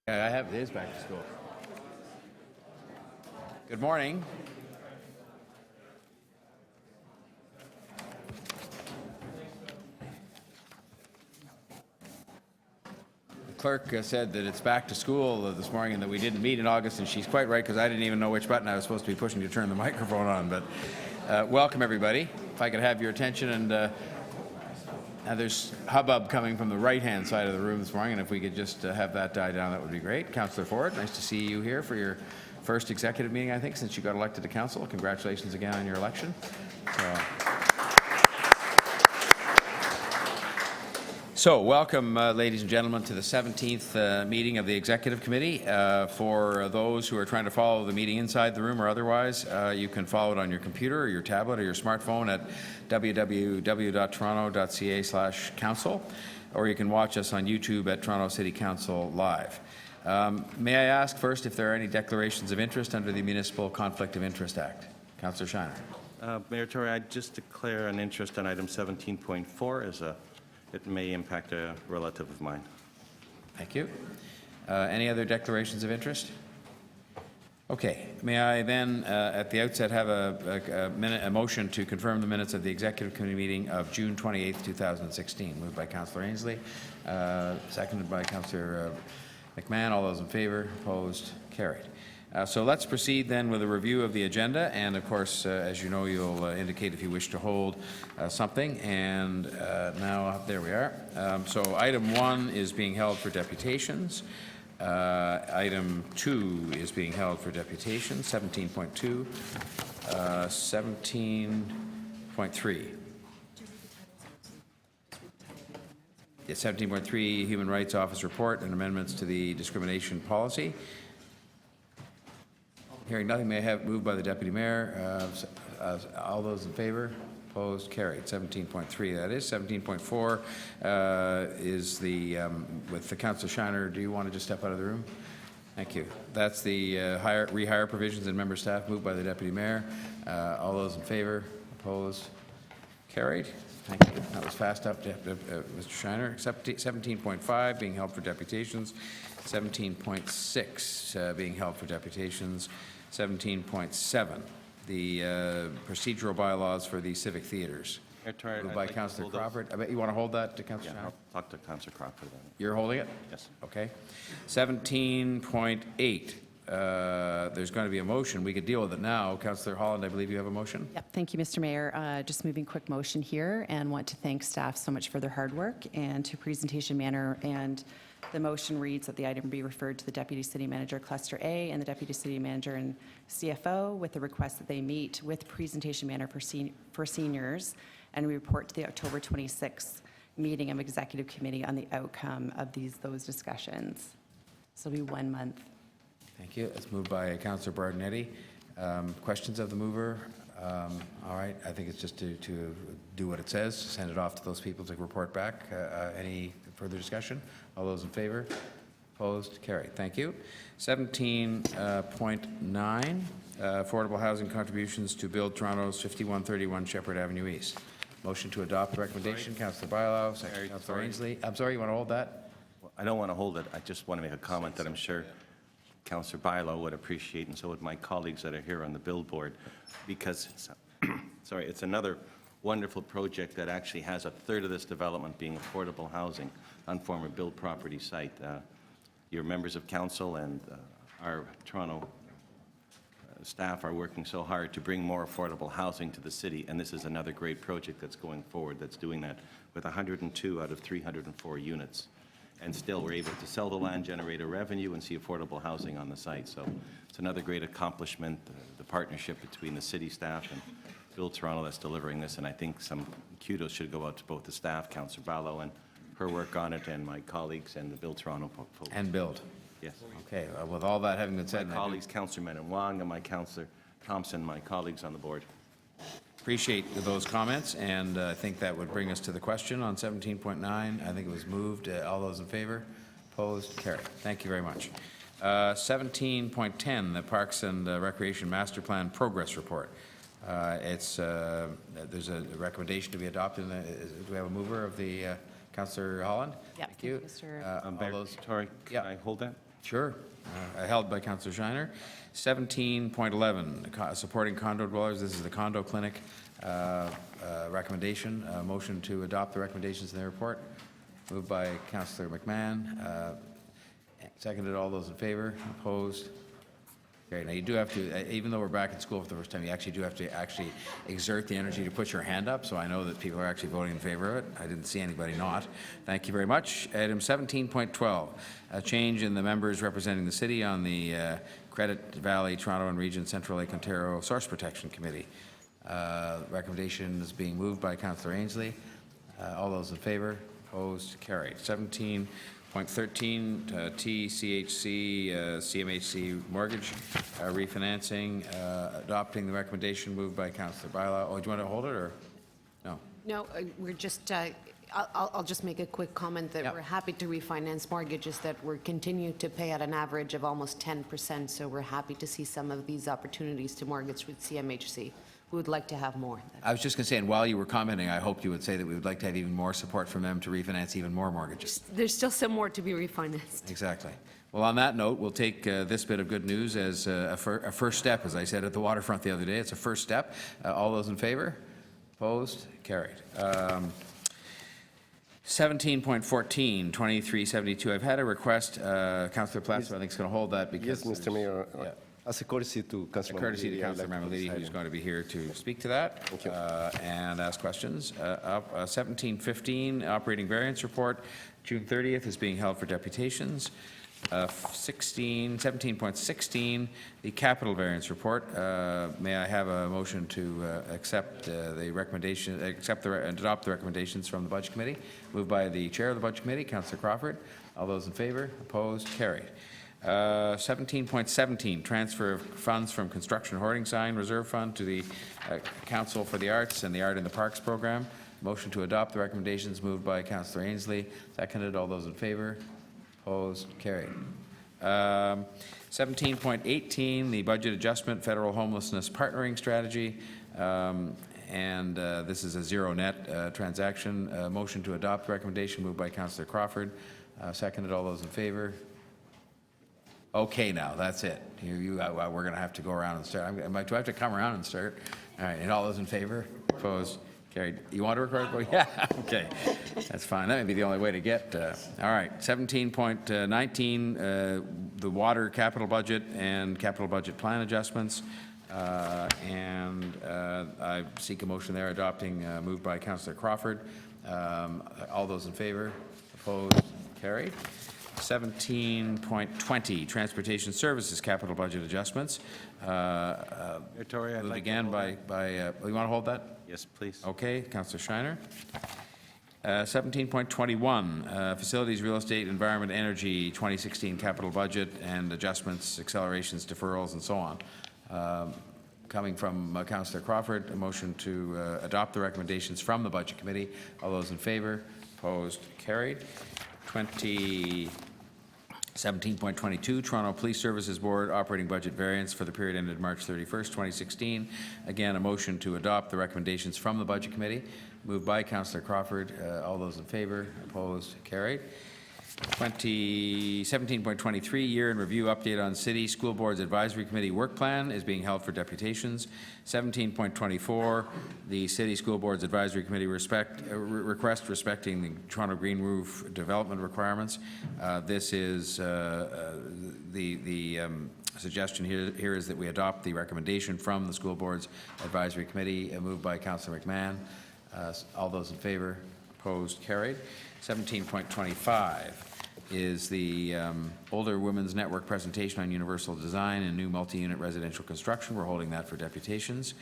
Yeah, it is back to school. Good morning. The clerk said that it's back to school this morning and that we didn't meet in August, and she's quite right because I didn't even know which button I was supposed to be pushing to turn the microphone on. But welcome, everybody. If I could have your attention, and there's hubbub coming from the right-hand side of the room this morning, and if we could just have that die down, that would be great. Councillor Ford, nice to see you here for your first executive meeting, I think, since you got elected to council. Congratulations again on your election. So welcome, ladies and gentlemen, to the 17th meeting of the Executive Committee. For those who are trying to follow the meeting inside the room or otherwise, you can follow it on your computer or your tablet or your smartphone at www.toronto.ca/council, or you can watch us on YouTube at Toronto City Council Live. May I ask first if there are any declarations of interest under the Municipal Conflict of Interest Act? Councillor Shiner. Mayor Tory, I just declare an interest on item 17.4 as it may impact a relative of mine. Thank you. Any other declarations of interest? Okay. May I then, at the outset, have a motion to confirm the minutes of the Executive Committee meeting of June 28th, 2016. Moved by Councillor Ainsley, seconded by Councillor McMahon. All those in favor? Opposed? Carried. So let's proceed then with a review of the agenda, and of course, as you know, you'll indicate if you wish to hold something, and now there we are. So item 1 is being held for deputations. Item 2 is being held for deputations. 17.2, 17.3. Yeah, 17.3, Human Rights Office report and amendments to the discrimination policy. Hearing nothing, may I have moved by the Deputy Mayor. All those in favor? Opposed? Carried. 17.3, that is. 17.4 is the, with the Councillor Shiner, do you want to just step out of the room? Thank you. That's the rehire provisions and member staff, moved by the Deputy Mayor. All those in favor? Opposed? Carried. Thank you. That was fast up, Mr. Shiner. 17.5 being held for deputations. 17.6 being held for deputations. 17.7, the procedural bylaws for the civic theatres. Moved by Councillor Crawford. I bet you want to hold that to Councillor Shiner? I'll talk to Councillor Crawford about it. You're holding it? Yes. Okay. 17.8. There's going to be a motion. We could deal with it now. Councillor Holland, I believe you have a motion? Yep. Thank you, Mr. Mayor. Just moving quick motion here, and want to thank staff so much for their hard work and to presentation manner. And the motion reads that the item be referred to the Deputy City Manager Cluster A and the Deputy City Manager and CFO with the request that they meet with presentation manner for seniors, and we report to the October 26th meeting of Executive Committee on the outcome of those discussions. So it'll be 1 month. Thank you. It's moved by Councillor Bardinetti. Questions of the mover? All right. I think it's just to do what it says, send it off to those people to report back. Any further discussion? All those in favor? Opposed? Carried. Thank you. 17.9, affordable housing contributions to build Toronto's 5131 Shepherd Avenue East. Motion to adopt the recommendation. Councillor Bailao, second Councillor Ainsley. I'm sorry, you want to hold that? Well, I don't want to hold it. I just want to make a comment that I'm sure Councillor Bailao would appreciate, and so would my colleagues that are here on the billboard, because it's, sorry, it's another wonderful project that actually has a third of this development being affordable housing on former built property site. Your members of council and our Toronto staff are working so hard to bring more affordable housing to the city, and this is another great project that's going forward that's doing that with 102 out of 304 units. And still we're able to sell the land, generate a revenue, and see affordable housing on the site. So it's another great accomplishment, the partnership between the city staff and Build Toronto that's delivering this, and I think some kudos should go out to both the staff, Councillor Bailao, and her work on it, and my colleagues and the Build Toronto folks. And build. Yes. Okay. With all that having been said, my colleagues, Councillor Menon Wong and my Councillor Thompson, my colleagues on the board. Appreciate those comments, and I think that would bring us to the question on 17.9. I think it was moved. All those in favor? Opposed? Carried. Thank you very much. 17.10, the Parks and Recreation Master Plan Progress Report. There's a recommendation to be adopted. Do we have a mover of the Councillor Holland? Yep. Thank you. Mr. All those. Tory, can I hold that? Sure. Held by Councillor Shiner. 17.11, supporting condo dwellers. This is the condo clinic recommendation. Motion to adopt the recommendations in the report. Moved by Councillor McMahon. Seconded. All those in favor? Opposed? Okay, now you do have to, even though we're back in school for the first time, you actually do have to exert the energy to put your hand up, so I know that people are actually voting in favor of it. I didn't see anybody not. Thank you very much. Item 17.12, a change in the members representing the city on the Credit Valley, Toronto and Region Central Lake Ontario Source Protection Committee. Recommendation is being moved by Councillor Ainsley. All those in favor? Opposed? Carried. 17.13, TCHC, CMHC mortgage refinancing, adopting the recommendation moved by Councillor Bailão. Oh, do you want to hold it, or? No. No, we're just, I'll just make a quick comment that Yep. we're happy to refinance mortgages that we're continuing to pay at an average of almost 10%, so we're happy to see some of these opportunities to mortgage with CMHC. We would like to have more. I was just going to say, and while you were commenting, I hoped you would say that we would like to have even more support from them to refinance even more mortgages. There's still some more to be refinanced. Exactly. Well, on that note, we'll take this bit of good news as a first step, as I said at the waterfront the other day. It's a first step. All those in favor? Opposed? Carried. 17.14, 2372. I've had a request, Councillor Plasko, I think is going to hold that because. Yes, Mr. Mayor. Yeah. As a courtity to Councilor Courtesy to Mamalidi, I'd Councillor like to put Mamalidi, this who's item. going to be here to speak to that Thank you. and ask questions. 1715, operating variance report, June 30th, is being held for deputations. 17.16, the capital variance report. May I have a motion to accept the recommendation, and adopt the recommendations from the Budget Committee? Moved by the Chair of the Budget Committee, Councillor Crawford. All those in favor? Opposed? Carried. 17.17, transfer of funds from Construction Hoarding Sign Reserve Fund to the Council for the Arts and the Art in the Parks program. Motion to adopt the recommendations moved by Councillor Ainsley. Seconded. All those in favor? Opposed? Carried. 17.18, the budget adjustment, federal homelessness partnering strategy. This is a zero net transaction. Motion to adopt the recommendation moved by Councillor Crawford. Seconded. All those in favor? Okay, now, that's it. We're going to have to go around and start. Do I have to come around and start? All right, and all those in favor? Opposed? Carried. You want to record? Yeah, okay. That's fine. That may be the only way to get. All right, 17.19, the water capital budget and capital budget plan adjustments. I seek a motion there adopting, moved by Councillor Crawford. All those in favor? Opposed? Carried. 17.20, transportation services capital budget adjustments. Tory, I'd Moved like to again hold by, you want to hold that? Yes, please. Okay, Councillor Shiner. 17.21, facilities, real estate, environment, energy, 2016 capital budget and adjustments, accelerations, deferrals, and so on. Coming from Councillor Crawford, a motion to adopt the recommendations from the Budget Committee. All those in favor? Opposed? Carried. 17.22, Toronto Police Services Board operating budget variance for the period ended March 31st, 2016. Again, a motion to adopt the recommendations from the Budget Committee. Moved by Councillor Crawford. All those in favor? Opposed? Carried. 17.23, year in review update on City School Board's Advisory Committee work plan is being held for deputations. 17.24, the City School Board's Advisory Committee request respecting the Toronto Green Roof development requirements. This is the suggestion here is that we adopt the recommendation from the School Board's Advisory Committee, moved by Councillor McMahon. All those in favor? Opposed? Carried. 17.25 is the Older Women's Network presentation on universal design and new multi-unit residential construction. We're holding that for deputations.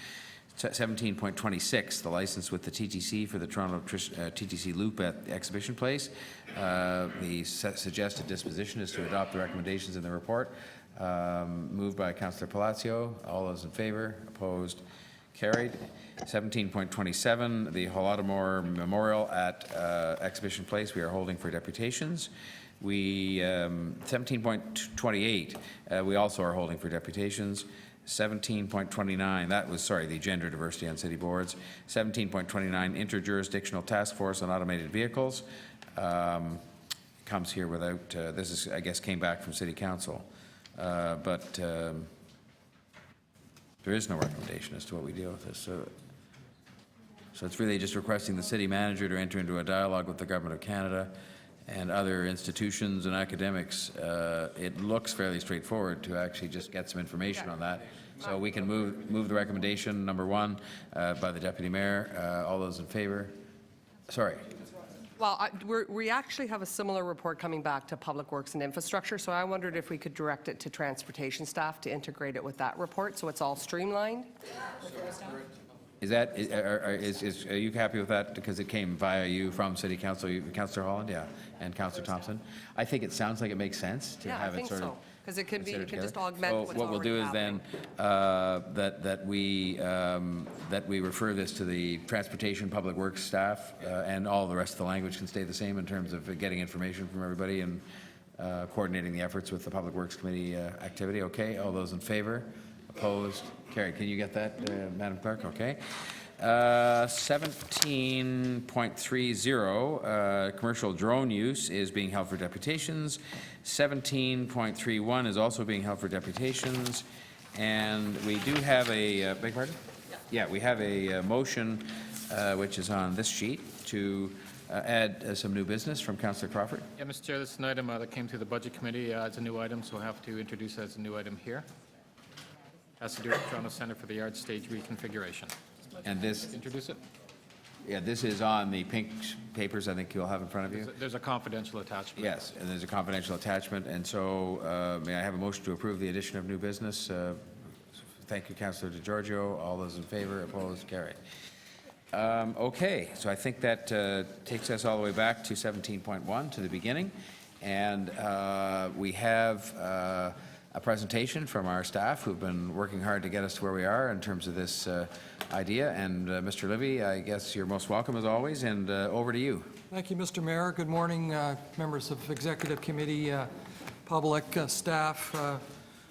17.26, the license with the TTC for the Toronto TTC Loop at the Exhibition Place. The suggested disposition is to adopt the recommendations in the report. Moved by Councillor Palacio. All those in favor? Opposed? Carried. 17.27, the Holodomor Memorial at Exhibition Place, we are holding for deputations. 17.28, we also are holding for deputations. 17.29, that was, the gender diversity on city boards. 17.29, interjurisdictional task force on automated vehicles. comes here without, this is, I guess, came back from City Council. But there is no recommendation as to what we deal with this. So it's really just requesting the city manager to enter into a dialogue with the Government of Canada and other institutions and academics. It looks fairly straightforward to actually just get some information on that. So we can move the recommendation, number 1, by the Deputy Mayor. All those in favor? Sorry. Well, we actually have a similar report coming back to Public Works and Infrastructure, so I wondered if we could direct it to transportation staff to integrate it with that report, so it's all streamlined. Is that, are you happy with that? Because it came via you from City Council, Councillor Holland, yeah, and Councillor Thompson. I think it sounds like it makes sense to Yeah, I have it think sort of so, because it could be, considered you can just together. augment So what's what we'll do already is then, that we refer this to the Transportation Public Works staff, and all the rest of the language can stay the same in terms of getting information from everybody and coordinating the efforts with the Public Works Committee activity. Okay, all those in favor? Opposed? Carried. Can you get that, Madam Clerk? Okay. 17.30, commercial drone use is being held for deputations. 17.31 is also being held for deputations. And we do have a, beg pardon? Yeah, we have a motion, which is on this sheet, to add some new business from Councillor Crawford. Yeah, Mr. Chair, this is an item that came through the Budget Committee. It's a new item, so I have to introduce it as a new item here. Has to do with Toronto Centre for the Arts stage reconfiguration. And this, Introduce it. yeah, this is on the pink papers I think you'll have in front of you. There's a confidential attachment. Yes, and there's a confidential attachment, and so may I have a motion to approve the addition of new business? Thank you, Councillor DeGiorgio. All those in favor, opposed, carried. Okay, so I think that takes us all the way back to 17.1, to the beginning, and we have a presentation from our staff who've been working hard to get us to where we are in terms of this idea. And Mr. Libby, I guess you're most welcome as always, and over to you. Thank you, Mr. Mayor. Good morning, members of Executive Committee, public, staff.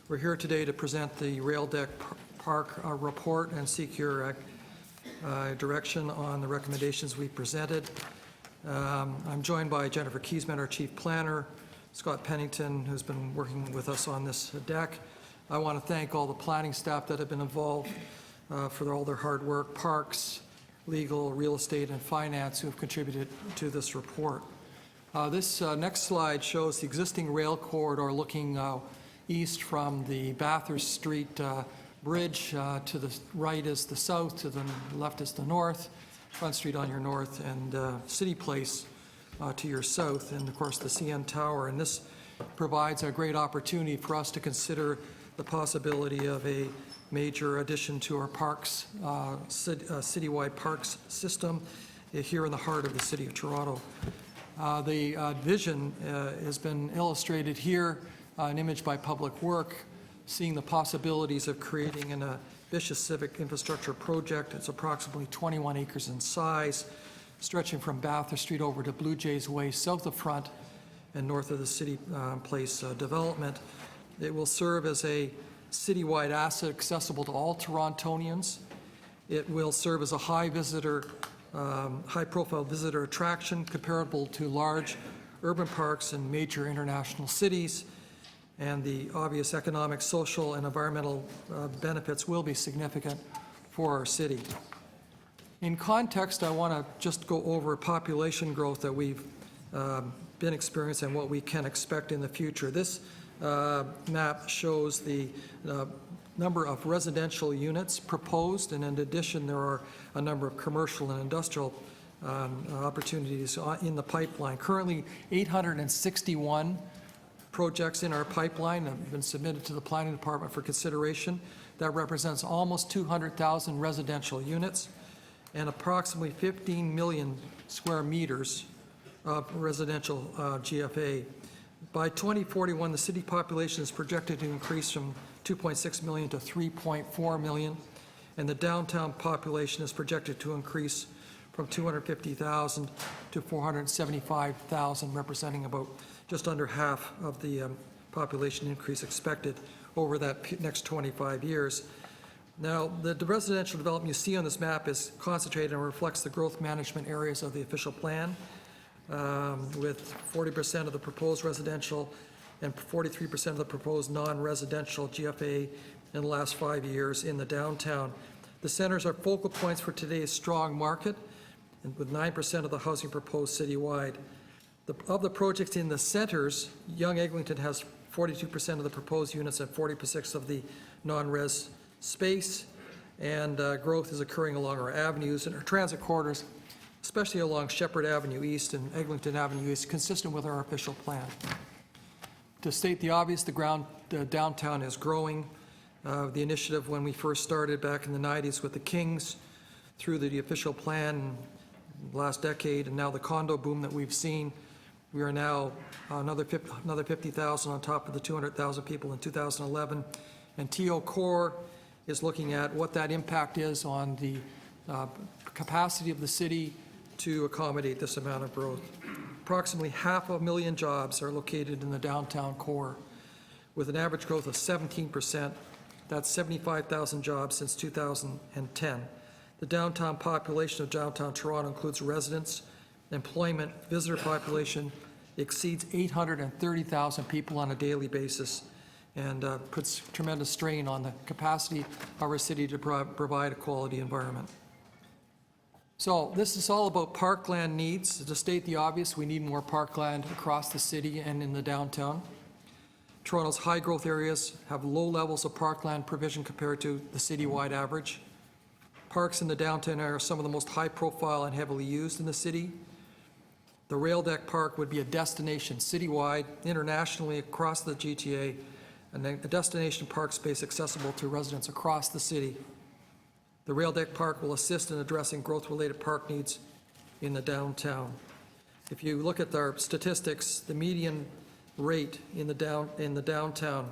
We're here today to present the Rail Deck Park report and seek your direction on the recommendations we presented. I'm joined by Jennifer Keesman, our Chief Planner, Scott Pennington, who's been working with us on this deck. I want to thank all the planning staff that have been involved for all their hard work, parks, legal, real estate, and finance who have contributed to this report. This next slide shows the existing rail corridor looking east from the Bathurst Street Bridge. To the right is the south, to the left is the north, Front Street on your north, and City Place to your south, and of course the CN Tower. And this provides a great opportunity for us to consider the possibility of a major addition to our parks, citywide parks system here in the heart of the City of Toronto. The vision has been illustrated here, an image by Public Work, seeing the possibilities of creating an ambitious civic infrastructure project. It's approximately 21 acres in size, stretching from Bathurst Street over to Blue Jays Way, south of Front and north of the City Place development. It will serve as a citywide asset accessible to all Torontonians. It will serve as a high-profile visitor attraction comparable to large urban parks in major international cities, and the obvious economic, social, and environmental benefits will be significant for our city. In context, I want to just go over population growth that we've been experiencing and what we can expect in the future. This map shows the number of residential units proposed, and in addition, there are a number of commercial and industrial opportunities in the pipeline. Currently, 861 projects in our pipeline have been submitted to the Planning Department for consideration. That represents almost 200,000 residential units and approximately 15 million square meters of residential GFA. By 2041, the city population is projected to increase from 2.6 million to 3.4 million, and the downtown population is projected to increase from 250,000 to 475,000, representing about just under half of the population increase expected over that next 25 years. Now, the residential development you see on this map is concentrated and reflects the growth management areas of the official plan. with 40% of the proposed residential and 43% of the proposed non-residential GFA in the last 5 years in the downtown. The centers are focal points for today's strong market, and with 9% of the housing proposed citywide. Of the projects in the centers, Young Eglinton has 42% of the proposed units and 46% of the non-res space, and growth is occurring along our avenues and our transit corridors, especially along Shepherd Avenue East and Eglinton Avenue East, consistent with our official plan. To state the obvious, the downtown is growing. The initiative, when we first started back in the 90s with the Kings, through the official plan last decade, and now the condo boom that we've seen, we are now another 50,000 on top of the 200,000 people in 2011. And TO Core is looking at what that impact is on the capacity of the city to accommodate this amount of growth. Approximately 500,000 jobs are located in the downtown core, with an average growth of 17%. That's 75,000 jobs since 2010. The downtown population of downtown Toronto includes residents, employment, visitor population exceeds 830,000 people on a daily basis, and puts tremendous strain on the capacity of our city to provide a quality environment. So this is all about parkland needs. To state the obvious, we need more parkland across the city and in the downtown. Toronto's high-growth areas have low levels of parkland provision compared to the citywide average. Parks in the downtown are some of the most high-profile and heavily used in the city. The Rail Deck Park would be a destination citywide, internationally across the GTA, and a destination park space accessible to residents across the city. The Rail Deck Park will assist in addressing growth-related park needs in the downtown. If you look at our statistics, the median rate in the downtown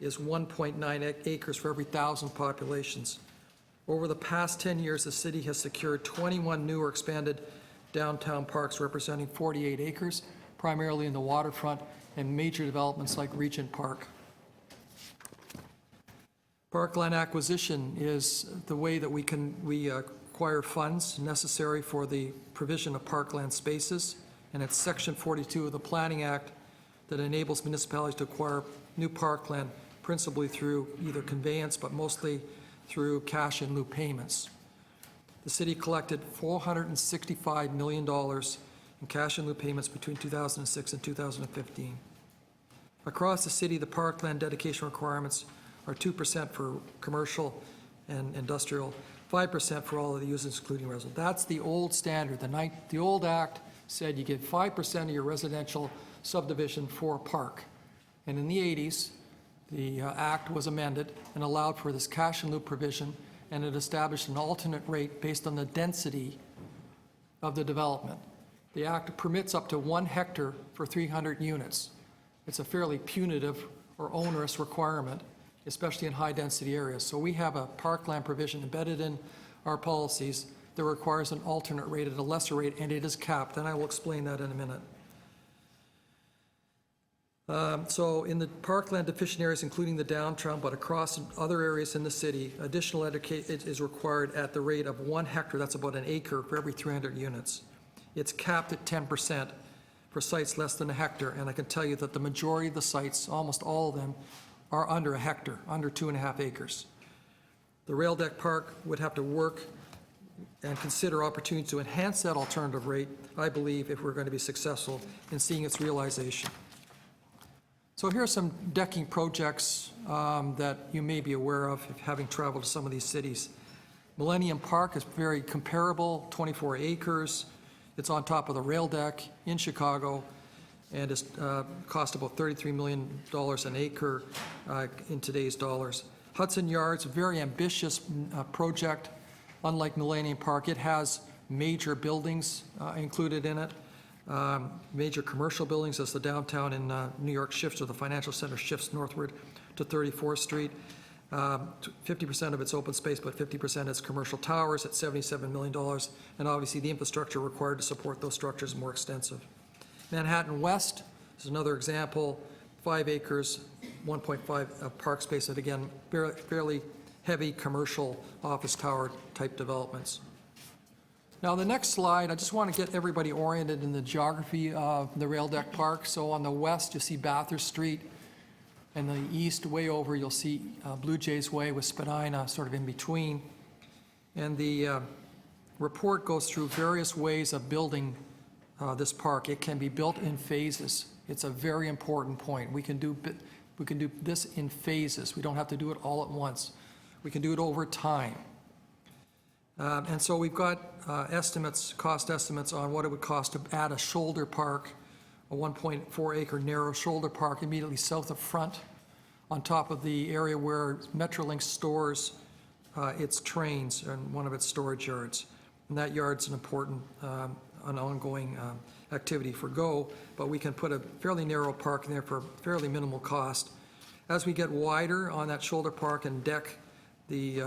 is 1.9 acres for every 1,000 populations. Over the past 10 years, the city has secured 21 new or expanded downtown parks representing 48 acres, primarily in the waterfront and major developments like Regent Park. Parkland acquisition is the way that we acquire funds necessary for the provision of parkland spaces, and it's Section 42 of the Planning Act that enables municipalities to acquire new parkland principally through either conveyance, but mostly through cash in lieu payments. The city collected $465 million in cash in lieu payments between 2006 and 2015. Across the city, the parkland dedication requirements are 2% for commercial and industrial, 5% for all of the users, including residential. That's the old standard. The old act said you get 5% of your residential subdivision for a park. And in the 80s, the act was amended and allowed for this cash in lieu provision, and it established an alternate rate based on the density of the development. The act permits up to 1 hectare for 300 units. It's a fairly punitive or onerous requirement, especially in high-density areas. So we have a parkland provision embedded in our policies that requires an alternate rate at a lesser rate, and it is capped, and I will explain that in a minute. So in the parkland deficient areas, including the downtown, but across other areas in the city, additional education is required at the rate of 1 hectare, that's about an acre, for every 300 units. It's capped at 10% for sites less than a hectare, and I can tell you that the majority of the sites, almost all of them, are under a hectare, under 2.5 acres. The Rail Deck Park would have to work and consider opportunities to enhance that alternative rate, I believe, if we're going to be successful in seeing its realization. So here are some decking projects that you may be aware of, if having traveled to some of these cities. Millennium Park is very comparable, 24 acres. It's on top of the rail deck in Chicago, and it's cost about $33 million an acre in today's dollars. Hudson Yards, a very ambitious project. Unlike Millennium Park, it has major buildings included in it. Major commercial buildings as the downtown in New York shifts, or the financial center shifts northward to 34th Street. 50% of its open space, but 50% is commercial towers at $77 million, and obviously the infrastructure required to support those structures is more extensive. Manhattan West is another example, 5 acres, 1.5 of park space, and again, fairly heavy commercial office tower type developments. Now, the next slide, I just want to get everybody oriented in the geography of the rail deck park. So on the west, you see Bathurst Street, and the east, way over, you'll see Blue Jays Way with Spadina sort of in between. And the report goes through various ways of building this park. It can be built in phases. It's a very important point. We can do this in phases. We don't have to do it all at once. We can do it over time. And so we've got cost estimates on what it would cost to add a shoulder park, a 1.4 acre narrow shoulder park immediately south of Front, on top of the area where Metrolink stores its trains and one of its storage yards. And that yard's an important, an ongoing activity for GO, but we can put a fairly narrow park in there for fairly minimal cost. As we get wider on that shoulder park and deck the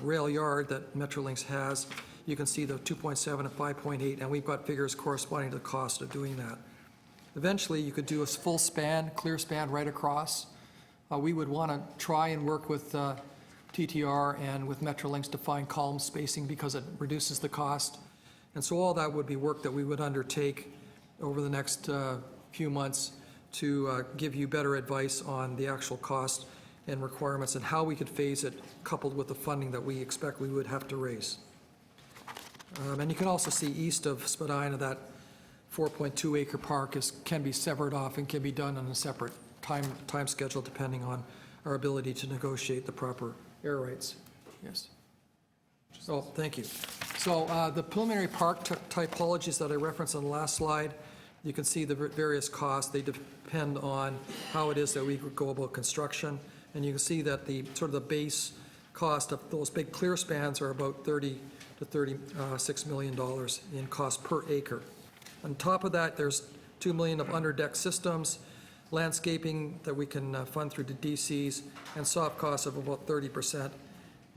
rail yard that Metrolinx has, you can see the 2.7 and 5.8, and we've got figures corresponding to the cost of doing that. Eventually, you could do a full span, clear span right across. We would want to try and work with TTR and with Metrolinx to find column spacing because it reduces the cost. And so all that would be work that we would undertake over the next few months to give you better advice on the actual cost and requirements and how we could phase it, coupled with the funding that we expect we would have to raise. And you can also see east of Spadina, that 4.2 acre park can be severed off and can be done on a separate time schedule depending on our ability to negotiate the proper air rights. Yes. So, thank you. So the preliminary park typologies that I referenced on the last slide, you can see the various costs. They depend on how it is that we would go about construction. And you can see that the sort of the base cost of those big clear spans are about $30 to $36 million in cost per acre. On top of that, there's $2 million of underdeck systems, landscaping that we can fund through the DCs, and soft costs of about 30%.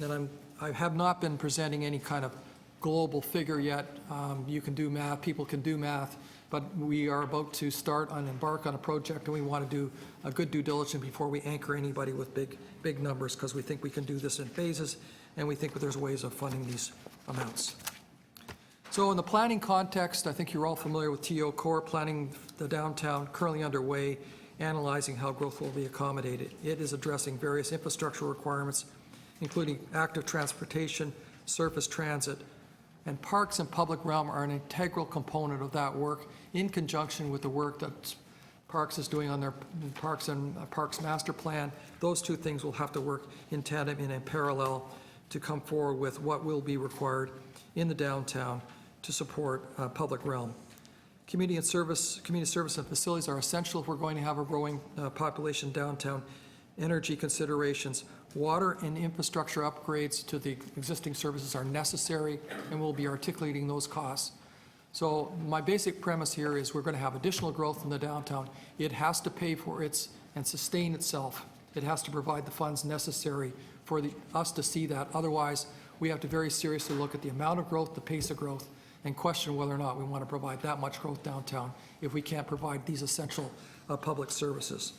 And I have not been presenting any kind of global figure yet. You can do math, people can do math, but we are about to embark on a project, and we want to do a good due diligence before we anchor anybody with big numbers, because we think we can do this in phases, and we think that there's ways of funding these amounts. So in the planning context, I think you're all familiar with TO Core, planning the downtown, currently underway, analyzing how growth will be accommodated. It is addressing various infrastructure requirements, including active transportation, surface transit, and parks and public realm are an integral component of that work in conjunction with the work that Parks is doing on their Parks and Parks Master Plan. Those two things will have to work in tandem and in parallel to come forward with what will be required in the downtown to support public realm. Community service and facilities are essential if we're going to have a growing population downtown. Energy considerations, water and infrastructure upgrades to the existing services are necessary, and we'll be articulating those costs. So my basic premise here is we're going to have additional growth in the downtown. It has to pay for and sustain itself. It has to provide the funds necessary for us to see that. Otherwise, we have to very seriously look at the amount of growth, the pace of growth, and question whether or not we want to provide that much growth downtown if we can't provide these essential public services.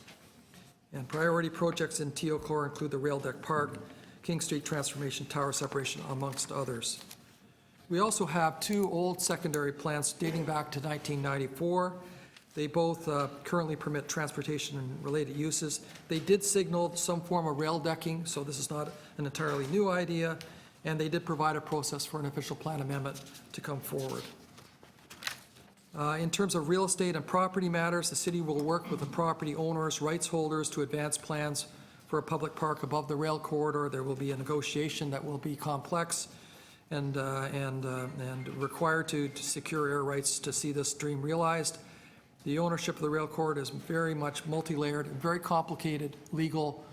And priority projects in TO Core include the Rail Deck Park, King Street Transformation, Tower Separation, amongst others. We also have two old secondary plans dating back to 1994. They both currently permit transportation and related uses. They did signal some form of rail decking, so this is not an entirely new idea, and they did provide a process for an official plan amendment to come forward. In terms of real estate and property matters, the city will work with the property owners, rights holders to advance plans for a public park above the rail corridor. There will be a negotiation that will be complex and required to secure air rights to see this dream realized. The ownership of the rail corridor is very much multi-layered, very complicated legal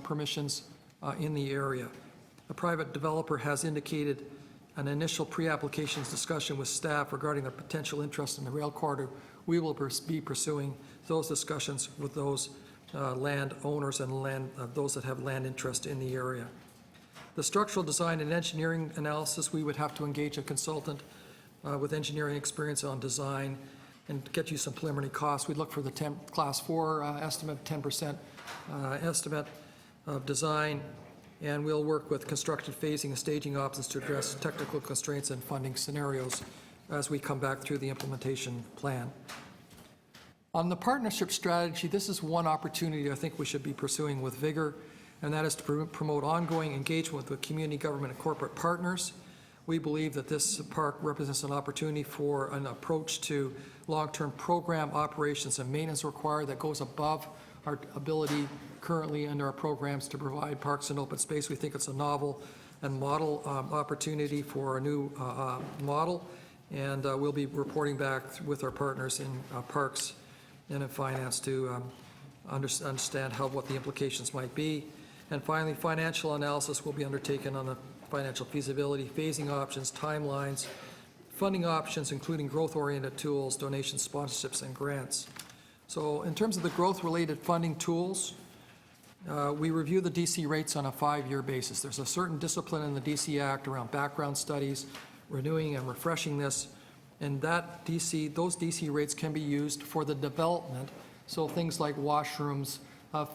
permissions in the area. A private developer has indicated an initial pre-applications discussion with staff regarding their potential interest in the rail corridor. We will be pursuing those discussions with those land owners and those that have land interest in the area. The structural design and engineering analysis, we would have to engage a consultant with engineering experience on design and get you some preliminary costs. We'd look for the Class 4 estimate, 10% estimate of design. and we'll work with construction phasing and staging options to address technical constraints and funding scenarios as we come back through the implementation plan. On the partnership strategy, this is one opportunity I think we should be pursuing with vigor, and that is to promote ongoing engagement with community, government, and corporate partners. We believe that this park represents an opportunity for an approach to long-term program operations and maintenance required that goes above our ability currently under our programs to provide parks and open space. We think it's a novel and model opportunity for a new model, and we'll be reporting back with our partners in parks and in finance to understand what the implications might be. And finally, financial analysis will be undertaken on the financial feasibility, phasing options, timelines, funding options, including growth-oriented tools, donations, sponsorships, and grants. So in terms of the growth-related funding tools, we review the DC rates on a 5-year basis. There's a certain discipline in the DC Act around background studies, renewing and refreshing this, and those DC rates can be used for the development. So things like washrooms,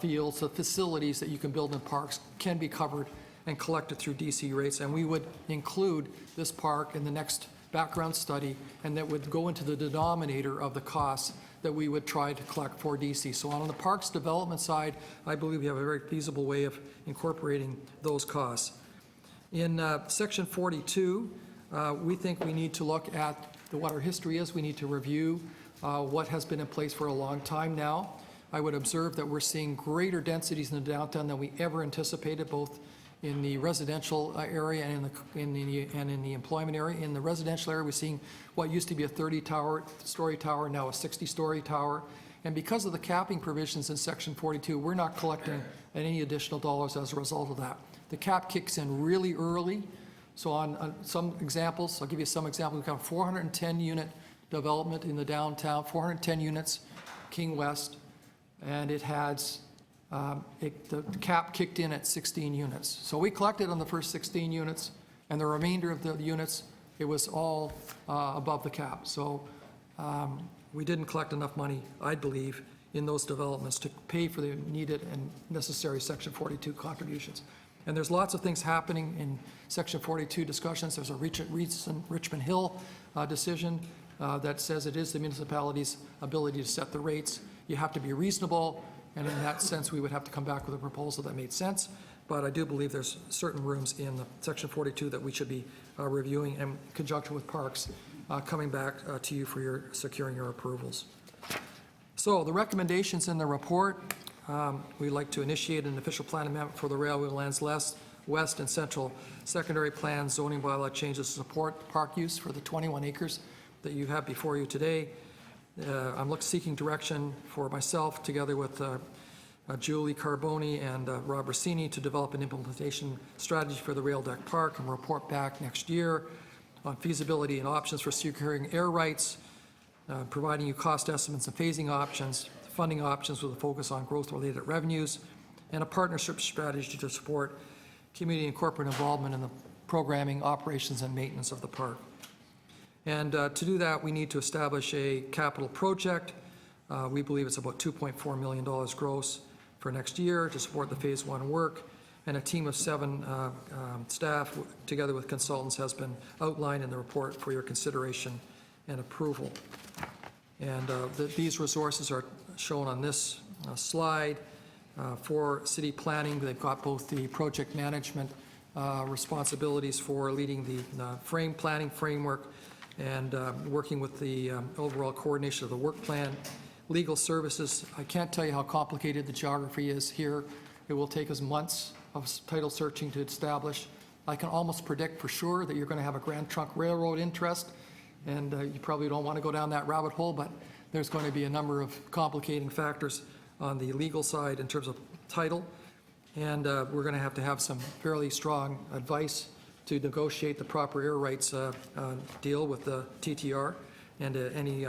fields, the facilities that you can build in parks can be covered and collected through DC rates, and we would include this park in the next background study, and that would go into the denominator of the costs that we would try to collect for DC. So on the parks development side, I believe we have a very feasible way of incorporating those costs. In Section 42, we think we need to look at what our history is. We need to review what has been in place for a long time now. I would observe that we're seeing greater densities in the downtown than we ever anticipated, both in the residential area and in the employment area. In the residential area, we're seeing what used to be a 30-story tower, now a 60-story tower. And because of the capping provisions in Section 42, we're not collecting any additional dollars as a result of that. The cap kicks in really early. So on some examples, I'll give you some examples. We've got 410-unit development in the downtown, 410 units, King West, and it has the cap kicked in at 16 units. So we collected on the first 16 units, and the remainder of the units, it was all above the cap. So we didn't collect enough money, I believe, in those developments to pay for the needed and necessary Section 42 contributions. And there's lots of things happening in Section 42 discussions. There's a recent Richmond Hill decision that says it is the municipality's ability to set the rates. You have to be reasonable, and in that sense, we would have to come back with a proposal that made sense. But I do believe there's certain rooms in the Section 42 that we should be reviewing in conjunction with parks, coming back to you for securing your approvals. So the recommendations in the report, we'd like to initiate an official plan amendment for the Railway Lands West and Central Secondary Plan zoning bylaw changes to support park use for the 21 acres that you have before you today. I'm seeking direction for myself, together with Julie Carboni and Rob Rossini, to develop an implementation strategy for the Rail Deck Park and report back next year on feasibility and options for securing air rights, providing you cost estimates and phasing options, funding options with a focus on growth-related revenues, and a partnership strategy to support community and corporate involvement in the programming, operations, and maintenance of the park. And to do that, we need to establish a capital project. We believe it's about $2.4 million gross for next year to support the Phase 1 work. And a team of 7 staff, together with consultants, has been outlined in the report for your consideration and approval. And these resources are shown on this slide. For city planning, they've got both the project management responsibilities for leading the planning framework and working with the overall coordination of the work plan. Legal services, I can't tell you how complicated the geography is here. It will take us months of title searching to establish. I can almost predict for sure that you're going to have a Grand Trunk Railroad interest, and you probably don't want to go down that rabbit hole, but there's going to be a number of complicating factors on the legal side in terms of title, and we're going to have some fairly strong advice to negotiate the proper air rights deal with the TTR and any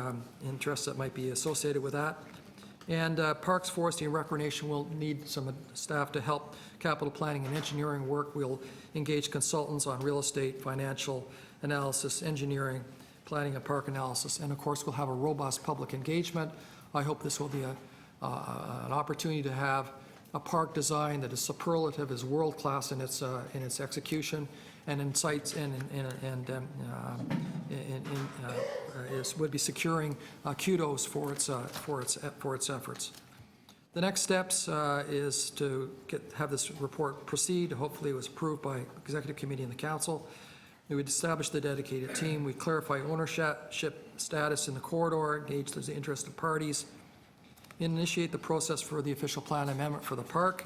interests that might be associated with that. And Parks, Forestry, and Recreation will need some staff to help capital planning and engineering work. We'll engage consultants on real estate, financial analysis, engineering, planning and park analysis, and of course, we'll have a robust public engagement. I hope this will be an opportunity to have a park design that is superlative, is world-class in its execution, and would be securing kudos for its efforts. The next steps is to have this report proceed. Hopefully, it was approved by Executive Committee and the Council. We would establish the dedicated team. We clarify ownership status in the corridor, engage the interested parties, initiate the process for the official plan amendment for the park,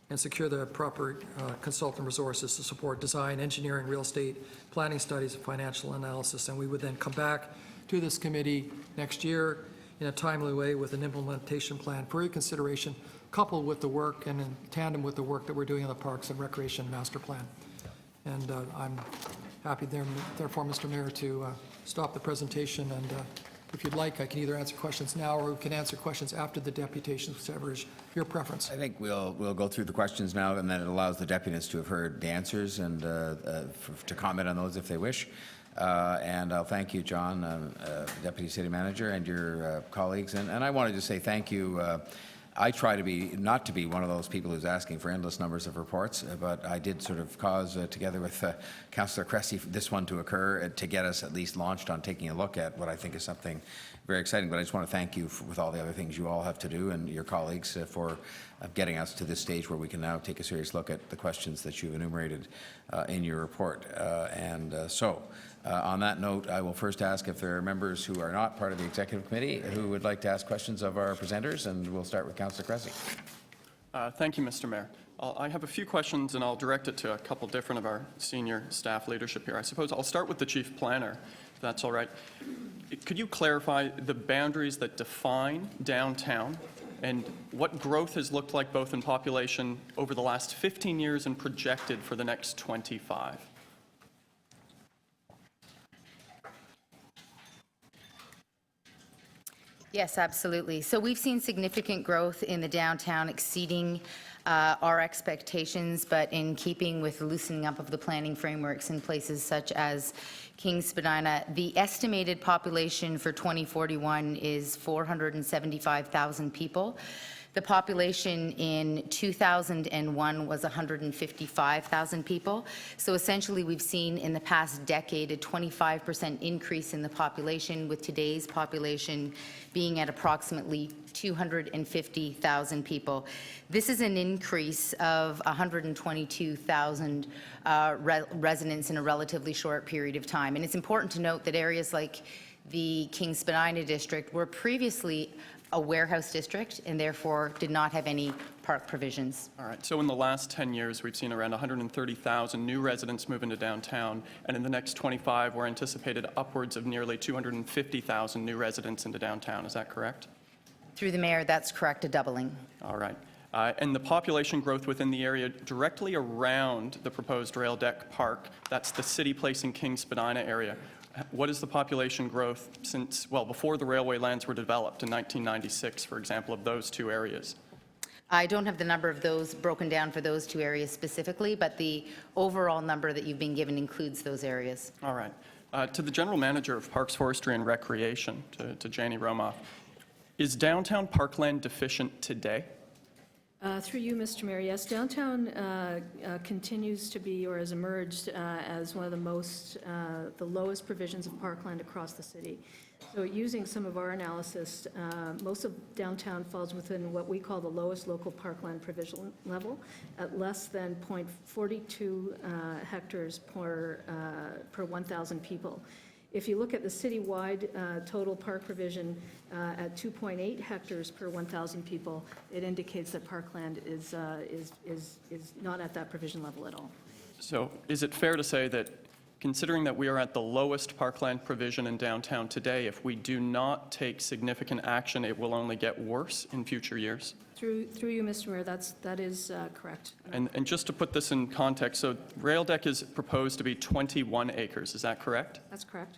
and secure the proper consultant resources to support design, engineering, real estate, planning studies, and financial analysis. And we would then come back to this committee next year in a timely way with an implementation plan for your consideration, coupled with the work and in tandem with the work that we're doing in the Parks and Recreation Master Plan. And I'm happy therefore, Mr. Mayor, to stop the presentation, and if you'd like, I can either answer questions now or we can answer questions after the deputations, whichever is your preference. I think we'll go through the questions now, and then it allows the deputies to have heard the answers and to comment on those if they wish. And I'll thank you, John, Deputy City Manager, and your colleagues. And I wanted to say thank you. I try to be not to be one of those people who's asking for endless numbers of reports, but I did sort of cause, together with Councillor Cressy, this one to occur to get us at least launched on taking a look at what I think is something very exciting. But I just want to thank you with all the other things you all have to do, and your colleagues for getting us to this stage where we can now take a serious look at the questions that you've enumerated in your report. On that note, I will first ask if there are members who are not part of the Executive Committee who would like to ask questions of our presenters, and we'll start with Councillor Cressy. Thank you, Mr. Mayor. I have a few questions, and I'll direct it to a couple different of our senior staff leadership here. I suppose I'll start with the Chief Planner, if that's all right. Could you clarify the boundaries that define downtown and what growth has looked like both in population over the last 15 years and projected for the next 25? Yes, absolutely. So we've seen significant growth in the downtown exceeding our expectations, but in keeping with the loosening up of the planning frameworks in places such as King Spadina. The estimated population for 2041 is 475,000 people. The population in 2001 was 155,000 people. So essentially, we've seen in the past decade a 25% increase in the population, with today's population being at approximately 250,000 people. This is an increase of 122,000 residents in a relatively short period of time. And it's important to note that areas like the King Spadina district were previously a warehouse district and therefore did not have any park provisions. All right, so in the last 10 years, we've seen around 130,000 new residents move into downtown, and in the next 25, we're anticipated upwards of nearly 250,000 new residents into downtown. Is that correct? Through the mayor, that's correct, a doubling. All right. And the population growth within the area directly around the proposed rail deck park, that's the City Place and King Spadina area. What is the population growth since, well, before the railway lands were developed in 1996, for example, of those two areas? I don't have the number of those broken down for those two areas specifically, but the overall number that you've been given includes those areas. All right. To the General Manager of Parks, Forestry and Recreation, to Janie Romoff, is downtown parkland deficient today? Through you, Mr. Mayor, yes, downtown continues to be, or has emerged as one of the lowest provisions of parkland across the city. So using some of our analysis, most of downtown falls within what we call the lowest local parkland provision level, at less than 0.42 hectares per 1,000 people. If you look at the citywide total park provision at 2.8 hectares per 1,000 people, it indicates that parkland is not at that provision level at all. So is it fair to say that, considering that we are at the lowest parkland provision in downtown today, if we do not take significant action, it will only get worse in future years? Through you, Mr. Mayor, that is correct. And just to put this in context, so rail deck is proposed to be 21 acres, is that correct? That's correct.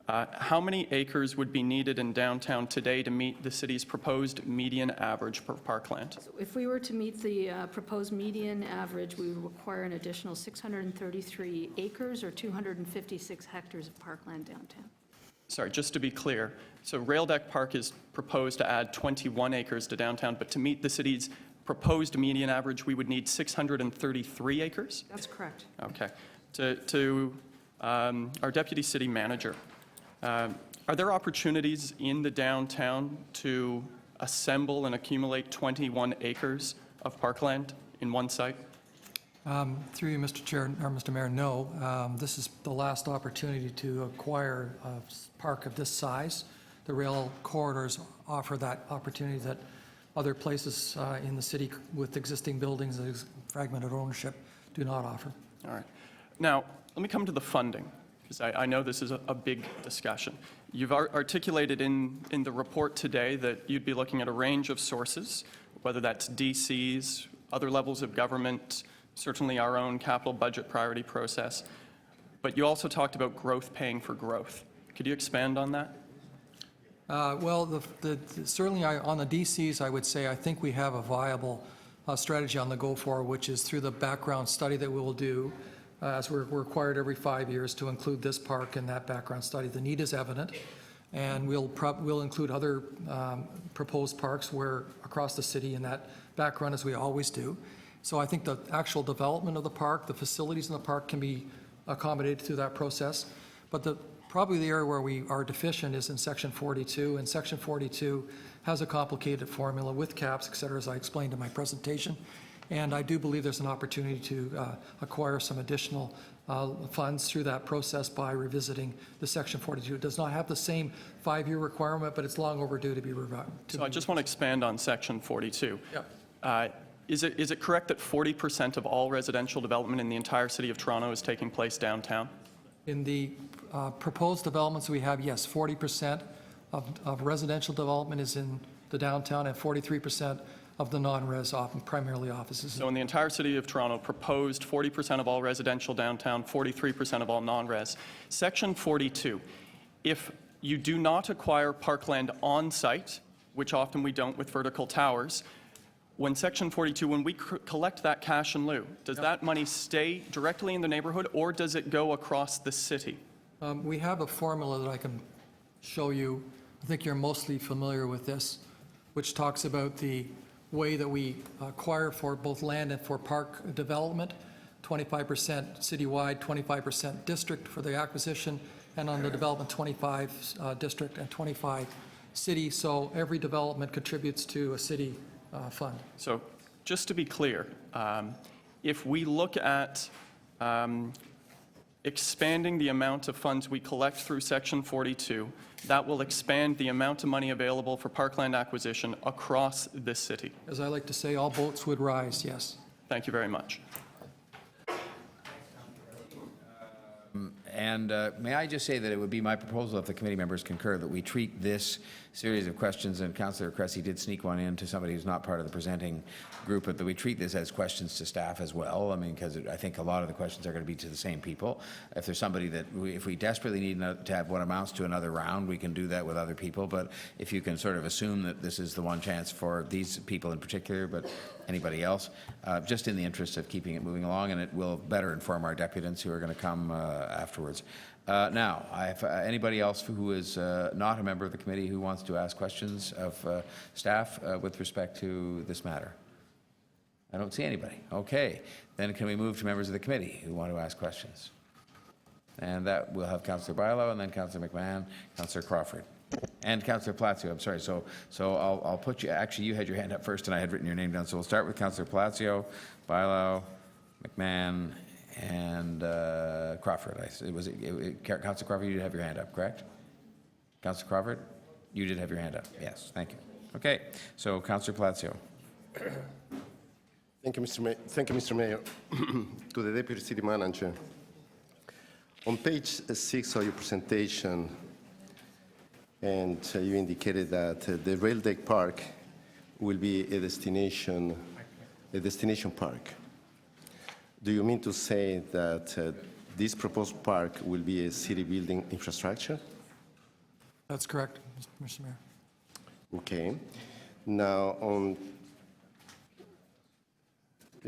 How many acres would be needed in downtown today to meet the city's proposed median average per parkland? So if we were to meet the proposed median average, we would require an additional 633 acres or 256 hectares of parkland downtown. Sorry, just to be clear, so Rail Deck Park is proposed to add 21 acres to downtown, but to meet the city's proposed median average, we would need 633 acres? That's correct. Okay. To our deputy city manager, are there opportunities in the downtown to assemble and accumulate 21 acres of parkland in one site? Through you, Mr. Chair, or Mr. Mayor, no. This is the last opportunity to acquire a park of this size. The rail corridors offer that opportunity that other places in the city with existing buildings and fragmented ownership do not offer. All right. Now, let me come to the funding, because I know this is a big discussion. You've articulated in the report today that you'd be looking at a range of sources, whether that's DCs, other levels of government, certainly our own capital budget priority process. But you also talked about growth paying for growth. Could you expand on that? Well, certainly on the DCs, I would say I think we have a viable strategy on the go forward, which is through the background study that we will do, as we're required every 5 years to include this park in that background study. The need is evident, and we'll include other proposed parks where across the city in that background, as we always do. So I think the actual development of the park, the facilities in the park can be accommodated through that process. But probably the area where we are deficient is in Section 42, and Section 42 has a complicated formula with caps, et cetera, as I explained in my presentation. And I do believe there's an opportunity to acquire some additional funds through that process by revisiting the Section 42. It does not have the same 5-year requirement, but it's long overdue to be revised. So I just want to expand on Section 42. Yep. Is it correct that 40% of all residential development in the entire city of Toronto is taking place downtown? In the proposed developments we have, yes, 40% of residential development is in the downtown and 43% of the non-res, primarily offices. So in the entire city of Toronto, proposed 40% of all residential downtown, 43% of all non-res. Section 42, if you do not acquire parkland on-site, which often we don't with vertical towers, when Section 42, when we collect that cash in lieu, does that money stay directly in the neighborhood, or does it go across the city? We have a formula that I can show you. I think you're mostly familiar with this, which talks about the way that we acquire for both land and for park development, 25% citywide, 25% district for the acquisition, and on the development, 25 district and 25 city. So every development contributes to a city fund. So just to be clear, if we look at expanding the amount of funds we collect through Section 42, that will expand the amount of money available for parkland acquisition across this city. As I like to say, all boats would rise, yes. Thank you very much. And may I just say that it would be my proposal, if the committee members concur, that we treat this series of questions, and Councillor Cressy did sneak one in to somebody who's not part of the presenting group, but that we treat this as questions to staff as well. I mean, because I think a lot of the questions are going to be to the same people. If there's somebody that, if we desperately need to have what amounts to another round, we can do that with other people. But if you can sort of assume that this is the one chance for these people in particular, but anybody else, just in the interest of keeping it moving along, and it will better inform our deputants who are going to come afterwards. Now, anybody else who is not a member of the committee who wants to ask questions of staff with respect to this matter? I don't see anybody. Okay. Then can we move to members of the committee who want to ask questions? And that we'll have Councillor Bailão, and then Councillor McMahon, Councillor Crawford, and Councillor Palacio. I'm sorry. So I'll put you. Actually, you had your hand up first, and I had written your name down. So we'll start with Councillor Palacio, Bailão, McMahon, and Crawford. Councillor Crawford, you did have your hand up, correct? Councillor Crawford, you did have your hand up. Yes, thank you. Okay, so Councillor Palacio. Thank you, Mr. Mayor. To the Deputy City Manager. On page 6 of your presentation, and you indicated that the rail deck park will be a destination park. Do you mean to say that this proposed park will be a city building infrastructure? That's correct, Mr. Mayor. Okay. Now, on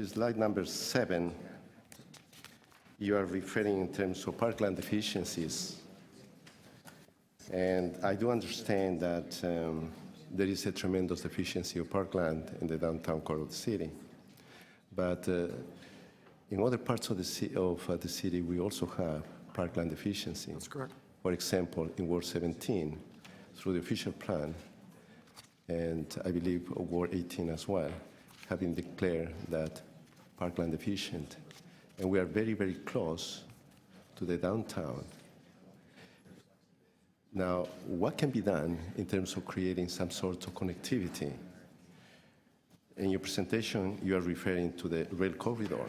slide number 7, you are referring in terms of parkland efficiencies. And I do understand that there is a tremendous deficiency of parkland in the downtown core of the city. But in other parts of the city, we also have parkland deficiency. That's correct. For example, in Ward 17, through the official plan, and I believe Ward 18 as well, have been declared that parkland deficient. And we are very, very close to the downtown. Now, what can be done in terms of creating some sort of connectivity? In your presentation, you are referring to the rail corridor.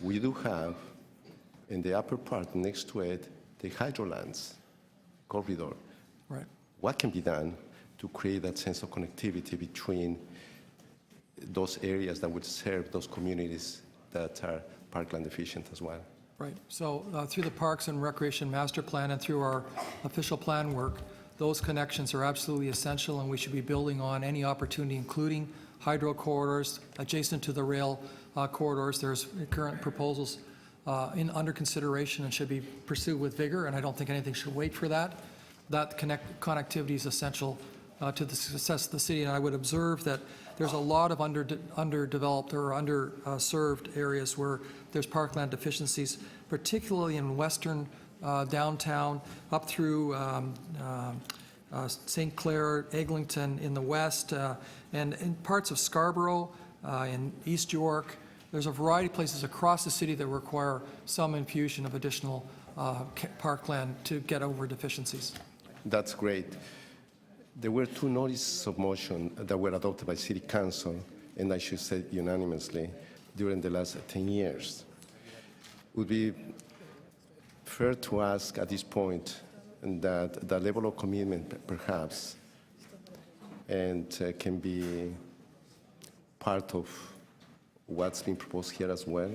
We do have, in the upper part next to it, the Hydrolands corridor. Right. What can be done to create that sense of connectivity between those areas that would serve those communities that are parkland efficient as well? Right. So through the Parks and Recreation Master Plan and through our official plan work, those connections are absolutely essential, and we should be building on any opportunity, including hydro corridors adjacent to the rail corridors. There's current proposals under consideration and should be pursued with vigor, and I don't think anything should wait for that. That connectivity is essential to the success of the city, and I would observe that there's a lot of underdeveloped or underserved areas where there's parkland deficiencies, particularly in western downtown, up through St. Clair, Eglinton in the west, and in parts of Scarborough, in East York. There's a variety of places across the city that require some infusion of additional parkland to get over deficiencies. That's great. There were 2 notices of motion that were adopted by City Council, and I should say unanimously, during the last 10 years. It would be fair to ask at this point that the level of commitment, perhaps, and can be part of what's being proposed here as well.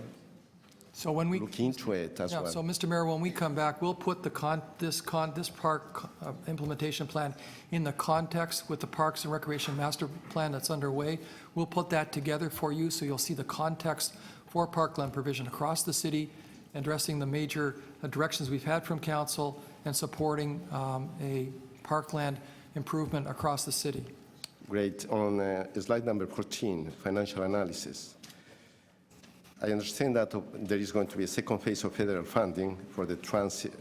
So when we Look into it as Yeah, well. so Mr. Mayor, when we come back, we'll put this park implementation plan in the context with the Parks and Recreation Master Plan that's underway. We'll put that together for you so you'll see the context for parkland provision across the city, addressing the major directions we've had from council and supporting a parkland improvement across the city. Great. On slide number 14, financial analysis. I understand that there is going to be a second phase of federal funding for the transit,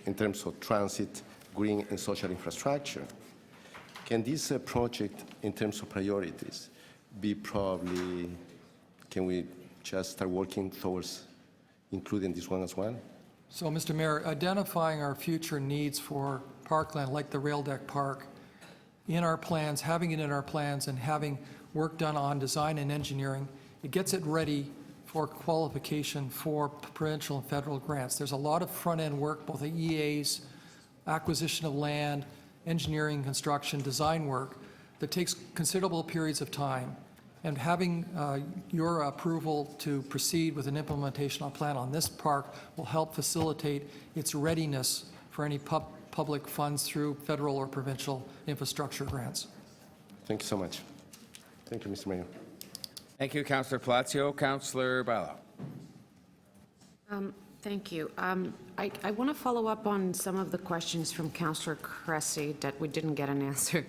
in terms of transit, green, and social infrastructure. Can this project, in terms of priorities, be probably, can we just start working towards including this one as well? So, Mr. Mayor, identifying our future needs for parkland, like the rail deck park, in our plans, having it in our plans, and having work done on design and engineering, it gets it ready for qualification for provincial and federal grants. There's a lot of front-end work, both the EAs, acquisition of land, engineering, construction, design work, that takes considerable periods of time. And having your approval to proceed with an implementation plan on this park will help facilitate its readiness for any public funds through federal or provincial infrastructure grants. Thank you so much. Thank you, Mr. Mayor. Thank you, Councillor Palacio. Councillor Bailão. Thank you. I want to follow up on some of the questions from Councillor Cressy that we didn't get an answer.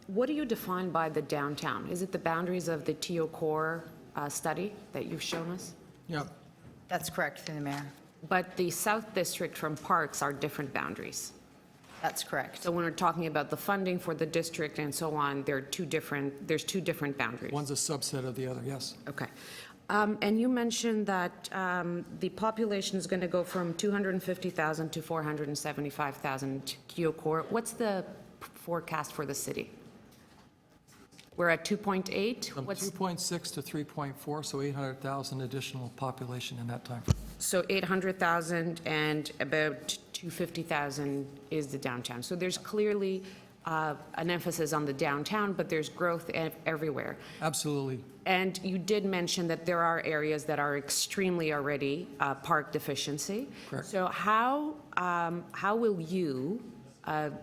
What do you define by the downtown? Is it the boundaries of the TO Core study that you've shown us? Yeah. That's correct, through the mayor. But the South District from Parks are different boundaries. That's correct. So when we're talking about the funding for the district and so on, there's two different boundaries. One's a subset of the other, yes. Okay. And you mentioned that the population is going to go from 250,000 to 475,000 TO Core. What's the forecast for the city? We're at 2.8? From 2.6 to 3.4, so 800,000 additional population in that time. So 800,000 and about 250,000 is the downtown. So there's clearly an emphasis on the downtown, but there's growth everywhere. Absolutely. And you did mention that there are areas that are extremely already park deficiency. Correct. So how will you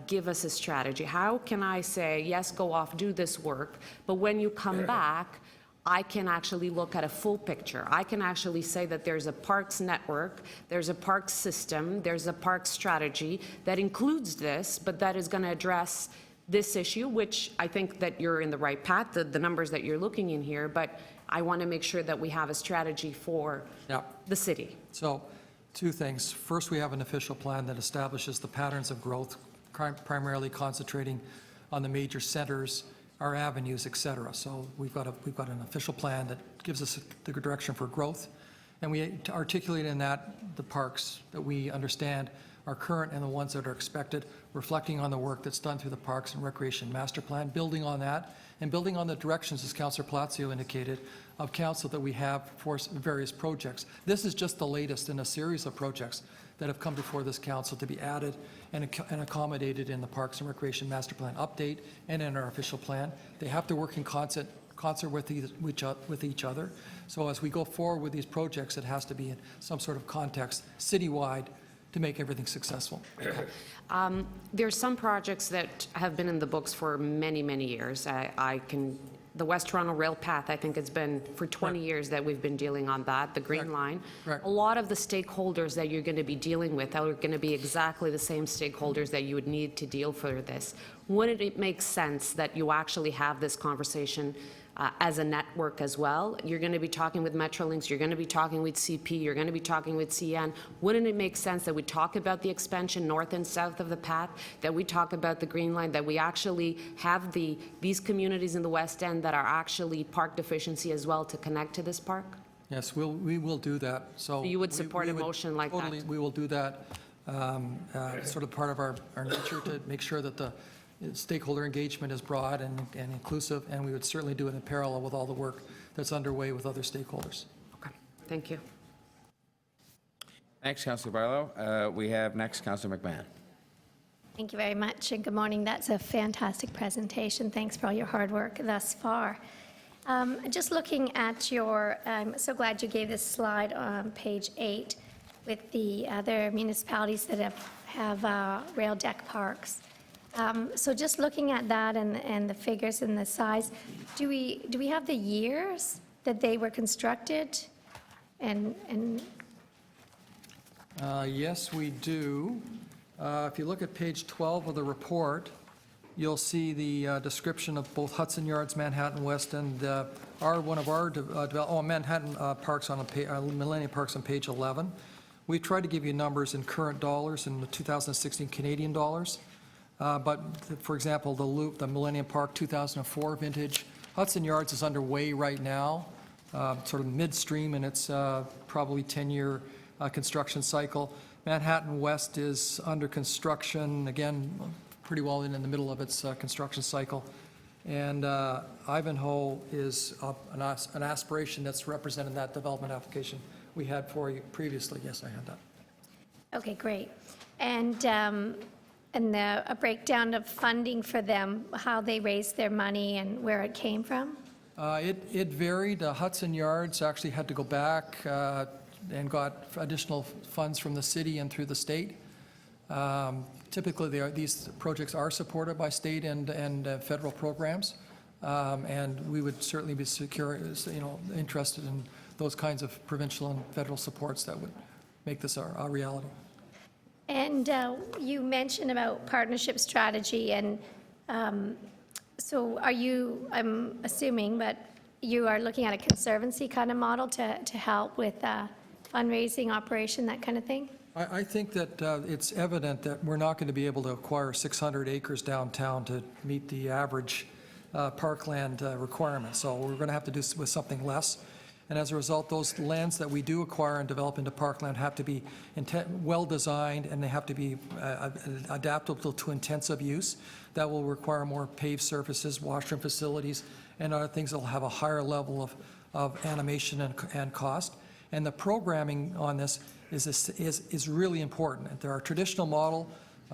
give us a strategy? How can I say, yes, go off, do this work, but when you come back, I can actually look at a full picture. I can actually say that there's a parks network, there's a parks system, there's a park strategy that includes this, but that is going to address this issue, which I think that you're in the right path, the numbers that you're looking in here, but I want to make sure that we have a strategy for Yeah. the city. So, two things. First, we have an official plan that establishes the patterns of growth, primarily concentrating on the major centers, our avenues, et cetera. So we've got an official plan that gives us the direction for growth, and we articulate in that the parks that we understand are current and the ones that are expected, reflecting on the work that's done through the Parks and Recreation Master Plan, building on that, and building on the directions, as Councillor Palacio indicated, of council that we have for various projects. This is just the latest in a series of projects that have come before this council to be added and accommodated in the Parks and Recreation Master Plan update and in our official plan. They have to work in concert with each other. So as we go forward with these projects, it has to be in some sort of context, citywide, to make everything successful. There's some projects that have been in the books for many, many years. The West Toronto Rail Path, I think it's been for 20 years that we've been dealing on that, the Green Line. Correct. A lot of the stakeholders that you're going to be dealing with are going to be exactly the same stakeholders that you would need to deal for this. Wouldn't it make sense that you actually have this conversation as a network as well? You're going to be talking with Metrolinx, you're going to be talking with CP, you're going to be talking with CN. Wouldn't it make sense that we talk about the expansion north and south of the path, that we talk about the Green Line, that we actually have these communities in the West End that are actually park deficiency as well to connect to this park? Yes, we will do that. So You would support a motion like that? Totally, we will do that, sort of part of our nature to make sure that the stakeholder engagement is broad and inclusive, and we would certainly do it in parallel with all the work that's underway with other stakeholders. Okay, thank you. Thanks, Councillor Barlow. We have next Councillor McMahon. Thank you very much, and good morning. That's a fantastic presentation. Thanks for all your hard work thus far. Just looking at I'm so glad you gave this slide on page 8 with the other municipalities that have rail deck parks. So just looking at that and the figures and the size, do we have the years that they were constructed? Yes, we do. If you look at page 12 of the report, you'll see the description of both Hudson Yards, Manhattan West, and one of our Manhattan Parks Millennium Parks on page 11. We tried to give you numbers in current dollars in the 2016 Canadian dollars. But, for example, the Millennium Park 2004 vintage, Hudson Yards is underway right now, sort of midstream in its probably 10-year construction cycle. Manhattan West is under construction, again, pretty well in the middle of its construction cycle. And Ivanhoe is an aspiration that's represented in that development application we had for you previously. Yes, I had that. Okay, great. And a breakdown of funding for them, how they raised their money and where it came from? It varied. Hudson Yards actually had to go back and got additional funds from the city and through the state. Typically, these projects are supported by state and federal programs, and we would certainly be interested in those kinds of provincial and federal supports that would make this a reality. And you mentioned about partnership strategy, and so are you, I'm assuming, but you are looking at a conservancy kind of model to help with fundraising, operation, that kind of thing? I think that it's evident that we're not going to be able to acquire 600 acres downtown to meet the average parkland requirement, so we're going to have to do with something less. And as a result, those lands that we do acquire and develop into parkland have to be well-designed, and they have to be adaptable to intensive use. That will require more paved surfaces, washroom facilities, and other things that will have a higher level of animation and cost. And the programming on this is really important. Our traditional model,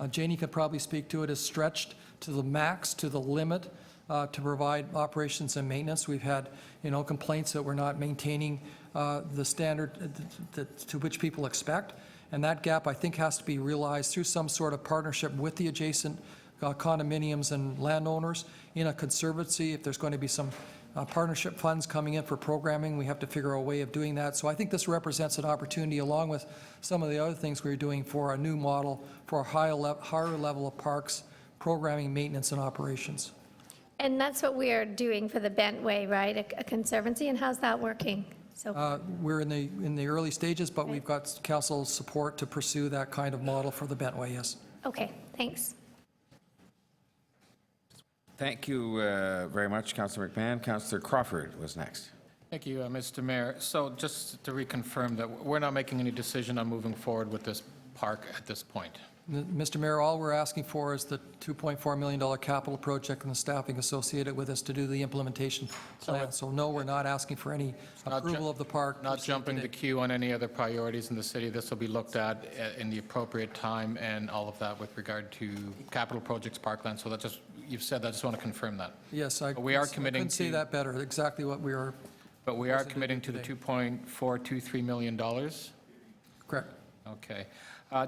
Janie could probably speak to it, is stretched to the max, to the limit, to provide operations and maintenance. We've had, complaints that we're not maintaining the standard to which people expect, and that gap, I think, has to be realized through some sort of partnership with the adjacent condominiums and landowners in a conservancy. If there's going to be some partnership funds coming in for programming, we have to figure out a way of doing that. So I think this represents an opportunity, along with some of the other things we're doing, for a new model for a higher level of parks, programming, maintenance, and operations. And that's what we are doing for the Bentway, right? A conservancy, and how's that working? So, We're in the early stages, but we've got council's support to pursue that kind of model for the Bentway, yes. okay, thanks. Thank you very much, Councillor McMahon. Councillor Crawford was next. Thank you, Mr. Mayor. So just to reconfirm that we're not making any decision on moving forward with this park at this point. Mr. Mayor, all we're asking for is the $2.4 million capital project and the staffing associated with us to do the implementation plan. So no, we're not asking for any approval of the park. Not jumping the queue on any other priorities in the city. This will be looked at in the appropriate time and all of that with regard to capital projects, parkland. So that just, you've said that, I just want to confirm that. Yes, But we are committing couldn't say to- that better, exactly what we are. But we are committing to the $2.423 million? Correct. Okay.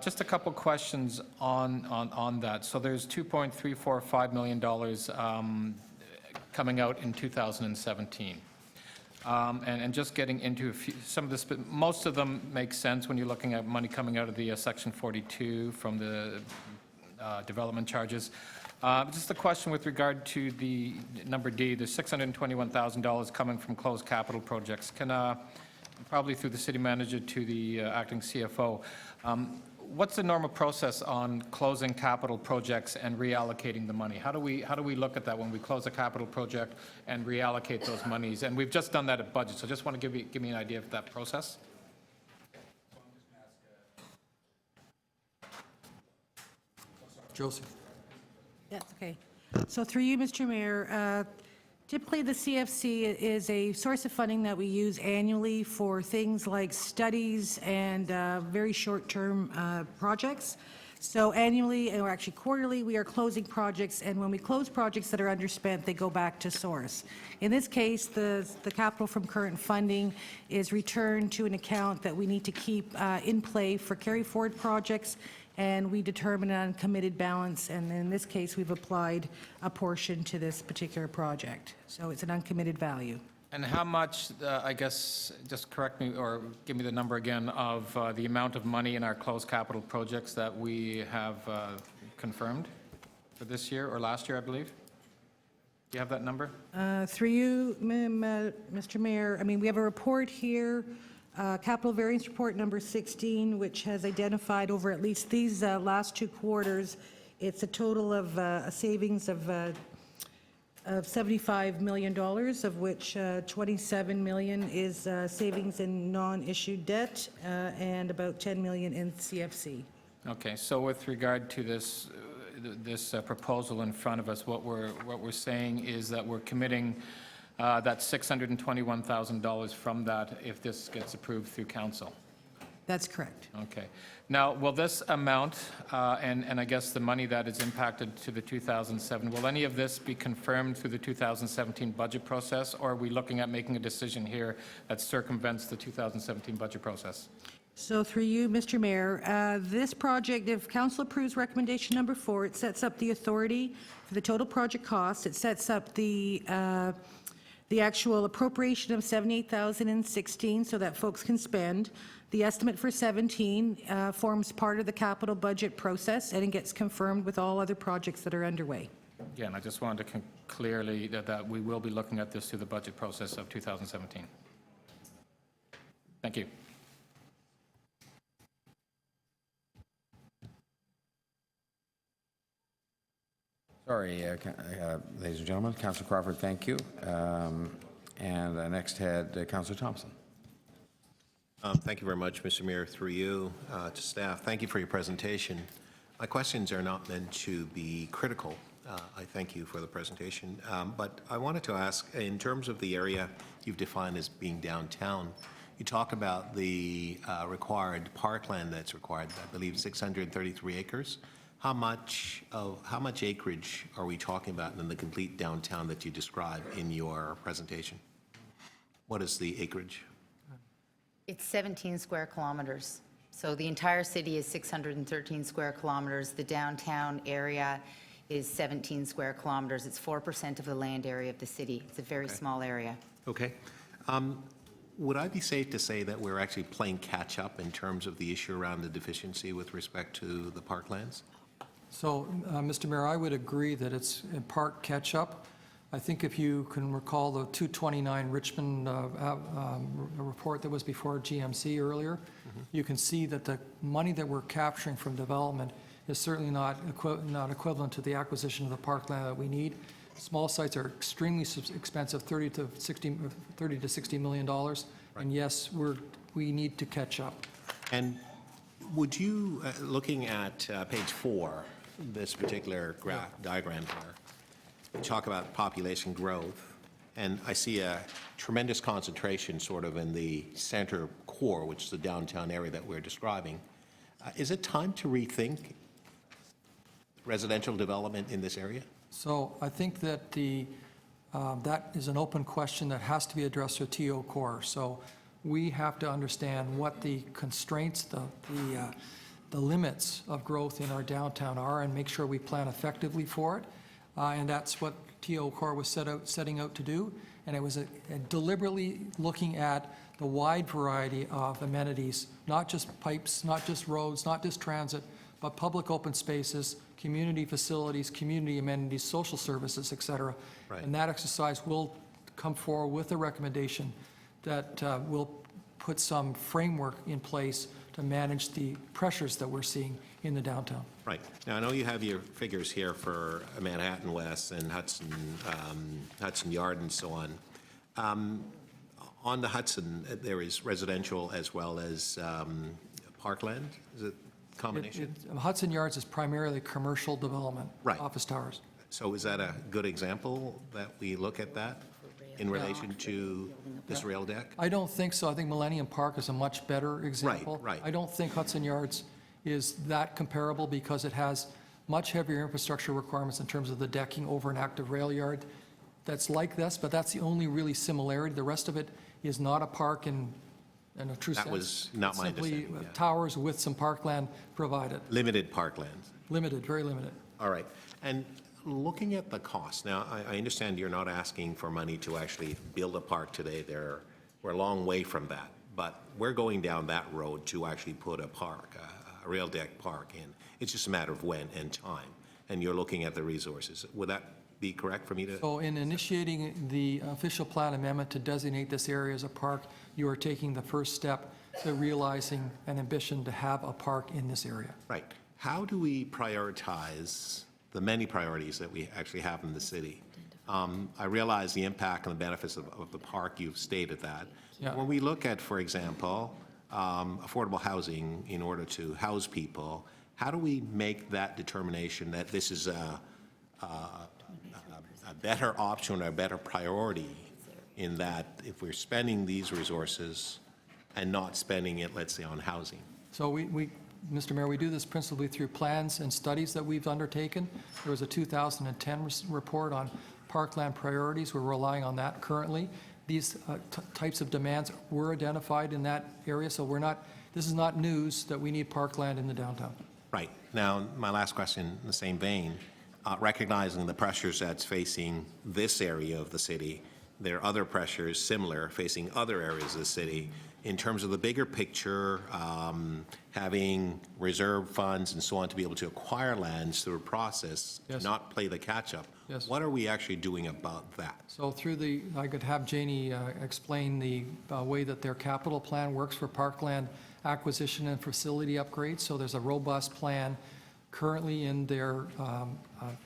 Just a couple questions on that. So there's $2.345 million coming out in 2017. And just getting into a few, some of this, but most of them make sense when you're looking at money coming out of the Section 42 from the development charges. Just a question with regard to the number D, the $621,000 coming from closed capital projects. Can, probably through the city manager to the acting CFO, what's the normal process on closing capital projects and reallocating the money? How do we look at that when we close a capital project and reallocate those monies? And we've just done that at budget, so just want to give me an idea of that process. Josie. Yes, okay. So through you, Mr. Mayor, typically the CFC is a source of funding that we use annually for things like studies and very short-term projects. So annually, or actually quarterly, we are closing projects, and when we close projects that are underspent, they go back to source. In this case, the capital from current funding is returned to an account that we need to keep in play for carry-forward projects, and we determine an uncommitted balance, and in this case, we've applied a portion to this particular project. So it's an uncommitted value. And how much, I guess, just correct me or give me the number again, of the amount of money in our closed capital projects that we have confirmed for this year or last year, I believe? Do you have that number? Through you, Mr. Mayor, I mean, we have a report here, Capital Variance Report number 16, which has identified over at least these last 2 quarters, it's a total of a savings of $75 million, of which $27 million is savings in non-issued debt and about $10 million in CFC. Okay, so with regard to this proposal in front of us, what we're saying is that we're committing that $621,000 from that if this gets approved through council. That's correct. Okay. Now, will this amount, and I guess the money that is impacted to the 2007, will any of this be confirmed through the 2017 budget process, or are we looking at making a decision here that circumvents the 2017 budget process? So through you, Mr. Mayor, this project, if council approves recommendation number 4, it sets up the authority for the total project cost. It sets up the actual appropriation of $78,016 so that folks can spend. The estimate for 17 forms part of the capital budget process, and it gets confirmed with all other projects that are underway. Again, I just wanted to clearly that we will be looking at this through the budget process of 2017. Thank you. Sorry, ladies and gentlemen. Councillor Crawford, thank you. And next had Councillor Thompson. Thank you very much, Mr. Mayor. Through you to staff, thank you for your presentation. My questions are not meant to be critical. I thank you for the presentation. But I wanted to ask, in terms of the area you've defined as being downtown, you talk about the required parkland that's required, I believe 633 acres. How much acreage are we talking about in the complete downtown that you describe in your presentation? What is the acreage? It's 17 square kilometers. So the entire city is 613 square kilometers. The downtown area is 17 square kilometers. It's 4% of the land area of the city. It's a very small area. Okay. Would I be safe to say that we're actually playing catch up in terms of the issue around the deficiency with respect to the parklands? So, Mr. Mayor, I would agree that it's in part catch-up. I think if you can recall the 229 Richmond report that was before GMC earlier, you can see that the money that we're capturing from development is certainly not equivalent to the acquisition of the parkland that we need. Small sites are extremely expensive, $30 to $60 million, and yes, we need to catch up. And would you, looking at page 4, this particular diagram here, you talk about population growth, and I see a tremendous concentration sort of in the center core, which is the downtown area that we're describing. Is it time to rethink residential development in this area? So I think that that is an open question that has to be addressed with TO Core. So we have to understand what the constraints, the limits of growth in our downtown are, and make sure we plan effectively for it. And that's what TO Core was setting out to do. And it was deliberately looking at the wide variety of amenities, not just pipes, not just roads, not just transit, but public open spaces, community facilities, community amenities, social services, et cetera. Right. And that exercise will come forward with a recommendation that will put some framework in place to manage the pressures that we're seeing in the downtown. Right. Now, I know you have your figures here for Manhattan West and Hudson Yard and so on. On the Hudson, there is residential as well as parkland. Is it a combination? Hudson Yards is primarily commercial development, Right. office towers. So is that a good example that we look at that in relation to this rail deck? I don't think so. I think Millennium Park is a much better example. Right. I don't think Hudson Yards is that comparable because it has much heavier infrastructure requirements in terms of the decking over an active rail yard. That's like this, but that's the only really similarity. The rest of it is not a park in a true sense. That was not my understanding, Simply yeah. towers with some parkland provided. Limited parklands. Limited, very limited. All right. And looking at the cost, now, I understand you're not asking for money to actually build a park today. We're a long way from that. But we're going down that road to actually put a park, a rail deck park in. It's just a matter of when and time. And you're looking at the resources. Would that be correct for me to? So in initiating the official plan amendment to designate this area as a park, you are taking the first step to realizing an ambition to have a park in this area. Right. How do we prioritize the many priorities that we actually have in the city? I realize the impact and the benefits of the park. You've stated that. Yeah. When we look at, for example, affordable housing in order to house people, how do we make that determination that this is a better option or a better priority in that if we're spending these resources and not spending it, let's say, on housing? So Mr. Mayor, we do this principally through plans and studies that we've undertaken. There was a 2010 report on parkland priorities. We're relying on that currently. These types of demands were identified in that area, so this is not news that we need parkland in the downtown. Right. Now, my last question in the same vein, recognizing the pressures that's facing this area of the city, there are other pressures similar facing other areas of the city. In terms of the bigger picture, having reserve funds and so on to be able to acquire lands through a process, Yes. not play the catch-up. Yes. What are we actually doing about that? So I could have Janie explain the way that their capital plan works for parkland acquisition and facility upgrades. So there's a robust plan currently in their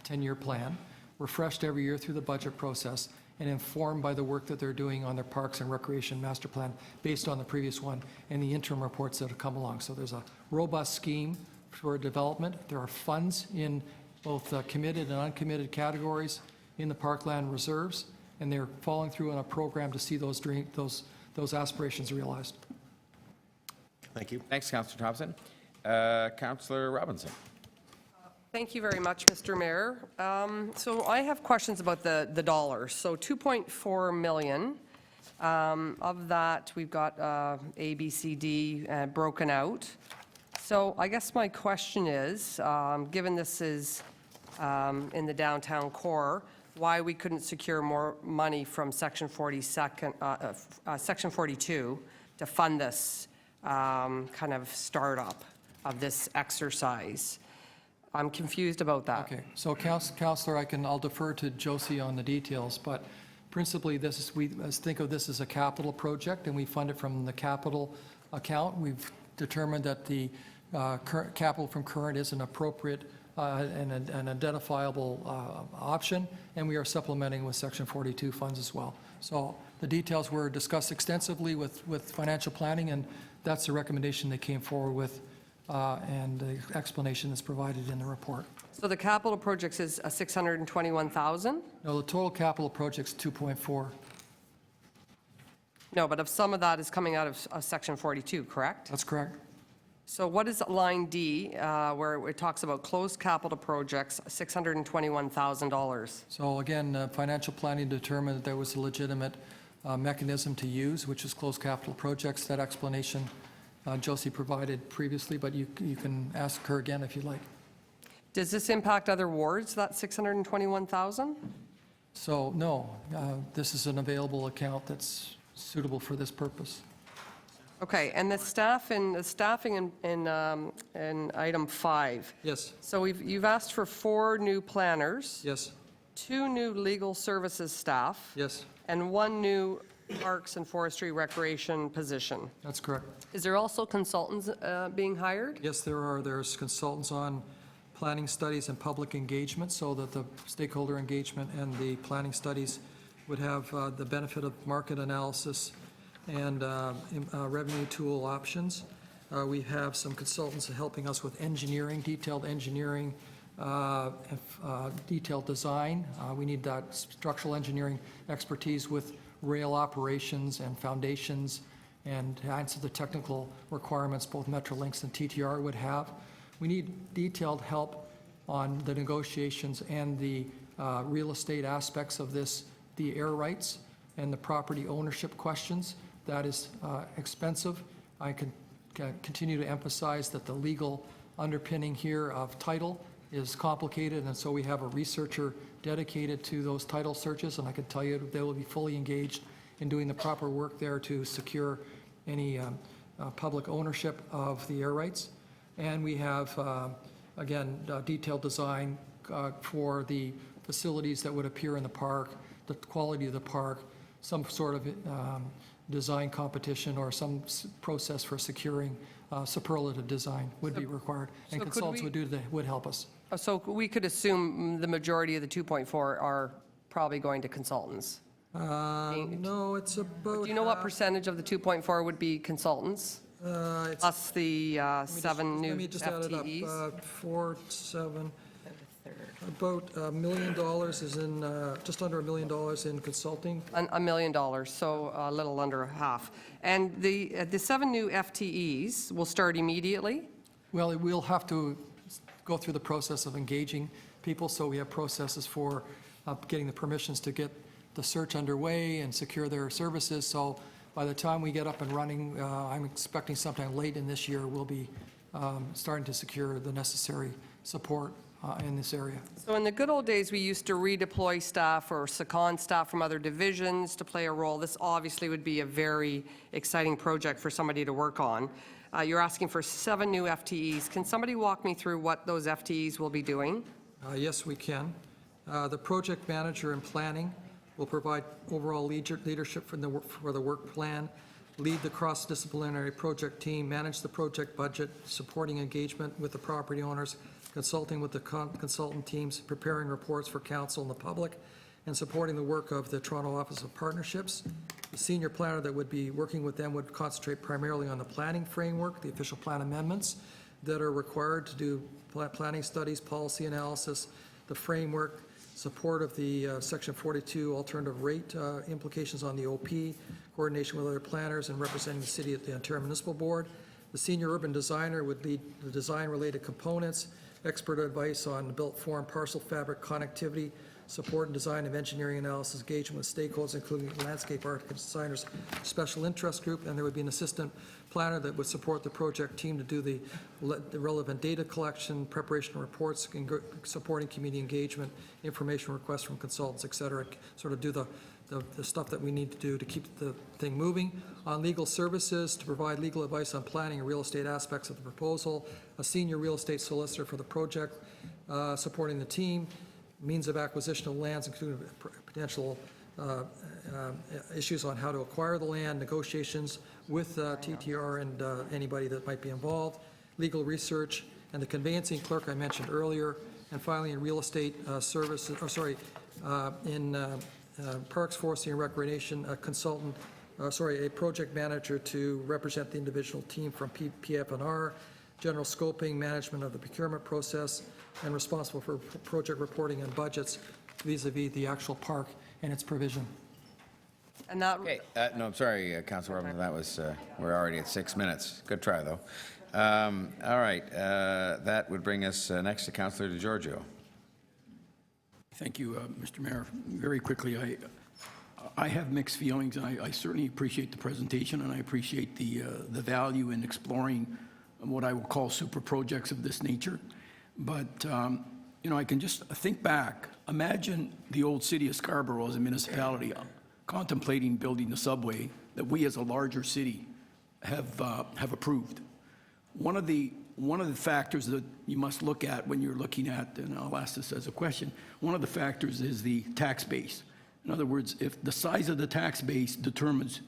10-year plan, refreshed every year through the budget process, and informed by the work that they're doing on their Parks and Recreation Master Plan based on the previous one and the interim reports that have come along. So there's a robust scheme for development. There are funds in both committed and uncommitted categories in the parkland reserves, and they're following through on a program to see those aspirations realized. Thank you. Thanks, Councillor Thompson. Councillor Robinson. Thank you very much, Mr. Mayor. So I have questions about the dollars. So 2.4 million, of that we've got A, B, C, D broken out. So I guess my question is, given this is in the downtown core, why we couldn't secure more money from Section 42 to fund this kind of startup of this exercise. I'm confused about that. Okay, so Counselor, I'll defer to Josie on the details, but principally, we think of this as a capital project, and we fund it from the capital account. We've determined that the current capital from current is an appropriate and an identifiable option, and we are supplementing with Section 42 funds as well. So the details were discussed extensively with financial planning, and that's the recommendation they came forward with, and the explanation is provided in the report. So the capital projects is 621,000? No, the total capital project's 2.4. No, but if some of that is coming out of Section 42, correct? That's correct. So what is line D, where it talks about closed capital projects, $621,000? So again, financial planning determined that there was a legitimate mechanism to use, which is closed capital projects. That explanation Josie provided previously, but you can ask her again if you'd like. Does this impact other wards, that 621,000? So no, this is an available account that's suitable for this purpose. Okay, and the staffing in item 5. Yes, So you've asked for 4 new planners, yes, 2 new legal services staff, yes, and 1 new parks and forestry recreation position. that's correct. Is there also consultants being hired? Yes, there are. There's consultants on planning studies and public engagement, so that the stakeholder engagement and the planning studies would have the benefit of market analysis and revenue tool options. We have some consultants helping us with engineering, detailed engineering, detailed design. We need that structural engineering expertise with rail operations and foundations, and to answer the technical requirements both Metrolinx and TTR would have. We need detailed help on the negotiations and the real estate aspects of this, the air rights and the property ownership questions. That is expensive. I can continue to emphasize that the legal underpinning here of title is complicated, and so we have a researcher dedicated to those title searches, and I can tell you they will be fully engaged in doing the proper work there to secure any public ownership of the air rights. And we have, again, detailed design for the facilities that would appear in the park, the quality of the park, some sort of design competition or some process for securing superlative design would be required, and so could consultants would help us. So we could assume the majority of the 2.4 are probably going to consultants? No, it's about. Do you know what percentage of the 2.4 would be consultants? Plus the 7 new Let me just add it FTEs? up. 4, 7, about $1 million is in, just under $1 million in consulting. $1 million, so a little under half. And the 7 new FTEs will start immediately? Well, we'll have to go through the process of engaging people, so we have processes for getting the permissions to get the search underway and secure their services. So by the time we get up and running, I'm expecting sometime late in this year, we'll be starting to secure the necessary support in this area. So in the good old days, we used to redeploy staff or second staff from other divisions to play a role. This obviously would be a very exciting project for somebody to work on. You're asking for 7 new FTEs. Can somebody walk me through what those FTEs will be doing? Yes, we can. The project manager in planning will provide overall leadership for the work plan, lead the cross-disciplinary project team, manage the project budget, supporting engagement with the property owners, consulting with the consultant teams, preparing reports for council and the public, and supporting the work of the Toronto Office of Partnerships. The senior planner that would be working with them would concentrate primarily on the planning framework, the official plan amendments that are required to do planning studies, policy analysis, the framework, support of the Section 42 alternative rate implications on the OP, coordination with other planners, and representing the city at the Ontario Municipal Board. The senior urban designer would lead the design-related components, expert advice on built form, parcel fabric, connectivity, support and design of engineering analysis, engagement with stakeholders, including landscape architects, designers, special interest group, and there would be an assistant planner that would support the project team to do the relevant data collection, preparation of reports, supporting community engagement, information requests from consultants, et cetera, sort of do the the stuff that we need to do to keep the thing moving. On legal services, to provide legal advice on planning and real estate aspects of the proposal, a senior real estate solicitor for the project, supporting the team, means of acquisition of lands, including potential issues on how to acquire the land, negotiations with TTR and anybody that might be involved, legal research, and the conveyancing clerk I mentioned earlier, and finally in real estate services, in Parks, Forestry, and Recreation, a consultant, a project manager to represent the individual team from PF&R, general scoping, management of the procurement process, and responsible for project reporting and budgets vis-a-vis the actual park and its provision. And that, Okay, no, I'm sorry, Councilor Robinson, that was, we're already at 6 minutes. Good try, though. All right, that would bring us next to Councilor DeGiorgio. Thank you, Mr. Mayor. Very quickly, I have mixed feelings, and I certainly appreciate the presentation, and I appreciate the value in exploring what I will call super projects of this nature. But, you know, I can just think back. Imagine the old city of Scarborough as a municipality contemplating building the subway that we as a larger city have approved. One of the factors that you must look at when you're looking at, and I'll ask this as a question, one of the factors is the tax base. In other words, if the size of the tax base determines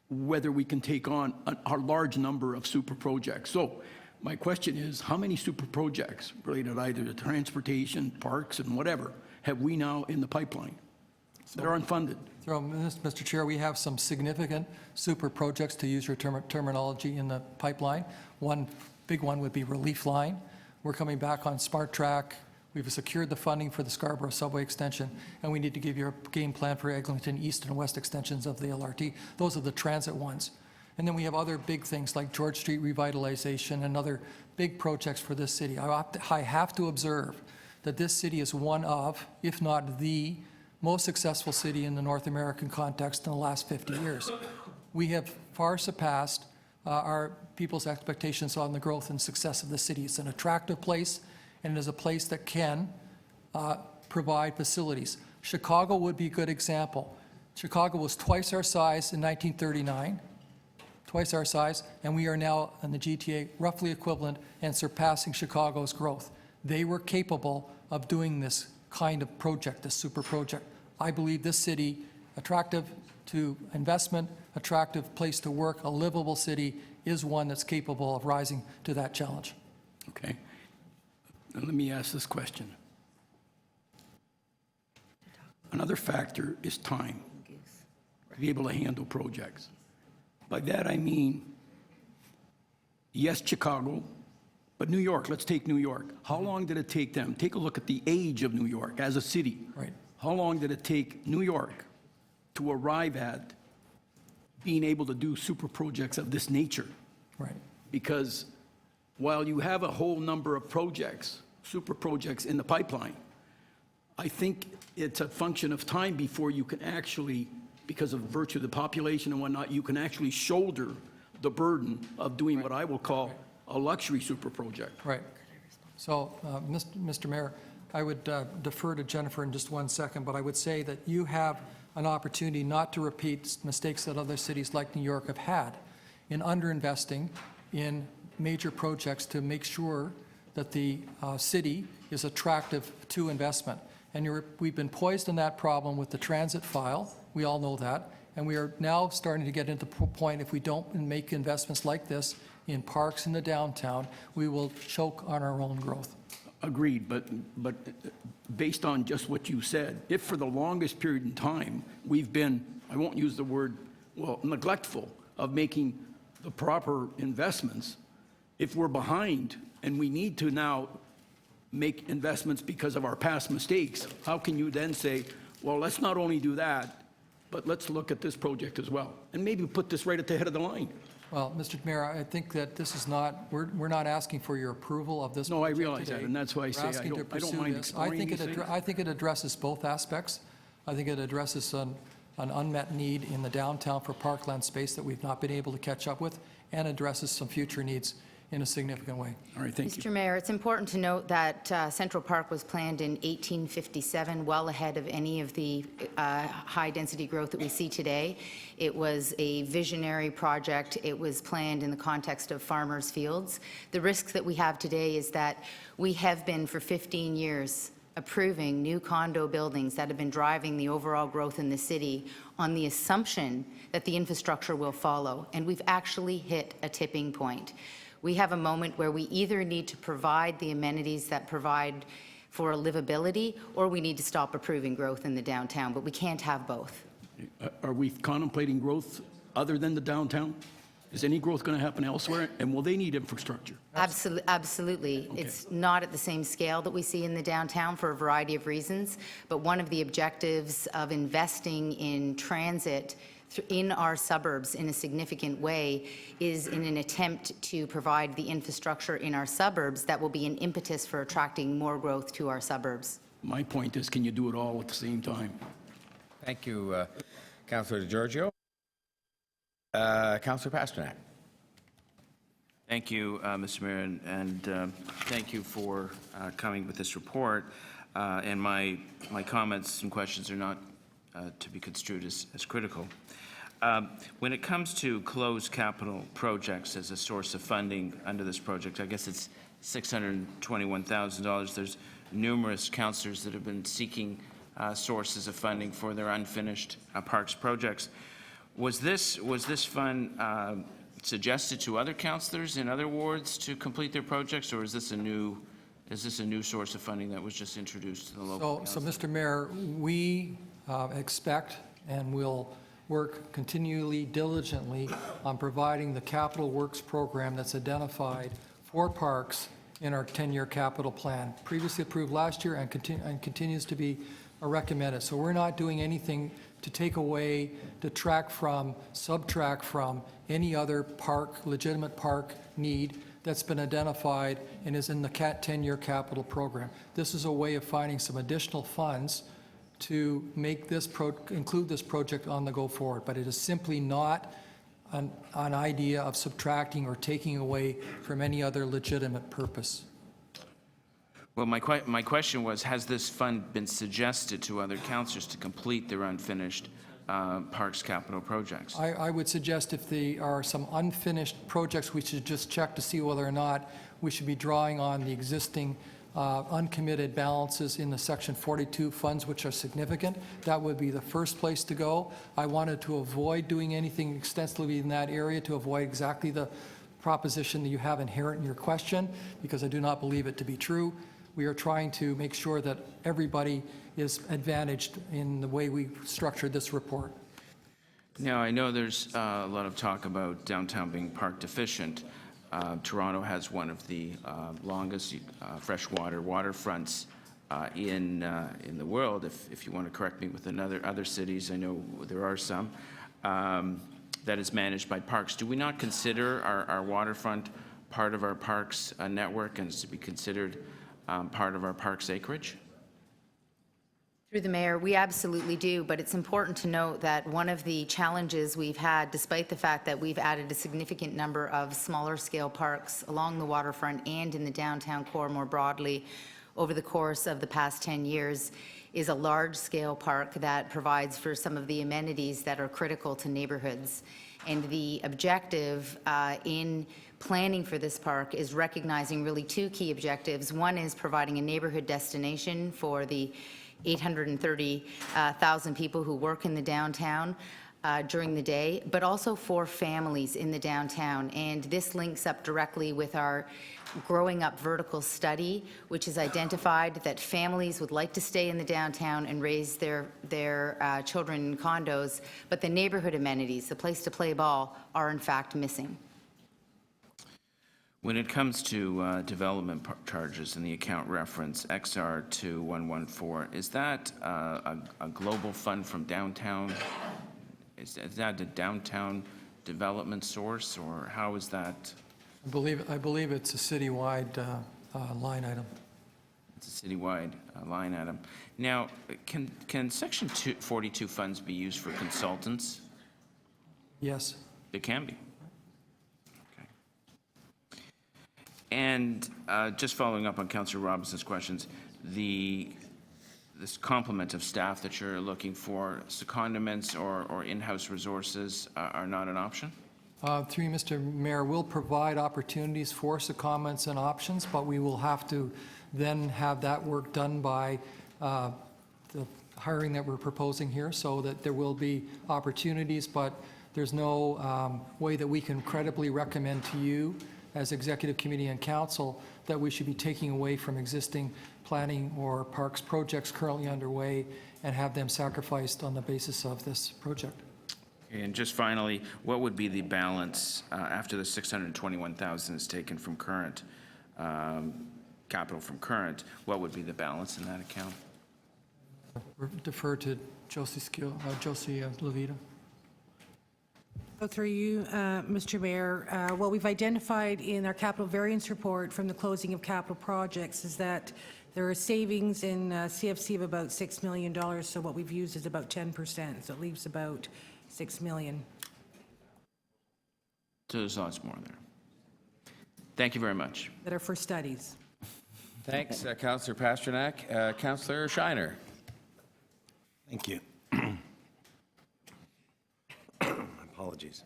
whether we can take on a large number of super projects. So my question is, how many super projects related either to transportation, parks, and whatever have we now in the pipeline that are unfunded? So, Mr. Chair, we have some significant super projects, to use your terminology, in the pipeline. One big one would be Relief Line. We're coming back on Smart Track. We've secured the funding for the Scarborough subway extension, and we need to give you a game plan for Eglinton East and West extensions of the LRT. Those are the transit ones. And then we have other big things like George Street revitalization and other big projects for this city. I have to observe that this city is one of, if not the, most successful city in the North American context in the last 50 years. We have far surpassed our people's expectations on the growth and success of the city. It's an attractive place, and it is a place that can provide facilities. Chicago would be a good example. Chicago was twice our size in 1939, twice our size, and we are now in the GTA roughly equivalent and surpassing Chicago's growth. They were capable of doing this kind of project, this super project. I believe this city, attractive to investment, attractive place to work, a livable city, is one that's capable of rising to that challenge. Okay. Now let me ask this question. Another factor is time to be able to handle projects. By that I mean, yes, Chicago, but New York, let's take New York. How long did it take them? Take a look at the age of New York as a city. Right. How long did it take New York to arrive at being able to do super projects of this nature? Right. Because while you have a whole number of projects, super projects in the pipeline, I think it's a function of time before you can actually, because of virtue of the population and whatnot, you can actually shoulder the burden of doing what I will call a luxury super project. Right. So, Mr. Mayor, I would defer to Jennifer in just 1 second, but I would say that you have an opportunity not to repeat mistakes that other cities like New York have had in underinvesting in major projects to make sure that the city is attractive to investment. And we've been poised in that problem with the transit file. We all know that. And we are now starting to get into the point, if we don't make investments like this in parks in the downtown, we will choke on our own growth. Agreed, but based on just what you said, if for the longest period in time we've been, I won't use the word, well, neglectful of making the proper investments, if we're behind and we need to now make investments because of our past mistakes, how can you then say, well, let's not only do that, but let's look at this project as well, and maybe put this right at the head of the line? Well, Mr. Mayor, I think that this is not, we're not asking for your approval of this No, I project realize today. that, and that's why I We're say asking to I don't pursue mind this. exploring these things. I think it addresses both aspects. I think it addresses an unmet need in the downtown for parkland space that we've not been able to catch up with, and addresses some future needs in a significant way. All right, thank you. Mr. Mayor, it's important to note that Central Park was planned in 1857, well ahead of any of the high-density growth that we see today. It was a visionary project. It was planned in the context of farmers' fields. The risk that we have today is that we have been for 15 years approving new condo buildings that have been driving the overall growth in the city on the assumption that the infrastructure will follow, and we've actually hit a tipping point. We have a moment where we either need to provide the amenities that provide for livability, or we need to stop approving growth in the downtown, but we can't have both. Are we contemplating growth other than the downtown? Is any growth going to happen elsewhere? And will they need infrastructure? Absolutely. Okay. It's not at the same scale that we see in the downtown for a variety of reasons, but one of the objectives of investing in transit in our suburbs in a significant way is in an attempt to provide the infrastructure in our suburbs that will be an impetus for attracting more growth to our suburbs. My point is, can you do it all at the same time? Thank you, Councillor DeGiorgio. Councillor Pasternak. Thank you, Mr. Mayor, and thank you for coming with this report. And my comments and questions are not to be construed as critical. When it comes to closed capital projects as a source of funding under this project, I guess it's $621,000. There's numerous councillors that have been seeking sources of funding for their unfinished parks projects. Was this fund suggested to other councillors in other wards to complete their projects, or is this a new source of funding that was just introduced to the local council? So, Mr. Mayor, we expect and will work continually, diligently on providing the capital works program that's identified for parks in our 10-year capital plan, previously approved last year and continues to be recommended. So we're not doing anything to take away, detract from, subtract from any other park, legitimate park need that's been identified and is in the 10-year capital program. This is a way of finding some additional funds to make this include this project on the go forward, but it is simply not an idea of subtracting or taking away from any other legitimate purpose. Well, my question was, has this fund been suggested to other councillors to complete their unfinished parks capital projects? I would suggest if there are some unfinished projects, we should just check to see whether or not we should be drawing on the existing uncommitted balances in the Section 42 funds, which are significant. That would be the first place to go. I wanted to avoid doing anything extensively in that area to avoid exactly the proposition that you have inherent in your question, because I do not believe it to be true. We are trying to make sure that everybody is advantaged in the way we structured this report. Now, I know there's a lot of talk about downtown being park deficient. Toronto has one of the longest freshwater waterfronts in the world. If you want to correct me with other cities, I know there are some, that is managed by parks. Do we not consider our waterfront part of our parks network and is to be considered part of our parks acreage? Through the mayor, we absolutely do, but it's important to note that one of the challenges we've had, despite the fact that we've added a significant number of smaller scale parks along the waterfront and in the downtown core more broadly over the course of the past 10 years, is a large scale park that provides for some of the amenities that are critical to neighborhoods. And the objective in planning for this park is recognizing really two key objectives. One is providing a neighborhood destination for the 830,000 people who work in the downtown during the day, but also for families in the downtown. And this links up directly with our Growing Up Vertical study, which has identified that families would like to stay in the downtown and raise their children in condos, but the neighborhood amenities, the place to play ball, are in fact missing. When it comes to development charges and the account reference XR 2114, is that a global fund from downtown? Is that a downtown development source, or how is that? I believe it's a citywide line item. It's a citywide line item. Now, can Section 42 funds be used for consultants? Yes. It can be. And just following up on Councillor Robinson's questions, this complement of staff that you're looking for, secondments or in-house resources are not an option? Through you, Mr. Mayor, we'll provide opportunities for secondments and options, but we will have to then have that work done by the hiring that we're proposing here, so that there will be opportunities, but there's no way that we can credibly recommend to you as Executive Committee and Council that we should be taking away from existing planning or parks projects currently underway and have them sacrificed on the basis of this project. And just finally, what would be the balance after the 621,000 is taken from current capital from current? What would be the balance in that account? Defer to Josie Levita. So through you, Mr. Mayor, what we've identified in our capital variance report from the closing of capital projects is that there are savings in CFC of about $6 million. So what we've used is about 10%. So it leaves about $6 million. So there's lots more there. Thank you very much. That are for studies. Thanks, Councillor Pasternak. Councillor Shiner. Thank you. Apologies.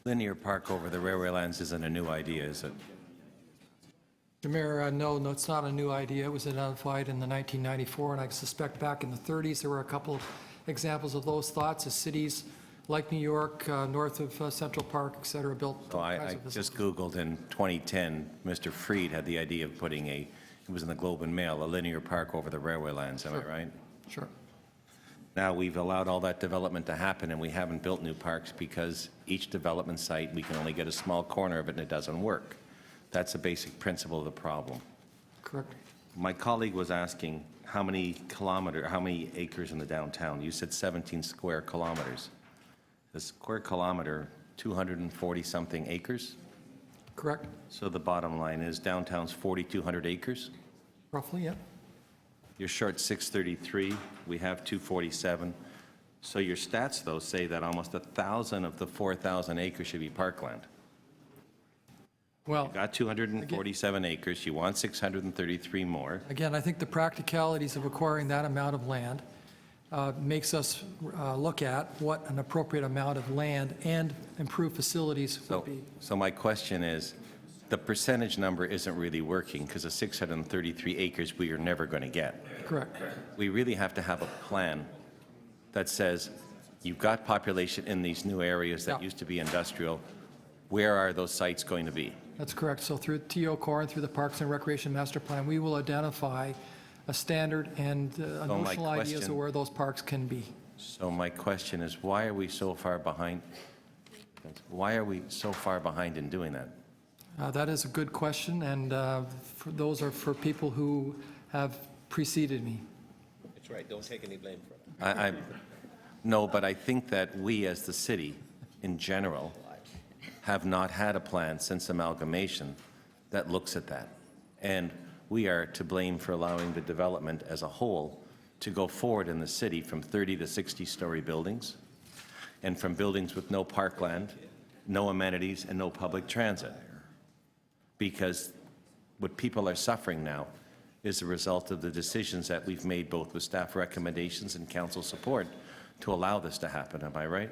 Linear park over the railway lines isn't a new idea, is it? Mr. Mayor, no, it's not a new idea. It was identified in the 1994, and I suspect back in the 30s there were a couple of examples of those thoughts as cities like New York, north of Central Park, et cetera, built. So I just Googled in 2010, Mr. Freed had the idea of putting it was in the Globe and Mail, a linear park over the railway lines, am I right? Sure. Now, we've allowed all that development to happen, and we haven't built new parks because each development site, we can only get a small corner of it, and it doesn't work. That's a basic principle of the problem. Correct. My colleague was asking how many acres in the downtown? You said 17 square kilometers. The square kilometer, 240-something acres? Correct. So the bottom line is downtown's 4,200 acres? Roughly, yeah. You're short 633, we have 247. So your stats, though, say that almost 1,000 of the 4,000 acres should be parkland. Well, You've got 247 acres, you want 633 more. again, I think the practicalities of acquiring that amount of land makes us look at what an appropriate amount of land and improved facilities would be. So my question is, the percentage number isn't really working because the 633 acres we are never going to get. Correct. We really have to have a plan that says you've got population in these new areas that Yeah. used to be industrial. Where are those sites going to be? That's correct. So through TO Core and through the Parks and Recreation Master Plan, we will identify a standard and notional ideas of where those parks can be. So my question is, why are we so far behind? Why are we so far behind in doing that? That is a good question, and those are for people who have preceded me. That's right, don't take any blame for it. No, but I think that we as the city, in general, have not had a plan since amalgamation that looks at that. And we are to blame for allowing the development as a whole to go forward in the city from 30 to 60-story buildings and from buildings with no parkland, no amenities, and no public transit. Because what people are suffering now is a result of the decisions that we've made both with staff recommendations and council support to allow this to happen. Am I right?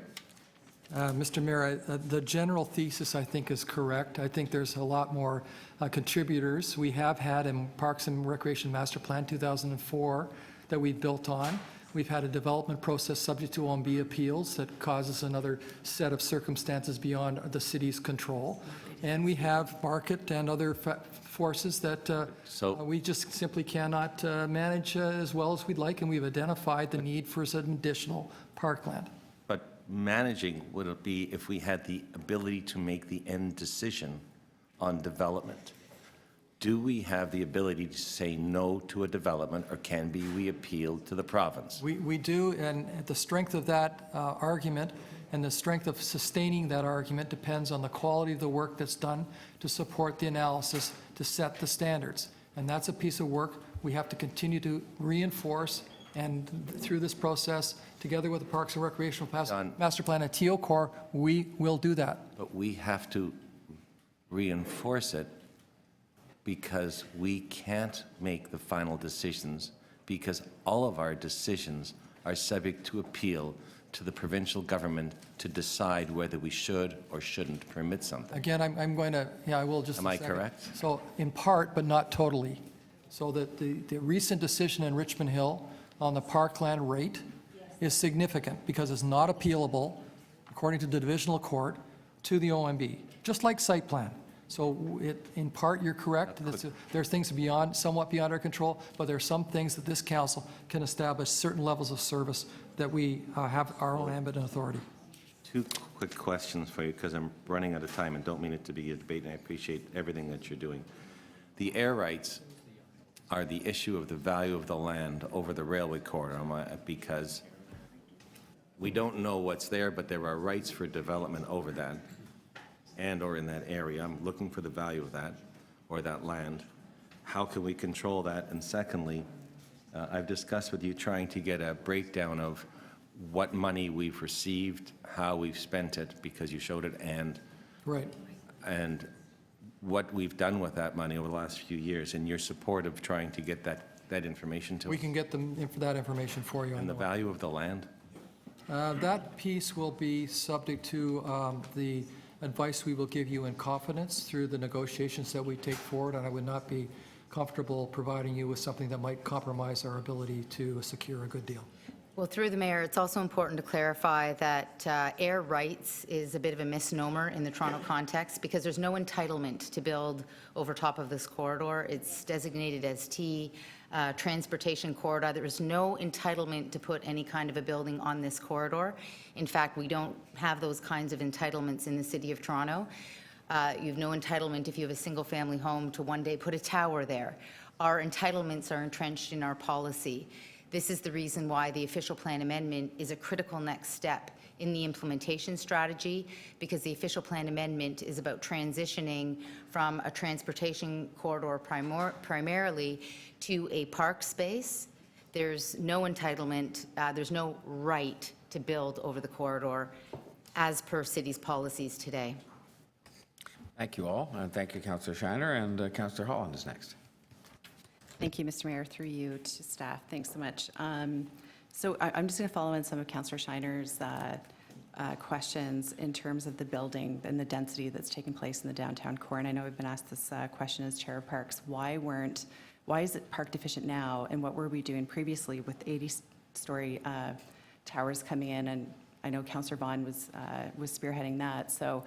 Mr. Mayor, the general thesis, I think, is correct. I think there's a lot more contributors. We have had in Parks and Recreation Master Plan 2004 that we've built on. We've had a development process subject to OMB appeals that causes another set of circumstances beyond the city's control. And we have market and other forces that we just simply cannot manage as well as we'd like, and we've identified the need for some additional parkland. But managing would it be if we had the ability to make the end decision on development? Do we have the ability to say no to a development, or can we appeal to the province? We do, and the strength of that argument and the strength of sustaining that argument depends on the quality of the work that's done to support the analysis to set the standards. And that's a piece of work we have to continue to reinforce, and through this process, together with the Parks and Recreational Master Plan and TO Core, we will do that. But we have to reinforce it because we can't make the final decisions because all of our decisions are subject to appeal to the provincial government to decide whether we should or shouldn't permit something. Again, I'm going to, yeah, I will just. Am a I second. correct? So in part, but not totally. So that the recent decision in Richmond Hill on the parkland rate is significant because it's not appealable, according to the divisional court, to the OMB, just like site plan. So in part, you're correct. There's things somewhat beyond our control, but there are some things that this council can establish certain levels of service that we have our own ambit and authority. Two quick questions for you, because I'm running out of time and don't mean it to be a debate, and I appreciate everything that you're doing. The air rights are the issue of the value of the land over the railway corridor, because we don't know what's there, but there are rights for development over that and or in that area. I'm looking for the value of that or that land. How can we control that? And secondly, I've discussed with you trying to get a breakdown of what money we've received, how we've spent it, because you showed it, and what we've done with that money over the last few years, and your support of trying to get that information to us. We can get that information for you. And the value of the land? That piece will be subject to the advice we will give you in confidence through the negotiations that we take forward, and I would not be comfortable providing you with something that might compromise our ability to secure a good deal. Well, through the mayor, it's also important to clarify that air rights is a bit of a misnomer in the Toronto context because there's no entitlement to build over top of this corridor. It's designated as T, transportation corridor. There is no entitlement to put any kind of a building on this corridor. In fact, we don't have those kinds of entitlements in the City of Toronto. You have no entitlement if you have a single-family home to one day put a tower there. Our entitlements are entrenched in our policy. This is the reason why the official plan amendment is a critical next step in the implementation strategy, because the official plan amendment is about transitioning from a transportation corridor primarily to a park space. There's no entitlement, there's no right to build over the corridor as per city's policies today. Thank you all, and thank you, Councillor Shiner, and Councillor Holland is next. Thank you, Mr. Mayor, through you to staff. Thanks so much. So I'm just going to follow in some of Councillor Shiner's questions in terms of the building and the density that's taking place in the downtown core. And I know I've been asked this question as Chair of Parks. Why is it park deficient now, and what were we doing previously with 80-story towers coming in? And I know Councillor Bond was spearheading that. So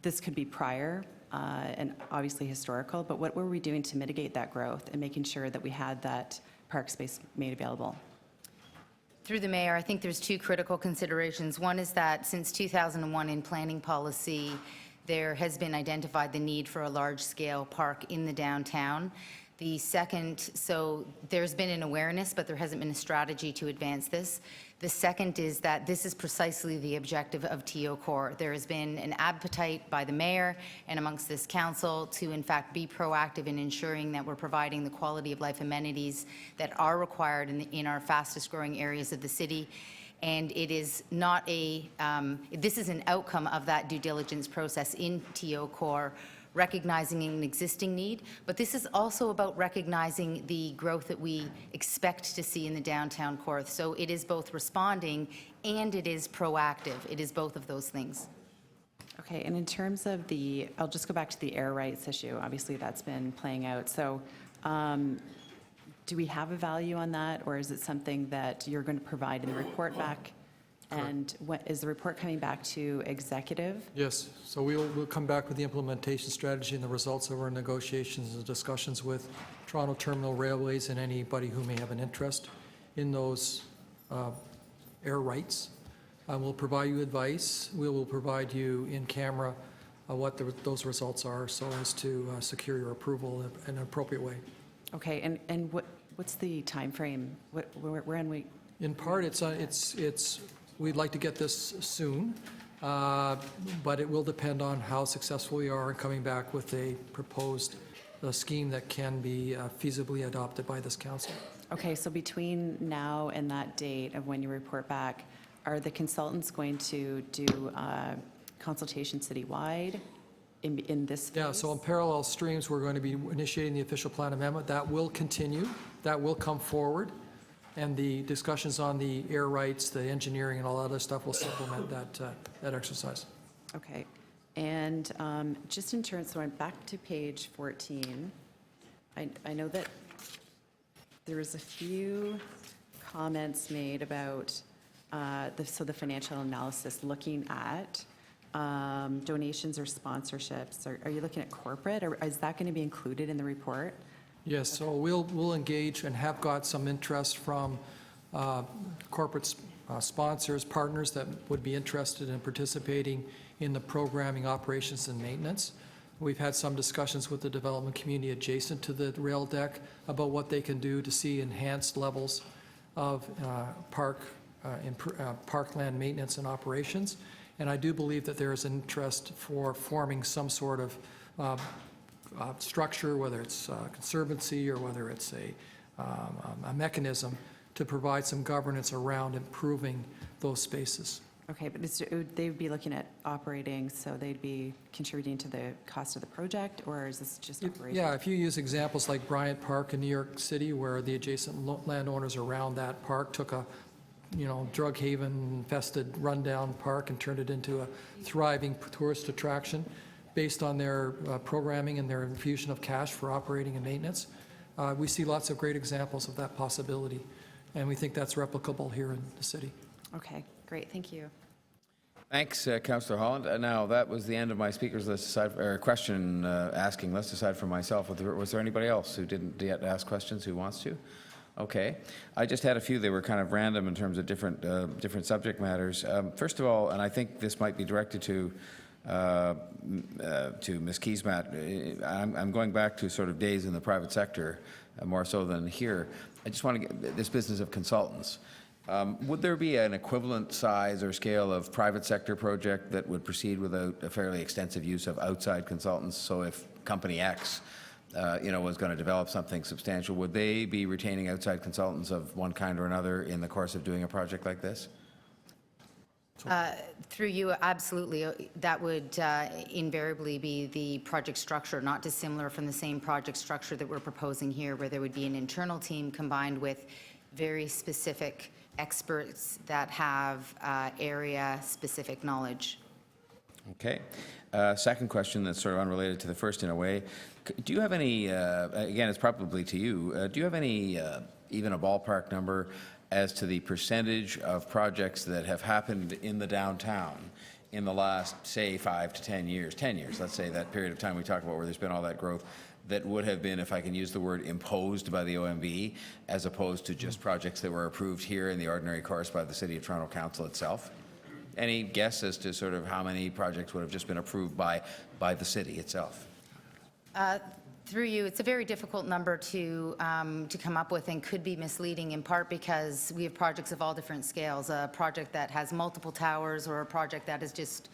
this could be prior. And obviously historical, but what were we doing to mitigate that growth and making sure that we had that park space made available? Through the mayor, I think there's two critical considerations. One is that since 2001 in planning policy, there has been identified the need for a large-scale park in the downtown. The second, so there's been an awareness, but there hasn't been a strategy to advance this. The second is that this is precisely the objective of TO Core. There has been an appetite by the mayor and amongst this council to in fact be proactive in ensuring that we're providing the quality of life amenities that are required in our fastest growing areas of the city. And it is not this is an outcome of that due diligence process in TO Core, recognizing an existing need, but this is also about recognizing the growth that we expect to see in the downtown core. So it is both responding and it is proactive. It is both of those things. Okay, and in terms of I'll just go back to the air rights issue. Obviously, that's been playing out. So do we have a value on that, or is it something that you're going to provide in the report back? And is the report coming back to executive? Yes, so we'll come back with the implementation strategy and the results of our negotiations and discussions with Toronto Terminal Railways and anybody who may have an interest in those air rights. We'll provide you advice. We will provide you in camera what those results are so as to secure your approval in an appropriate way. Okay, and what's the time frame? Where are we? In part, we'd like to get this soon, but it will depend on how successful we are in coming back with a proposed scheme that can be feasibly adopted by this council. Okay, so between now and that date of when you report back, are the consultants going to do consultation citywide? in this phase? Yeah, so in parallel streams, we're going to be initiating the official plan amendment. That will continue, that will come forward, and the discussions on the air rights, the engineering, and all that other stuff will supplement that exercise. Okay. And just in terms, so I'm back to page 14. I know that there was a few comments made about the financial analysis looking at donations or sponsorships. Are you looking at corporate, or is that going to be included in the report? Yes, so we'll engage and have got some interest from corporate sponsors, partners that would be interested in participating in the programming, operations, and maintenance. We've had some discussions with the development community adjacent to the rail deck about what they can do to see enhanced levels of parkland maintenance and operations. And I do believe that there is an interest for forming some sort of structure, whether it's conservancy or whether it's a mechanism to provide some governance around improving those spaces. Okay, but they would be looking at operating, so they'd be contributing to the cost of the project, or is this just operation? Yeah, if you use examples like Bryant Park in New York City, where the adjacent landowners around that park took a drug haven infested rundown park and turned it into a thriving tourist attraction based on their programming and their infusion of cash for operating and maintenance. We see lots of great examples of that possibility, and we think that's replicable here in the city. Okay, great, thank you. Thanks, Councillor Holland. Now, that was the end of my speakers list, or question asking list, aside from myself. Was there anybody else who didn't yet ask questions who wants to? Okay. I just had a few. They were kind of random in terms of different subject matters. First of all, and I think this might be directed to Ms. Keesmaat, I'm going back to sort of days in the private sector, more so than here. I just want to get this business of consultants. Would there be an equivalent size or scale of private sector project that would proceed without a fairly extensive use of outside consultants? So if Company X was going to develop something substantial, would they be retaining outside consultants of one kind or another in the course of doing a project like this? Through you, absolutely. That would invariably be the project structure, not dissimilar from the same project structure that we're proposing here, where there would be an internal team combined with very specific experts that have area-specific knowledge. Okay. Second question that's sort of unrelated to the first in a way. Do you have any, again, it's probably to you, do you have any, even a ballpark number as to the percentage of projects that have happened in the downtown in the last, say, 5 to 10 years, 10 years, let's say that period of time we talked about where there's been all that growth, that would have been, if I can use the word, imposed by the OMB, as opposed to just projects that were approved here in the ordinary course by the City of Toronto Council itself? Any guess as to sort of how many projects would have just been approved by the city itself? Through you, it's a very difficult number to come up with and could be misleading in part because we have projects of all different scales. A project that has multiple towers or a project that is just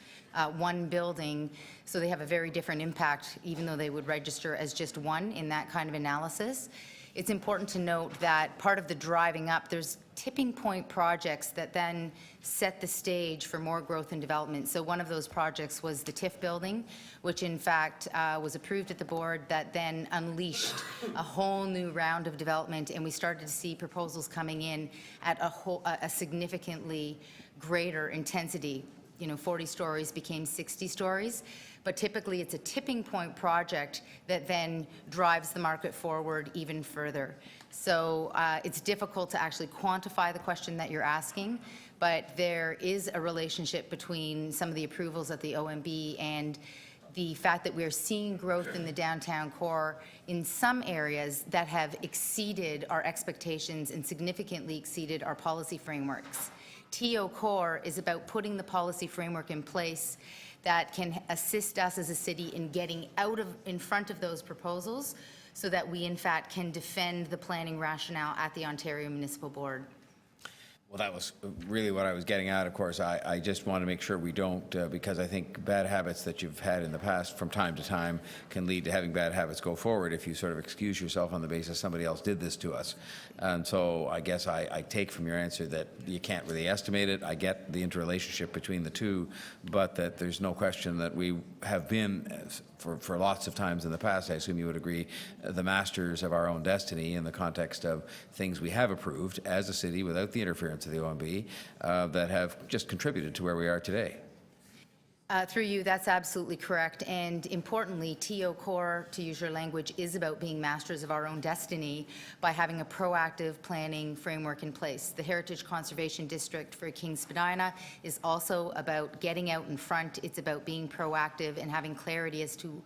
one building, so they have a very different impact even though they would register as just one in that kind of analysis. It's important to note that part of the driving up, there's tipping point projects that then set the stage for more growth and development. So one of those projects was the TIF building, which in fact was approved at the board, that then unleashed a whole new round of development, and we started to see proposals coming in at a significantly greater intensity. 40 stories became 60 stories. But typically it's a tipping point project that then drives the market forward even further. So it's difficult to actually quantify the question that you're asking, but there is a relationship between some of the approvals at the OMB and the fact that we're seeing growth in the downtown core in some areas that have exceeded our expectations and significantly exceeded our policy frameworks. TO Core is about putting the policy framework in place that can assist us as a city in getting in front of those proposals so that we in fact can defend the planning rationale at the Ontario Municipal Board. Well, that was really what I was getting at, of course. I just want to make sure we don't, because I think bad habits that you've had in the past from time to time can lead to having bad habits go forward if you sort of excuse yourself on the basis somebody else did this to us. And so I guess I take from your answer that you can't really estimate it. I get the interrelationship between the two, but that there's no question that we have been, for lots of times in the past, I assume you would agree, the masters of our own destiny in the context of things we have approved as a city without the interference of the OMB that have just contributed to where we are today. Through you, that's absolutely correct. And importantly, TO Core, to use your language, is about being masters of our own destiny by having a proactive planning framework in place. The Heritage Conservation District for Kings Spadina is also about getting out in front. It's about being proactive and having clarity as to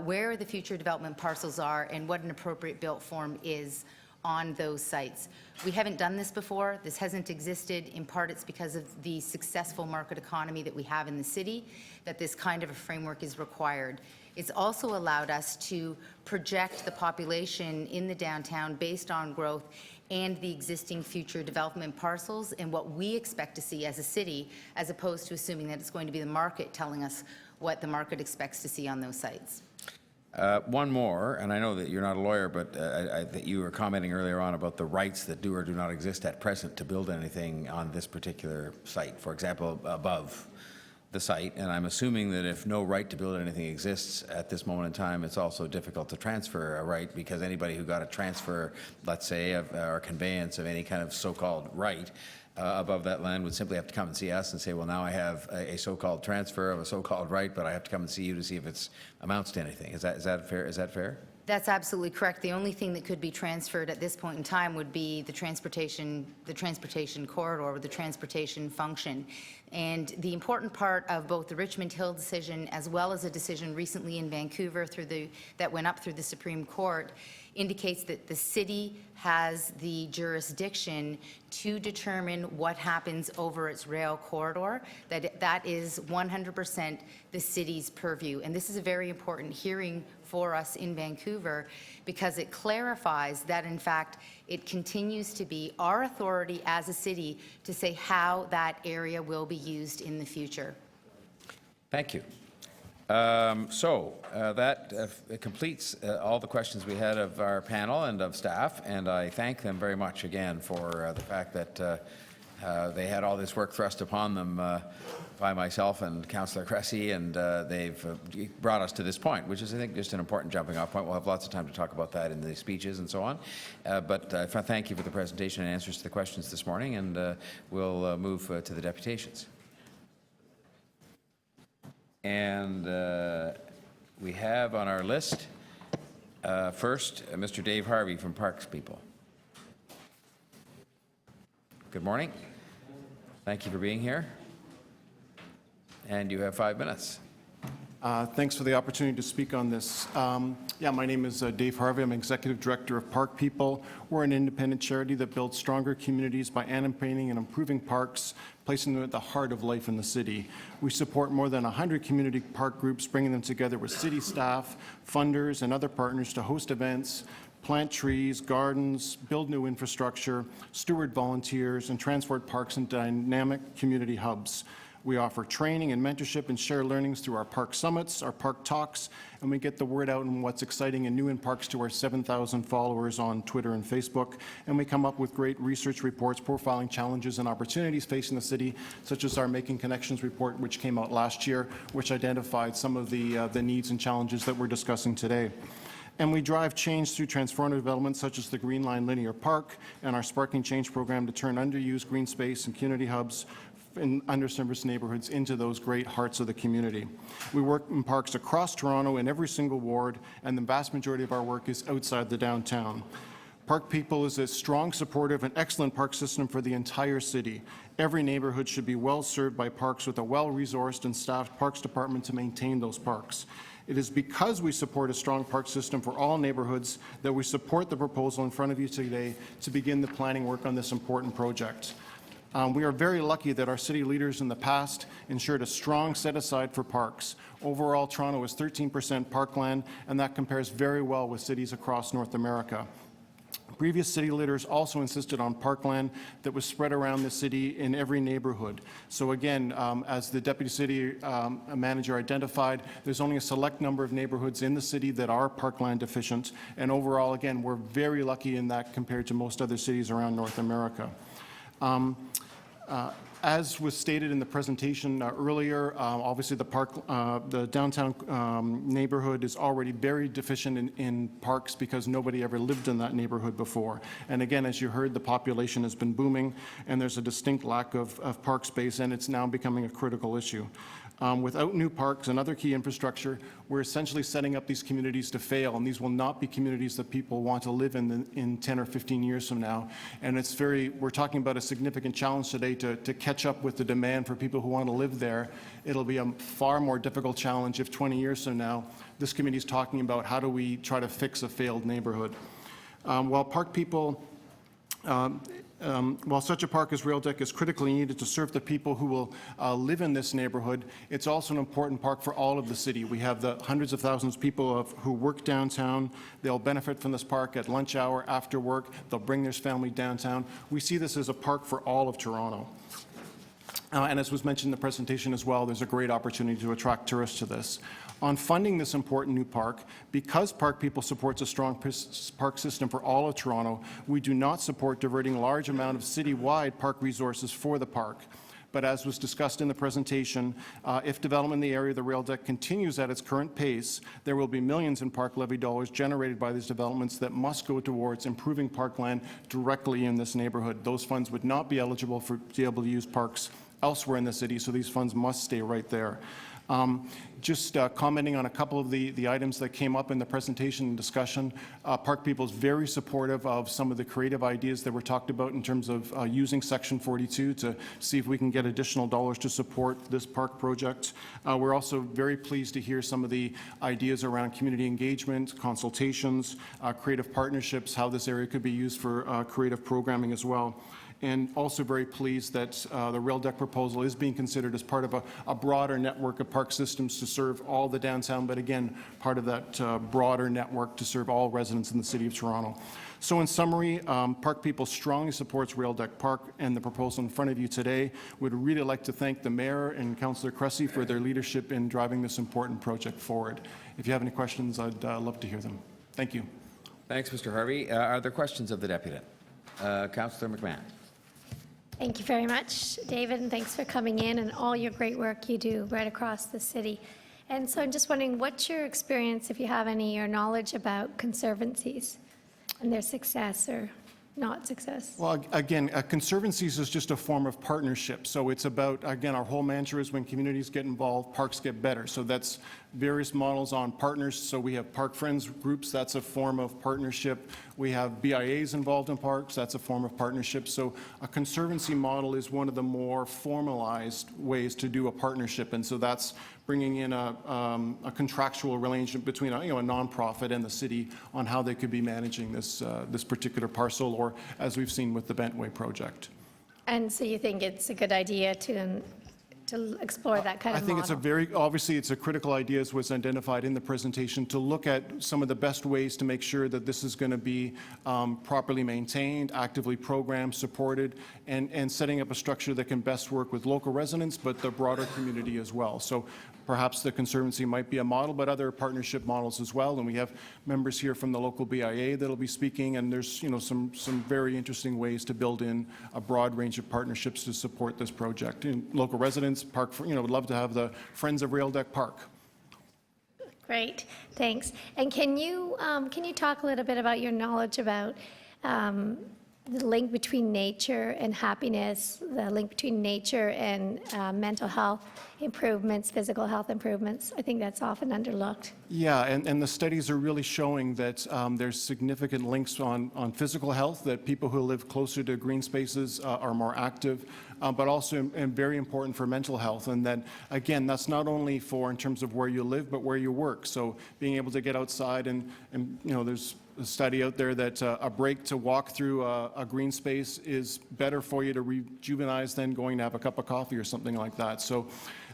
where the future development parcels are and what an appropriate built form is on those sites. We haven't done this before. This hasn't existed. In part, it's because of the successful market economy that we have in the city that this kind of a framework is required. It's also allowed us to project the population in the downtown based on growth and the existing future development parcels and what we expect to see as a city, as opposed to assuming that it's going to be the market telling us what the market expects to see on those sites. One more, and I know that you're not a lawyer, but that you were commenting earlier on about the rights that do or do not exist at present to build anything on this particular site, for example, above the site. And I'm assuming that if no right to build anything exists at this moment in time, it's also difficult to transfer a right, because anybody who got a transfer, let's say, or conveyance of any kind of so-called right above that land would simply have to come and see us and say, well, now I have a so-called transfer of a so-called right, but I have to come and see you to see if it amounts to anything. Is that fair? Is that fair? That's absolutely correct. The only thing that could be transferred at this point in time would be the transportation corridor, the transportation function. And the important part of both the Richmond Hill decision as well as a decision recently in Vancouver that went up through the Supreme Court indicates that the city has the jurisdiction to determine what happens over its rail corridor, that is 100% the city's purview. And this is a very important hearing for us in Vancouver because it clarifies that, in fact, it continues to be our authority as a city to say how that area will be used in the future. Thank you. That completes all the questions we had of our panel and of staff, and I thank them very much again for the fact that they had all this work thrust upon them by myself and Councillor Cressy, and they've brought us to this point, which is, I think, just an important jumping off point. We'll have lots of time to talk about that in the speeches and so on. But thank you for the presentation and answers to the questions this morning, and we'll move to the deputations. And we have on our list, first, Mr. Dave Harvey from Parks People. Good morning. Thank you for being here. And you have 5 minutes. Thanks for the opportunity to speak on this. My name is Dave Harvey. I'm Executive Director of Park People. We're an independent charity that builds stronger communities by animating and improving parks, placing them at the heart of life in the city. We support more than 100 community park groups, bringing them together with city staff, funders, and other partners to host events, plant trees, gardens, build new infrastructure, steward volunteers, and transport parks into dynamic community hubs. We offer training and mentorship and share learnings through our park summits, our park talks, and we get the word out on what's exciting and new in parks to our 7,000 followers on Twitter and Facebook. And we come up with great research reports profiling challenges and opportunities facing the city, such as our Making Connections report, which came out last year, which identified some of the needs and challenges that we're discussing today. And we drive change through transformative developments such as the Green Line Linear Park and our Sparking Change program to turn underused green space and community hubs in underserviced neighborhoods into those great hearts of the community. We work in parks across Toronto in every single ward, and the vast majority of our work is outside the downtown. Park People is a strong, supportive, and excellent park system for the entire city. Every neighborhood should be well served by parks with a well-resourced and staffed parks department to maintain those parks. It is because we support a strong park system for all neighborhoods that we support the proposal in front of you today to begin the planning work on this important project. We are very lucky that our city leaders in the past ensured a strong set-aside for parks. Overall, Toronto is 13% parkland, and that compares very well with cities across North America. Previous city leaders also insisted on parkland that was spread around the city in every neighborhood. So again, as the deputy city manager identified, there's only a select number of neighborhoods in the city that are parkland deficient. And overall, again, we're very lucky in that compared to most other cities around North America. As was stated in the presentation earlier, obviously the downtown neighborhood is already very deficient in parks because nobody ever lived in that neighborhood before. And again, as you heard, the population has been booming and there's a distinct lack of park space, and it's now becoming a critical issue. Without new parks and other key infrastructure, we're essentially setting up these communities to fail, and these will not be communities that people want to live in 10 or 15 years from now. And we're talking about a significant challenge today to catch up with the demand for people who want to live there. It'll be a far more difficult challenge if 20 years from now, this committee is talking about how do we try to fix a failed neighborhood. While park people while such a park as Rail Deck is critically needed to serve the people who will live in this neighborhood, it's also an important park for all of the city. We have the hundreds of thousands of people who work downtown. They'll benefit from this park at lunch hour, after work. They'll bring their family downtown. We see this as a park for all of Toronto. And as was mentioned in the presentation as well, there's a great opportunity to attract tourists to this. On funding this important new park, because Park People supports a strong park system for all of Toronto, we do not support diverting large amount of citywide park resources for the park. But as was discussed in the presentation, if development in the area of the rail deck continues at its current pace, there will be millions in park levy dollars generated by these developments that must go towards improving parkland directly in this neighborhood. Those funds would not be eligible to be able to use parks elsewhere in the city, so these funds must stay right there. Just commenting on a couple of the items that came up in the presentation and discussion, Park People is very supportive of some of the creative ideas that were talked about in terms of using Section 42 to see if we can get additional dollars to support this park project. We're also very pleased to hear some of the ideas around community engagement, consultations, creative partnerships, how this area could be used for creative programming as well. And also very pleased that the rail deck proposal is being considered as part of a broader network of park systems to serve all the downtown, but again, part of that broader network to serve all residents in the City of Toronto. So in summary, Park People strongly supports Rail Deck Park and the proposal in front of you today. Would really like to thank the Mayor and Councillor Cressy for their leadership in driving this important project forward. If you have any questions, I'd love to hear them. Thank you. Thanks, Mr. Harvey. Are there questions of the Deputy? Councillor McMahon. Thank you very much, David, and thanks for coming in and all your great work you do right across the city. And so I'm just wondering, what's your experience, if you have any, or knowledge about conservancies and their success or not success? Well, again, conservancies is just a form of partnership. So it's about, again, our whole mantra is when communities get involved, parks get better. So that's various models on partners. So we have park friends groups, that's a form of partnership. We have BIAs involved in parks, that's a form of partnership. So a conservancy model is one of the more formalized ways to do a partnership. And so that's bringing in a contractual relationship between a nonprofit and the city on how they could be managing this, this particular parcel, or as we've seen with the Bentway project. And so you think it's a good idea to explore that kind of model? I think it's a very, obviously it's a critical idea, as was identified in the presentation, to look at some of the best ways to make sure that this is going to be properly maintained, actively programmed, supported, and setting up a structure that can best work with local residents, but the broader community as well. So perhaps the Conservancy might be a model, but other partnership models as well. And we have members here from the local BIA that will be speaking, and there's some very interesting ways to build in a broad range of partnerships to support this project. And local residents, park, would love to have the Friends of Rail Deck Park. Great, thanks. And can you talk a little bit about your knowledge about the link between nature and happiness, the link between nature and mental health improvements, physical health improvements? I think that's often underlooked. Yeah, and the studies are really showing that there's significant links on physical health, that people who live closer to green spaces are more active, but also and very important for mental health. And then, again, that's not only for in terms of where you live, but where you work. So being able to get outside and there's a study out there that a break to walk through a green space is better for you to rejuvenize than going to have a cup of coffee or something like that. So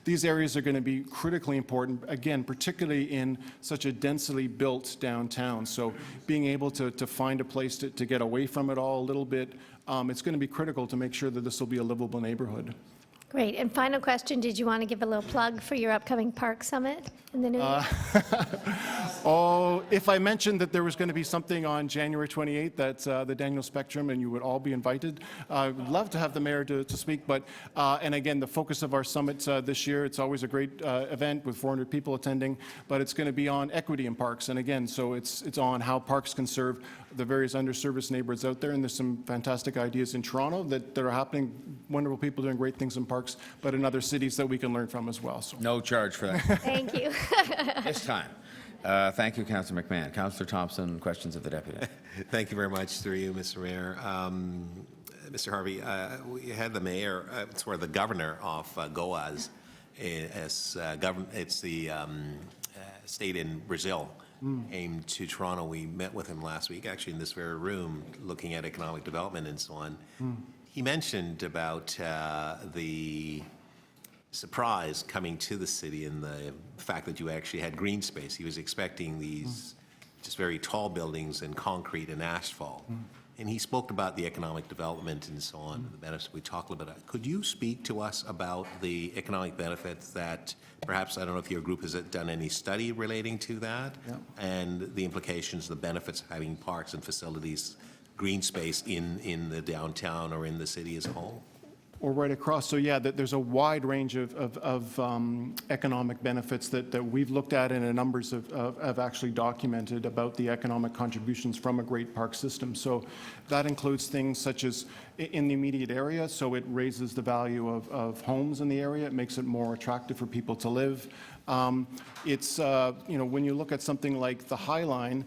these areas are going to be critically important, again, particularly in such a densely built downtown. So being able to find a place to get away from it all a little bit, it's going to be critical to make sure that this will be a livable neighborhood. Great. And final question, did you want to give a little plug for your upcoming Park Summit in the new year? Oh, if I mentioned that there was going to be something on January 28th, that's the Daniel Spectrum, and you would all be invited. I would love to have the mayor to speak, but, and again, the focus of our summit this year, it's always a great event with 400 people attending, but it's going to be on equity in parks. And again, so it's on how parks can serve the various underserviced neighborhoods out there, and there's some fantastic ideas in Toronto that are happening, wonderful people doing great things in parks, but in other cities that we can learn from as well. So. No charge for that. Thank you. This time. Thank you, Councillor McMahon. Councillor Thompson, questions of the deputy. Thank you very much, through you, Mr. Mayor. Mr. Harvey, we had the mayor, sort of the governor of Goiás, it's the state in Brazil, came to Toronto. We met with him last week, actually in this very room, looking at economic development and so on. He mentioned about the surprise coming to the city and the fact that you actually had green space. He was expecting these just very tall buildings and concrete and asphalt. And he spoke about the economic development and so on, the benefits we talked a little bit about. Could you speak to us about the economic benefits that perhaps, I don't know if your group has done any study relating to that, and the implications, the benefits of having parks and facilities, green space in the downtown or in the city as a whole? Or right across. So yeah, there's a wide range of economic benefits that we've looked at and a numbers have actually documented about the economic contributions from a great park system. So that includes things such as in the immediate area, so it raises the value of homes in the area. It makes it more attractive for people to live. It's, you know, when you look at something like the High Line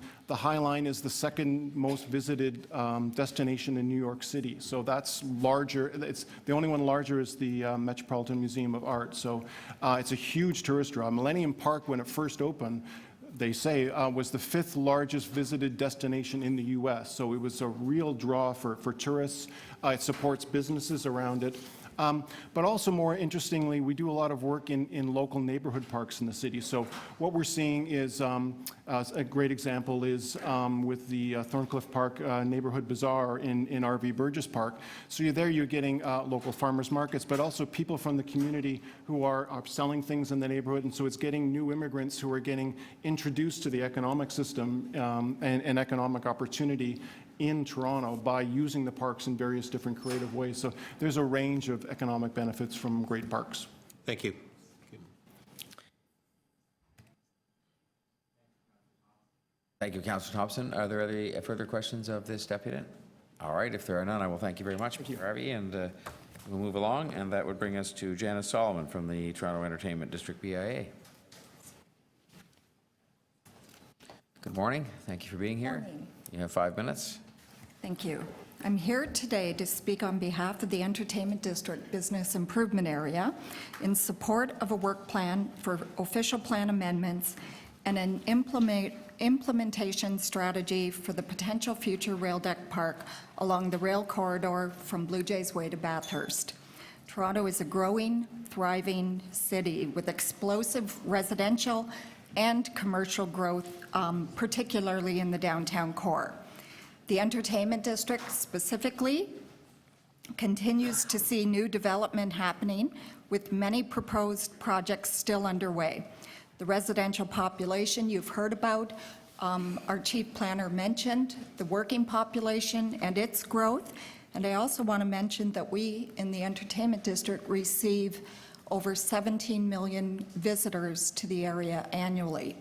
is the second most visited destination in New York City. So that's larger. It's the only one larger is the Metropolitan Museum of Art. So it's a huge tourist draw. Millennium Park, when it first opened, they say, was the 5th largest visited destination in the U.S. So it was a real draw for tourists. It supports businesses around it. But also, more interestingly, we do a lot of work in local neighborhood parks in the city. So what we're seeing is, a great example is with the Thorncliffe Park Neighborhood Bazaar in RV Burgess Park. So you're getting local farmers markets, but also people from the community who are selling things in the neighborhood. And so it's getting new immigrants who are getting introduced to the economic system and economic opportunity in Toronto by using the parks in various different creative ways. So there's a range of economic benefits from great parks. Thank you. Thank you, Councillor Thompson. Are there any further questions of this deputy? All right, if there are none, I will thank you very much, Mr. Harvey, and we'll move along, and that would bring us to Janice Solomon from the Toronto Entertainment District BIA. Good morning. Thank you for being here. Morning. You have 5 minutes. Thank you. I'm here today to speak on behalf of the Entertainment District Business Improvement Area in support of a work plan for official plan amendments and an implementation strategy for the potential future rail deck park along the rail corridor from Blue Jays Way to Bathurst. Toronto is a growing, thriving city with explosive residential and commercial growth, particularly in the downtown core. The Entertainment District specifically continues to see new development happening with many proposed projects still underway. The residential population you've heard about, our chief planner mentioned the working population and its growth. And I also want to mention that we in the Entertainment District receive over 17 million visitors to the area annually.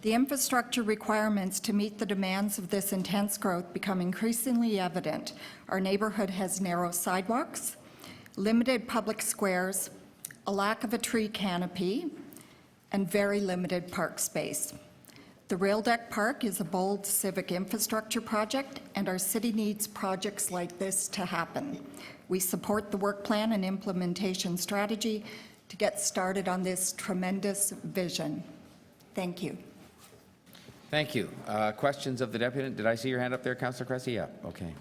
The infrastructure requirements to meet the demands of this intense growth become increasingly evident. Our neighborhood has narrow sidewalks, limited public squares, a lack of a tree canopy, and very limited park space. The Rail Deck Park is a bold civic infrastructure project, and our city needs projects like this to happen. We support the work plan and implementation strategy to get started on this tremendous vision. Thank you. Thank you. Questions of the deputy? Did I see your hand up there, Councillor Cressy? Yeah, okay.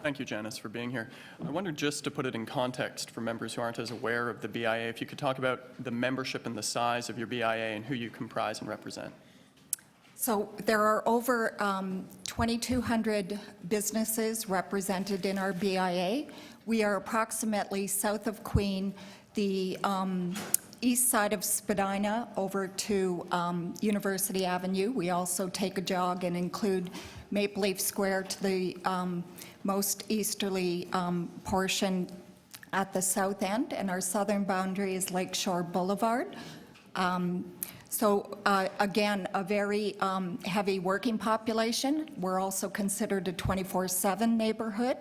Thank you, Janice, for being here. I wonder, just to put it in context for members who aren't as aware of the BIA, if you could talk about the membership and the size of your BIA and who you comprise and represent. So there are over 2,200 businesses represented in our BIA. We are approximately south of Queen, the east side of Spadina over to University Avenue. We also take a jog and include Maple Leaf Square to the most easterly portion at the south end, and our southern boundary is Lakeshore Boulevard. So again, a very heavy working population. We're also considered a 24/7 neighborhood.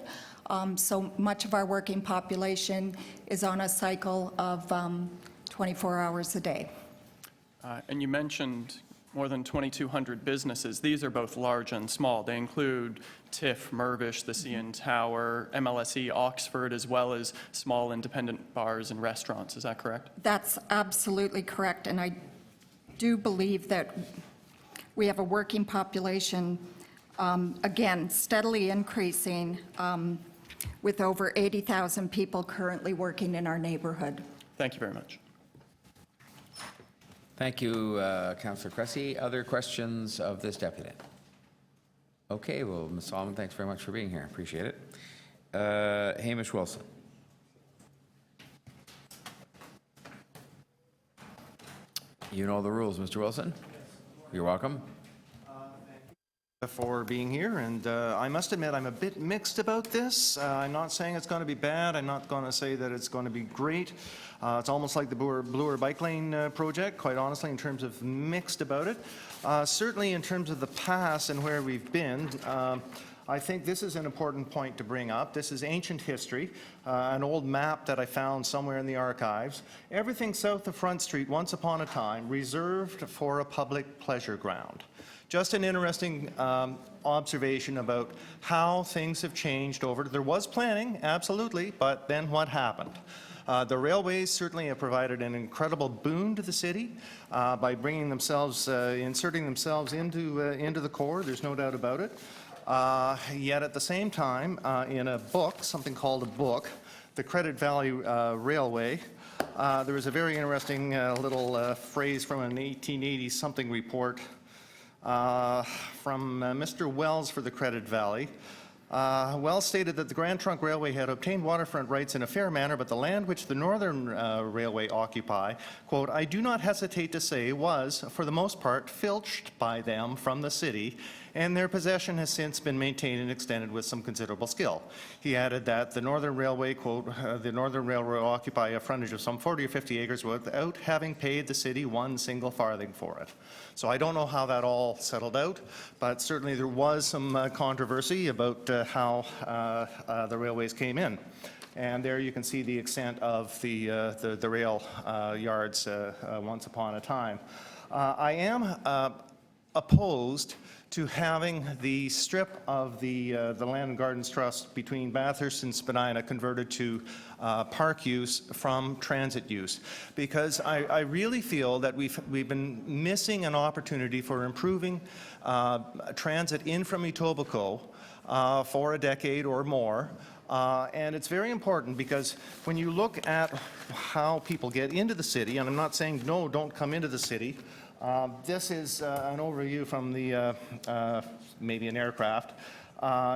So much of our working population is on a cycle of 24 hours a day. And you mentioned more than 2,200 businesses. These are both large and small. They include TIFF, Mirvish, the CN Tower, MLSE, Oxford, as well as small independent bars and restaurants. Is that correct? That's absolutely correct, and I do believe that we have a working population, again, steadily increasing, with over 80,000 people currently working in our neighborhood. Thank you very much. Thank you, Councillor Cressy. Other questions of this deputy? Okay, well, Ms. Solomon, thanks very much for being here. Appreciate it. Hamish Wilson. You know the rules, Mr. Wilson. You're welcome. For being here, and I must admit I'm a bit mixed about this. I'm not saying it's going to be bad. I'm not going to say that it's going to be great. It's almost like the Bloor Bike Lane project, quite honestly, in terms of mixed about it. Certainly in terms of the past and where we've been, I think this is an important point to bring up. This is ancient history, an old map that I found somewhere in the archives. Everything south of Front Street, once upon a time, reserved for a public pleasure ground. Just an interesting observation about how things have changed over. There was planning, absolutely, but then what happened? The railways certainly have provided an incredible boon to the city by bringing themselves, inserting themselves into the core. There's no doubt about it. Yet at the same time, in a book, something called a book, the Credit Valley Railway, there was a very interesting little phrase from an 1880-something report from Mr. Wells for the Credit Valley. Wells stated that the Grand Trunk Railway had obtained waterfront rights in a fair manner, but the land which the Northern Railway occupy, quote, I do not hesitate to say, was, for the most part, filched by them from the city, and their possession has since been maintained and extended with some considerable skill. He added that the Northern Railway, quote, the Northern Railroad occupy a frontage of some 40 or 50 acres without having paid the city one single farthing for it. So I don't know how that all settled out, but certainly there was some controversy about how the railways came in. And there you can see the extent of the rail yards once upon a time. I am opposed to having the strip of the Land and Gardens Trust between Bathurst and Spadina converted to park use from transit use, because I really feel that we've been missing an opportunity for improving transit in from Etobicoke for a decade or more. And it's very important because when you look at how people get into the city, and I'm not saying no, don't come into the city. This is an overview from the maybe an aircraft.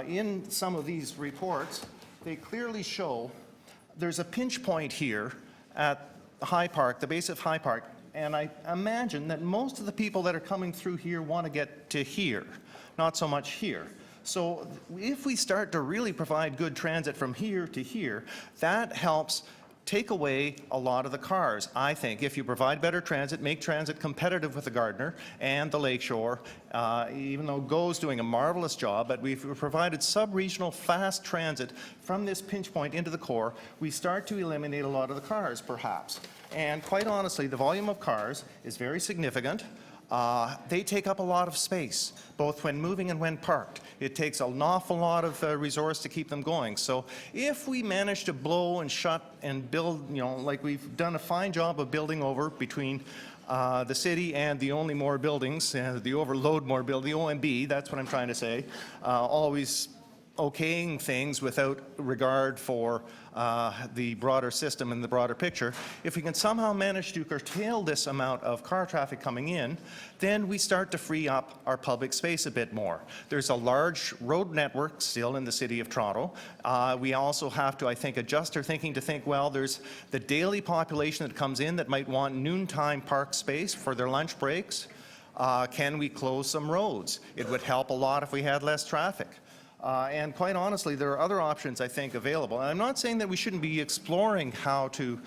In some of these reports, they clearly show there's a pinch point here at High Park, the base of High Park, and I imagine that most of the people that are coming through here want to get to here, not so much here. So if we start to really provide good transit from here to here, that helps take away a lot of the cars. I think if you provide better transit, make transit competitive with the Gardiner and the Lakeshore, even though GO's doing a marvelous job, but we've provided sub-regional fast transit from this pinch point into the core, we start to eliminate a lot of the cars, perhaps. And quite honestly, the volume of cars is very significant. They take up a lot of space, both when moving and when parked. It takes an awful lot of resource to keep them going. So if we manage to blow and shut and build, you know, like we've done a fine job of building over between the city and the only more buildings, the overload more building, the OMB, that's what I'm trying to say, always okaying things without regard for the broader system and the broader picture. If we can somehow manage to curtail this amount of car traffic coming in, then we start to free up our public space a bit more. There's a large road network still in the City of Toronto. We also have to, I think, adjust our thinking to think, well, there's the daily population that comes in that might want noontime park space for their lunch breaks. Can we close some roads? It would help a lot if we had less traffic. And quite honestly, there are other options, I think, available. And I'm not saying that we shouldn't be exploring how to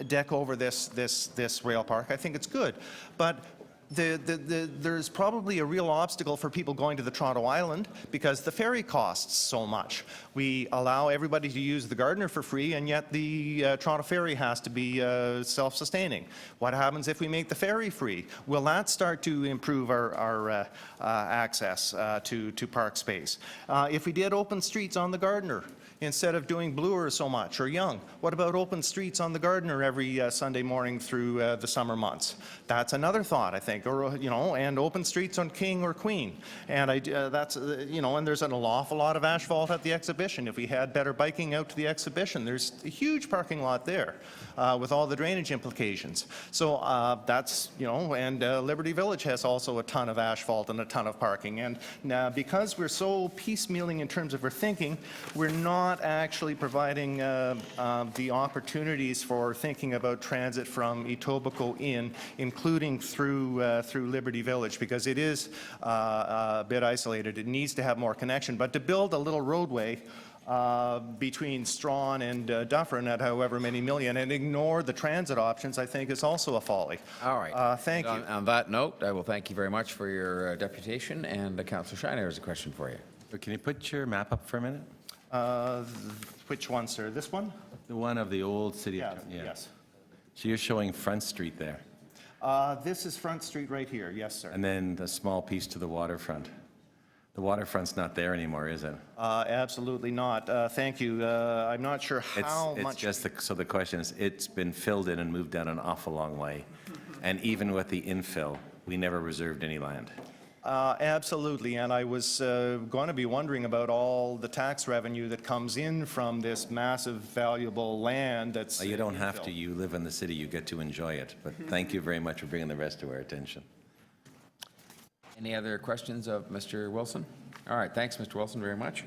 deck over this rail park. I think it's good. But there's probably a real obstacle for people going to the Toronto Island because the ferry costs so much. We allow everybody to use the Gardiner for free, and yet the Toronto Ferry has to be self-sustaining. What happens if we make the ferry free? Will that start to improve our access to park space? If we did open streets on the Gardiner, instead of doing Bloor so much or Yonge, what about open streets on the Gardiner every Sunday morning through the summer months? That's another thought, I think, or and open streets on King or Queen. And that's and there's an awful lot of asphalt at the exhibition. If we had better biking out to the exhibition, there's a huge parking lot there with all the drainage implications. So that's and Liberty Village has also a ton of asphalt and a ton of parking. And now because we're so piecemealing in terms of our thinking, we're not actually providing the opportunities for thinking about transit from Etobicoke in, including through Liberty Village, because it is a bit isolated. It needs to have more connection. But to build a little roadway between Strawn and Dufferin at however many million and ignore the transit options, I think is also a folly. All right. Thank you. On that note, I will thank you very much for your deputation, and Councillor Shiner has a question for you. Can you put your map up for a minute? Which one, sir? This one? The one of the old city. Yeah, yes. So you're showing Front Street there. This is Front Street right here. Yes, sir. And then a small piece to the waterfront. The waterfront's not there anymore, is it? Absolutely not. Thank you. I'm not sure how much. So the question is, it's been filled in and moved down an awful long way. And even with the infill, we never reserved any land. Absolutely, and I was going to be wondering about all the tax revenue that comes in from this massive, valuable land that's... You don't have to. You live in the city. You get to enjoy it. But thank you very much for bringing the rest to our attention. Any other questions of Mr. Wilson? All right, thanks, Mr. Wilson, very much.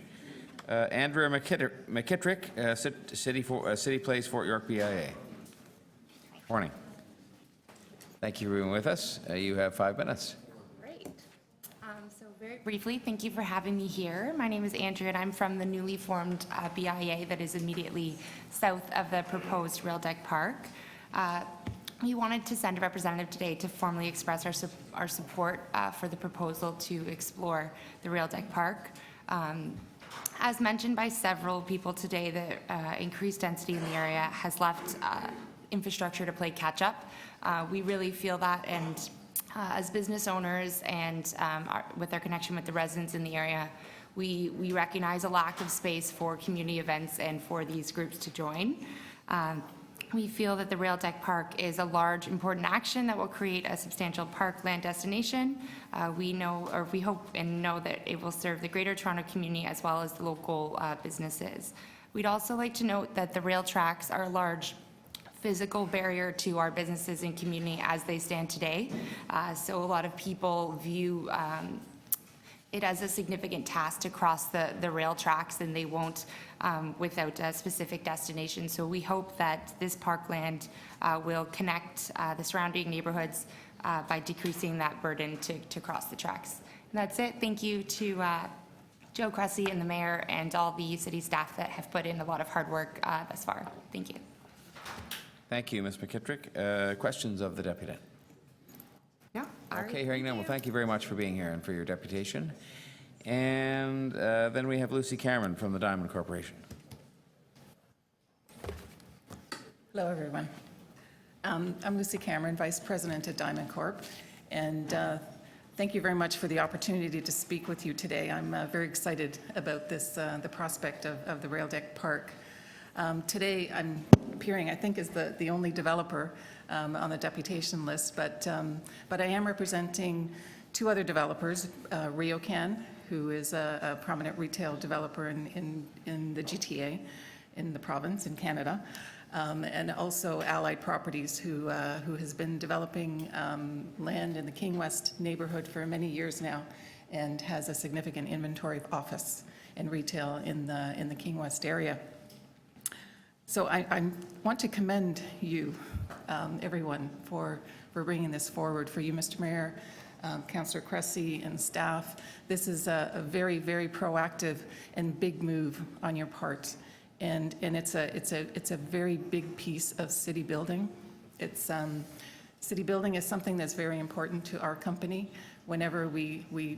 Andrea McKittrick, City Place, Fort York, BIA. Morning. Thank you for being with us. You have 5 minutes. So very briefly, thank you for having me here. My name is Andrea, and I'm from the newly formed BIA that is immediately south of the proposed rail deck park. We wanted to send a representative today to formally express our support for the proposal to explore the rail deck park. As mentioned by several people today, the increased density in the area has left infrastructure to play catch up. We really feel that, and as business owners and with our connection with the residents in the area, we recognize a lack of space for community events and for these groups to join. We feel that the rail deck park is a large, important action that will create a substantial parkland destination. We hope and know that it will serve the Greater Toronto community as well as the local businesses. We'd also like to note that the rail tracks are a large physical barrier to our businesses and community as they stand today. So a lot of people view it as a significant task to cross the rail tracks, and they won't without a specific destination. So we hope that this parkland will connect the surrounding neighborhoods by decreasing that burden to cross the tracks. And that's it. Thank you to Joe Cressy and the mayor and all the city staff that have put in a lot of hard work thus far. Thank you. Thank you, Ms. McKittrick. Questions of the deputy? Yeah. Okay, hearing none. Well, thank you very much for being here and for your deputation. And then we have Lucy Cameron from the Diamond Corporation. Hello, everyone. I'm Lucy Cameron, Vice President at Diamond Corp. And thank you very much for the opportunity to speak with you today. I'm very excited about this, the prospect of the rail deck park. Today, I'm appearing, I think, as the only developer on the deputation list, but I am representing 2 other developers, RioCan, who is a prominent retail developer in the GTA, in the province, in Canada, and also Allied Properties, who has been developing land in the King West neighborhood for many years now and has a significant inventory of office and retail in the King West area. So I want to commend you, everyone, for bringing this forward. For you, Mr. Mayor, Councillor Cressy and staff, this is a very, very proactive and big move on your part. And it's a very big piece of city building. City building is something that's very important to our company. Whenever we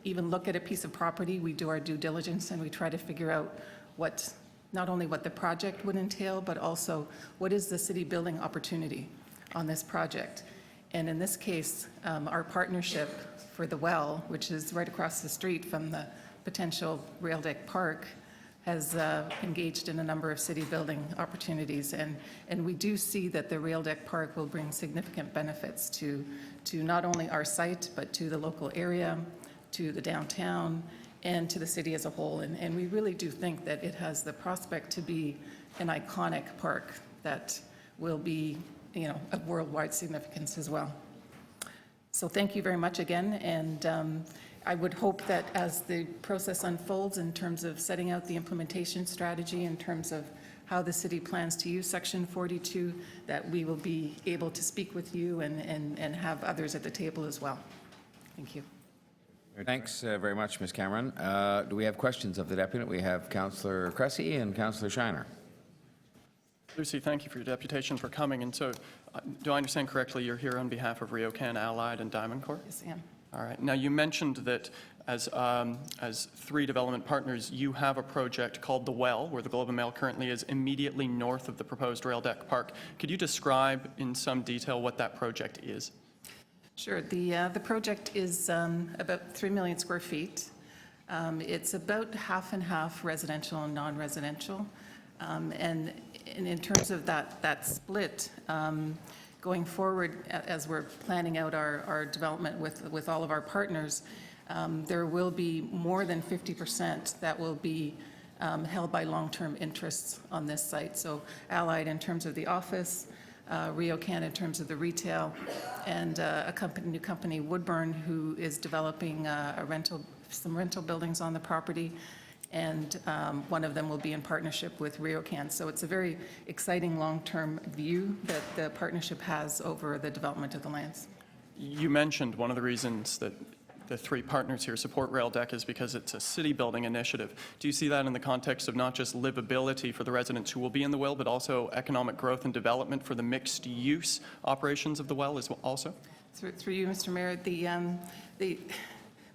even look at a piece of property, we do our due diligence and we try to figure out not only what the project would entail, but also what is the city building opportunity on this project. And in this case, our partnership for the well, which is right across the street from the potential rail deck park, has engaged in a number of city building opportunities. And we do see that the rail deck park will bring significant benefits to not only our site, but to the local area, to the downtown, and to the city as a whole. And we really do think that it has the prospect to be an iconic park that will be, of worldwide significance as well. So thank you very much again, and I would hope that as the process unfolds in terms of setting out the implementation strategy, in terms of how the city plans to use Section 42, that we will be able to speak with you and have others at the table as well. Thank you. Thanks very much, Ms. Cameron. Do we have questions of the deputy? We have Councillor Cressy and Councillor Shiner. Lucy, thank you for your deputation for coming. And so, do I understand correctly, you're here on behalf of RioCan, Allied, and Diamond Corp? Yes, I am. All right. Now, you mentioned that as three development partners, you have a project called The Well, where the Globe and Mail currently is, immediately north of the proposed rail deck park. Could you describe in some detail what that project is? Sure. The project is about 3 million square feet. It's about half and half residential and non-residential. And in terms of that split, going forward, as we're planning out our development with all of our partners, there will be more than 50% that will be held by long-term interests on this site. So Allied in terms of the office, RioCan in terms of the retail, and new company, Woodburn, who is developing some rental buildings on the property, and one of them will be in partnership with RioCan. So it's a very exciting long-term view that the partnership has over the development of the lands. You mentioned one of the reasons that the three partners here support rail deck is because it's a city building initiative. Do you see that in the context of not just livability for the residents who will be in the well, but also economic growth and development for the mixed use operations of the well as well also? Through you, Mr. Mayor,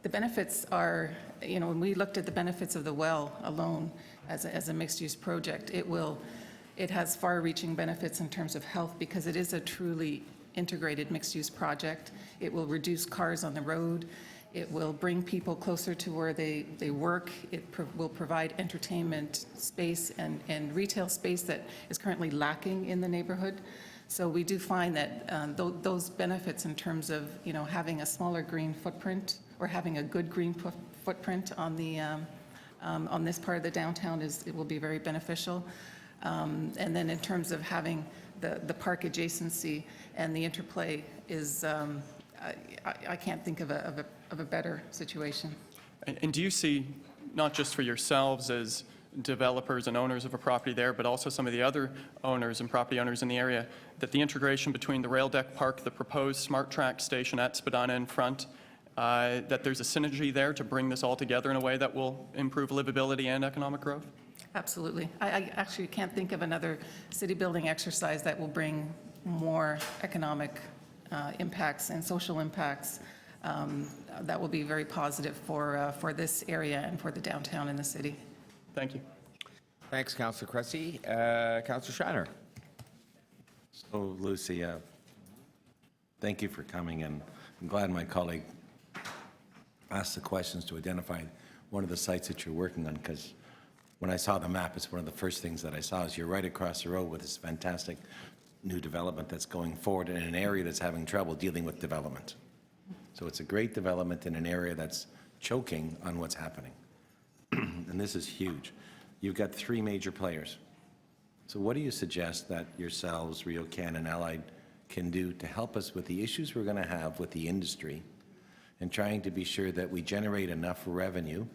the benefits are, when we looked at the benefits of the well alone as a mixed-use project, it has far-reaching benefits in terms of health because it is a truly integrated mixed-use project. It will reduce cars on the road. It will bring people closer to where they work. It will provide entertainment space and retail space that is currently lacking in the neighborhood. So we do find that those benefits in terms of having a smaller green footprint or having a good green footprint on this part of the downtown it will be very beneficial. And then in terms of having the park adjacency and the interplay is I can't think of a better situation. And do you see, not just for yourselves as developers and owners of a property there, but also some of the other owners and property owners in the area, that the integration between the rail deck park, the proposed smart track station at Spadina in front, that there's a synergy there to bring this all together in a way that will improve livability and economic growth? Absolutely. I actually can't think of another city building exercise that will bring more economic impacts and social impacts that will be very positive for this area and for the downtown and the city. Thank you. Thanks, Councillor Cressy. Councillor Shiner. So, Lucy, thank you for coming, and I'm glad my colleague asked the questions to identify one of the sites that you're working on, because when I saw the map, it's one of the first things that I saw is you're right across the road with this fantastic new development that's going forward in an area that's having trouble dealing with development. So it's a great development in an area that's choking on what's happening. And this is huge. You've got 3 major players. So what do you suggest that yourselves, RioCan and Allied, can do to help us with the issues we're going to have with the industry and trying to be sure that we generate enough revenue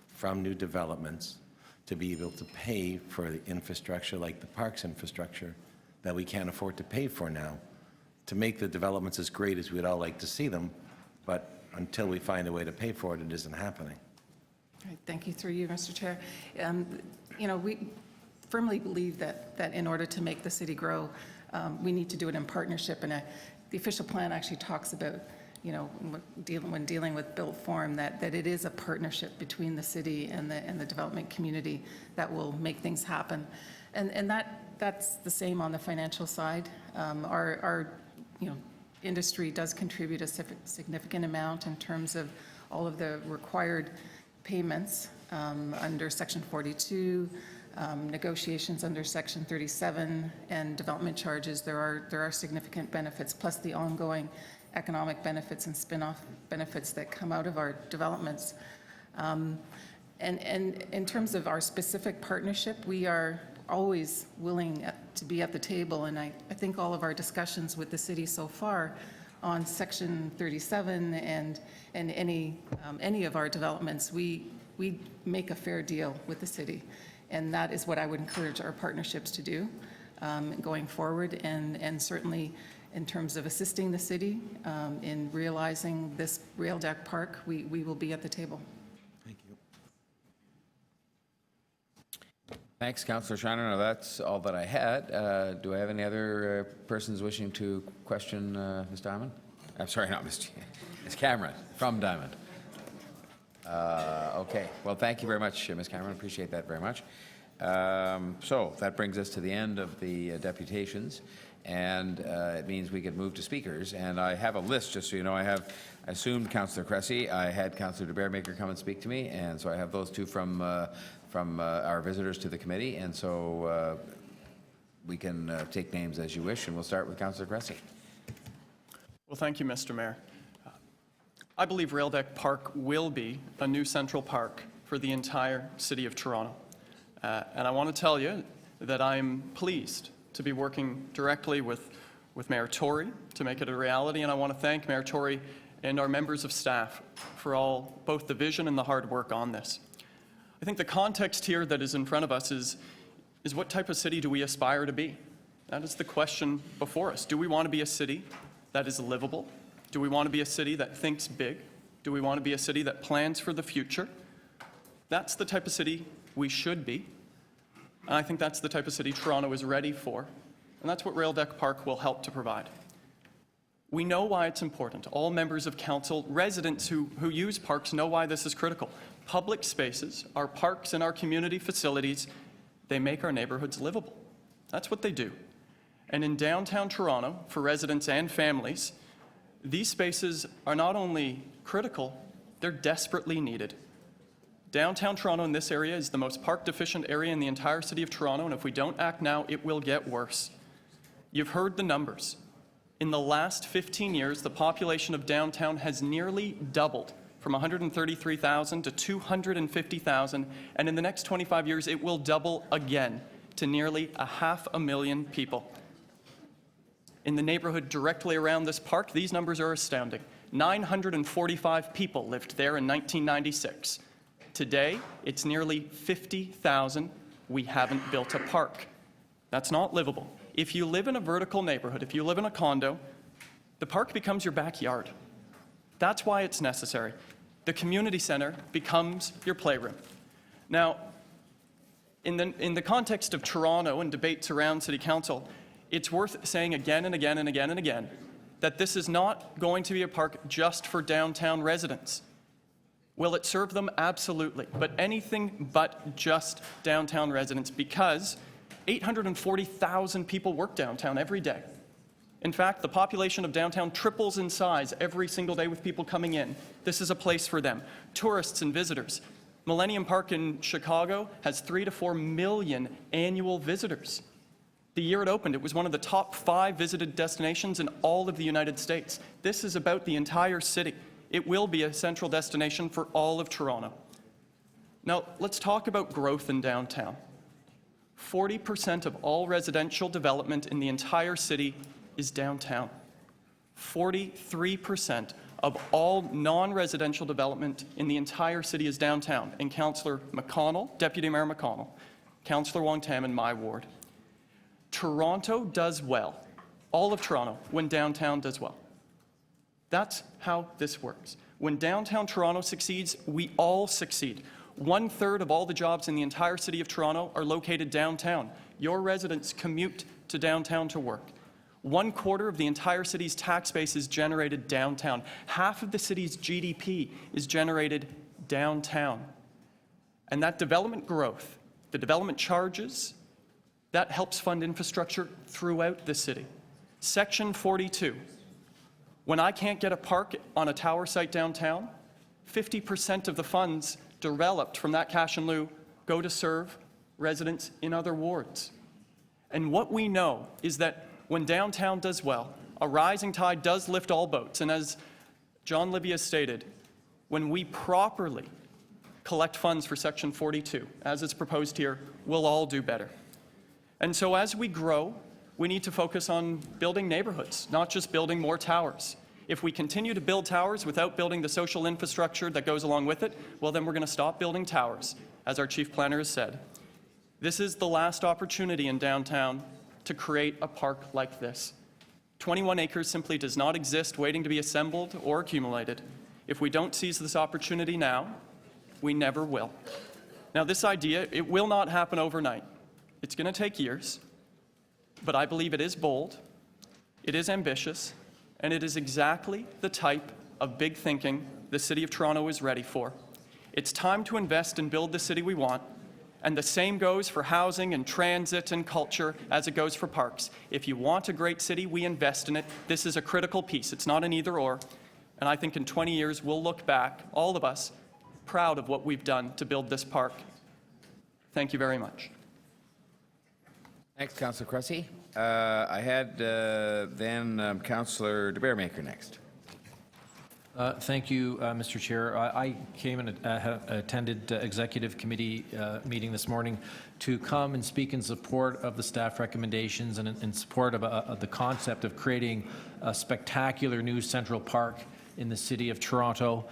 from new developments to be able to pay for the infrastructure like the parks infrastructure that we can't afford to pay for now, to make the developments as great as we'd all like to see them, but until we find a way to pay for it, it isn't happening. Right, thank you, through you, Mr. Chair. We firmly believe that in order to make the city grow, we need to do it in partnership. And the official plan actually talks about, when dealing with built form, that it is a partnership between the city and the development community that will make things happen. And that's the same on the financial side. Our industry does contribute a significant amount in terms of all of the required payments under Section 42, negotiations under Section 37, and development charges. There are significant benefits, plus the ongoing economic benefits and spin-off benefits that come out of our developments. And in terms of our specific partnership, we are always willing to be at the table, and I think all of our discussions with the city so far on Section 37 and any of our developments, we make a fair deal with the city, and that is what I would encourage our partnerships to do going forward, and certainly in terms of assisting the city in realizing this rail deck park, we will be at the table. Thank you. Thanks, Councillor Shiner. Now, that's all that I had. Do I have any other persons wishing to question Ms. Diamond? I'm sorry, not Ms. Cameron, from Diamond. Okay. Well, thank you very much, Ms. Cameron. Appreciate that very much. So that brings us to the end of the deputations, and it means we can move to speakers. And I have a list, just so you know. I assumed Councillor Cressy. I had Councillor de Beermaker come and speak to me, and so I have those two from our visitors to the committee, and so we can take names as you wish, and we'll start with Councillor Cressy. Well, thank you, Mr. Mayor. I believe Rail Deck Park will be a new central park for the entire city of Toronto. And I want to tell you that I'm pleased to be working directly with Mayor Tory to make it a reality, and I want to thank Mayor Tory and our members of staff for both the vision and the hard work on this. I think the context here that is in front of us is what type of city do we aspire to be? That is the question before us. Do we want to be a city that is livable? Do we want to be a city that thinks big? Do we want to be a city that plans for the future? That's the type of city we should be. And I think that's the type of city Toronto is ready for. And that's what Rail Deck Park will help to provide. We know why it's important. All members of council, residents who use parks know why this is critical. Public spaces, our parks and our community facilities, they make our neighborhoods livable. That's what they do. And in downtown Toronto, for residents and families, these spaces are not only critical, they're desperately needed. Downtown Toronto in this area is the most park-deficient area in the entire city of Toronto, and if we don't act now, it will get worse. You've heard the numbers. In the last 15 years, the population of downtown has nearly doubled from 133,000 to 250,000, and in the next 25 years, it will double again to nearly 500,000 people. In the neighborhood directly around this park, these numbers are astounding. 945 people lived there in 1996. Today, it's nearly 50,000. We haven't built a park. That's not livable. If you live in a vertical neighborhood, if you live in a condo, the park becomes your backyard. That's why it's necessary. The community center becomes your playroom. Now, in the context of Toronto and debates around City Council, it's worth saying again and again and again and again that this is not going to be a park just for downtown residents. Will it serve them? Absolutely. But anything but just downtown residents, because 840,000 people work downtown every day. In fact, the population of downtown triples in size every single day with people coming in. This is a place for them. Tourists and visitors. Millennium Park in Chicago has 3 to 4 million annual visitors. The year it opened, it was one of the top 5 visited destinations in all of the United States. This is about the entire city. it will be a central destination for all of Toronto. Now, let's talk about growth in downtown. 40% of all residential development in the entire city is downtown. 43% of all non-residential development in the entire city is downtown. And Councillor McConnell, Deputy Mayor McConnell, Councillor Wong Tam in my ward. Toronto does well, all of Toronto, when downtown does well. That's how this works. When downtown Toronto succeeds, we all succeed. 1/3 of all the jobs in the entire city of Toronto are located downtown. Your residents commute to downtown to work. 1/4 of the entire city's tax base is generated downtown. Half of the city's GDP is generated downtown. And that development growth, the development charges, that helps fund infrastructure throughout the city. Section 42. When I can't get a park on a tower site downtown, 50% of the funds developed from that cash in lieu go to serve residents in other wards. And what we know is that when downtown does well, a rising tide does lift all boats. And as John Livia stated, when we properly collect funds for Section 42, as it's proposed here, we'll all do better. And so as we grow, we need to focus on building neighborhoods, not just building more towers. If we continue to build towers without building the social infrastructure that goes along with it, well, then we're going to stop building towers, as our chief planner has said. This is the last opportunity in downtown to create a park like this. 21 acres simply does not exist waiting to be assembled or accumulated. If we don't seize this opportunity now, we never will. Now, this idea, it will not happen overnight. It's going to take years, but I believe it is bold, it is ambitious, and it is exactly the type of big thinking the City of Toronto is ready for. It's time to invest and build the city we want, and the same goes for housing and transit and culture as it goes for parks. If you want a great city, we invest in it. This is a critical piece. It's not an either-or. And I think in 20 years, we'll look back, all of us, proud of what we've done to build this park. Thank you very much. Thanks, Councillor Cressy. I had then Councillor de Beermaker next. Thank you, Mr. Chair. I came and attended Executive Committee meeting this morning to come and speak in support of the staff recommendations and in support of the concept of creating a spectacular new Central Park in the City of Toronto.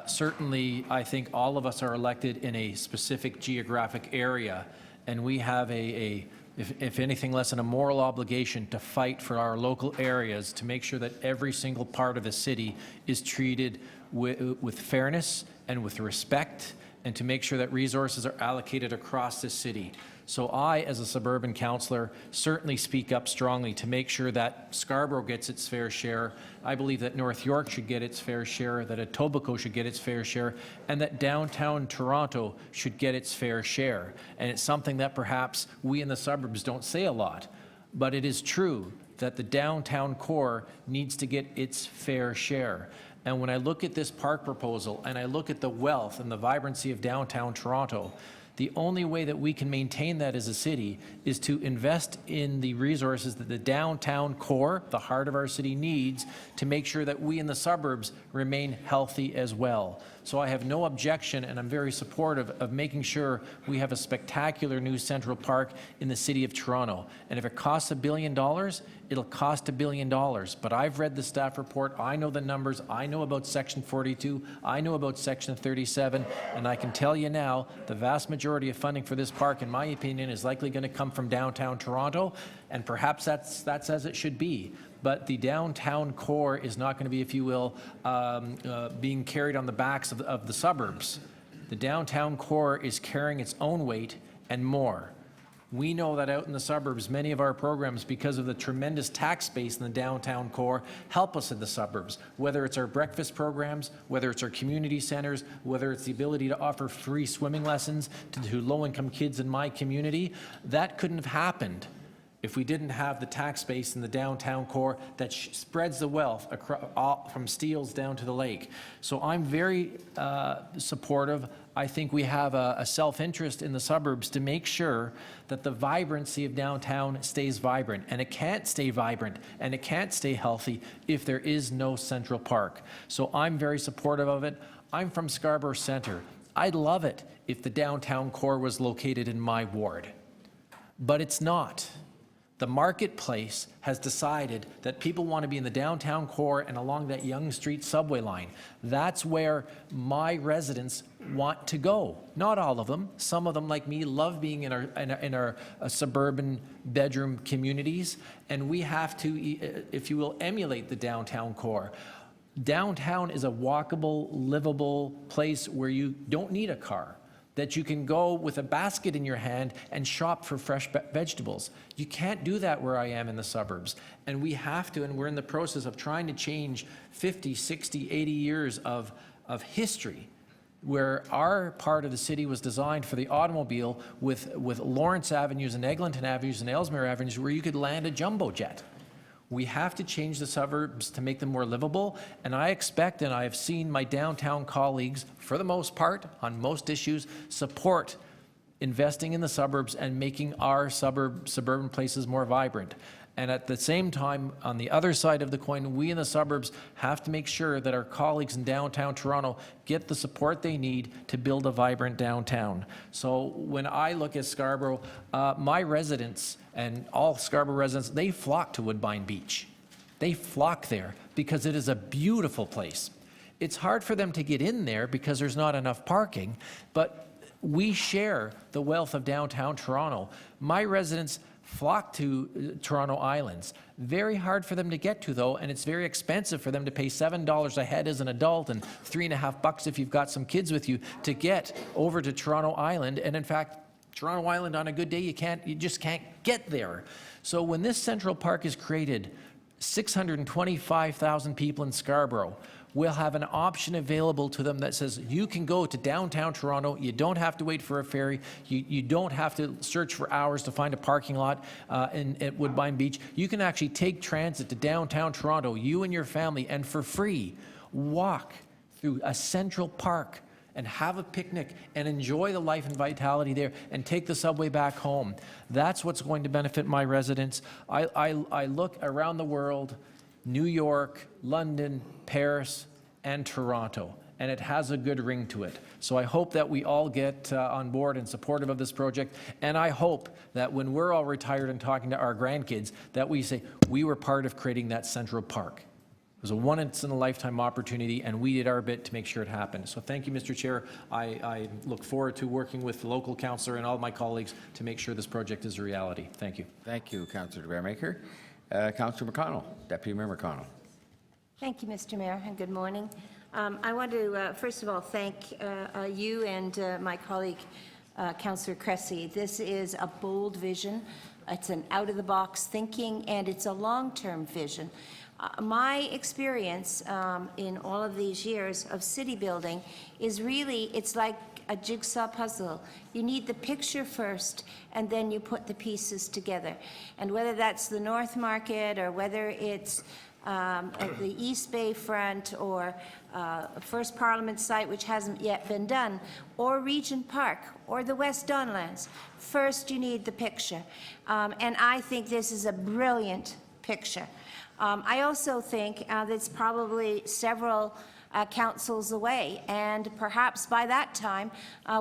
Certainly, I think all of us are elected in a specific geographic area, and we have if anything less than a moral obligation to fight for our local areas to make sure that every single part of the city is treated with fairness and with respect, and to make sure that resources are allocated across the city. So I, as a suburban councillor, certainly speak up strongly to make sure that Scarborough gets its fair share. I believe that North York should get its fair share, that Etobicoke should get its fair share, and that downtown Toronto should get its fair share. And it's something that perhaps we in the suburbs don't say a lot, but it is true that the downtown core needs to get its fair share. And when I look at this park proposal and I look at the wealth and the vibrancy of downtown Toronto, the only way that we can maintain that as a city is to invest in the resources that the downtown core, the heart of our city, needs to make sure that we in the suburbs remain healthy as well. So I have no objection, and I'm very supportive of making sure we have a spectacular new Central Park in the City of Toronto. And if it costs $1 billion, it'll cost $1 billion. But I've read the staff report. I know the numbers. I know about Section 42. I know about Section 37. And I can tell you now, the vast majority of funding for this park, in my opinion, is likely going to come from downtown Toronto. And perhaps that's as it should be. But the downtown core is not going to be, if you will, being carried on the backs of the suburbs. The downtown core is carrying its own weight and more. We know that out in the suburbs, many of our programs, because of the tremendous tax base in the downtown core, help us in the suburbs, whether it's our breakfast programs, whether it's our community centers, whether it's the ability to offer free swimming lessons to low-income kids in my community. That couldn't have happened if we didn't have the tax base in the downtown core that spreads the wealth from Steeles down to the lake. So I'm very supportive. I think we have a self-interest in the suburbs to make sure that the vibrancy of downtown stays vibrant. And it can't stay vibrant and it can't stay healthy if there is no Central Park. So I'm very supportive of it. I'm from Scarborough Centre. I'd love it if the downtown core was located in my ward, but it's not. The marketplace has decided that people want to be in the downtown core and along that Yonge Street subway line. That's where my residents want to go. Not all of them. Some of them, like me, love being in our suburban bedroom communities, and we have to, if you will, emulate the downtown core. Downtown is a walkable, livable place where you don't need a car, that you can go with a basket in your hand and shop for fresh vegetables. You can't do that where I am in the suburbs. And we have to, and we're in the process of trying to change 50, 60, 80 years of history where our part of the city was designed for the automobile with Lawrence Avenues and Eglinton Avenues and Ellesmere Avenues where you could land a jumbo jet. We have to change the suburbs to make them more livable, and I expect, and I have seen my downtown colleagues, for the most part, on most issues, support investing in the suburbs and making our suburban places more vibrant. And at the same time, on the other side of the coin, we in the suburbs have to make sure that our colleagues in downtown Toronto get the support they need to build a vibrant downtown. So when I look at Scarborough, my residents and all Scarborough residents, they flock to Woodbine Beach. They flock there because it is a beautiful place. It's hard for them to get in there because there's not enough parking, but we share the wealth of downtown Toronto. My residents flock to Toronto Islands. Very hard for them to get to, though, and it's very expensive for them to pay $7 a head as an adult and $3.50 if you've got some kids with you to get over to Toronto Island. And in fact, Toronto Island on a good day, you just can't get there. So when this Central Park is created, 625,000 people in Scarborough will have an option available to them that says you can go to downtown Toronto, you don't have to wait for a ferry, you don't have to search for hours to find a parking lot at Woodbine Beach. You can actually take transit to downtown Toronto, you and your family, and for free, walk through a Central Park and have a picnic and enjoy the life and vitality there and take the subway back home. That's what's going to benefit my residents. I look around the world, New York, London, Paris, and Toronto, and it has a good ring to it. So I hope that we all get on board and supportive of this project, and I hope that when we're all retired and talking to our grandkids, that we say, we were part of creating that Central Park. It was a once-in-a-lifetime opportunity, and we did our bit to make sure it happened. So thank you, Mr. Chair. I look forward to working with the local councillor and all of my colleagues to make sure this project is a reality. Thank you. Thank you, Councillor Bearmaker. Councillor McConnell, Deputy Mayor McConnell. Thank you, Mr. Mayor, and good morning. I want to, first of all, thank you and my colleague, Councillor Cressy. This is a bold vision. It's an out-of-the-box thinking, and it's a long-term vision. My experience in all of these years of city building is really, it's like a jigsaw puzzle. You need the picture first, and then you put the pieces together. And whether that's the North Market, or whether it's at the East Bay front, or First Parliament site, which hasn't yet been done, or Regent Park, or the West Donlands, first you need the picture. And I think this is a brilliant picture. I also think that it's probably several councils away, and perhaps by that time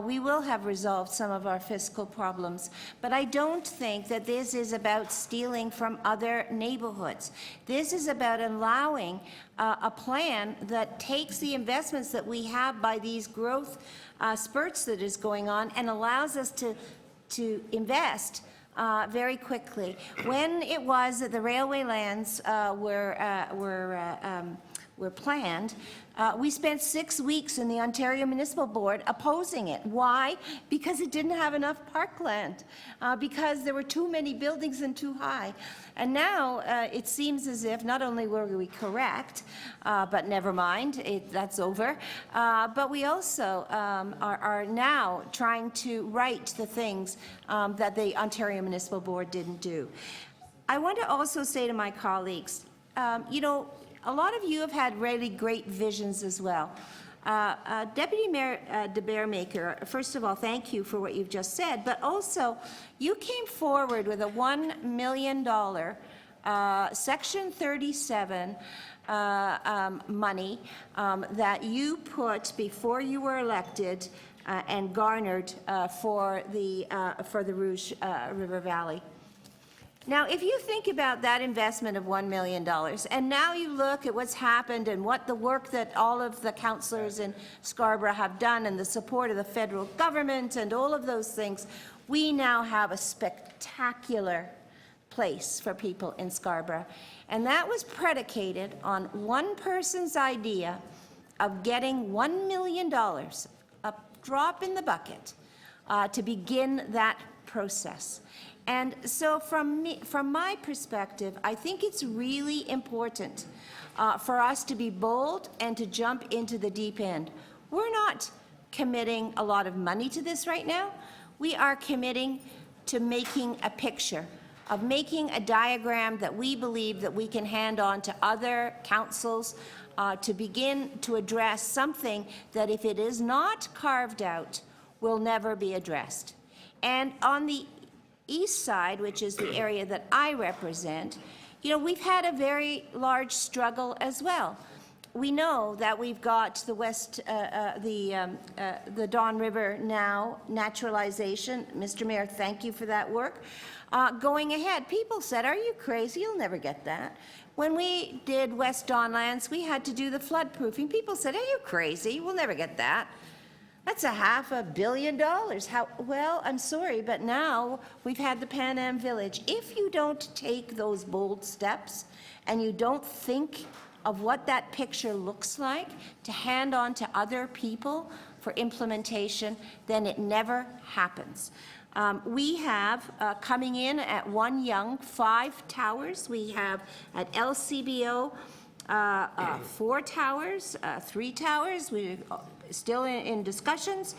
we will have resolved some of our fiscal problems. But I don't think that this is about stealing from other neighborhoods. This is about allowing a plan that takes the investments that we have by these growth spurts that is going on and allows us to invest very quickly. When it was that the railway lands were planned, we spent 6 weeks in the Ontario Municipal Board opposing it. Why? Because it didn't have enough parkland, because there were too many buildings and too high. And now it seems as if not only were we correct, but never mind, that's over, but we also are now trying to right the things that the Ontario Municipal Board didn't do. I want to also say to my colleagues, you know, a lot of you have had really great visions as well. Deputy Mayor de Bearmaker, first of all, thank you for what you've just said, but also you came forward with a $1 million Section 37 money that you put before you were elected and garnered for the Rouge River Valley. Now, if you think about that investment of $1 million, and now you look at what's happened and what the work that all of the councillors in Scarborough have done and the support of the federal government and all of those things, we now have a spectacular place for people in Scarborough. And that was predicated on one person's idea of getting $1 million, a drop in the bucket, to begin that process. And so from my perspective, I think it's really important for us to be bold and to jump into the deep end. We're not committing a lot of money to this right now. We are committing to making a picture, of making a diagram that we believe that we can hand on to other councils to begin to address something that, if it is not carved out, will never be addressed. And on the east side, which is the area that I represent, you know, we've had a very large struggle as well. We know that we've got the the Don River now naturalization. Mr. Mayor, thank you for that work. Going ahead, people said, "Are you crazy? You'll never get that." When we did West Don Lands, we had to do the flood proofing. People said, "Are you crazy? We'll never get that." That's $500 million. How, well, I'm sorry, but now we've had the Pan Am Village. If you don't take those bold steps and you don't think of what that picture looks like to hand on to other people for implementation, then it never happens. We have coming in at One Young 5 towers. We have at LCBO 4 towers, 3 towers. We're still in discussions.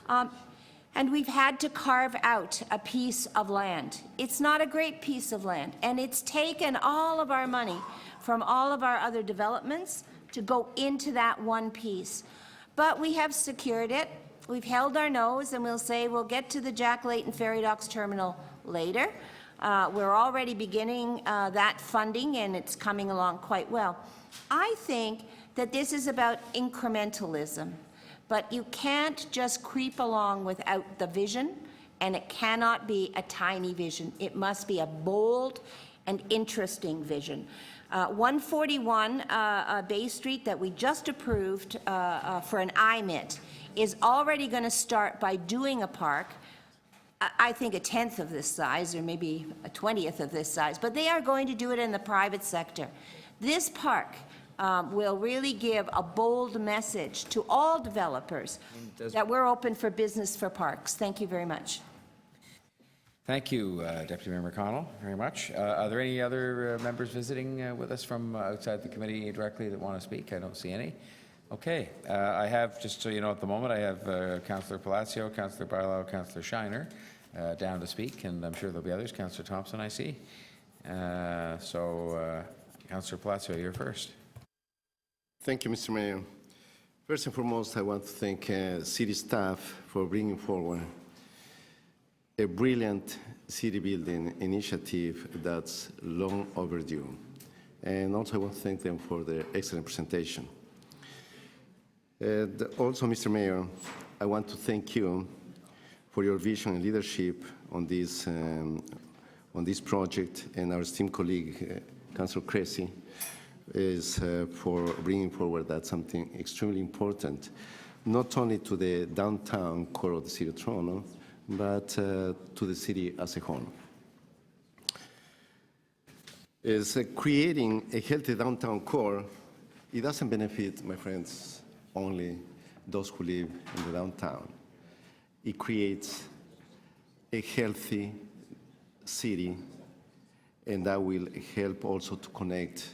And we've had to carve out a piece of land. It's not a great piece of land, and it's taken all of our money from all of our other developments to go into that one piece. But we have secured it. We've held our nose, and we'll say we'll get to the Jack Layton Ferry Docks Terminal later. We're already beginning that funding, and it's coming along quite well. I think that this is about incrementalism, but you can't just creep along without the vision, and it cannot be a tiny vision. It must be a bold and interesting vision. 141 Bay Street that we just approved for an IMIT is already going to start by doing a park, I think a 10th of this size, or maybe a 20th of this size, but they are going to do it in the private sector. This park will really give a bold message to all developers that we're open for business for parks. Thank you very much. Thank you, Deputy Mayor McConnell, very much. Are there any other members visiting with us from outside the committee directly that want to speak? I don't see any. Okay, I have, just so you know, at the moment, I have Councillor Palacio, Councillor Barlow, Councillor Shiner down to speak, and I'm sure there'll be others. Councillor Thompson, I see. Councillor Palacio, you're first. Thank you, Mr. Mayor. First and foremost, I want to thank city staff for bringing forward a brilliant city building initiative that's long overdue. And also I want to thank them for their excellent presentation. And also, Mr. Mayor, I want to thank you for your vision and leadership on this project, and our esteemed colleague, Councillor Cressy, is for bringing forward that something extremely important, not only to the downtown core of the City of Toronto, but to the city as a whole. Is creating a healthy downtown core, it doesn't benefit, my friends, only those who live in the downtown. It creates a healthy city, and that will help also to connect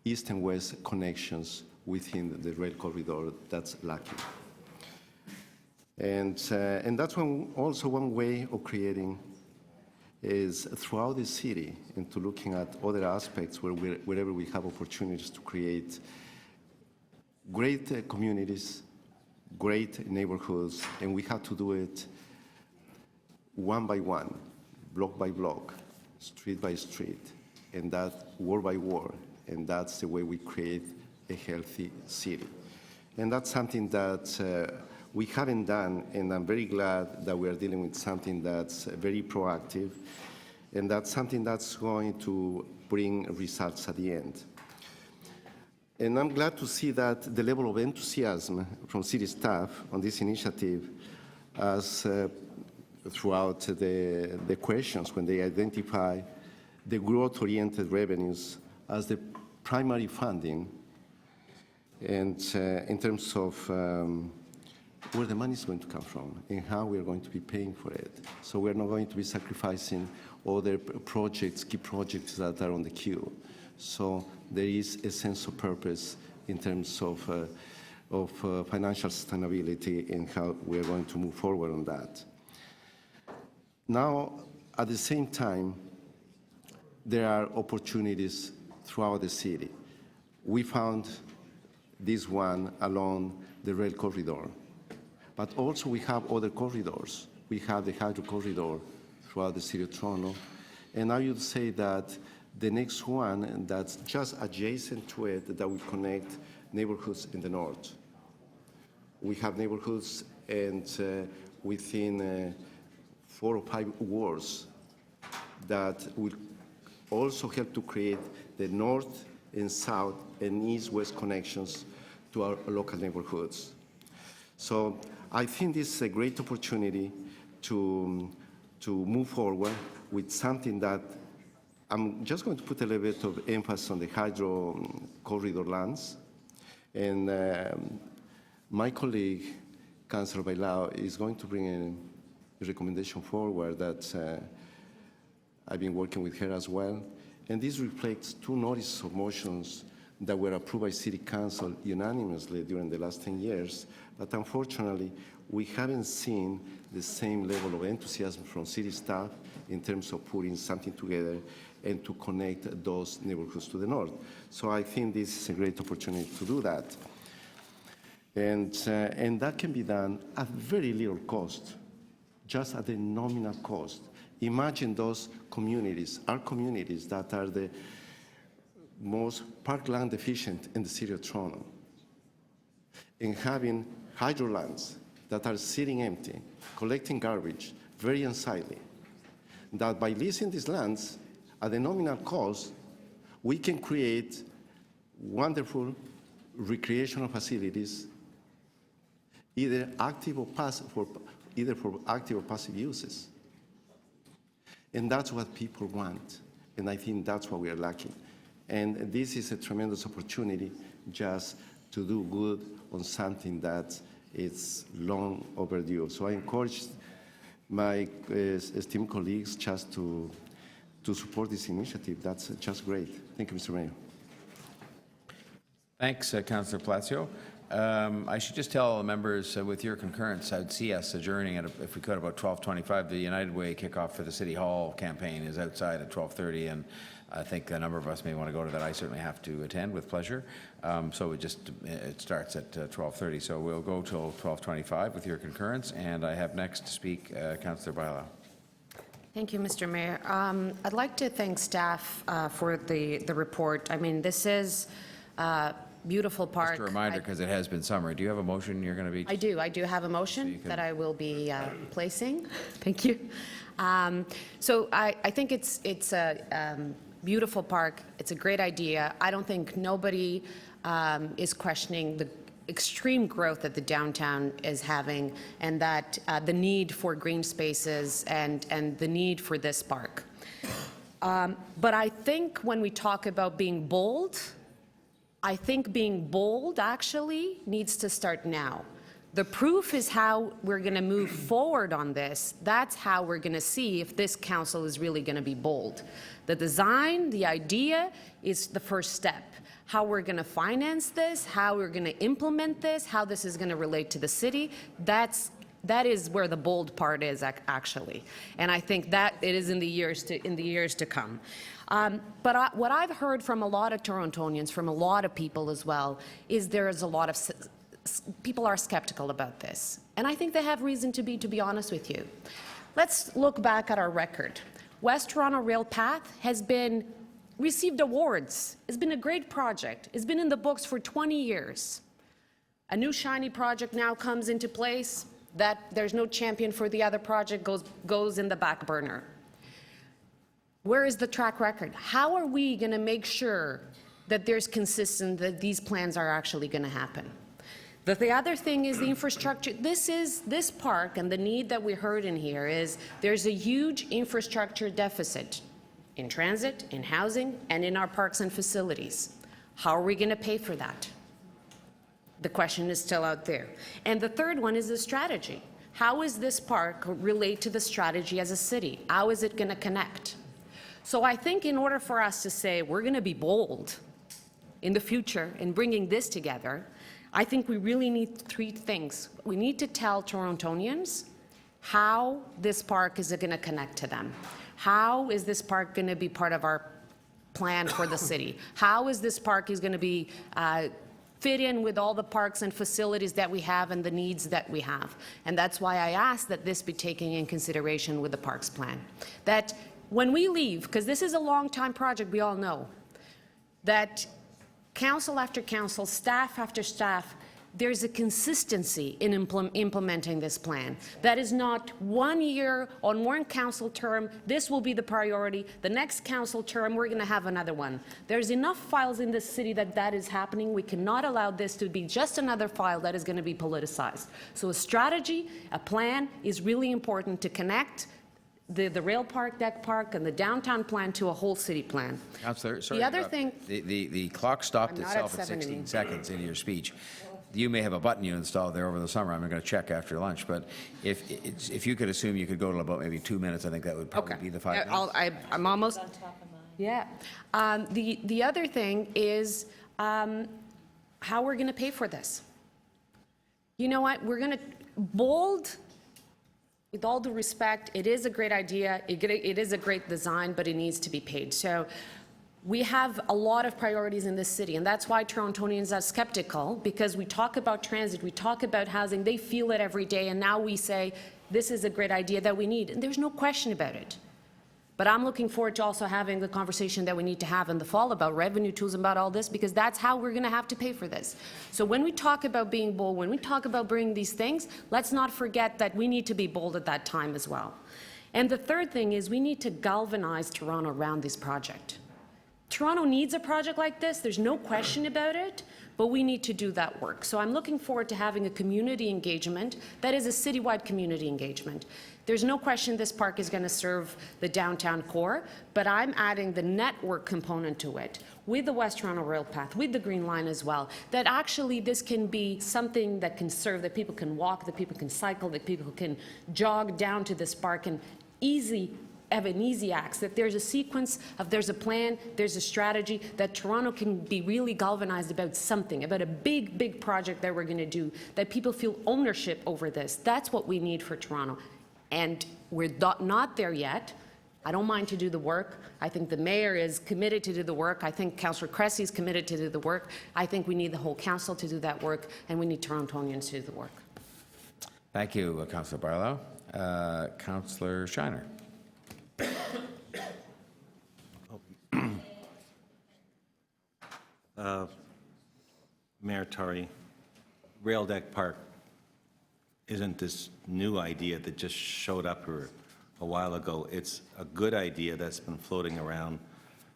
east and west connections within the rail corridor that's lacking. And that's also one way of creating is throughout the city and to looking at other aspects wherever we have opportunities to create great communities great neighborhoods, and we have to do it one by one, block by block, street by street, and that word by word, and that's the way we create a healthy city. And that's something that we haven't done, and I'm very glad that we are dealing with something that's very proactive, and that's something that's going to bring results at the end. And I'm glad to see that the level of enthusiasm from city staff on this initiative as throughout the questions when they identify the growth-oriented revenues as the primary funding, and in terms of where the money is going to come from and how we are going to be paying for it. So we're not going to be sacrificing other projects, key projects that are on the queue. So there is a sense of purpose in terms of financial sustainability and how we're going to move forward on that. Now, at the same time, there are opportunities throughout the city. We found this one along the rail corridor, but also we have other corridors. We have the hydro corridor throughout the city of Toronto, and I would say that the next one that's just adjacent to it that will connect neighborhoods in the north. We have neighborhoods and within 4 or 5 wards that will also help to create the north and south and east-west connections to our local neighborhoods. So I think this is a great opportunity to move forward with something that I'm just going to put a little bit of emphasis on the hydro corridor lands. And my colleague, Councillor Bailao, is going to bring a recommendation forward that I've been working with her as well. And this reflects 2 notices of motions that were approved by City Council unanimously during the last 10 years. But unfortunately, we haven't seen the same level of enthusiasm from city staff in terms of putting something together and to connect those neighborhoods to the north. So I think this is a great opportunity to do that. And that can be done at very little cost, just at the nominal cost. Imagine those communities, our communities that are the most parkland efficient in the city of Toronto, and having hydrolands that are sitting empty, collecting garbage, very unsightly, that by leasing these lands at the nominal cost, we can create wonderful recreational facilities, either active or passive, either for active or passive uses. And that's what people want, and I think that's what we are lacking. And this is a tremendous opportunity just to do good on something that is long overdue. So I encourage my esteemed colleagues just to support this initiative. That's just great. Thank you, Mr. Mayor. Thanks, Councillor Palacio. I should just tell the members, with your concurrence, I'd see us adjourning at, if we could, about 12:25. The United Way kickoff for the City Hall campaign is outside at 12:30, and I think a number of us may want to go to that. I certainly have to attend with pleasure. So it starts at 12:30. So we'll go till 12:25 with your concurrence. And I have next to speak Councillor Bailao. Thank you, Mr. Mayor. I'd like to thank staff for the report. I mean, this is beautiful park. Just a reminder, because it has been summer. Do you have a motion you're going to be? I do have a motion that I will be placing. Thank you. So I think it's a beautiful park. It's a great idea. I don't think nobody is questioning the extreme growth that the downtown is having, and that the need for green spaces and the need for this park. But I think when we talk about being bold, I think being bold actually needs to start now. The proof is how we're going to move forward on this. That's how we're going to see if this council is really going to be bold. The design, the idea is the first step. How we're going to finance this, how we're going to implement this, how this is going to relate to the city, that is where the bold part is actually. And I think that it is in the years to come. But what I've heard from a lot of Torontonians, from a lot of people as well, is there is a lot of people are skeptical about this. And I think they have reason to be honest with you. Let's look back at our record. West Toronto Rail Path has received awards. It's been a great project. It's been in the books for 20 years. A new shiny project now comes into place. That there's no champion for the other project goes in the back burner. Where is the track record? How are we going to make sure that there's consistent, that these plans are actually going to happen? The other thing is the infrastructure. This park, and the need that we heard in here is there's a huge infrastructure deficit in transit, in housing, and in our parks and facilities. How are we going to pay for that? The question is still out there. And the third one is the strategy. How is this park relate to the strategy as a city? How is it going to connect? So I think in order for us to say we're going to be bold in the future in bringing this together, I think we really need three things. We need to tell Torontonians how this park is going to connect to them. How is this park going to be part of our plan for the city? How is this park going to be fit in with all the parks and facilities that we have and the needs that we have? And that's why I asked that this be taken in consideration with the parks plan. That when we leave, because this is a long-time project, we all know, that council after council, staff after staff, there's a consistency in implementing this plan. That is not 1 year on one council term, this will be the priority. The next council term, we're going to have another one. There's enough files in this city that is happening. We cannot allow this to be just another file that is going to be politicized. So a strategy, a plan is really important to connect the rail park, deck park, and the downtown plan to a whole city plan. Councillor, sorry. The other thing, The clock stopped I'm not itself at at 16 17. seconds into your speech. You may have a button you installed there over the summer. I'm going to check after lunch. But if you could assume you could go to about maybe 2 minutes, I think that would probably be the 5 minutes. I'm almost. Yeah. The other thing is how we're going to pay for this. You know what? We're going to bold. With all due respect, it is a great idea. It is a great design, but it needs to be paid. So we have a lot of priorities in this city, and that's why Torontonians are skeptical, because we talk about transit, we talk about housing, they feel it every day, and now we say this is a great idea that we need, and there's no question about it. But I'm looking forward to also having the conversation that we need to have in the fall about revenue tools and about all this, because that's how we're going to have to pay for this. So when we talk about being bold, when we talk about bringing these things, let's not forget that we need to be bold at that time as well. And the third thing is we need to galvanize Toronto around this project. Toronto needs a project like this, there's no question about it, but we need to do that work. So I'm looking forward to having a community engagement that is a citywide community engagement. There's no question this park is going to serve the downtown core, but I'm adding the network component to it with the West Toronto Rail Path, with the Green Line as well, that actually this can be something that can serve, that people can walk, that people can cycle, that people can jog down to this park and have an easy access, that there's a sequence of, there's a plan, there's a strategy, that Toronto can be really galvanized about something, about a big, big project that we're going to do, that people feel ownership over this. That's what we need for Toronto. And we're not there yet. I don't mind to do the work. I think the mayor is committed to do the work. I think Councillor Cressy is committed to do the work. I think we need the whole council to do that work, and we need Torontonians to do the work. Thank you, Councillor Barlow. Councillor Shiner. Mayor Tory, Rail Deck Park isn't this new idea that just showed up here a while ago. It's a good idea that's been floating around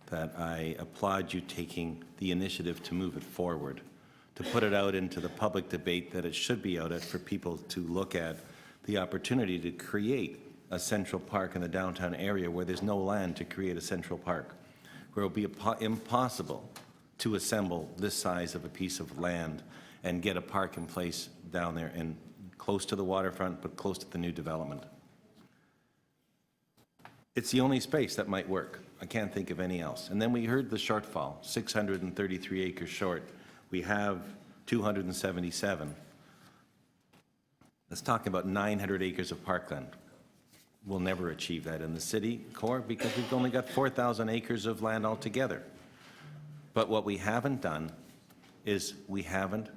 that I applaud you taking the initiative to move it forward, to put it out into the public debate that it should be out at for people to look at the opportunity to create a central park in the downtown area where there's no land to create a central park, where it will be impossible to assemble this size of a piece of land and get a park in place down there and close to the waterfront, but close to the new development. It's the only space that might work. I can't think of any else. And then we heard the shortfall, 633 acres short. We have 277. Let's talk about 900 acres of parkland. We'll never achieve that in the city core because we've only got 4,000 acres of land altogether. But what we haven't done is we haven't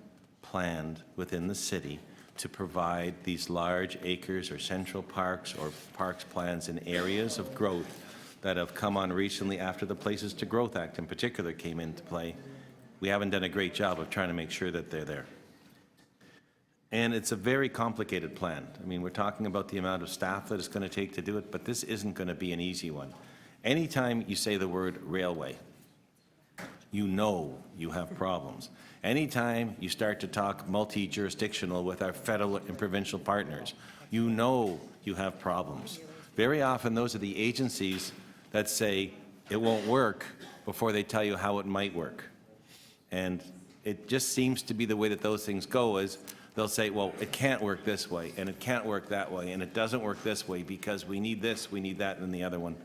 planned within the city to provide these large acres or central parks or parks plans in areas of growth that have come on recently after the Places to Growth Act in particular came into play. We haven't done a great job of trying to make sure that they're there. And it's a very complicated plan. I mean, we're talking about the amount of staff that it's going to take to do it, but this isn't going to be an easy one. Anytime you say the word railway, you know you have problems. Anytime you start to talk multi-jurisdictional with our federal and provincial partners, you know you have problems. Very often those are the agencies that say it won't work before they tell you how it might work. And it just seems to be the way that those things go is they'll say, well, it can't work this way, and it can't work that way, and it doesn't work this way because we need this, we need that, and the other one.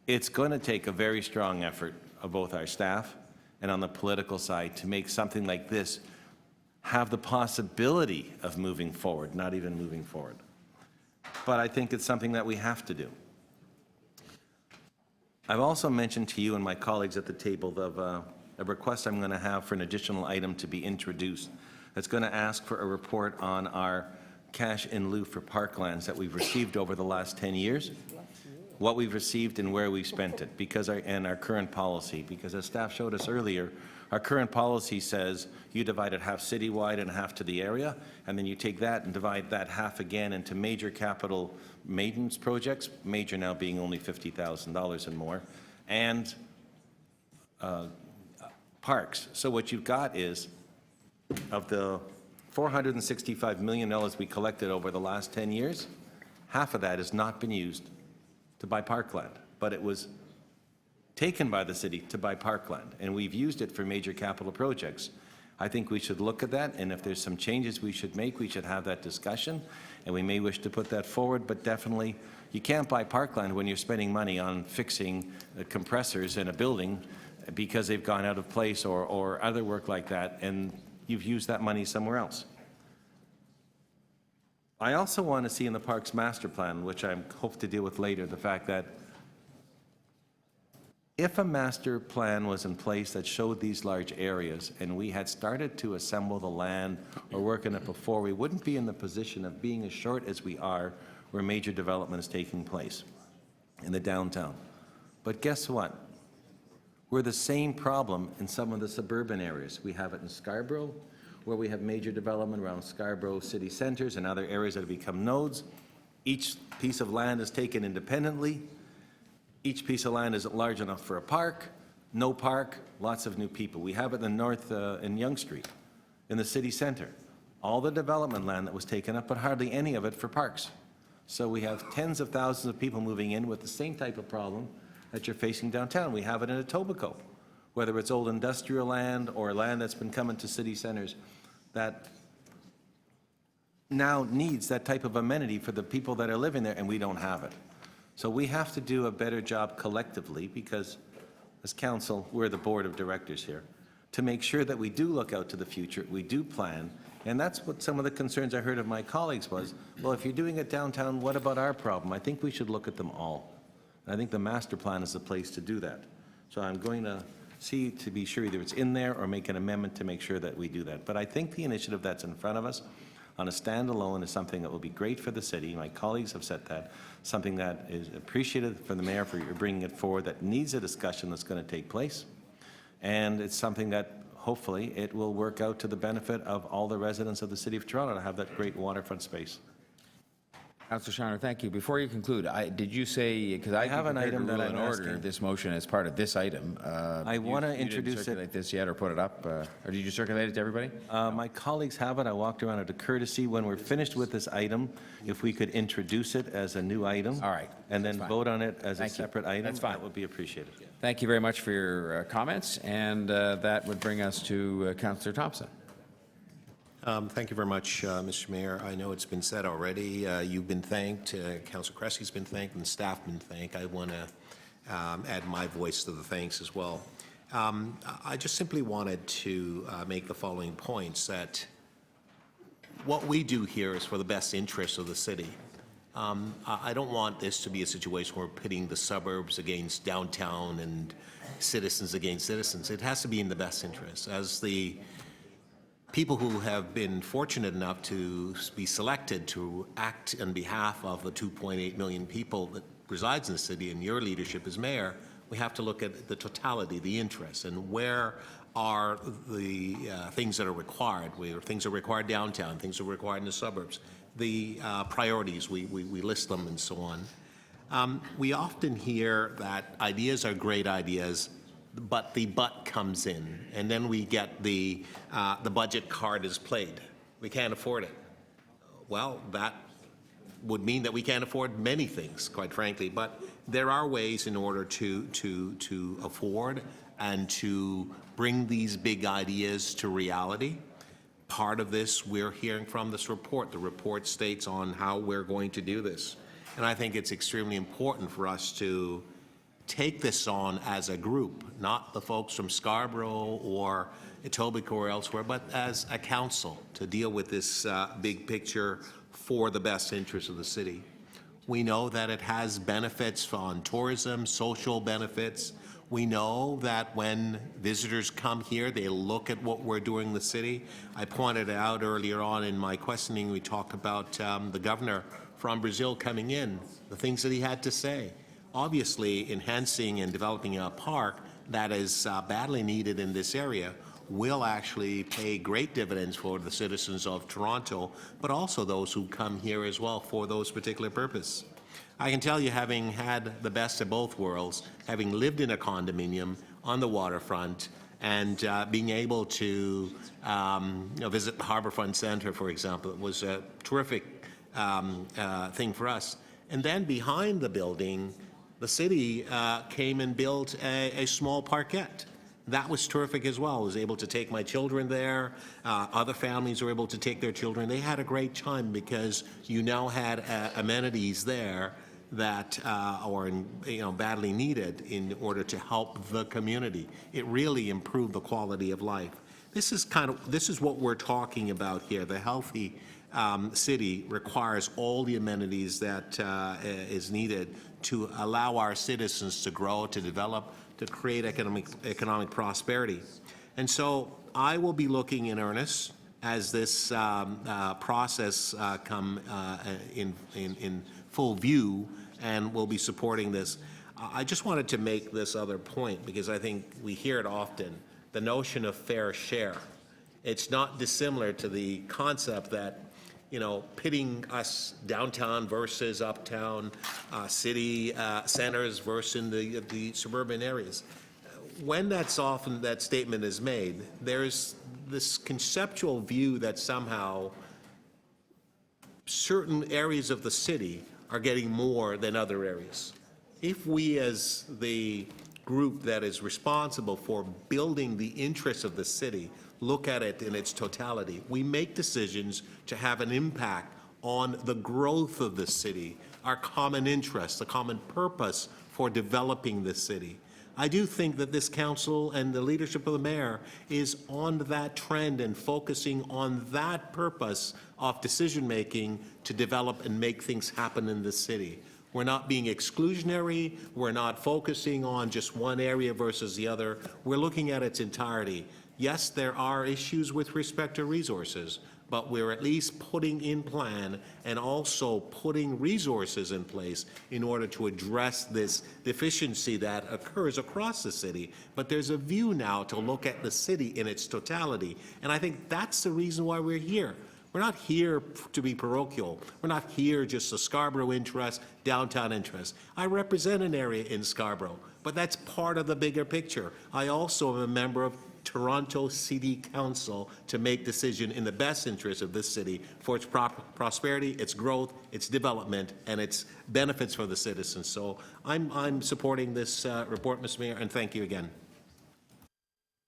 It's going to take a very strong effort of both our staff and on the political side to make something like this have the possibility of moving forward, not even moving forward. But I think it's something that we have to do. I've also mentioned to you and my colleagues at the table of a request I'm going to have for an additional item to be introduced that's going to ask for a report on our cash in lieu for parklands that we've received over the last 10 years, what we've received and where we've spent it, and our current policy. Because as staff showed us earlier, our current policy says you divide it half citywide and half to the area, and then you take that and divide that half again into major capital maintenance projects, major now being only $50,000 and more, and parks. So what you've got is, of the $465 million we collected over the last 10 years, half of that has not been used to buy parkland, but it was taken by the city to buy parkland, and we've used it for major capital projects. I think we should look at that, and if there's some changes we should make, we should have that discussion, and we may wish to put that forward, but definitely you can't buy parkland when you're spending money on fixing compressors in a building because they've gone out of place or other work like that, and you've used that money somewhere else. I also want to see in the Parks Master Plan, which I hope to deal with later, the fact that if a master plan was in place that showed these large areas and we had started to assemble the land or work in it before, we wouldn't be in the position of being as short as we are where major development is taking place in the downtown. But guess what? We're the same problem in some of the suburban areas. We have it in Scarborough, where we have major development around Scarborough city centers and other areas that have become nodes. Each piece of land is taken independently. Each piece of land isn't large enough for a park. No park, lots of new people. We have it in the north in Yonge Street, in the city center. All the development land that was taken up, but hardly any of it for parks. So we have tens of thousands of people moving in with the same type of problem that you're facing downtown. We have it in Etobicoke, whether it's old industrial land or land that's been coming to city centers that now needs that type of amenity for the people that are living there, and we don't have it. So we have to do a better job collectively, because as council, we're the board of directors here, to make sure that we do look out to the future, we do plan, and that's what some of the concerns I heard of my colleagues was, well, if you're doing it downtown, what about our problem? I think we should look at them all. And I think the master plan is the place to do that. So I'm going to see to be sure either it's in there or make an amendment to make sure that we do that. But I think the initiative that's in front of us on a standalone is something that will be great for the city. My colleagues have said that, something that is appreciated for the mayor for your bringing it forward, that needs a discussion that's going to take place. And it's something that hopefully it will work out to the benefit of all the residents of the city of Toronto to have that great waterfront space. Councillor Shiner, thank you. Before you conclude, did you say, because I have an item that I'm order asking. this motion as part of this item. I want to introduce You didn't circulate this yet or put it up? Or did you circulate it to everybody? My colleagues have it. I walked around at a courtesy. When we're finished with this item, if we could introduce it as a new item. All right. And then That's fine. vote on it as Thank a you. separate item. That's fine. That would be appreciated. Thank you very much for your comments, and that would bring us to Councillor Thompson. Thank you very much, Mr. Mayor. I know it's been said already. You've been thanked. Councillor Cressy's been thanked, and the staff been thanked. I want to add my voice to the thanks as well. I just simply wanted to make the following points, that what we do here is for the best interests of the city. I don't want this to be a situation where we're pitting the suburbs against downtown and citizens against citizens. It has to be in the best interest. As the people who have been fortunate enough to be selected to act on behalf of the 2.8 million people that resides in the city, and your leadership as mayor, we have to look at the totality, the interests, and where are the things that are required. Things are required downtown, things are required in the suburbs, the priorities, we list them and so on. We often hear that ideas are great ideas, but the but comes in, and then we get the budget card is played. We can't afford it. Well, that would mean that we can't afford many things, quite frankly, but there are ways in order to afford and to bring these big ideas to reality. Part of this we're hearing from this report. The report states on how we're going to do this. And I think it's extremely important for us to take this on as a group, not the folks from Scarborough or Etobicoke or elsewhere, but as a council to deal with this big picture for the best interest of the city. We know that it has benefits on tourism, social benefits. We know that when visitors come here, they look at what we're doing in the city. I pointed out earlier on in my questioning, we talked about the governor from Brazil coming in, the things that he had to say. Obviously, enhancing and developing a park that is badly needed in this area will actually pay great dividends for the citizens of Toronto, but also those who come here as well for those particular purposes. I can tell you, having had the best of both worlds, having lived in a condominium on the waterfront, and being able to visit the Harbourfront Centre, for example, it was a terrific thing for us. And then behind the building, the city came and built a small parkette. That was terrific as well. I was able to take my children there. Other families were able to take their children. They had a great time because you now had amenities there that are badly needed in order to help the community. It really improved the quality of life. This is what we're talking about here. The healthy city requires all the amenities that is needed to allow our citizens to grow, to develop, to create economic prosperity. And so I will be looking in earnest as this process come in full view, and we'll be supporting this. I just wanted to make this other point because I think we hear it often, the notion of fair share. It's not dissimilar to the concept that pitting us downtown versus uptown, city centers versus the suburban areas. When that statement is made, there's this conceptual view that somehow certain areas of the city are getting more than other areas. If we, as the group that is responsible for building the interests of the city, look at it in its totality, we make decisions to have an impact on the growth of the city, our common interests, the common purpose for developing the city. I do think that this council and the leadership of the mayor is on that trend and focusing on that purpose of decision-making to develop and make things happen in the city. We're not being exclusionary. We're not focusing on just one area versus the other. We're looking at its entirety. Yes, there are issues with respect to resources, but we're at least putting in plan and also putting resources in place in order to address this deficiency that occurs across the city. But there's a view now to look at the city in its totality, and I think that's the reason why we're here. We're not here to be parochial. We're not here just a Scarborough interest, downtown interest. I represent an area in Scarborough, but that's part of the bigger picture. I also am a member of Toronto City Council to make decision in the best interest of this city for its prosperity, its growth, its development, and its benefits for the citizens. So I'm supporting this report, Mr. Mayor, and thank you again.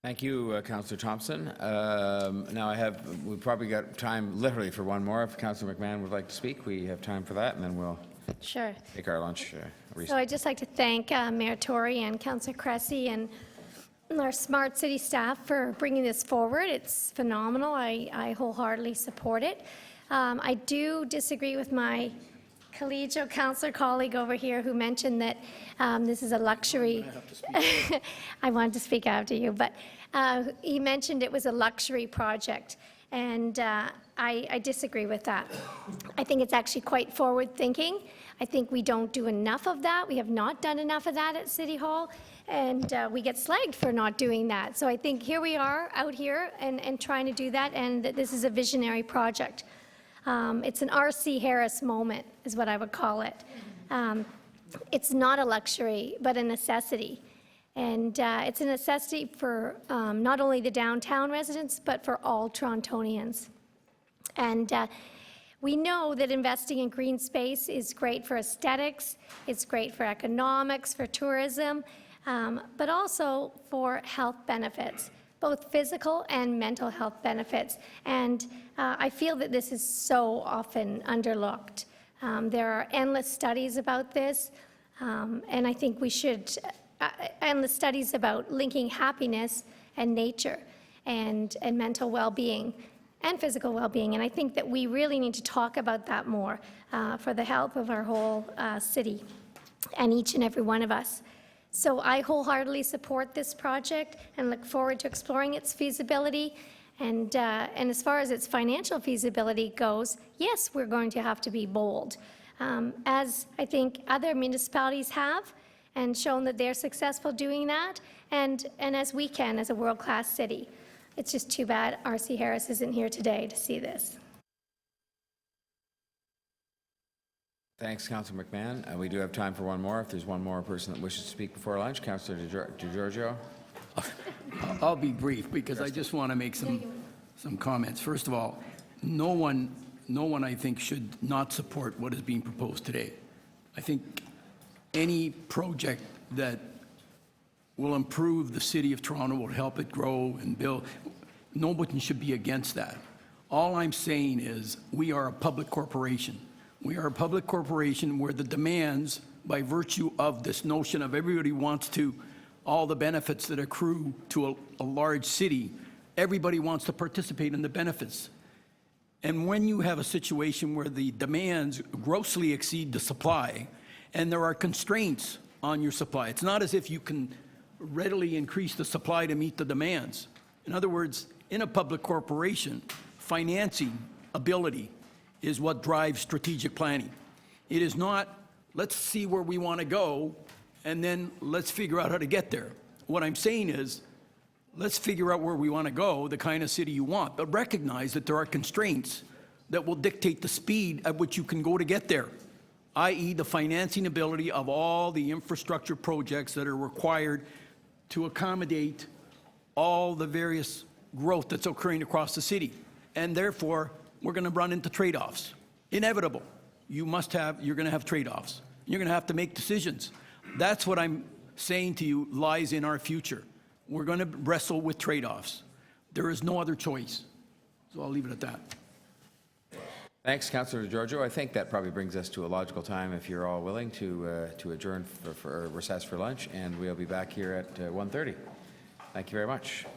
Thank you, Councillor Thompson. Now we've probably got time literally for one more. If Councillor McMahon would like to speak, we have time for that, and then we'll take our lunch recess. So I'd just like to thank Mayor Tory and Councillor Cressy and our Smart City staff for bringing this forward. It's phenomenal. I wholeheartedly support it. I do disagree with my collegial councillor colleague over here who mentioned that this is a luxury. I wanted to speak after you, but He mentioned it was a luxury project, and I disagree with that. I think it's actually quite forward-thinking. I think we don't do enough of that. We have not done enough of that at City Hall, and we get slagged for not doing that. So I think here we are out here and trying to do that, and that this is a visionary project. It's an R.C. Harris moment, is what I would call it. It's not a luxury, but a necessity. And it's a necessity for not only the downtown residents, but for all Torontonians. And we know that investing in green space is great for aesthetics, it's great for economics, for tourism, but also for health benefits, both physical and mental health benefits. And I feel that this is so often underlooked. There are endless studies about this, and I think we should, endless studies about linking happiness and nature and mental well-being and physical well-being. And I think that we really need to talk about that more for the health of our whole city and each and every one of us. So I wholeheartedly support this project and look forward to exploring its feasibility. And as far as its financial feasibility goes, yes, we're going to have to be bold, as I think other municipalities have, and shown that they're successful doing that, and as we can as a world-class city. It's just too bad R.C. Harris isn't here today to see this. Thanks, Councillor McMahon. We do have time for one more. If there's one more person that wishes to speak before lunch, Councillor DeGiorgio. I'll be brief because I just want to make some comments. First of all, no one I think should not support what is being proposed today. I think any project that will improve the city of Toronto, will help it grow and build, nobody should be against that. All I'm saying is we are a public corporation. We are a public corporation where the demands, by virtue of this notion of everybody wants to, all the benefits that accrue to a large city, everybody wants to participate in the benefits. And when you have a situation where the demands grossly exceed the supply, and there are constraints on your supply, it's not as if you can readily increase the supply to meet the demands. In other words, in a public corporation, financing ability is what drives strategic planning. It is not, let's see where we want to go, and then let's figure out how to get there. What I'm saying is, let's figure out where we want to go, the kind of city you want, but recognize that there are constraints that will dictate the speed at which you can go to get there, i.e. the financing ability of all the infrastructure projects that are required to accommodate all the various growth that's occurring across the city. And therefore, we're going to run into trade-offs. Inevitable. You're going to have trade-offs. You're going to have to make decisions. That's what I'm saying to you lies in our future. We're going to wrestle with trade-offs. There is no other choice. So I'll leave it at that. Thanks, Councillor DeGiorgio. I think that probably brings us to a logical time, if you're all willing, to adjourn for recess for lunch, and we'll be back here at 1:30. Thank you very much.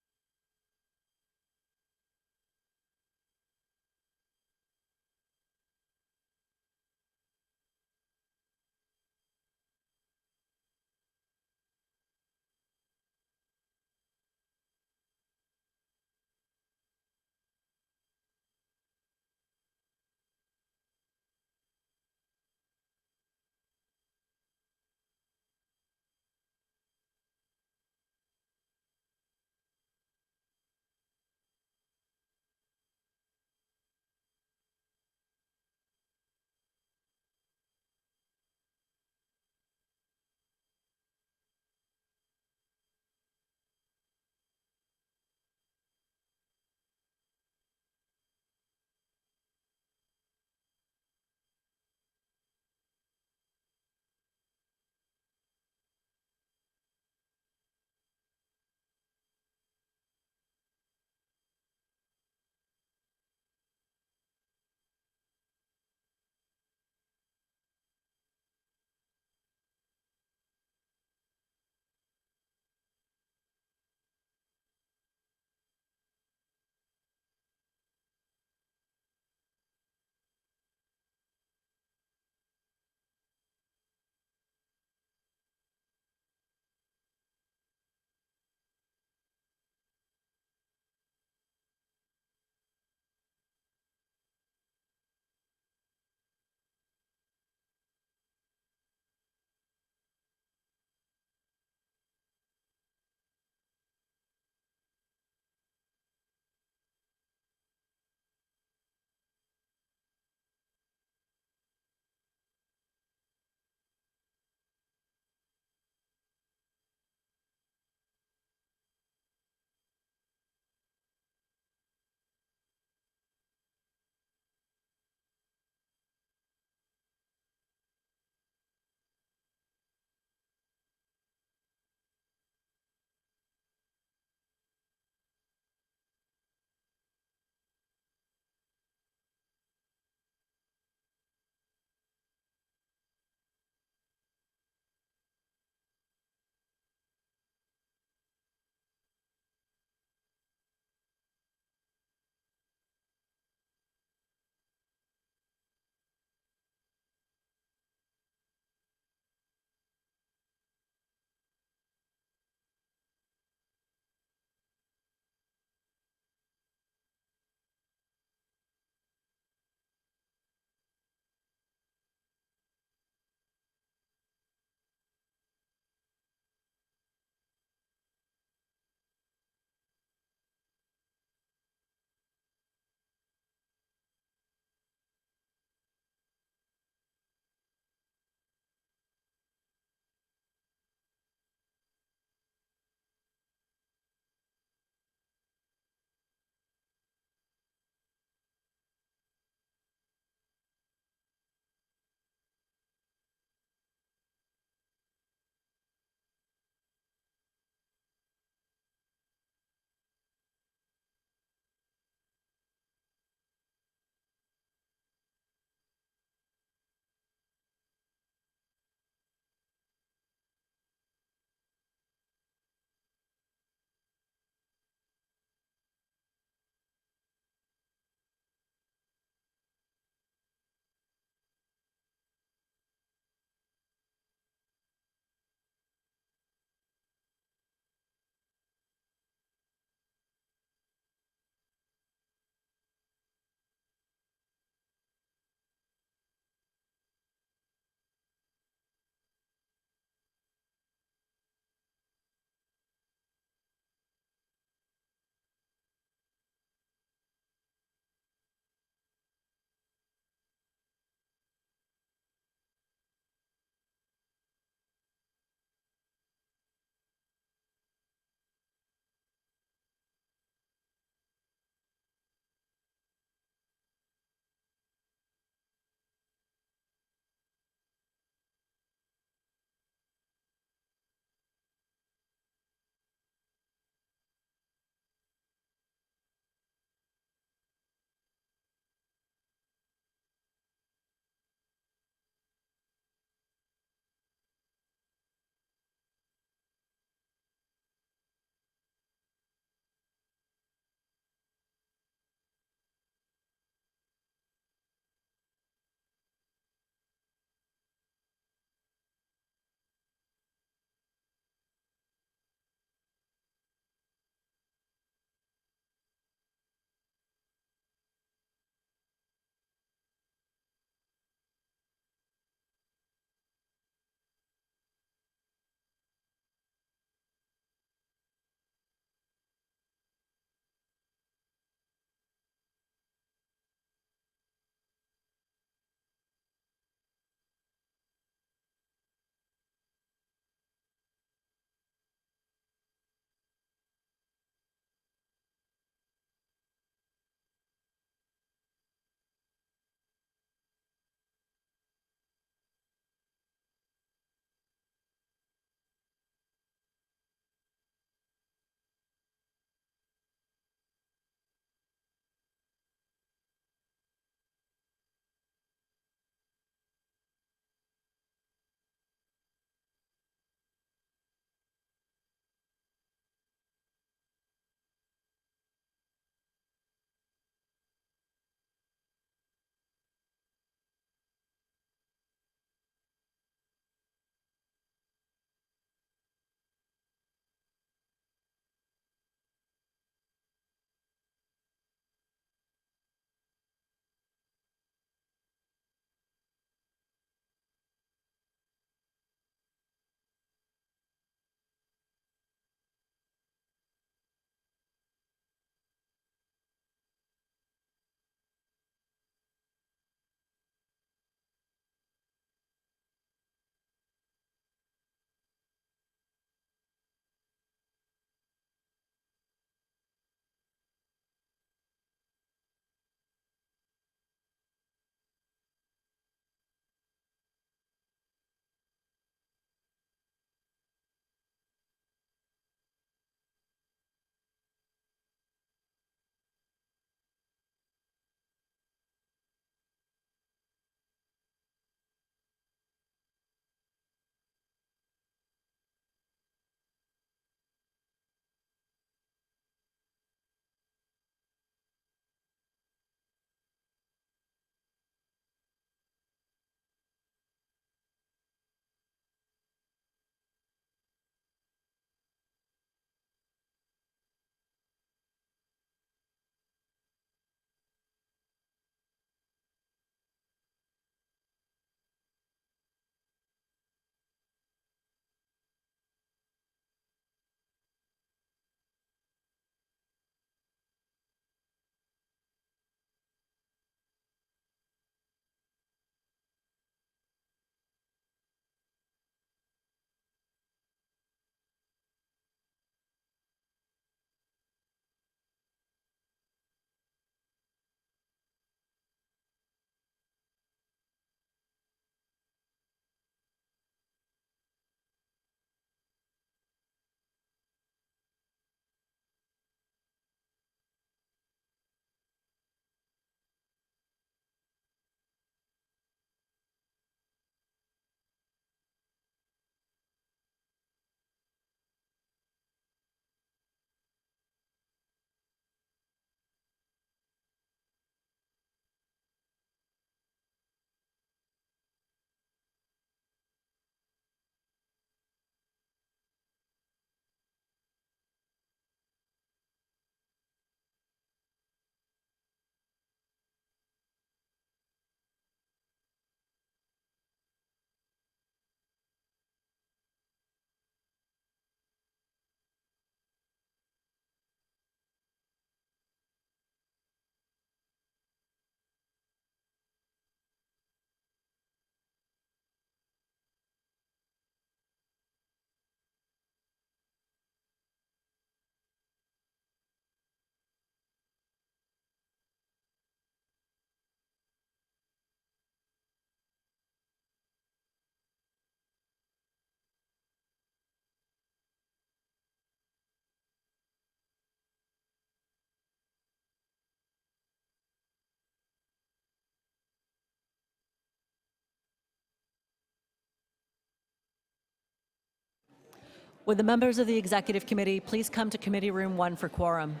Would the members of the Executive Committee please come to Committee Room 1 for quorum?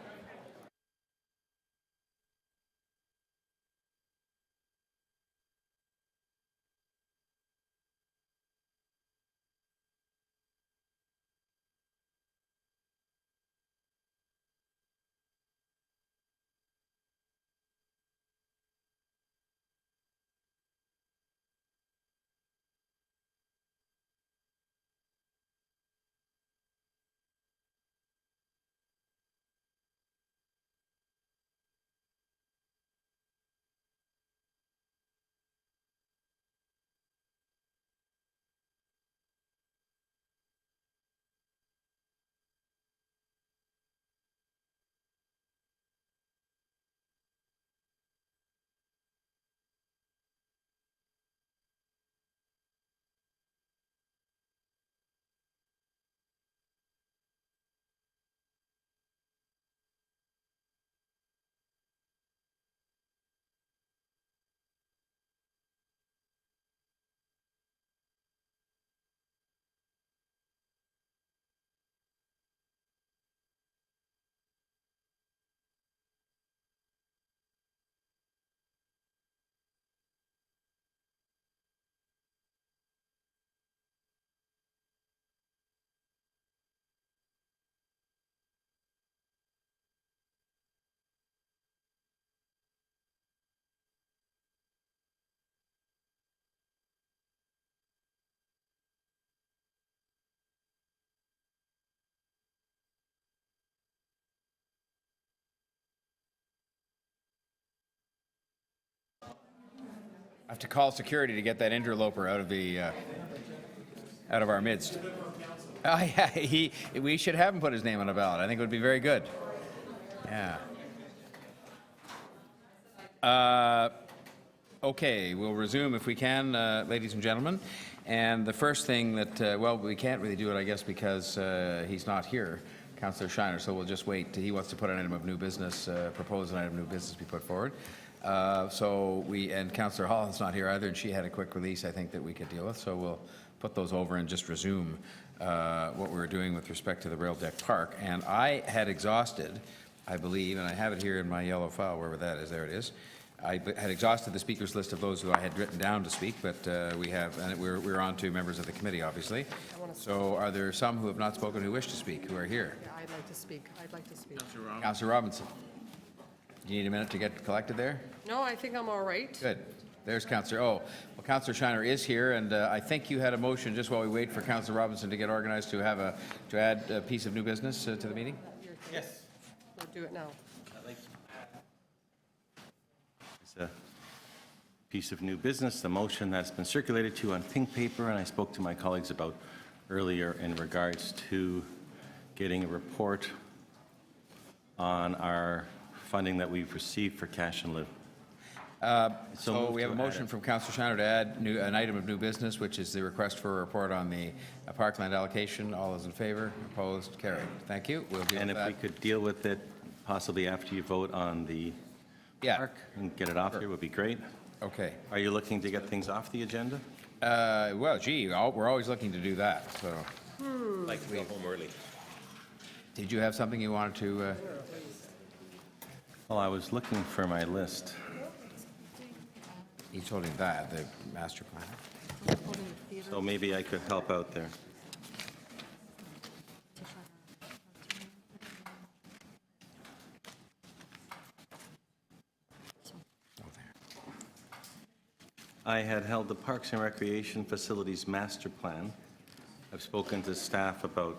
I have to call security to get that interloper out of our midst. Yeah, we should have him put his name on a ballot. I think it would be very good. Yeah. Okay, we'll resume if we can, ladies and gentlemen. And the first thing that, well, we can't really do it, I guess, because he's not here, Councillor Shiner, so we'll just wait. He wants to put an item of new business, propose an item of new business be put forward. And Councillor Holland's not here either, and she had a quick release, I think, that we could deal with, so we'll put those over and just resume what we were doing with respect to the Rail Deck Park. And I had exhausted, I believe, and I have it here in my yellow file, wherever that is, there it is. I had exhausted the speakers list of those who I had written down to speak, but we're on to members of the committee, obviously. So are there some who have not spoken who wish to speak, who are here? Yeah, I'd like to speak. I'd like to speak. Councillor Robinson. You need a minute to get collected there? No, I think I'm all right. Good. There's Councillor. Oh, well, Councillor Shiner is here, and I think you had a motion just while we wait for Councillor Robinson to get organized to add a piece of new business to the meeting. Yes. We'll do it now. It's a piece of new business, the motion that's been circulated to you on pink paper, and I spoke to my colleagues about earlier in regards to getting a report on our funding that we've received for cash and lieu. So we have a motion from Councillor Shiner to add an item of new business, which is the request for a report on the parkland allocation. All those in favor? Opposed? Carried. Thank you. We'll deal with that. And if we could deal with it possibly after you vote on the park and get it off here would be great. Okay. Are you looking to get things off the agenda? Well, gee, we're always looking to do that. So, Like to go home early. did you have something you wanted to? Well, I was looking for my list. He's holding that, the master plan. So maybe I could help out there. I had held the Parks and Recreation Facilities Master Plan. I've spoken to staff about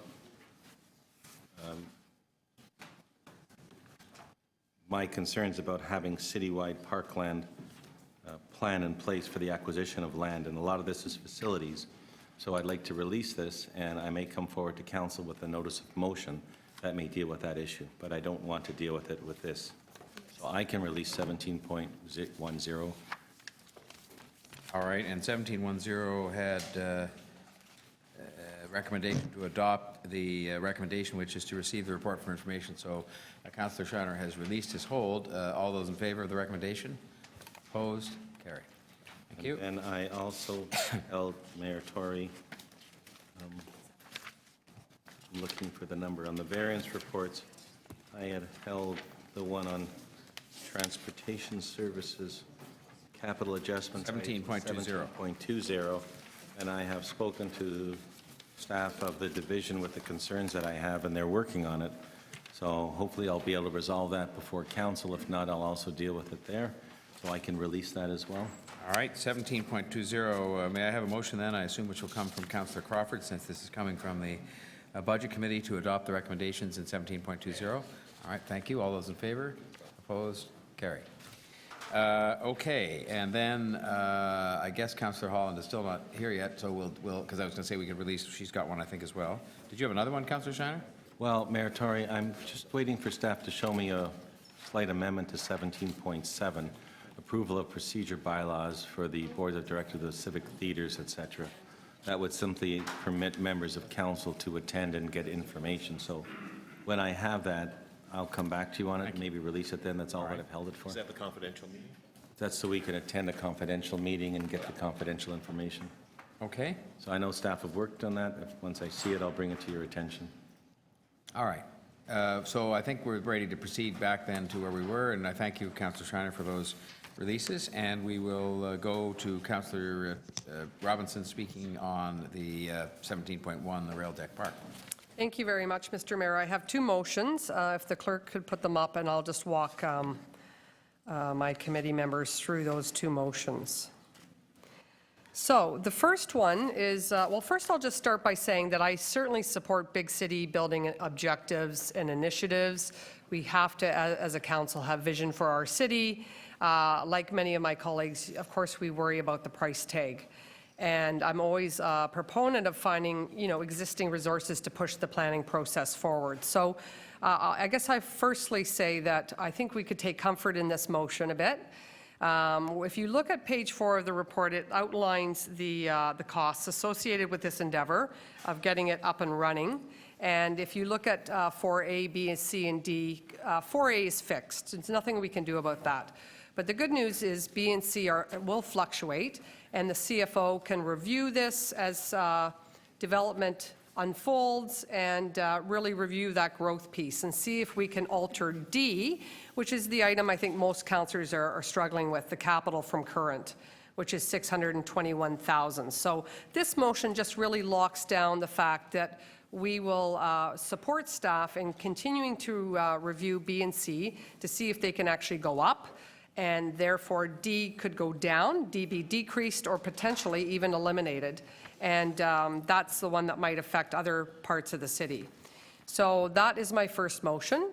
my concerns about having citywide parkland plan in place for the acquisition of land, and a lot of this is facilities. So I'd like to release this, and I may come forward to council with a notice of motion that may deal with that issue, but I don't want to deal with it with this. So I can release 17.10. All right, and 1710 had a recommendation to adopt the recommendation, which is to receive the report for information. So Councillor Shiner has released his hold. All those in favor of the recommendation? Opposed? Carried. Thank you. And I also held Mayor Tory I'm looking for the number. On the variance reports, I had held the one on transportation services, capital adjustments. 17.20. 17.20, and I have spoken to staff of the division with the concerns that I have, and they're working on it. So hopefully I'll be able to resolve that before council. If not, I'll also deal with it there, so I can release that as well. All right, 17.20, may I have a motion then, I assume, which will come from Councillor Crawford, since this is coming from the Budget Committee, to adopt the recommendations in 17.20. All right, thank you. All those in favor? Opposed? Carried. Okay, and then I guess Councillor Holland is still not here yet, so we'll because I was going to say we could release, she's got one, I think, as well. Did you have another one, Councillor Shiner? Well, Mayor Tory, I'm just waiting for staff to show me a slight amendment to 17.7, approval of procedure bylaws for the board of directors of the civic theaters, etc. That would simply permit members of council to attend and get information. So when I have that, I'll come back to you on it, and maybe release it then. That's all that I've held it for. Is that the confidential meeting? That's so we can attend a confidential meeting and get the confidential information. Okay. So I know staff have worked on that. Once I see it, I'll bring it to your attention. All right. So I think we're ready to proceed back then to where we were, and I thank you, Councillor Shiner, for those releases, and we will go to Councillor Robinson speaking on the 17.1, the rail deck park. Thank you very much, Mr. Mayor. I have two motions. If the clerk could put them up, and I'll just walk my committee members through those two motions. So the first one is, well, first I'll just start by saying that I certainly support big city building objectives and initiatives. We have to, as a council, have vision for our city. Like many of my colleagues, of course, we worry about the price tag. And I'm always a proponent of finding, existing resources to push the planning process forward. So I guess I firstly say that I think we could take comfort in this motion a bit. If you look at page 4 of the report, it outlines the costs associated with this endeavor of getting it up and running. And if you look at 4A, B, C, and D, 4A is fixed. There's nothing we can do about that. But the good news is B and C will fluctuate, and the CFO can review this as development unfolds and really review that growth piece and see if we can alter D, which is the item I think most councillors are struggling with, the capital from current, which is $621,000. So this motion just really locks down the fact that we will support staff in continuing to review B and C to see if they can actually go up, and therefore D could go down, D be decreased, or potentially even eliminated. And that's the one that might affect other parts of the city. So that is my first motion,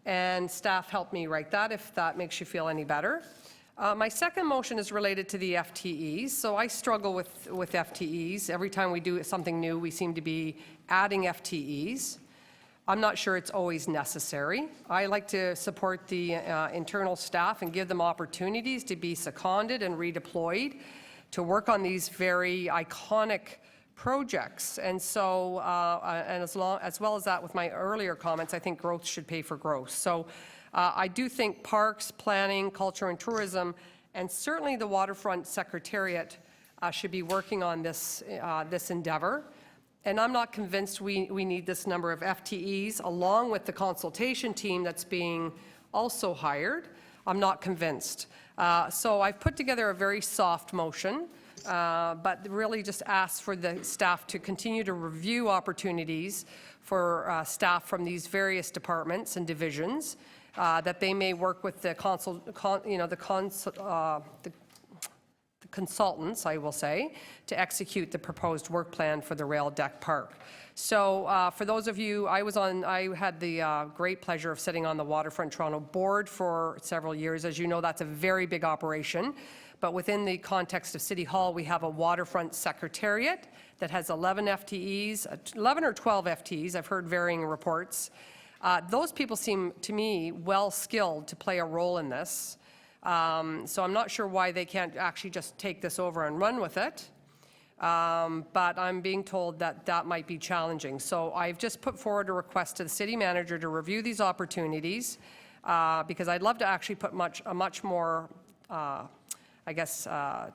and staff helped me write that if that makes you feel any better. My second motion is related to the FTEs. So I struggle with FTEs. Every time we do something new, we seem to be adding FTEs. I'm not sure it's always necessary. I like to support the internal staff and give them opportunities to be seconded and redeployed to work on these very iconic projects. And so, and as well as that, with my earlier comments, I think growth should pay for growth. So I do think parks, planning, culture and tourism, and certainly the waterfront secretariat should be working on this, this endeavor. And I'm not convinced we need this number of FTEs along with the consultation team that's being also hired. I'm not convinced. So I've put together a very soft motion, but really just ask for the staff to continue to review opportunities for staff from these various departments and divisions, that they may work with the consultants, I will say, to execute the proposed work plan for the rail deck park. So for those of you, I had the great pleasure of sitting on the Waterfront Toronto board for several years. As you know, that's a very big operation. But within the context of City Hall, we have a waterfront secretariat that has 11 FTEs, 11 or 12 FTEs. I've heard varying reports. Those people seem to me well skilled to play a role in this. So I'm not sure why they can't actually just take this over and run with it. But I'm being told that that might be challenging. So I've just put forward a request to the city manager to review these opportunities, because I'd love to actually put a much more I guess,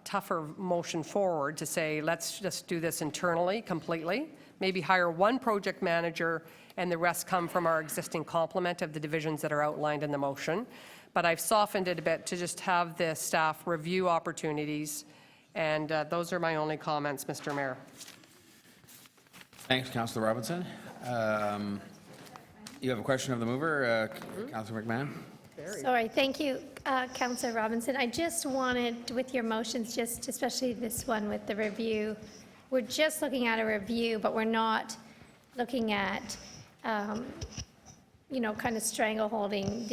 tougher motion forward to say, let's just do this internally completely, maybe hire one project manager and the rest come from our existing complement of the divisions that are outlined in the motion. But I've softened it a bit to just have the staff review opportunities, and those are my only comments, Mr. Mayor. Thanks, Councillor Robinson. You have a question of the mover, Councillor McMahon? Sorry, thank you, Councillor Robinson. I just wanted, with your motions, just especially this one with the review, we're just looking at a review, but we're not looking at, you know, kind of strangleholding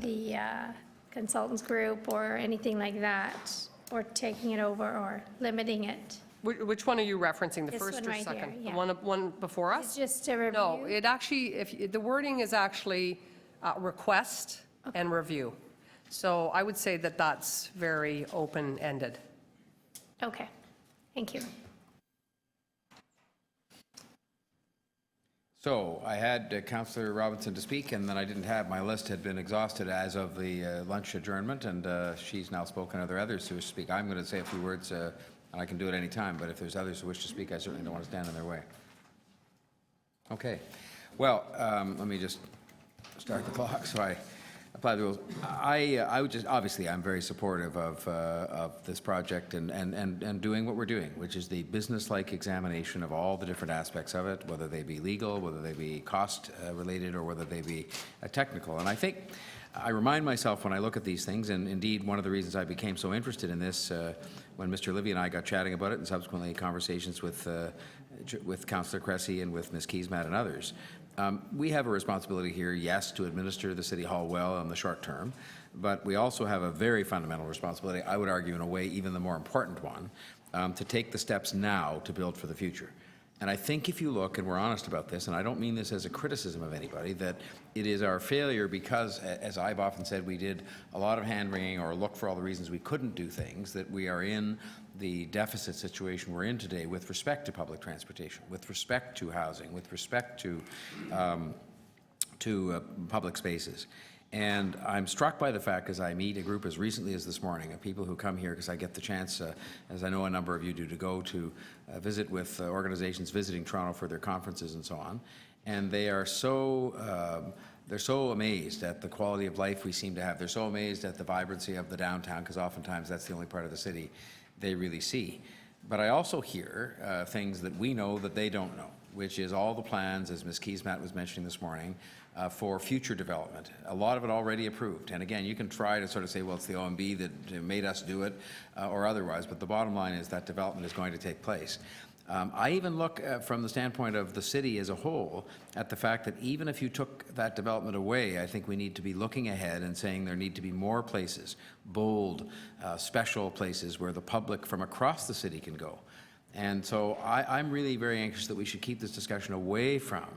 the consultants group or anything like that, or taking it over or limiting it. Which one are you referencing, the This first one or right second? here, yeah. The one before us? It's just a review? No, it actually, the wording is actually request and review. So I would say that that's very open-ended. Okay, thank you. So I had Councillor Robinson to speak, and then I didn't have, my list had been exhausted as of the lunch adjournment, and she's now spoken. Are there others who wish to speak? I'm going to say a few words, and I can do it any time, but if there's others who wish to speak, I certainly don't want to stand in their way. Okay. Well, let me just start the clock. So I apply the rules. I would just, obviously, I'm very supportive of this project and doing what we're doing, which is the business-like examination of all the different aspects of it, whether they be legal, whether they be cost related, or whether they be technical. And I think I remind myself when I look at these things, and indeed one of the reasons I became so interested in this when Mr. Livy and I got chatting about it, and subsequently conversations with Councillor Cressy and with Ms. Keesmaat and others. We have a responsibility here, yes, to administer the City Hall well in the short term, but we also have a very fundamental responsibility, I would argue in a way even the more important one, to take the steps now to build for the future. And I think if you look, and we're honest about this, and I don't mean this as a criticism of anybody, that it is our failure because, as I've often said, we did a lot of hand-wringing or look for all the reasons we couldn't do things, that we are in the deficit situation we're in today with respect to public transportation, with respect to housing, with respect to public spaces. And I'm struck by the fact, as I meet a group as recently as this morning of people who come here, because I get the chance, as I know a number of you do, to go to visit with organizations visiting Toronto for their conferences and so on, and they are so they're so amazed at the quality of life we seem to have. They're so amazed at the vibrancy of the downtown, because oftentimes that's the only part of the city they really see. But I also hear things that we know that they don't know, which is all the plans, as Ms. Keesmaat was mentioning this morning, for future development. A lot of it already approved. And again, you can try to sort of say, well, it's the OMB that made us do it or otherwise, but the bottom line is that development is going to take place. I even look from the standpoint of the city as a whole at the fact that even if you took that development away, I think we need to be looking ahead and saying there need to be more places, bold, special places where the public from across the city can go. And so I'm really very anxious that we should keep this discussion away from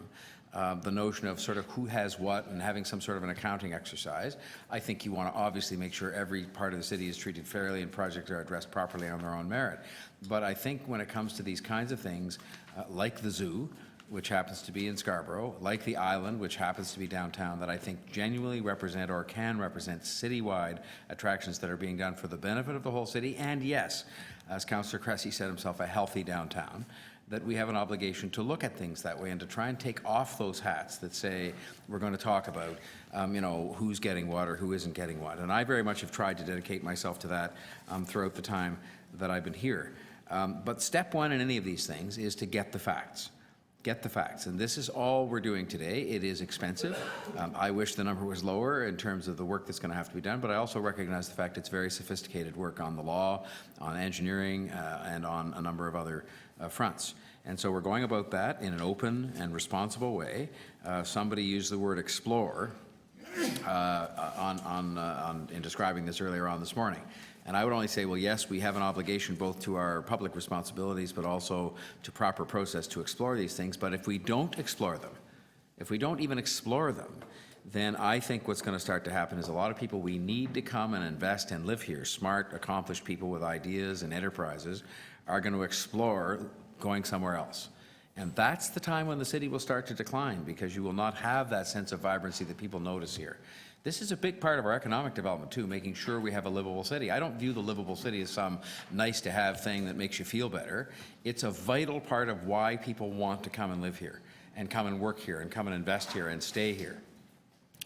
the notion of sort of who has what and having some sort of an accounting exercise. I think you want to obviously make sure every part of the city is treated fairly and projects are addressed properly on their own merit. But I think when it comes to these kinds of things, like the zoo, which happens to be in Scarborough, like the island, which happens to be downtown, that I think genuinely represent or can represent citywide attractions that are being done for the benefit of the whole city, and yes, as Councillor Cressy said himself, a healthy downtown, that we have an obligation to look at things that way and to try and take off those hats that say we're going to talk about, you know, who's getting what or who isn't getting what. And I very much have tried to dedicate myself to that throughout the time that I've been here. But step one in any of these things is to get the facts. Get the facts. And this is all we're doing today. It is expensive. I wish the number was lower in terms of the work that's going to have to be done, but I also recognize the fact it's very sophisticated work on the law, on engineering, and on a number of other fronts. And so we're going about that in an open and responsible way. Somebody used the word explore in describing this earlier on this morning. And I would only say, well, yes, we have an obligation both to our public responsibilities, but also to proper process to explore these things. But if we don't explore them, if we don't even explore them, then I think what's going to start to happen is a lot of people we need to come and invest and live here, smart, accomplished people with ideas and enterprises, are going to explore going somewhere else. And that's the time when the city will start to decline, because you will not have that sense of vibrancy that people notice here. This is a big part of our economic development too, making sure we have a livable city. I don't view the livable city as some nice to have thing that makes you feel better. It's a vital part of why people want to come and live here and come and work here and come and invest here and stay here.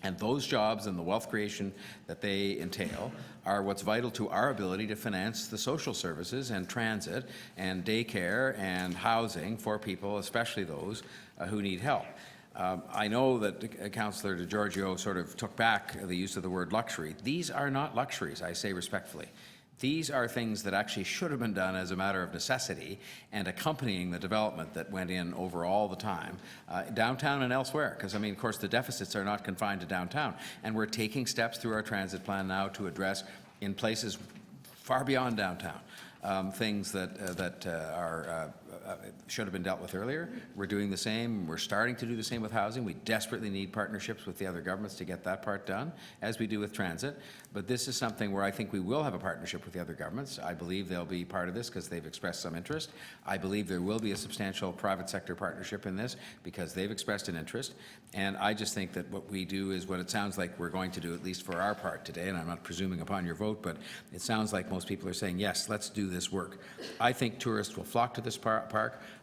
And those jobs and the wealth creation that they entail are what's vital to our ability to finance the social services and transit and daycare and housing for people, especially those who need help. I know that Councillor DeGiorgio sort of took back the use of the word luxury. These are not luxuries, I say respectfully. These are things that actually should have been done as a matter of necessity and accompanying the development that went in over all the time, downtown and elsewhere. Because, I mean, of course, the deficits are not confined to downtown. And we're taking steps through our transit plan now to address in places far beyond downtown things that should have been dealt with earlier. We're doing the same. We're starting to do the same with housing. We desperately need partnerships with the other governments to get that part done, as we do with transit. But this is something where I think we will have a partnership with the other governments. I believe they'll be part of this because they've expressed some interest. I believe there will be a substantial private sector partnership in this because they've expressed an interest. And I just think that what we do is what it sounds like we're going to do, at least for our part today, and I'm not presuming upon your vote, but it sounds like most people are saying, yes, let's do this work. I think tourists will flock to this park.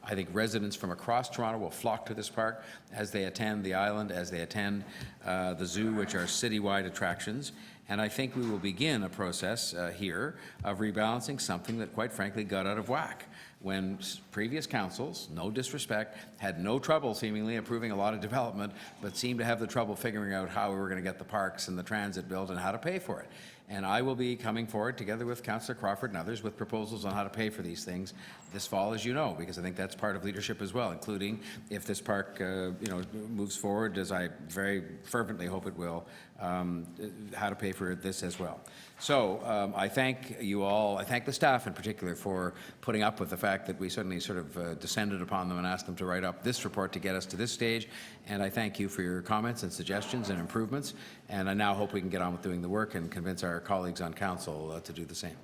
I think residents from across Toronto will flock to this park as they attend the island, as they attend the zoo, which are citywide attractions. And I think we will begin a process here of rebalancing something that, quite frankly, got out of whack when previous councils, no disrespect, had no trouble seemingly approving a lot of development, but seemed to have the trouble figuring out how we were going to get the parks and the transit built and how to pay for it. And I will be coming forward together with Councillor Crawford and others with proposals on how to pay for these things this fall, as you know, because I think that's part of leadership as well, including if this park moves forward, as I very fervently hope it will, how to pay for this as well. So I thank you all, I thank the staff in particular for putting up with the fact that we suddenly sort of descended upon them and asked them to write up this report to get us to this stage. And I thank you for your comments and suggestions and improvements. And I now hope we can get on with doing the work and convince our colleagues on council to do the same.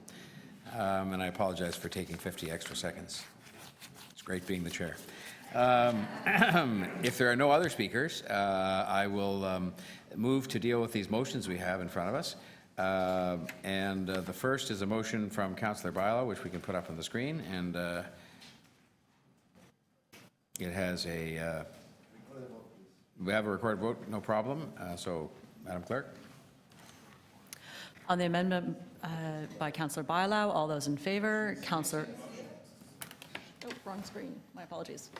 And I apologize for taking 50 extra seconds. It's great being the chair. If there are no other speakers, I will move to deal with these motions we have in front of us. The first is a motion from Councillor Bilo, which we can put up on the screen, and it has a, we have a recorded vote, no problem. So, Madam Clerk. On the amendment by Councillor Bilo, all those in favor, Councillor... Oh, wrong screen. My apologies.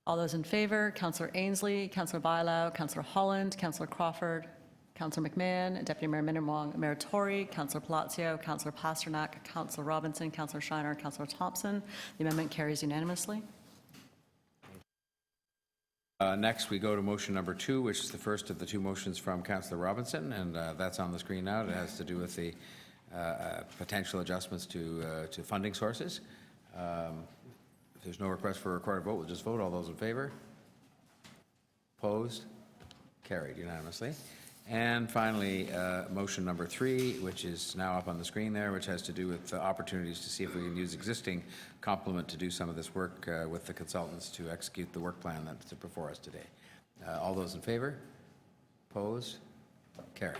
All those in favor, Councillor Ainsley, Councillor Bilo, Councillor Holland, Councillor Crawford, Councillor McMahon, Deputy Mayor Minnan-Wong, Mayor Tory, Councillor Palacio, Councillor Pasternak, Councillor Robinson, Councillor Shiner, Councillor Thompson. The amendment carries unanimously. Next, we go to motion number 2, which is the first of the 2 motions from Councillor Robinson, and that's on the screen now. It has to do with the potential adjustments to funding sources. If there's no request for a recorded vote, we'll just vote. All those in favor? Opposed? Carried unanimously. And finally, motion number 3, which is now up on the screen there, which has to do with opportunities to see if we can use existing complement to do some of this work with the consultants to execute the work plan that's before us today. All those in favor? Opposed? Carried.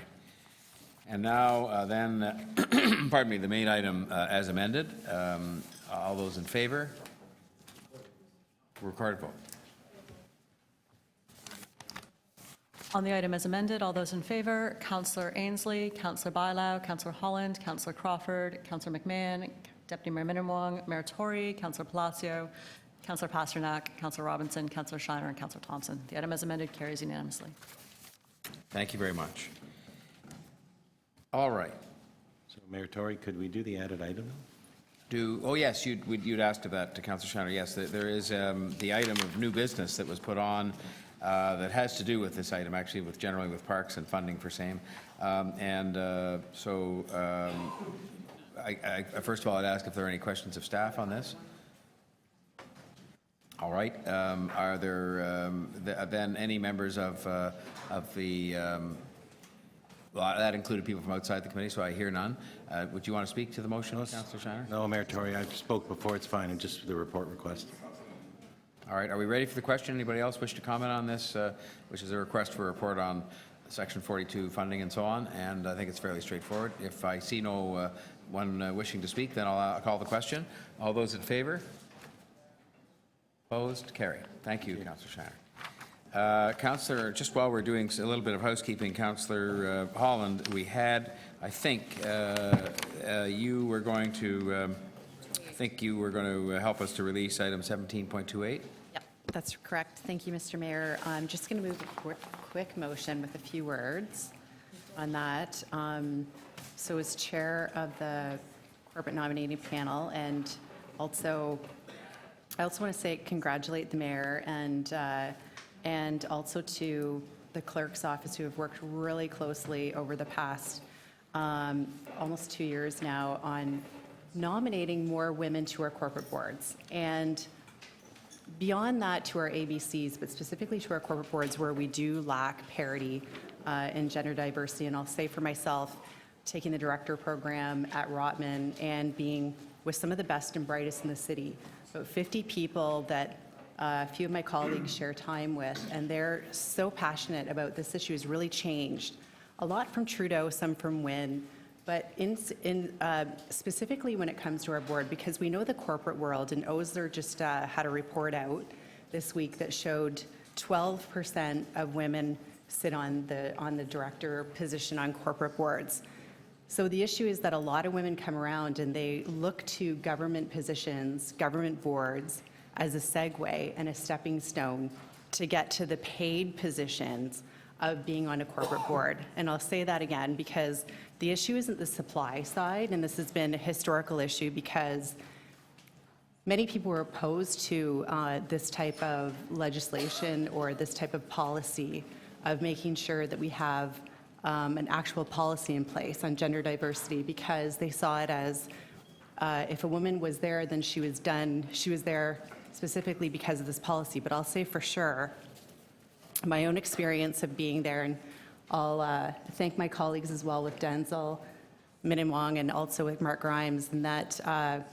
And now then, pardon me, the main item as amended. All those in favor? Recorded vote. On the item as amended, all those in favor, Councillor Ainsley, Councillor Bilo, Councillor Holland, Councillor Crawford, Councillor McMahon, Deputy Mayor Minnan-Wong, Mayor Tory, Councillor Palacio, Councillor Pasternak, Councillor Robinson, Councillor Shiner, and Councillor Thompson. The item as amended carries unanimously. Thank you very much. All right. So, Mayor Tory, could we do the added item? Oh yes, you'd asked of that to Councillor Shiner. Yes, there is the item of new business that was put on that has to do with this item, actually, generally with parks and funding for same. First of all, I'd ask if there are any questions of staff on this. All right. Are there then any members of the well, that included people from outside the committee, so I hear none. Would you want to speak to the motion, Councillor Shiner? No, Mayor Tory, I spoke before. It's fine. It's just the report request. All right, are we ready for the question? Anybody else wish to comment on this, which is a request for a report on Section 42 funding and so on? And I think it's fairly straightforward. If I see no one wishing to speak, then I'll call the question. All those in favor? Opposed? Carried. Thank you, Councillor Shiner. Councillor, just while we're doing a little bit of housekeeping, Councillor Holland, we had, I think, you were going to, help us to release item 17.28. Yep, that's correct. Thank you, Mr. Mayor. I'm just going to move a quick motion with a few words on that. So as chair of the corporate nominating panel, and also, I also want to say congratulate the mayor and also to the clerk's office who have worked really closely over the past almost 2 years now on nominating more women to our corporate boards. And beyond that to our ABCs, but specifically to our corporate boards where we do lack parity in gender diversity. And I'll say for myself, taking the director program at Rotman and being with some of the best and brightest in the city, about 50 people that a few of my colleagues share time with, and they're so passionate about this issue has really changed. A lot from Trudeau, some from Wynne, but specifically when it comes to our board, because we know the corporate world, and Osler just had a report out this week that showed 12% of women sit on the director position on corporate boards. So the issue is that a lot of women come around and they look to government positions, government boards, as a segue and a stepping stone to get to the paid positions of being on a corporate board. And I'll say that again because the issue isn't the supply side, and this has been a historical issue because many people were opposed to this type of legislation or this type of policy of making sure that we have an actual policy in place on gender diversity, because they saw it as if a woman was there, then she was done. She was there specifically because of this policy. But I'll say for sure, my own experience of being there, and I'll thank my colleagues as well with Denzel Minimwong and also with Mark Grimes, and that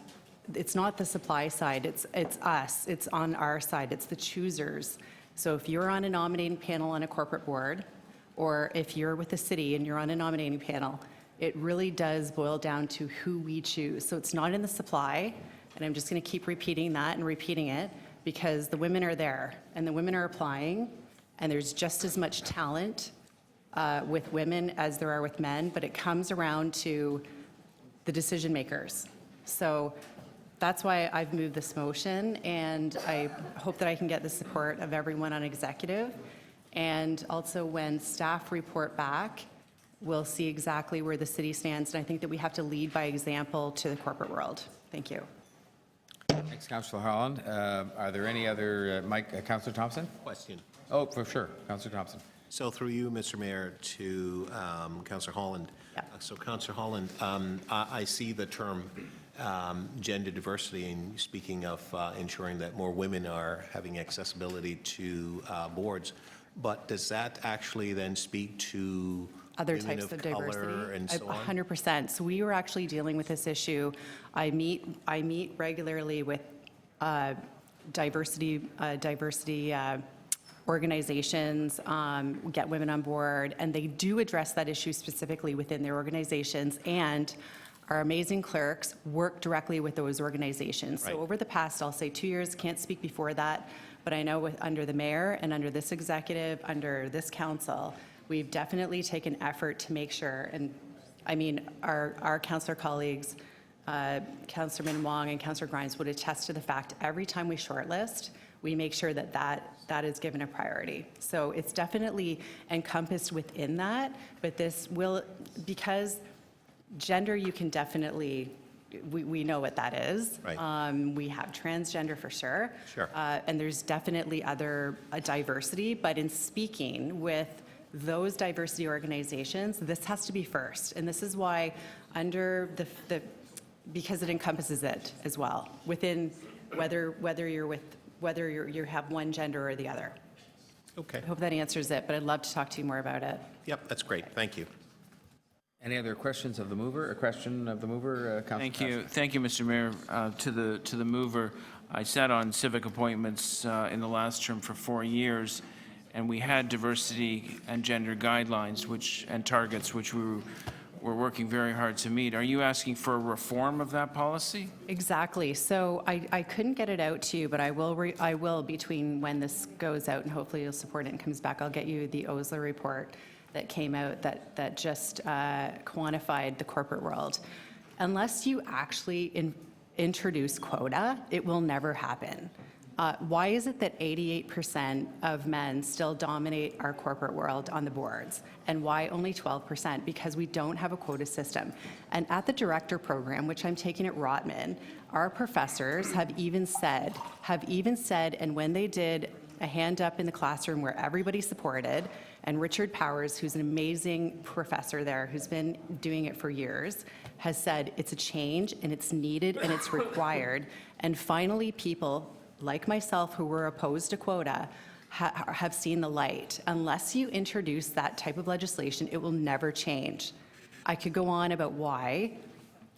it's not the supply side, it's us, it's on our side, it's the choosers. So if you're on a nominating panel on a corporate board, or if you're with the city and you're on a nominating panel, it really does boil down to who we choose. So it's not in the supply, and I'm just going to keep repeating that and repeating it because the women are there and the women are applying, and there's just as much talent with women as there are with men, but it comes around to the decision makers. So that's why I've moved this motion, and I hope that I can get the support of everyone on executive. And also when staff report back, we'll see exactly where the city stands, and I think that we have to lead by example to the corporate world. Thank you. Thanks, Councillor Holland. Are there any other, Councillor Thompson? Question. Oh, for sure, Councillor Thompson. So through you, Mr. Mayor, to Councillor Holland. Yeah. So Councillor Holland, I see the term gender diversity, and speaking of ensuring that more women are having accessibility to boards, but does that actually then speak to Other women types of color diversity? and so on? 100%. So we were actually dealing with this issue. I meet regularly with diversity organizations, get women on board, and they do address that issue specifically within their organizations, and our amazing clerks work directly with those organizations. Right. So over the past, I'll say 2 years, can't speak before that, but I know under the mayor and under this executive, under this council, we've definitely taken effort to make sure, and I mean, our councillor colleagues, Councillor Minwong and Councillor Grimes would attest to the fact every time we shortlist, we make sure that that is given a priority. So it's definitely encompassed within that, but this will, because gender, you can definitely, we know what that is. Right. We have transgender for sure. Sure. And there's definitely other diversity, but in speaking with those diversity organizations, this has to be first. And this is why under because it encompasses it as well, within whether you have one gender or the other. Okay. I hope that answers it, but I'd love to talk to you more about it. Yep, that's great. Thank you. Any other questions of the mover? A question of the mover, Councillor? Thank you, Mr. Mayor. To the mover, I sat on civic appointments in the last term for 4 years, and we had diversity and gender guidelines and targets which we were working very hard to meet. Are you asking for a reform of that policy? Exactly. So I couldn't get it out to you, but I will between when this goes out, and hopefully you'll support it and comes back. I'll get you the Osler report that came out that just quantified the corporate world. Unless you actually introduce quota, it will never happen. Why is it that 88% of men still dominate our corporate world on the boards? And why only 12%? Because we don't have a quota system. And at the director program, which I'm taking at Rotman, our professors have even said, and when they did a hand up in the classroom where everybody supported, and Richard Powers, who's an amazing professor there, who's been doing it for years, has said it's a change and it's needed and it's required. And finally, people like myself who were opposed to quota have seen the light. Unless you introduce that type of legislation, it will never change. I could go on about why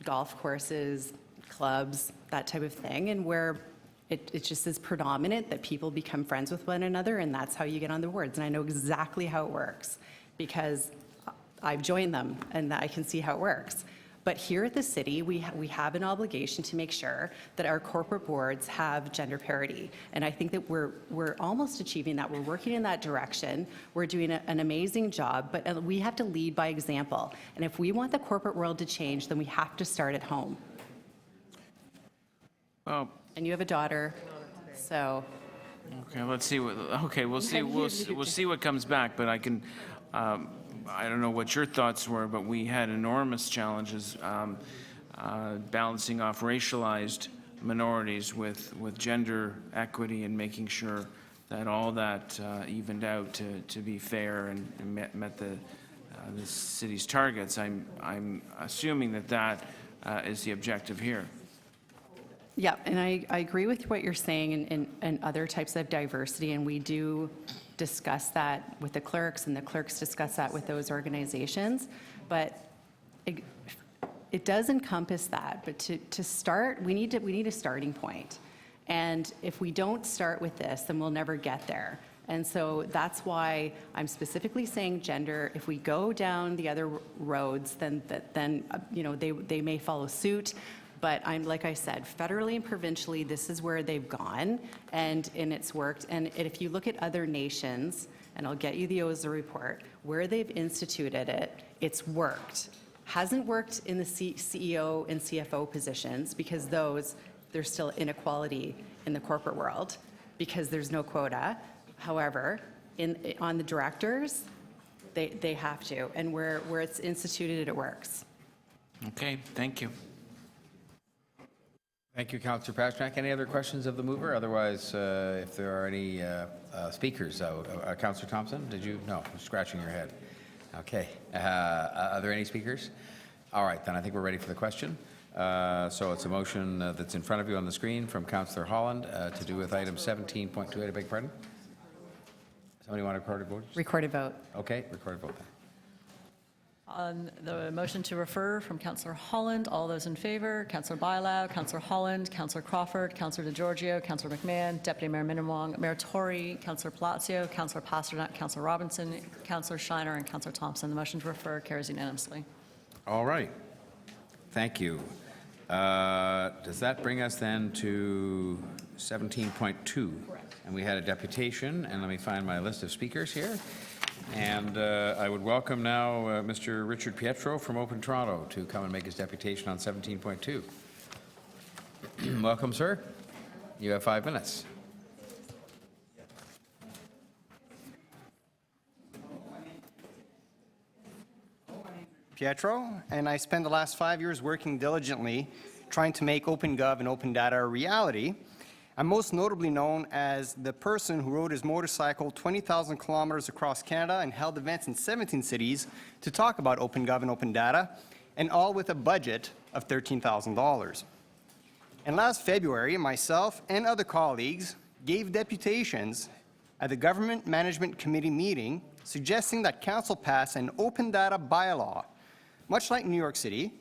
golf courses, clubs, that type of thing, and where it just is predominant that people become friends with one another, and that's how you get on the boards. And I know exactly how it works because I've joined them and I can see how it works. But here at the city, we have an obligation to make sure that our corporate boards have gender parity. And I think that we're almost achieving that. We're working in that direction. We're doing an amazing job, but we have to lead by example. And if we want the corporate world to change, then we have to start at home. Well, and you have a daughter, so. okay, let's see what, okay, we'll see what comes back, but I can, I don't know what your thoughts were, but we had enormous challenges balancing off racialized minorities with gender equity and making sure that all that evened out to be fair and met the city's targets. I'm assuming that is the objective here. Yeah, and I agree with what you're saying and other types of diversity, and we do discuss that with the clerks, and the clerks discuss that with those organizations. But it does encompass that. But to start, we need a starting point. And if we don't start with this, then we'll never get there. And so that's why I'm specifically saying gender. If we go down the other roads, then you know, they may follow suit. But like I said, federally and provincially, this is where they've gone, and it's worked. And if you look at other nations, and I'll get you the Osler report, where they've instituted it, it's worked. Hasn't worked in the CEO and CFO positions because there's still inequality in the corporate world because there's no quota. However, on the directors, they have to, and where it's instituted, it works. Okay, thank you. Thank you, Councillor Pasternak. Any other questions of the mover? Otherwise, if there are any speakers, Councillor Thompson, did you? No, you're scratching your head. Okay. Are there any speakers? All right, then I think we're ready for the question. So it's a motion that's in front of you on the screen from Councillor Holland to do with item 17.28. I beg your pardon? Somebody want a recorded vote? Recorded vote. Okay, recorded vote then. On the motion to refer from Councillor Holland, all those in favor, Councillor Bailão, Councillor Holland, Councillor Crawford, Councillor DeGiorgio, Councillor McMahon, Deputy Mayor Minnan-Wong, Mayor Tory, Councillor Palacio, Councillor Pasternak, Councillor Robinson, Councillor Shiner, and Councillor Thompson. The motion to refer carries unanimously. All right. Thank you. Does that bring us then to 17.2? And we had a deputation, and let me find my list of speakers here. And I would welcome now Mr. Richard Pietro from Open Toronto to come and make his deputation on 17.2. Welcome, sir. You have 5 minutes. Pietro, and I spent the last 5 years working diligently trying to make OpenGov and Open Data a reality. I'm most notably known as the person who rode his motorcycle 20,000 kilometers across Canada and held events in 17 cities to talk about OpenGov and Open Data, and all with a budget of $13,000. And last February, myself and other colleagues gave deputations at the Government Management Committee meeting suggesting that Council pass an Open Data bylaw, much like New York City,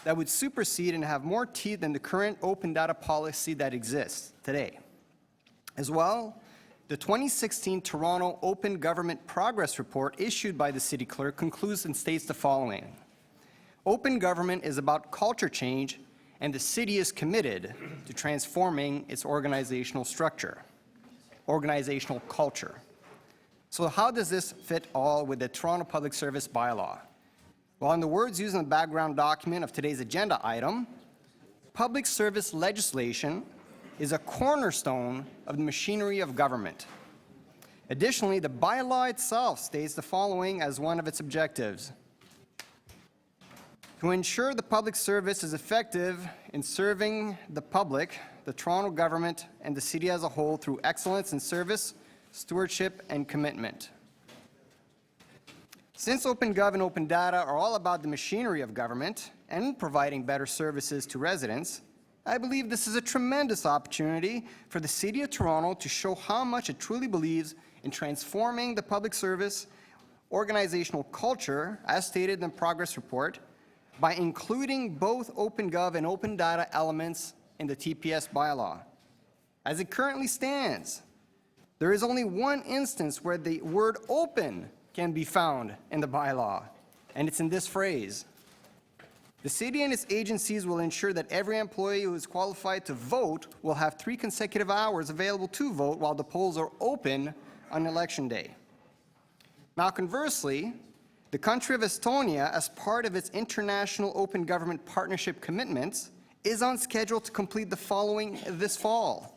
that would supersede and have more teeth than the current open data policy that exists today. As well, the 2016 Toronto Open Government Progress Report issued by the City Clerk concludes and states the following. Open government is about culture change, and the City is committed to transforming its organizational structure, organizational culture. So how does this fit all with the Toronto Public Service Bylaw? Well, in the words used in the background document of today's agenda item, public service legislation is a cornerstone of the machinery of government. Additionally, the bylaw itself states the following as one of its objectives. To ensure the public service is effective in serving the public, the Toronto government, and the city as a whole through excellence in service, stewardship, and commitment. Since OpenGov and Open Data are all about the machinery of government and providing better services to residents, I believe this is a tremendous opportunity for the City of Toronto to show how much it truly believes in transforming the public service organizational culture, as stated in the Progress Report, by including both OpenGov and Open Data elements in the TPS bylaw. As it currently stands, there is only one instance where the word open can be found in the bylaw, and it's in this phrase. The city and its agencies will ensure that every employee who is qualified to vote will have 3 consecutive hours available to vote while the polls are open on election day. Now, conversely, the country of Estonia, as part of its international open government partnership commitments, is on schedule to complete the following this fall.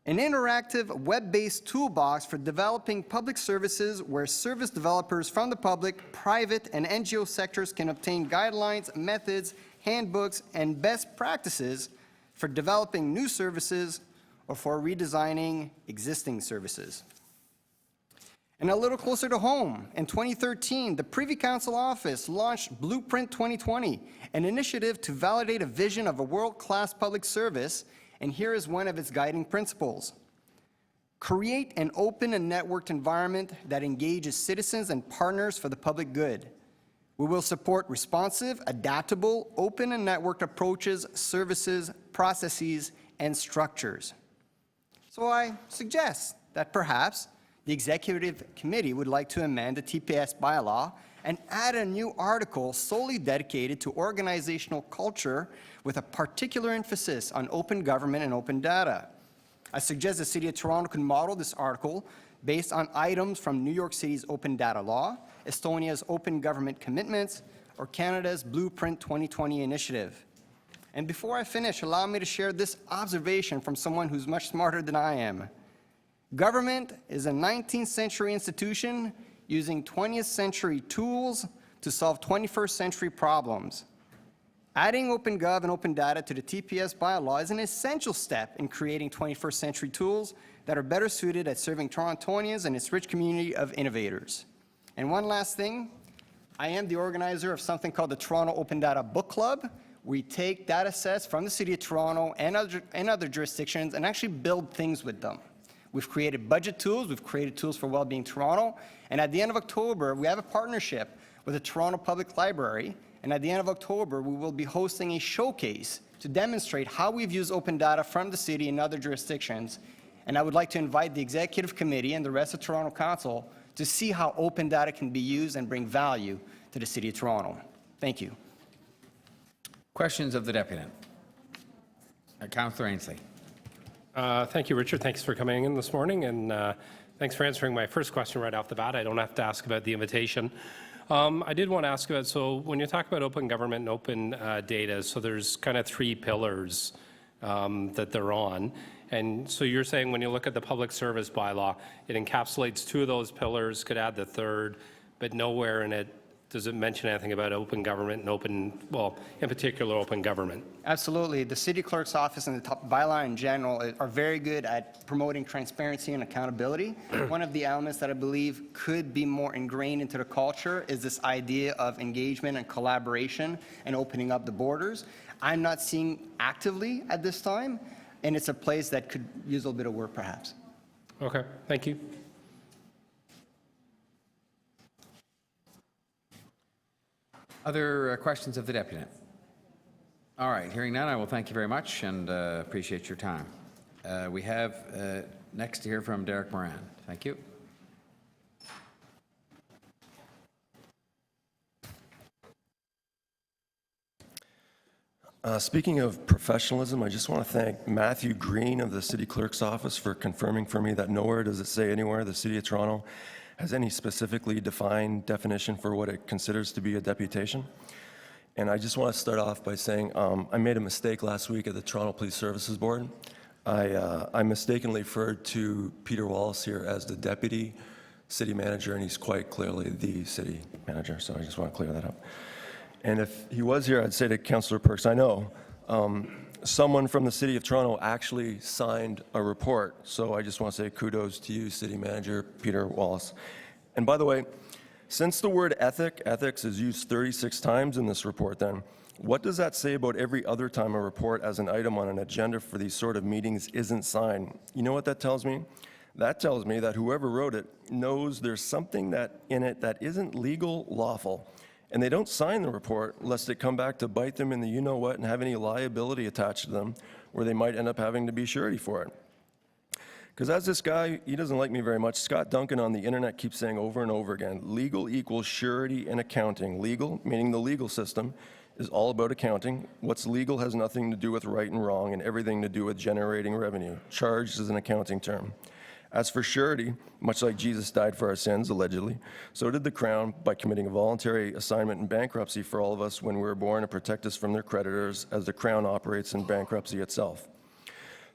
An interactive web-based toolbox for developing public services where service developers from the public, private, and NGO sectors can obtain guidelines, methods, handbooks, and best practices for developing new services or for redesigning existing services. And a little closer to home, in 2013, the Privy Council Office launched Blueprint 2020, an initiative to validate a vision of a world-class public service, and here is one of its guiding principles. Create an open and networked environment that engages citizens and partners for the public good. We will support responsive, adaptable, open and networked approaches, services, processes, and structures. So I suggest that perhaps the Executive Committee would like to amend the TPS bylaw and add a new article solely dedicated to organizational culture with a particular emphasis on open government and open data. I suggest the City of Toronto can model this article based on items from New York City's open data law, Estonia's open government commitments, or Canada's Blueprint 2020 initiative. And before I finish, allow me to share this observation from someone who's much smarter than I am. Government is a 19th century institution using 20th century tools to solve 21st century problems. Adding OpenGov and Open Data to the TPS bylaw is an essential step in creating 21st century tools that are better suited at serving Torontonians and its rich community of innovators. And one last thing, I am the organizer of something called the Toronto Open Data Book Club. We take data sets from the City of Toronto and other jurisdictions and actually build things with them. We've created budget tools, we've created tools for Wellbeing Toronto, and at the end of October, we have a partnership with the Toronto Public Library, and at the end of October, we will be hosting a showcase to demonstrate how we've used open data from the city and other jurisdictions, and I would like to invite the Executive Committee and the rest of Toronto Council to see how open data can be used and bring value to the City of Toronto. Thank you. Questions of the Deputant? Councillor Ainsley. Thank you, Richard. Thanks for coming in this morning, and thanks for answering my first question right off the bat. I don't have to ask about the invitation. I did want to ask about, so when you talk about open government and open data, so there's kind of 3 pillars that they're on. And so you're saying when you look at the public service bylaw, it encapsulates 2 of those pillars, could add the 3rd, but nowhere in it does it mention anything about open government and open, well, in particular, open government? Absolutely. The City Clerk's Office and the bylaw in general are very good at promoting transparency and accountability. One of the elements that I believe could be more ingrained into the culture is this idea of engagement and collaboration and opening up the borders. I'm not seeing actively at this time, and it's a place that could use a little bit of work, perhaps. Okay, thank you. Other questions of the deputy? All right, hearing none, I will thank you very much and appreciate your time. We have next to hear from Derek Moran. Thank you. Speaking of professionalism, I just want to thank Matthew Green of the City Clerk's Office for confirming for me that nowhere does it say anywhere the City of Toronto has any specifically defined definition for what it considers to be a deputation. And I just want to start off by saying I made a mistake last week at the Toronto Police Services Board. I mistakenly referred to Peter Wallace here as the Deputy City Manager, and he's quite clearly the City Manager, so I just want to clear that up. And if he was here, I'd say to Councillor Perks, I know someone from the City of Toronto actually signed a report. So I just want to say kudos to you, City Manager Peter Wallace. And by the way, since the word ethics is used 36 times in this report then, what does that say about every other time a report as an item on an agenda for these sort of meetings isn't signed? You know what that tells me? That tells me that whoever wrote it knows there's something in it that isn't legal, lawful. And they don't sign the report lest it come back to bite them in the you-know-what and have any liability attached to them where they might end up having to be surety for it. Because as this guy, he doesn't like me very much, Scott Duncan on the internet keeps saying over and over again, legal equals surety and accounting. Legal, meaning the legal system, is all about accounting. What's legal has nothing to do with right and wrong and everything to do with generating revenue. Charged is an accounting term. As for surety, much like Jesus died for our sins, allegedly, so did the Crown by committing a voluntary assignment in bankruptcy for all of us when we were born to protect us from their creditors as the Crown operates in bankruptcy itself.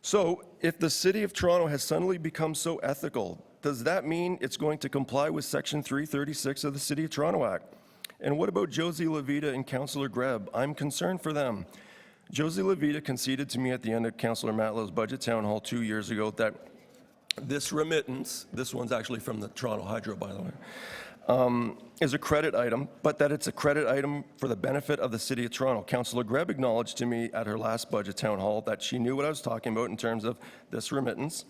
So if the City of Toronto has suddenly become so ethical, does that mean it's going to comply with Section 336 of the City of Toronto Act? And what about Josie Levita and Councillor Greb? I'm concerned for them. Josie Levita conceded to me at the end of Councillor Matlow's budget town hall 2 years ago that this remittance, this one's actually from the Toronto Hydro, by the way, is a credit item, but that it's a credit item for the benefit of the City of Toronto. Councillor Greb acknowledged to me at her last budget town hall that she knew what I was talking about in terms of this remittance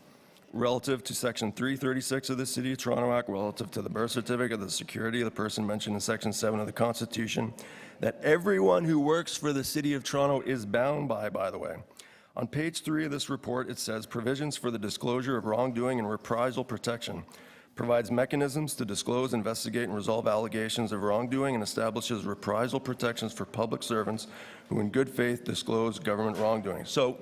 relative to Section 336 of the City of Toronto Act, relative to the birth certificate, the security of the person mentioned in Section 7 of the Constitution, that everyone who works for the City of Toronto is bound by the way. On page 3 of this report, it says provisions for the disclosure of wrongdoing and reprisal protection, provides mechanisms to disclose, investigate, and resolve allegations of wrongdoing, and establishes reprisal protections for public servants who in good faith disclose government wrongdoing. So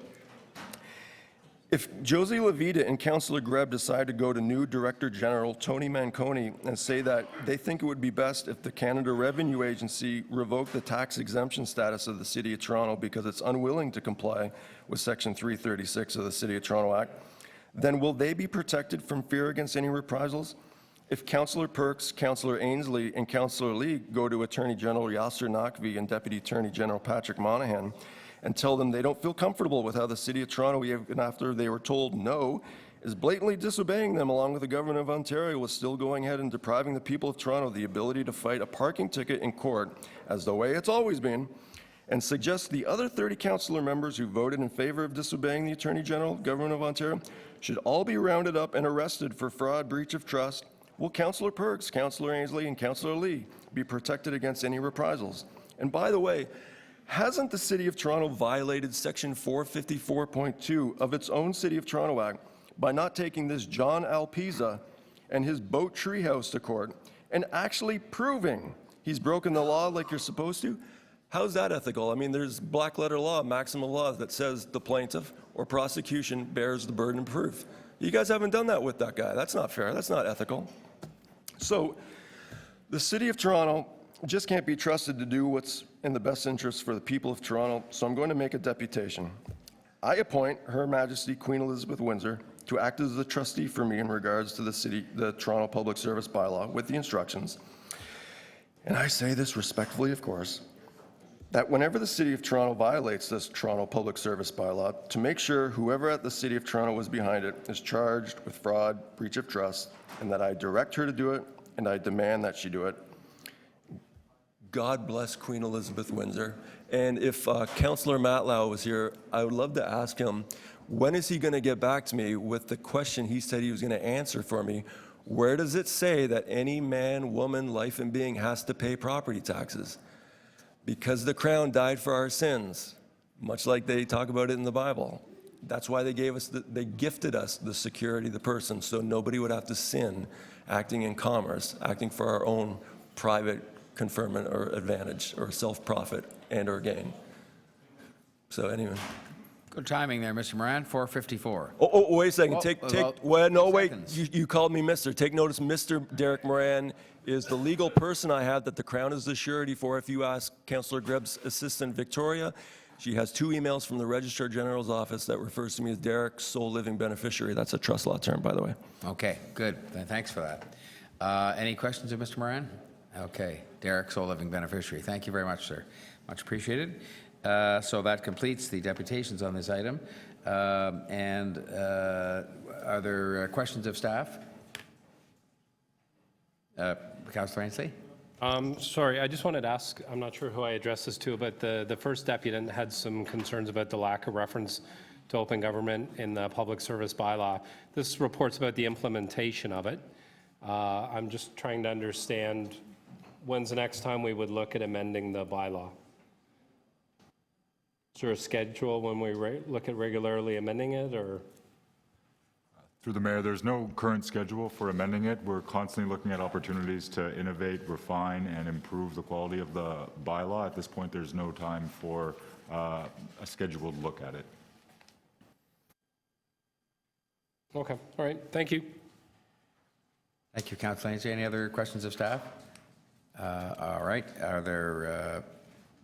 if Josie Levita and Councillor Greb decide to go to new Director General Tony Manconi and say that they think it would be best if the Canada Revenue Agency revoked the tax exemption status of the City of Toronto because it's unwilling to comply with Section 336 of the City of Toronto Act, then will they be protected from fear against any reprisals? If Councillor Perks, Councillor Ainsley, and Councillor Lee go to Attorney General Yasser Naqvi and Deputy Attorney General Patrick Monahan and tell them they don't feel comfortable with how the City of Toronto, even after they were told no, is blatantly disobeying them along with the Government of Ontario, was still going ahead and depriving the people of Toronto the ability to fight a parking ticket in court as the way it's always been, and suggest the other 30 councillor members who voted in favor of disobeying the Attorney General, Government of Ontario, should all be rounded up and arrested for fraud, breach of trust, will Councillor Perks, Councillor Ainsley, and Councillor Lee be protected against any reprisals? And by the way, hasn't the City of Toronto violated Section 454.2 of its own City of Toronto Act by not taking this John Alpiza and his boat treehouse to court and actually proving he's broken the law like you're supposed to? How's that ethical? I mean, there's black letter law, maximum law, that says the plaintiff or prosecution bears the burden of proof. You guys haven't done that with that guy. That's not fair. That's not ethical. So the City of Toronto just can't be trusted to do what's in the best interest for the people of Toronto, so I'm going to make a deputation. I appoint Her Majesty Queen Elizabeth Windsor to act as the trustee for me in regards to the Toronto Public Service Bylaw with the instructions, and I say this respectfully, of course, that whenever the City of Toronto violates this Toronto Public Service Bylaw, to make sure whoever at the City of Toronto was behind it is charged with fraud, breach of trust, and that I direct her to do it, and I demand that she do it. God bless Queen Elizabeth Windsor. And if Councillor Matlow was here, I would love to ask him, when is he going to get back to me with the question he said he was going to answer for me? Where does it say that any man, woman, life and being has to pay property taxes? because the crown died for our sins, much like they talk about it in the Bible. That's why they they gifted us the security of the person, so nobody would have to sin acting in commerce, acting for our own private conferment or advantage or self-profit and or gain. So anyway. Good timing there, Mr. Moran, 4:54. Oh, wait a second. Wait. Seconds. You called me Mr. Take notice, Mr. Derek Moran is the legal person I have that the Crown is the surety for. If you ask Councillor Grebb's assistant, Victoria, she has 2 emails from the Registrar General's office that refers to me as Derek, sole living beneficiary. That's a trust law term, by the way. Okay, good. Thanks for that. Any questions of Mr. Moran? Okay, Derek, sole living beneficiary. Thank you very much, sir. Much appreciated. So that completes the deputations on this item. Are there questions of staff? Councillor Ainsley? Sorry, I just wanted to ask, I'm not sure who I addressed this to, but the first deputant had some concerns about the lack of reference to open government in the public service bylaw. This report's about the implementation of it. I'm just trying to understand when's the next time we would look at amending the bylaw? Is there a schedule when we look at regularly amending it, or? Through the mayor, there's no current schedule for amending it. We're constantly looking at opportunities to innovate, refine, and improve the quality of the bylaw. At this point, there's no time for a scheduled look at it. Okay, all right, thank you. Thank you, Councillor Ainsley. Any other questions of staff? All right, are there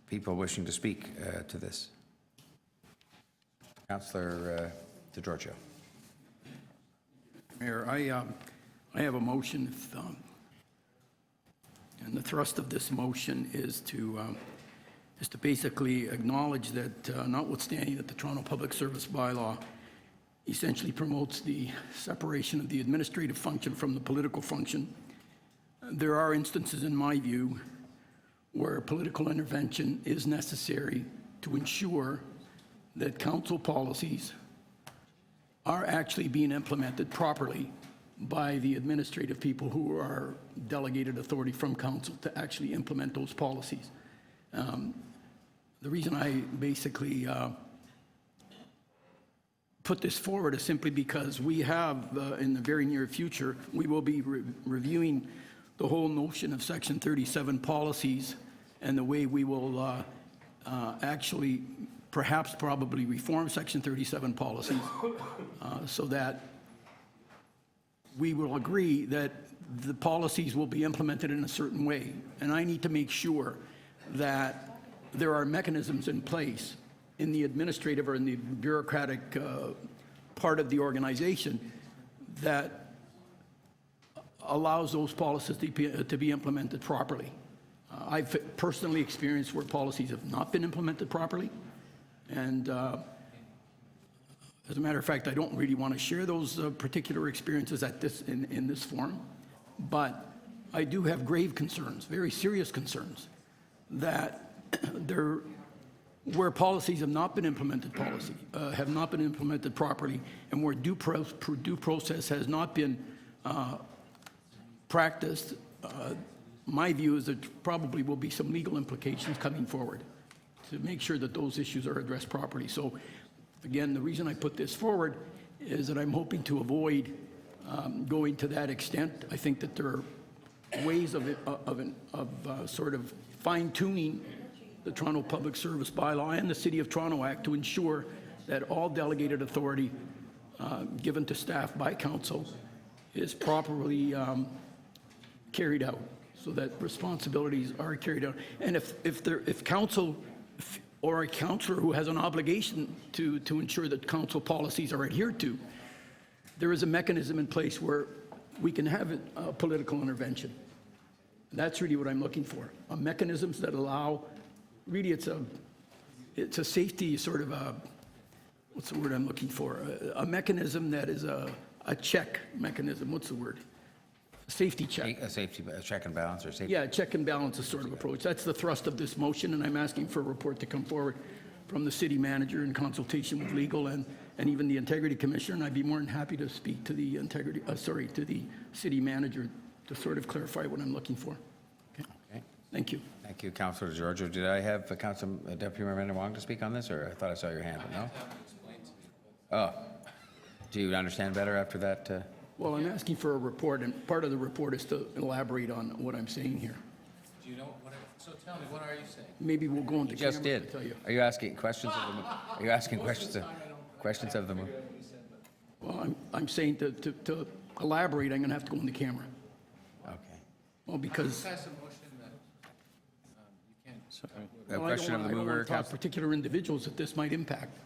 people wishing to speak to this? Councillor DeGiorgio. Mayor, I have a motion, and the thrust of this motion is to basically acknowledge that notwithstanding that the Toronto Public Service Bylaw essentially promotes the separation of the administrative function from the political function, there are instances, in my view, where political intervention is necessary to ensure that council policies are actually being implemented properly by the administrative people who are delegated authority from council to actually implement those policies. The reason I basically put this forward is simply because we have, in the very near future, we will be reviewing the whole notion of Section 37 policies and the way we will actually perhaps probably reform Section 37 policies so that we will agree that the policies will be implemented in a certain way. And I need to make sure that there are mechanisms in place in the administrative or in the bureaucratic part of the organization that allows those policies to be implemented properly. I've personally experienced where policies have not been implemented properly. And as a matter of fact, I don't really want to share those particular experiences in this forum. But I do have grave concerns, very serious concerns, that where policies have not been implemented properly, and where due process has not been practiced, my view is that probably will be some legal implications coming forward to make sure that those issues are addressed properly. So again, the reason I put this forward is that I'm hoping to avoid going to that extent. I think that there are ways of sort of fine-tuning the Toronto Public Service Bylaw and the City of Toronto Act to ensure that all delegated authority given to staff by council is properly carried out, so that responsibilities are carried out. And if council or a councillor who has an obligation to ensure that council policies are adhered to, there is a mechanism in place where we can have a political intervention. That's really what I'm looking for, mechanisms that allow, really it's a safety sort of what's the word I'm looking for? A mechanism that is a check mechanism. What's the word? A safety check. A check and balance or safety? Yeah, check and balance is sort of approach. That's the thrust of this motion, and I'm asking for a report to come forward from the city manager in consultation with legal and even the integrity commissioner, and I'd be more than happy to speak to the to the city manager to sort of clarify what I'm looking for. Okay. Thank you. Thank you, Councillor Giorgio. Did I have Deputy Mayor Wong to speak on this, or I thought I saw your hand, but no? Oh, do you understand better after that? Well, I'm asking for a report, and part of the report is to elaborate on what I'm saying here. Do you know what? So tell me, what are you saying? Maybe we'll go into You just camera did. to tell you. Are you asking questions of the? Are you asking questions of the? Well, I'm saying to elaborate, I'm going to have to go into camera. Okay. Well, because A question of the I don't mover, want to talk particular individuals that this might impact.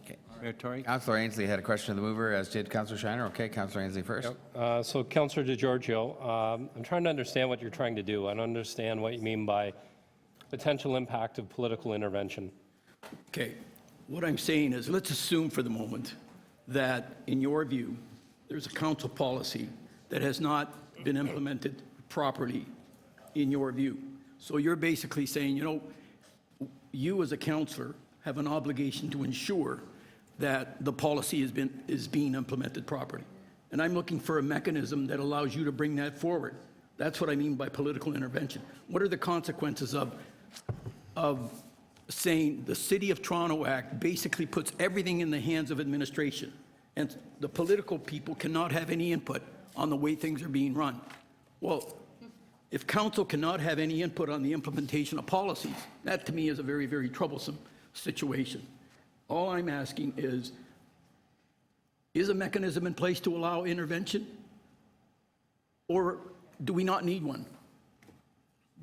Okay. Councillor Ainsley had a question of the mover, as did Councillor Shiner. Okay, Councillor Ainsley first. So Councillor DeGiorgio, I'm trying to understand what you're trying to do. I don't understand what you mean by potential impact of political intervention. Okay, what I'm saying is, let's assume for the moment that, in your view, there's a council policy that has not been implemented properly, in your view. So you're basically saying, you know, you as a councillor have an obligation to ensure that the policy is being implemented properly. And I'm looking for a mechanism that allows you to bring that forward. That's what I mean by political intervention. What are the consequences of saying the City of Toronto Act basically puts everything in the hands of administration, and the political people cannot have any input on the way things are being run? Well, if council cannot have any input on the implementation of policies, that to me is a very, very troublesome situation. All I'm asking is a mechanism in place to allow intervention? Or do we not need one?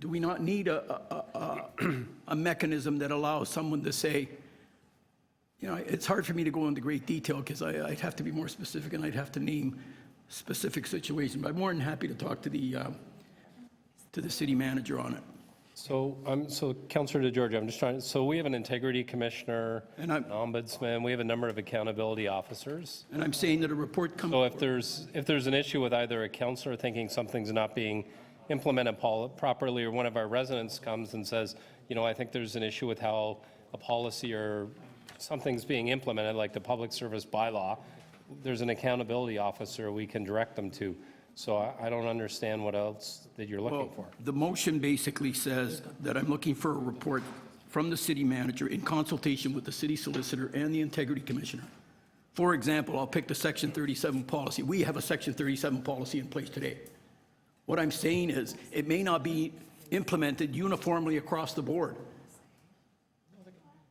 Do we not need a mechanism that allows someone to say, you know, it's hard for me to go into great detail because I'd have to be more specific and I'd have to name specific situations, but I'm more than happy to talk to the city manager on it. So Councillor DeGiorgio, I'm just trying, so we have an integrity commissioner, an ombudsman, we have a number of accountability officers. And I'm saying that a report comes. So if there's an issue with either a councillor thinking something's not being implemented properly, or one of our residents comes and says, you know, I think there's an issue with how a policy or something's being implemented, like the public service bylaw, there's an accountability officer we can direct them to. So I don't understand what else that you're looking for. The motion basically says that I'm looking for a report from the city manager in consultation with the city solicitor and the integrity commissioner. For example, I'll pick the Section 37 policy. We have a Section 37 policy in place today. What I'm saying is it may not be implemented uniformly across the board.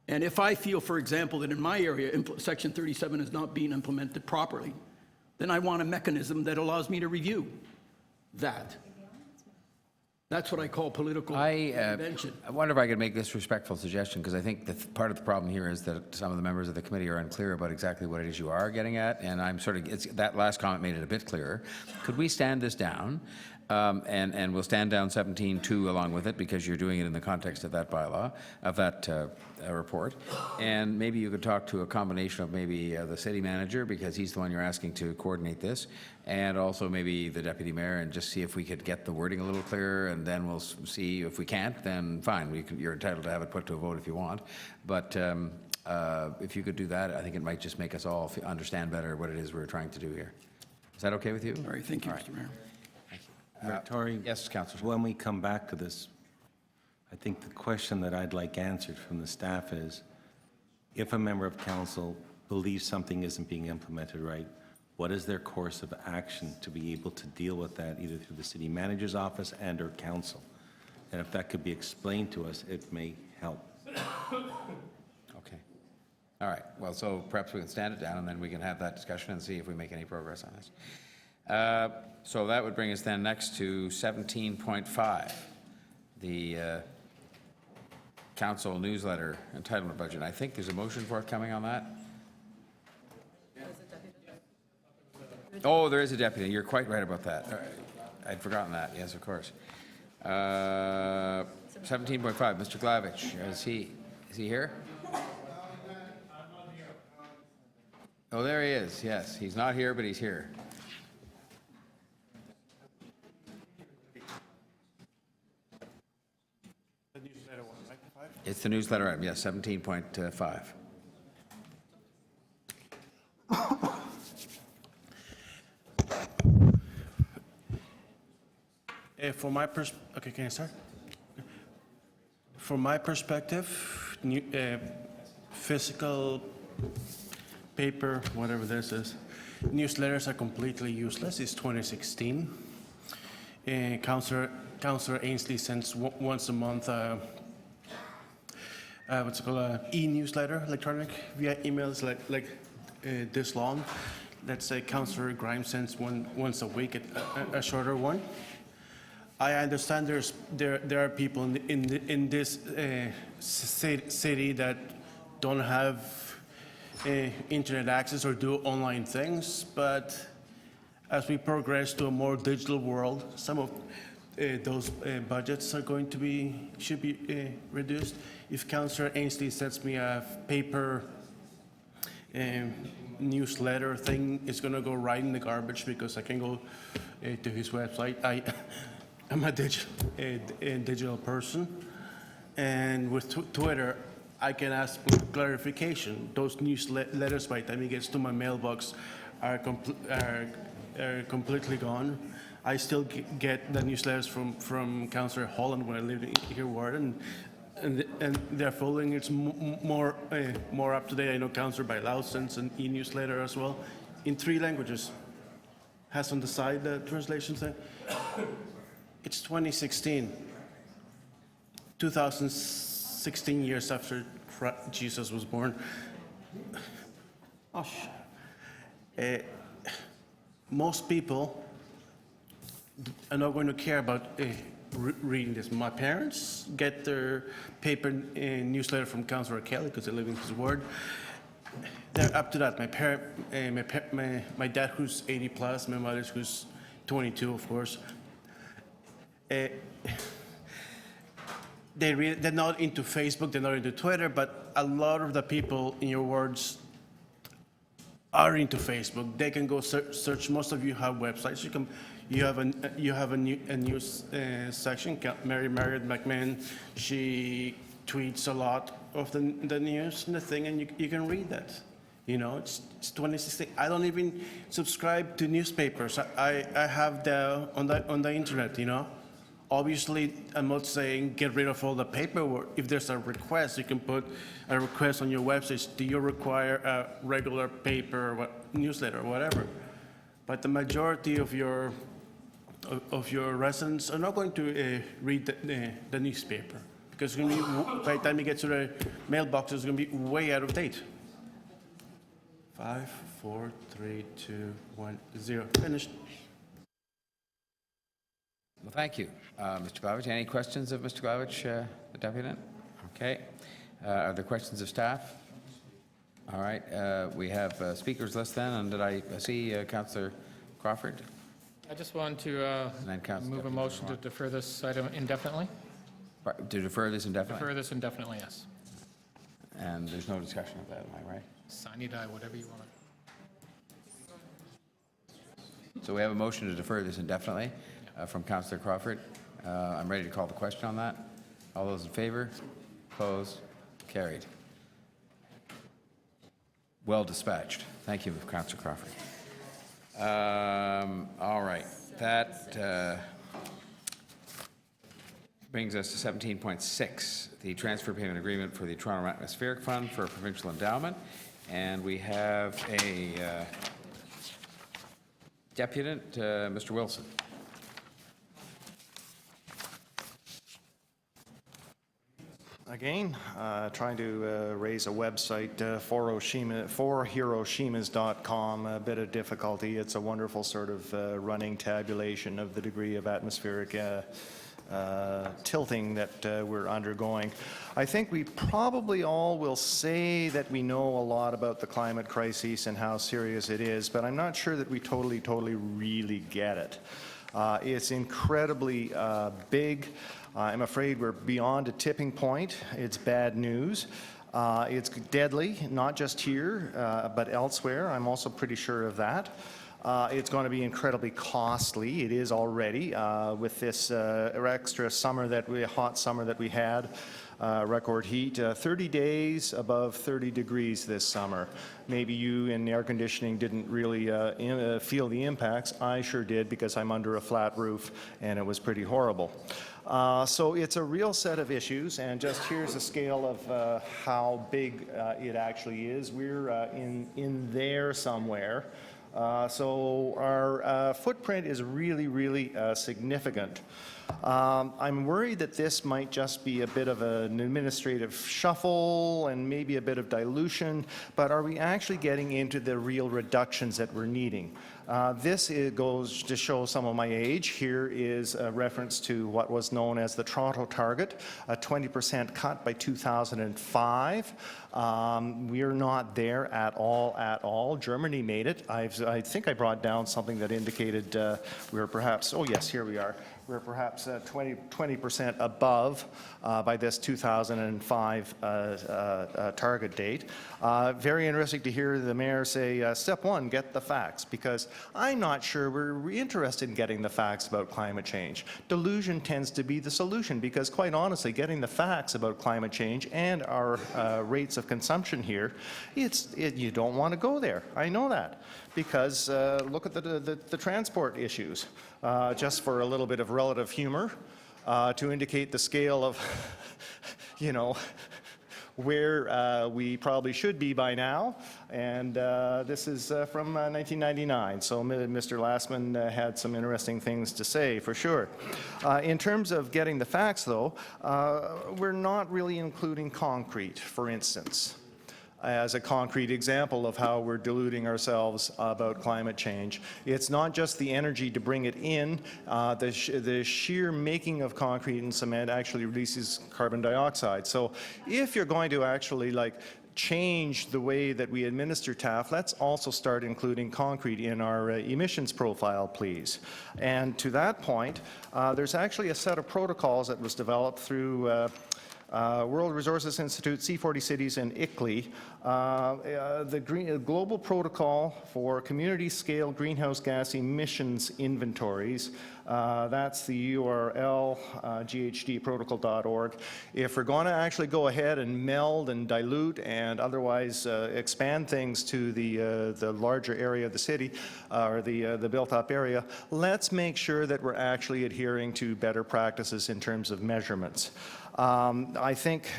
And if I feel, for example, that in my area, Section 37 is not being implemented properly, then I want a mechanism that allows me to review that. That's what I call political intervention. I wonder if I could make this respectful suggestion, because I think that part of the problem here is that some of the members of the committee are unclear about exactly what it is you are getting at, and I'm sort of, that last comment made it a bit clearer. Could we stand this down? And we'll stand down 17.2 along with it, because you're doing it in the context of that bylaw, of that report. And maybe you could talk to a combination of maybe the city manager, because he's the one you're asking to coordinate this, and also maybe the deputy mayor, and just see if we could get the wording a little clearer, and then we'll see if we can't, then fine, you're entitled to have it put to a vote if you want. But if you could do that, I think it might just make us all understand better what it is we're trying to do here. Is that okay with you? All right, thank you, Mr. Mayor. Tory, yes, Councillor. When we come back to this, I think the question that I'd like answered from the staff is, if a member of council believes something isn't being implemented right, what is their course of action to be able to deal with that, either through the city manager's office and or council? And if that could be explained to us, it may help. Okay. All right. Well, so perhaps we can stand it down, and then we can have that discussion and see if we make any progress on this. So that would bring us then next to 17.5, the council newsletter entitlement budget. I think there's a motion forthcoming on that. Oh, there is a deputy. You're quite right about that. I'd forgotten that. Yes, of course. 17.5, Mr. Glavich, is he here? Oh, there he is. Yes, he's not here, but he's here. It's the newsletter item, yes, 17.5. For my okay, can I start? from my perspective, physical paper, whatever this is, newsletters are completely useless. It's 2016. Councillor Ainsley sends once a month what's it called, e-newsletter, electronic, via emails like this long. Let's say Councillor Grimes sends one once a week, a shorter one. I understand there are people in this city that don't have internet access or do online things, but as we progress to a more digital world, some of those budgets are going to should be reduced. If Councillor Ainsley sends me a paper newsletter thing, it's going to go right in the garbage because I can go to his website. I'm a digital person, and with Twitter, I can ask for clarification. Those newsletters, by the time it gets to my mailbox, are completely gone. I still get the newsletters from Councillor Holland when I live here, Warden, and they're following. It's more up to date. I know Councillor Bailao sends an e-newsletter as well, in 3 languages. Has on the side the translation thing. It's 2016. 2016 years after Jesus was born. Most people are not going to care about reading this. My parents get their paper newsletter from Councillor Kelly because they live in his ward. They're up to that. My dad, who's 80 plus, my mother, who's 22, of course. They're not into Facebook, they're not into Twitter, but a lot of the people in your wards are into Facebook. They can go search. Most of you have websites. You have a news section. Mary Margaret McMahon, she tweets a lot of the news and the thing, and you can read that. You know, it's 2016. I don't even subscribe to newspapers. I have on the internet. You know. Obviously, I'm not saying get rid of all the paperwork. If there's a request, you can put a request on your website. Do you require a regular paper or newsletter or whatever? But the majority of your residents are not going to read the newspaper because it's going to be, by the time you get to the mailbox, it's going to be way out of date. 5, 4, 3, 2, 1, 0. Finished. Well, thank you, Mr. Glavich. Any questions of Mr. Glavich, the Deputy? Okay. Are there questions of staff? All right. We have a speakers list then, and did I see Councillor Crawford? I just want to move a motion to defer this item indefinitely. To defer this indefinitely? Defer this indefinitely, yes. And there's no discussion of that, am I right? Sine die, whatever you want. So we have a motion to defer this indefinitely from Councillor Crawford. I'm ready to call the question on that. All those in favor? Opposed? Carried. Well dispatched. Thank you, Councillor Crawford. All right. That brings us to 17.6, the transfer payment agreement for the Toronto Atmospheric Fund for a provincial endowment. And we have a deputant, Mr. Wilson. Again, trying to raise a website for Hiroshimas.com, a bit of difficulty. It's a wonderful sort of running tabulation of the degree of atmospheric tilting that we're undergoing. I think we probably all will say that we know a lot about the climate crisis and how serious it is, but I'm not sure that we totally really get it. It's incredibly big. I'm afraid we're beyond a tipping point. It's bad news. It's deadly, not just here, but elsewhere. I'm also pretty sure of that. It's going to be incredibly costly. It is already with this extra summer hot summer that we had. record heat, 30 days above 30 degrees this summer. Maybe you in air conditioning didn't really feel the impacts. I sure did because I'm under a flat roof and it was pretty horrible. So it's a real set of issues, and just here's a scale of how big it actually is. We're in there somewhere. So our footprint is really, really significant. I'm worried that this might just be a bit of an administrative shuffle and maybe a bit of dilution, but are we actually getting into the real reductions that we're needing? This goes to show some of my age. Here is a reference to what was known as the Toronto target, a 20% cut by 2005. We're not there at all. Germany made it. I think I brought down something that indicated we were perhaps, oh yes, here we are. We're perhaps 20% above by this 2005 target date. Very interesting to hear the mayor say, step one, get the facts, because I'm not sure we're interested in getting the facts about climate change. Delusion tends to be the solution, because quite honestly, getting the facts about climate change and our rates of consumption here, you don't want to go there. I know that, because look at the transport issues. Just for a little bit of relative humor, to indicate the scale of, you know, where we probably should be by now. And this is from 1999, so Mr. Lastman had some interesting things to say, for sure. In terms of getting the facts, though, we're not really including concrete, for instance, as a concrete example of how we're deluding ourselves about climate change. It's not just the energy to bring it in. The sheer making of concrete and cement actually releases carbon dioxide. So if you're going to actually change the way that we administer TAF, let's also start including concrete in our emissions profile, please. And to that point, there's actually a set of protocols that was developed through World Resources Institute, C40 Cities, and ICLEI, the Global Protocol for Community-Scale Greenhouse Gas Emissions Inventories. That's the URL, ghdprotocol.org. If we're going to actually go ahead and meld and dilute and otherwise expand things to the larger area of the city, or the built-up area, let's make sure that we're actually adhering to better practices in terms of measurements. I think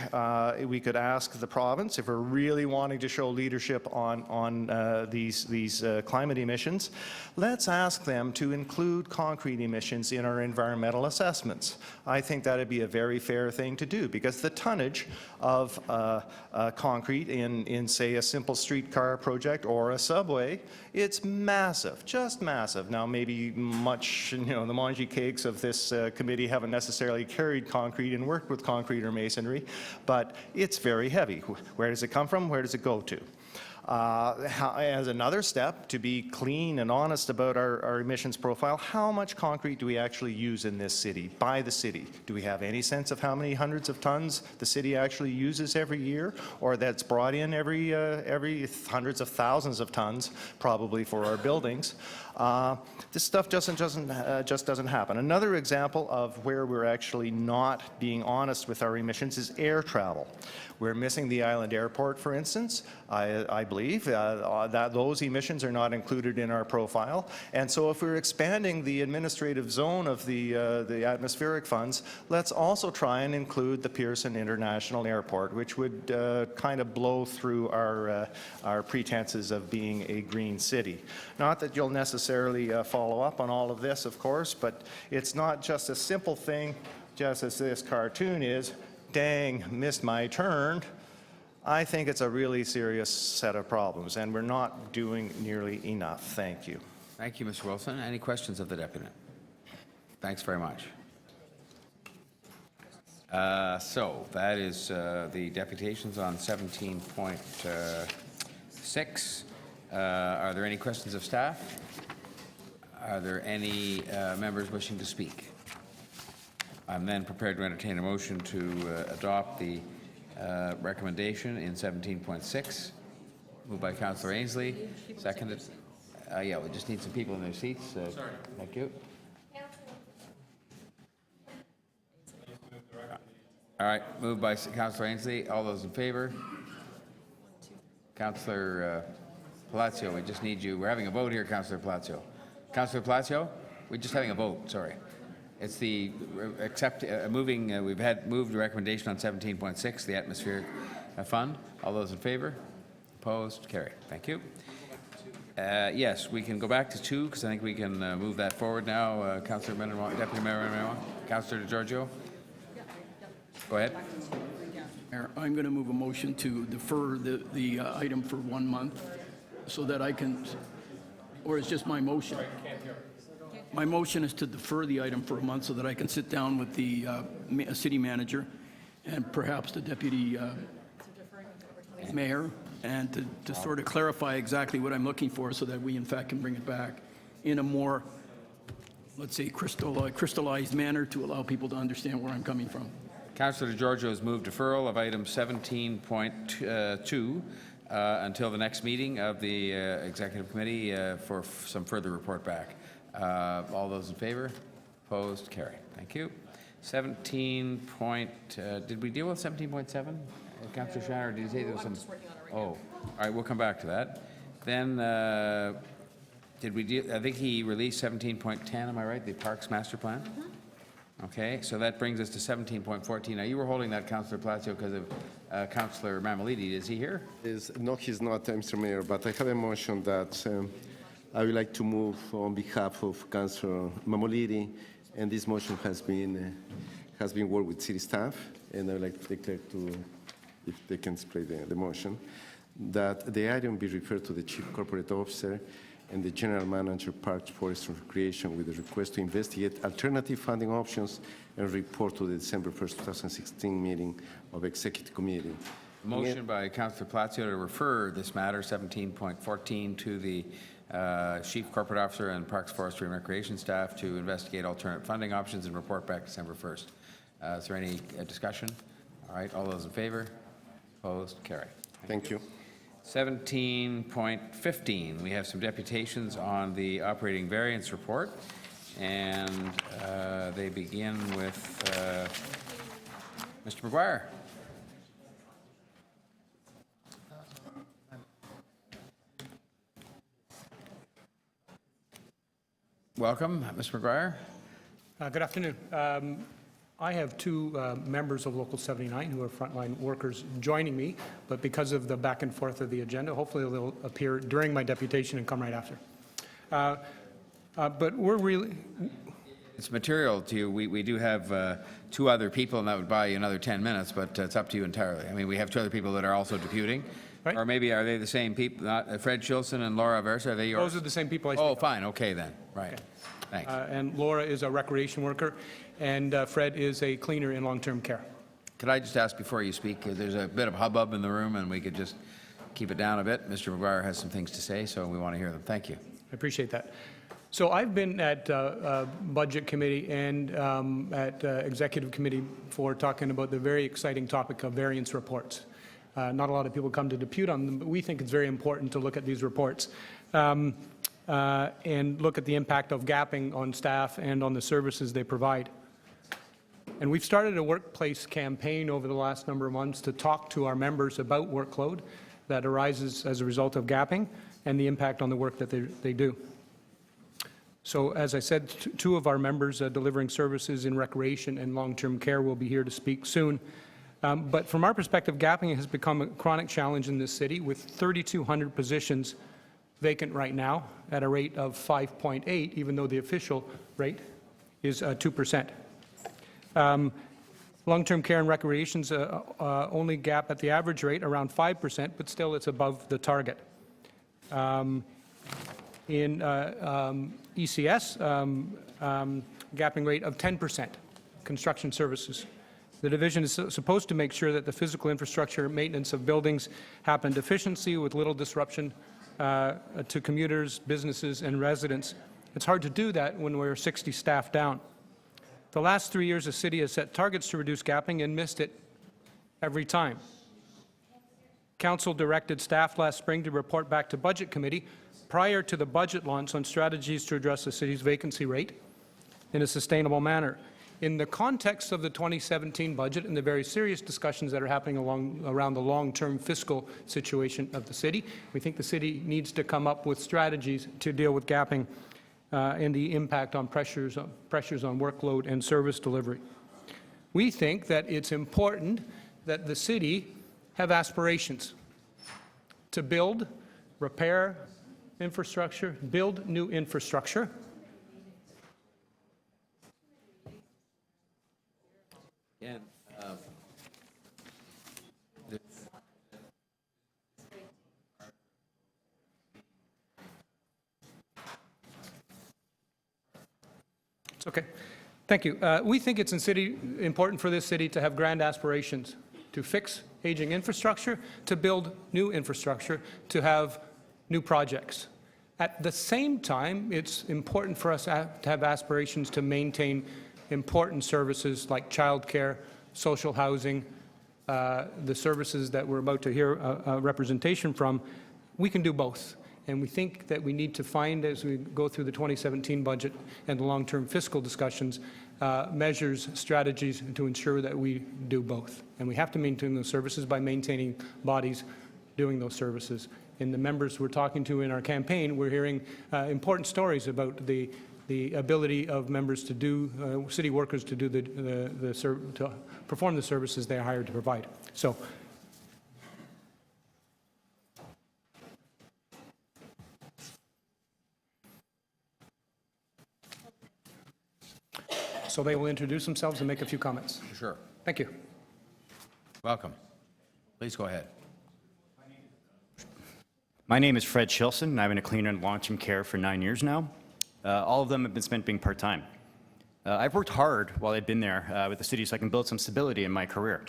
we could ask the province, if we're really wanting to show leadership on these climate emissions, let's ask them to include concrete emissions in our environmental assessments. I think that would be a very fair thing to do, because the tonnage of concrete in, say, a simple streetcar project or a subway, it's massive, just massive. Now, maybe much, the Monji cakes of this committee haven't necessarily carried concrete and worked with concrete or masonry, but it's very heavy. Where does it come from? Where does it go to? As another step, to be clean and honest about our emissions profile, how much concrete do we actually use in this city, by the city? Do we have any sense of how many hundreds of tons the city actually uses every year, or that's brought in every hundreds of thousands of tons, probably, for our buildings? This stuff just doesn't happen. Another example of where we're actually not being honest with our emissions is air travel. We're missing the island airport, for instance. I believe that those emissions are not included in our profile. And so if we're expanding the administrative zone of the atmospheric funds, let's also try and include the Pearson International Airport, which would kind of blow through our pretenses of being a green city. Not that you'll necessarily follow up on all of this, of course, but it's not just a simple thing, just as this cartoon is, dang, missed my turn. I think it's a really serious set of problems, and we're not doing nearly enough. Thank you. Thank you, Mr. Wilson. Any questions of the deputy? Thanks very much. So that is the deputations on 17.6. Are there any questions of staff? Are there any members wishing to speak? I'm then prepared to entertain a motion to adopt the recommendation in 17.6. Moved by Councillor Ainsley, seconded. Yeah, we just need some people in their seats. Sorry. Thank you. All right, moved by Councillor Ainsley. All those in favor? Councillor Palacio, we just need you. We're having a vote here, Councillor Palacio. Councillor Palacio, we're just having a vote, sorry. It's the we've moved the recommendation on 17.6, the atmospheric fund. All those in favor? Opposed? Carried. Thank you. Yes, we can go back to 2 because I think we can move that forward now. Councillor Mendenwall, Deputy Mayor Mendenwall, Councillor DeGiorgio. Go ahead. Mayor, I'm going to move a motion to defer the item for 1 month so that I can, or it's just my motion? My motion is to defer the item for a month so that I can sit down with the city manager and perhaps the deputy mayor and to sort of clarify exactly what I'm looking for so that we in fact can bring it back in a more, let's say, crystallized manner to allow people to understand where I'm coming from. Councillor DeGiorgio has moved deferral of item 17.2 until the next meeting of the Executive Committee for some further report back. All those in favor? Opposed? Carried. Thank you. 17 point, did we deal with 17.7? Councillor Shannon, or did you say there was some? Oh, all right, we'll come back to that. Then, did we deal, I think he released 17.10, am I right? The Parks Master Plan? Okay, so that brings us to 17.14. Now, you were holding that, Councillor Palacio, because of Councillor Mammoliti. Is he here? No, he's not, Mr. Mayor, but I have a motion that I would like to move on behalf of Councillor Mammoliti, and this motion has been worked with city staff, and I would like to declare to, if they can display the motion, that the item be referred to the Chief Corporate Officer and the General Manager, Parks, Forest and Recreation with a request to investigate alternative funding options and report to the December 1st, 2016 meeting of Executive Committee. Motion by Councillor Palacio to refer this matter, 17.14, to the Chief Corporate Officer and Parks, Forestry and Recreation staff to investigate alternate funding options and report back December 1st. Is there any discussion? All right, all those in favor? Opposed? Carried. Thank you. 17.15, we have some deputations on the operating variance report, and they begin with Mr. McGuire. Welcome, Mr. McGuire. Good afternoon. I have two members of Local 79 who are frontline workers joining me, but because of the back and forth of the agenda, hopefully they'll appear during my deputation and come right after. But we're really... It's material to you. We do have 2 other people, and that would buy you another 10 minutes, but it's up to you entirely. I mean, we have 2 other people that are also deputing. Right. Or maybe are they the same people? Not Fred Shilson and Laura Versa, are they yours? Those are the same people I speak of. Fine. Okay, then. Right. Okay. Thanks. And Laura is a recreation worker, and Fred is a cleaner in long-term care. Could I just ask before you speak, there's a bit of hubbub in the room, and we could just keep it down a bit. Mr. McGuire has some things to say, so we want to hear them. Thank you. I appreciate that. So I've been at Budget Committee and at Executive Committee for talking about the very exciting topic of variance reports. Not a lot of people come to depute on them, but we think it's very important to look at these reports and look at the impact of gapping on staff and on the services they provide. And we've started a workplace campaign over the last number of months to talk to our members about workload that arises as a result of gapping and the impact on the work that they do. So as I said, 2 of our members delivering services in recreation and long-term care will be here to speak soon. But from our perspective, gapping has become a chronic challenge in this city with 3,200 positions vacant right now at a rate of 5.8, even though the official rate is 2%. Long-term care and recreations only gap at the average rate around 5%, but still it's above the target. In ECS, gapping rate of 10%, construction services. The division is supposed to make sure that the physical infrastructure maintenance of buildings happened efficiently with little disruption to commuters, businesses, and residents. It's hard to do that when we're 60 staff down. The last 3 years, the city has set targets to reduce gapping and missed it every time. Council directed staff last spring to report back to Budget Committee prior to the budget launch on strategies to address the city's vacancy rate in a sustainable manner. in the context of the 2017 budget and the very serious discussions that are happening around the long-term fiscal situation of the city, we think the city needs to come up with strategies to deal with gapping and the impact on pressures on workload and service delivery. We think that it's important that the city have aspirations to build, repair infrastructure, build new infrastructure. And, It's okay. Thank you. We think it's important for this city to have grand aspirations to fix aging infrastructure, to build new infrastructure, to have new projects. At the same time, it's important for us to have aspirations to maintain important services like childcare, social housing, the services that we're about to hear a representation from. We can do both. And we think that we need to find, as we go through the 2017 budget and the long-term fiscal discussions, measures, strategies to ensure that we do both. And we have to maintain those services by maintaining bodies doing those services. In the members we're talking to in our campaign, we're hearing important stories about the ability of members to do, city workers to do to perform the services they are hired to provide. So. So they will introduce themselves and make a few comments. Sure. Thank you. Welcome. Please go ahead. My name is Fred Shilson, and I've been a cleaner in long-term care for 9 years now. All of them have been spent being part-time. I've worked hard while I've been there with the city so I can build some stability in my career.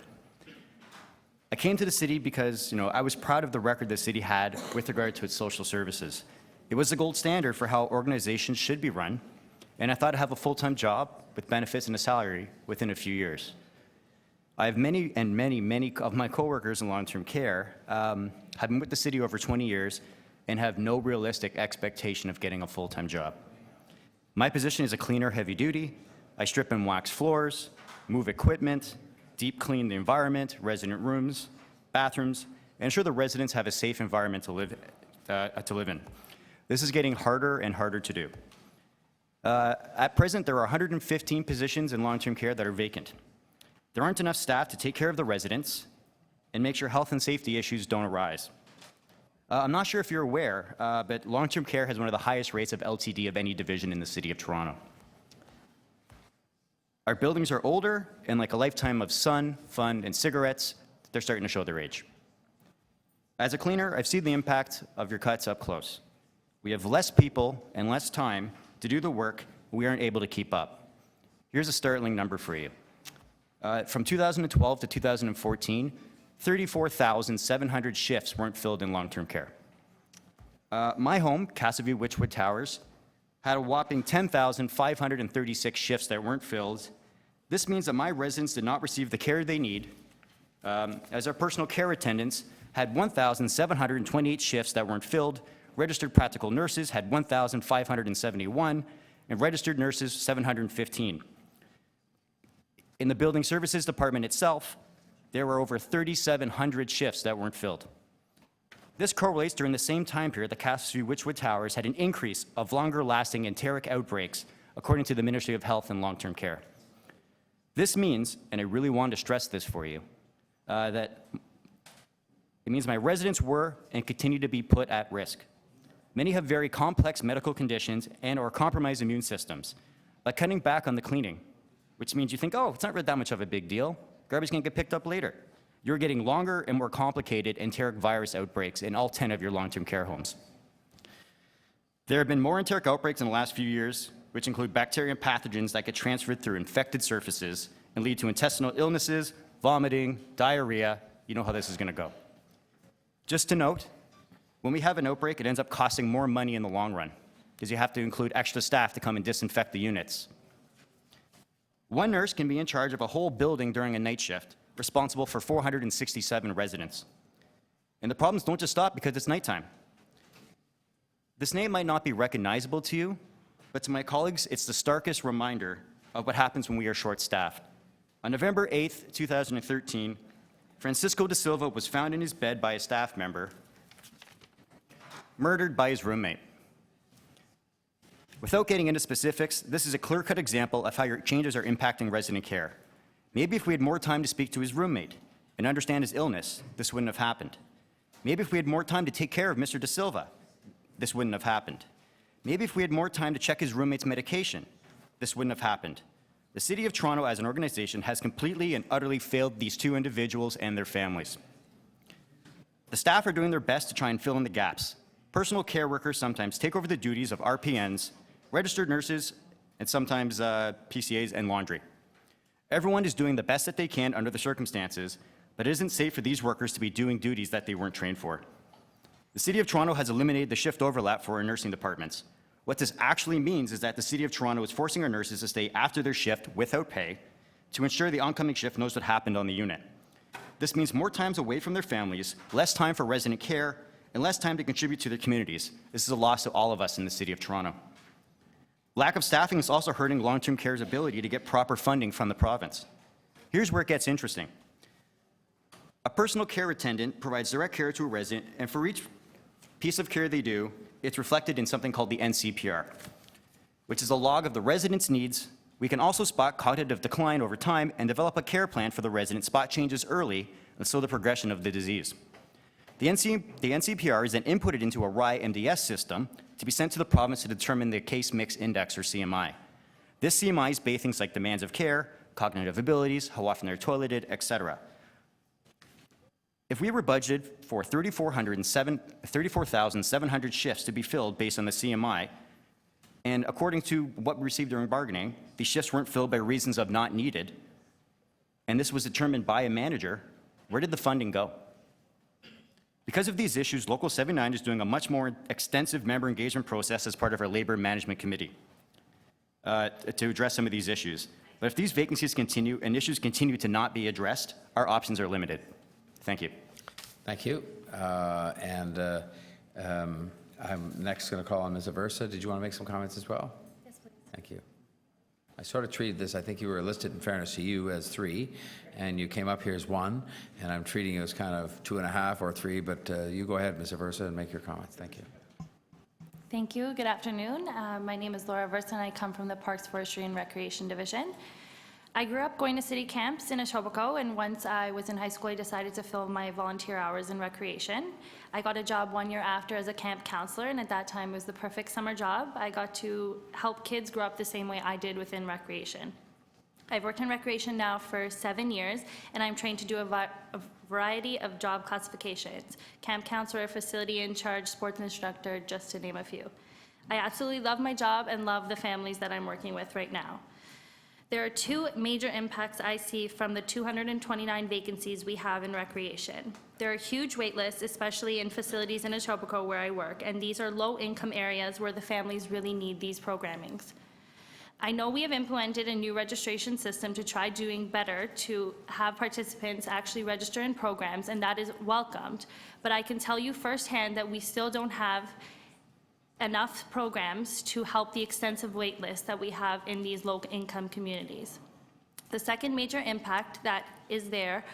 I came to the city because, I was proud of the record the city had with regard to its social services. It was the gold standard for how organizations should be run, and I thought I'd have a full-time job with benefits and a salary within a few years. I have many of my coworkers in long-term care have been with the city over 20 years and have no realistic expectation of getting a full-time job. My position is a cleaner heavy duty. I strip and wax floors, move equipment, deep clean the environment, resident rooms, bathrooms, and ensure the residents have a safe environment to live in. This is getting harder and harder to do. At present, there are 115 positions in long-term care that are vacant. There aren't enough staff to take care of the residents and make sure health and safety issues don't arise. I'm not sure if you're aware, but long-term care has one of the highest rates of LTD of any division in the City of Toronto. Our buildings are older, and like a lifetime of sun, fun, and cigarettes, they're starting to show their age. As a cleaner, I've seen the impact of your cuts up close. We have less people and less time to do the work we aren't able to keep up. Here's a startling number for you. From 2012 to 2014, 34,700 shifts weren't filled in long-term care. My home, Casaview Witchwood Towers, had a whopping 10,536 shifts that weren't filled. This means that my residents did not receive the care they need, as our personal care attendants had 1,728 shifts that weren't filled, registered practical nurses had 1,571, and registered nurses 715. In the building services department itself, there were over 3,700 shifts that weren't filled. This correlates during the same time period the Casaview Witchwood Towers had an increase of longer-lasting enteric outbreaks, according to the Ministry of Health and Long-Term Care. This means, and I really want to stress this for you, that it means my residents were and continue to be put at risk. Many have very complex medical conditions and/or compromised immune systems. By cutting back on the cleaning, which means you think, oh, it's not really that much of a big deal. Garbage can get picked up later. You're getting longer and more complicated enteric virus outbreaks in all 10 of your long-term care homes. There have been more enteric outbreaks in the last few years, which include bacteria and pathogens that get transferred through infected surfaces and lead to intestinal illnesses, vomiting, diarrhea. You know how this is going to go. Just to note, when we have an outbreak, it ends up costing more money in the long run, because you have to include extra staff to come and disinfect the units. One nurse can be in charge of a whole building during a night shift, responsible for 467 residents. And the problems don't just stop because it's nighttime. This name might not be recognizable to you, but to my colleagues, it's the starkest reminder of what happens when we are short-staffed. On November 8th, 2013, Francisco da Silva was found in his bed by a staff member, murdered by his roommate. Without getting into specifics, this is a clear-cut example of how your changes are impacting resident care. Maybe if we had more time to speak to his roommate and understand his illness, this wouldn't have happened. Maybe if we had more time to take care of Mr. da Silva, this wouldn't have happened. Maybe if we had more time to check his roommate's medication, this wouldn't have happened. The City of Toronto as an organization has completely and utterly failed these two individuals and their families. The staff are doing their best to try and fill in the gaps. Personal care workers sometimes take over the duties of RPNs, registered nurses, and sometimes PCAs and laundry. Everyone is doing the best that they can under the circumstances, but it isn't safe for these workers to be doing duties that they weren't trained for. The City of Toronto has eliminated the shift overlap for our nursing departments. What this actually means is that the City of Toronto is forcing our nurses to stay after their shift without pay to ensure the oncoming shift knows what happened on the unit. This means more times away from their families, less time for resident care, and less time to contribute to their communities. This is a loss to all of us in the City of Toronto. Lack of staffing is also hurting long-term care's ability to get proper funding from the province. Here's where it gets interesting. A personal care attendant provides direct care to a resident, and for each piece of care they do, it's reflected in something called the NCPR, which is a log of the resident's needs. We can also spot cognitive decline over time and develop a care plan for the resident, spot changes early, and slow the progression of the disease. The NCPR is then inputted into a RI MDS system to be sent to the province to determine the Case Mix Index, or CMI. This CMI is based things like demands of care, cognitive abilities, how often they're toileted, etc. If we were budgeted for 34,700 shifts to be filled based on the CMI, and according to what we received during bargaining, these shifts weren't filled by reasons of not needed, and this was determined by a manager, where did the funding go? Because of these issues, Local 79 is doing a much more extensive member engagement process as part of our Labor Management Committee to address some of these issues. But if these vacancies continue and issues continue to not be addressed, our options are limited. Thank you. Thank you. I'm next going to call on Ms. Aversa. Did you want to make some comments as well? Yes, please. Thank you. I sort of treated this, I think you were listed in fairness to you as 3, and you came up here as 1, and I'm treating you as kind of 2.5 or 3, but you go ahead, Ms. Aversa, and make your comments. Thank you. Thank you. Good afternoon. My name is Laura Aversa, and I come from the Parks, Forestry, and Recreation Division. I grew up going to city camps in Etobicoke, and once I was in high school, I decided to fill my volunteer hours in recreation. I got a job 1 year after as a camp counselor, and at that time it was the perfect summer job. I got to help kids grow up the same way I did within recreation. I've worked in recreation now for 7 years, and I'm trained to do a variety of job classifications: camp counselor, facility in charge, sports instructor, just to name a few. I absolutely love my job and love the families that I'm working with right now. There are 2 major impacts I see from the 229 vacancies we have in recreation. There are huge wait lists, especially in facilities in Etobicoke where I work, and these are low-income areas where the families really need these programmings. I know we have implemented a new registration system to try doing better to have participants actually register in programs, and that is welcomed, but I can tell you firsthand that we still don't have enough programs to help the extensive wait list that we have in these low-income communities. The second major impact that is there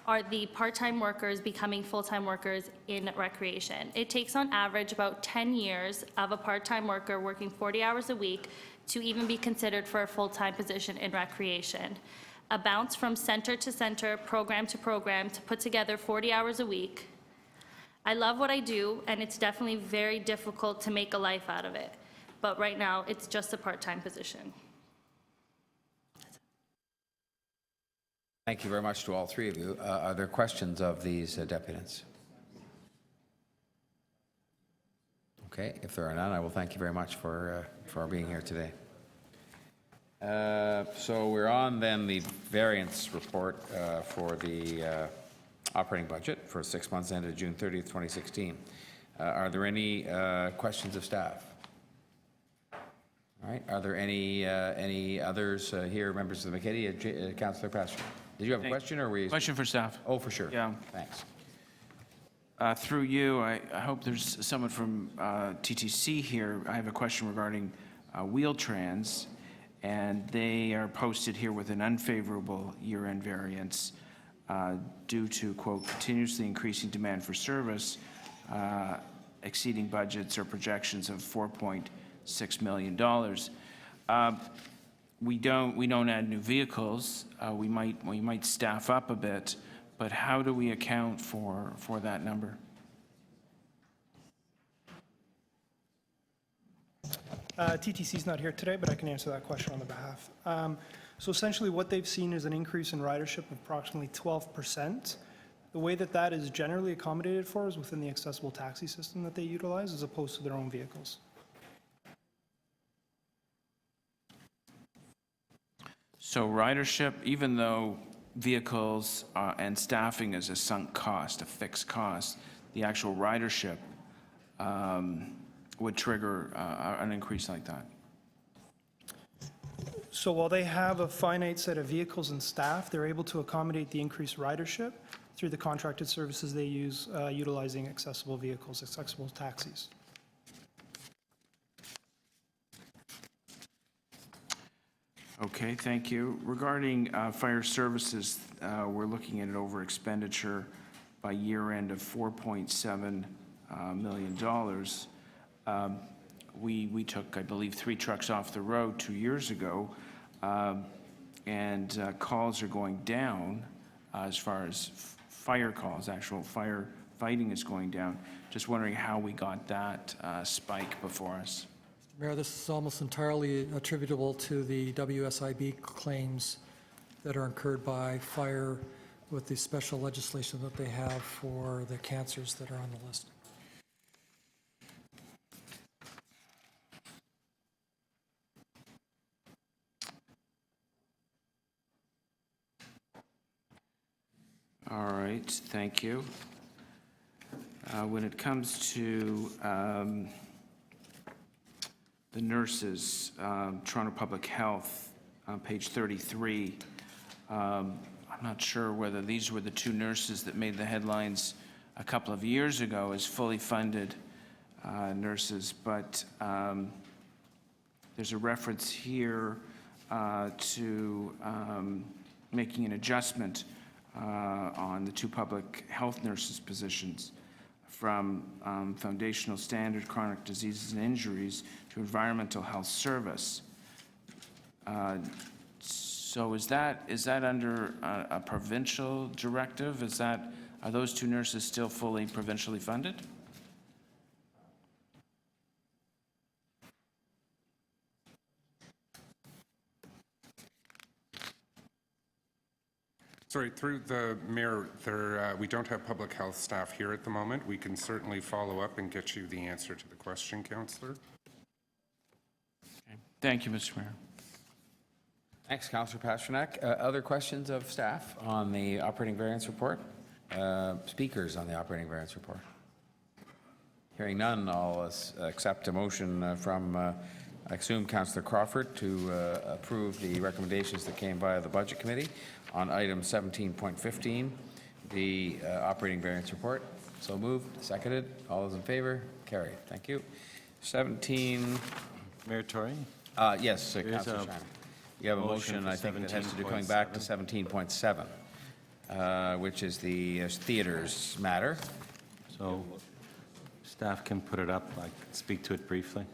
are the part-time workers becoming full-time workers in recreation. It takes on average about 10 years of a part-time worker working 40 hours a week to even be considered for a full-time position in recreation. A bounce from center to center, program to program, to put together 40 hours a week. I love what I do, and it's definitely very difficult to make a life out of it. But right now, it's just a part-time position. Thank you very much to all 3 of you. Are there questions of these deputants? Okay, if there are none, I will thank you very much for being here today. So we're on then the variance report for the operating budget for 6 months ended June 30th, 2016. Are there any questions of staff? All right. Are there any others here, members of the committee? Councillor Pastor, did you have a question, or were you? Question for staff. Oh, for sure. Yeah. Thanks. Through you, I hope there's someone from TTC here. I have a question regarding Wheel-Trans. and they are posted here with an unfavorable year-end variance due to, quote, continuously increasing demand for service, exceeding budgets or projections of $4.6 million. We don't add new vehicles. We might staff up a bit, but how do we account for that number? TTC's not here today, but I can answer that question on their behalf. So essentially what they've seen is an increase in ridership of approximately 12%. The way that that is generally accommodated for is within the accessible taxi system that they utilize as opposed to their own vehicles. So ridership, even though vehicles and staffing is a sunk cost, a fixed cost, the actual ridership would trigger an increase like that? So while they have a finite set of vehicles and staff, they're able to accommodate the increased ridership through the contracted services they use utilizing accessible vehicles, accessible taxis. Okay, thank you. Regarding fire services, we're looking at an over expenditure by year end of $4.7 million. We took, I believe, 3 trucks off the road 2 years ago, and calls are going down as far as fire calls, actual fire fighting is going down. Just wondering how we got that spike before us. Mayor, this is almost entirely attributable to the WSIB claims that are incurred by fire with the special legislation that they have for the cancers that are on the list. All right, thank you. When it comes to the nurses, Toronto Public Health, on page 33, I'm not sure whether these were the 2 nurses that made the headlines a couple of years ago as fully funded nurses, but there's a reference here to making an adjustment on the 2 public health nurses positions from foundational standard chronic diseases and injuries to environmental health service. So is that under a provincial directive? Are those 2 nurses still fully provincially funded? Sorry, through the mayor, we don't have public health staff here at the moment. We can certainly follow up and get you the answer to the question, Councillor. Okay. Thank you, Mr. Mayor. Thanks, Councillor Pasternak. Other questions of staff on the operating variance report? Speakers on the operating variance report? Hearing none, I'll accept a motion from, I assume, Councillor Crawford to approve the recommendations that came via the Budget Committee on item 17.15, the operating variance report. So moved, seconded. All those in favor? Carried. Thank you. 17. Mayor Tory? Yes, Councillor Shannon. You have a motion, I think, that has to do going back to 17.7, which is the theaters matter. So staff can put it up. I can speak to it briefly.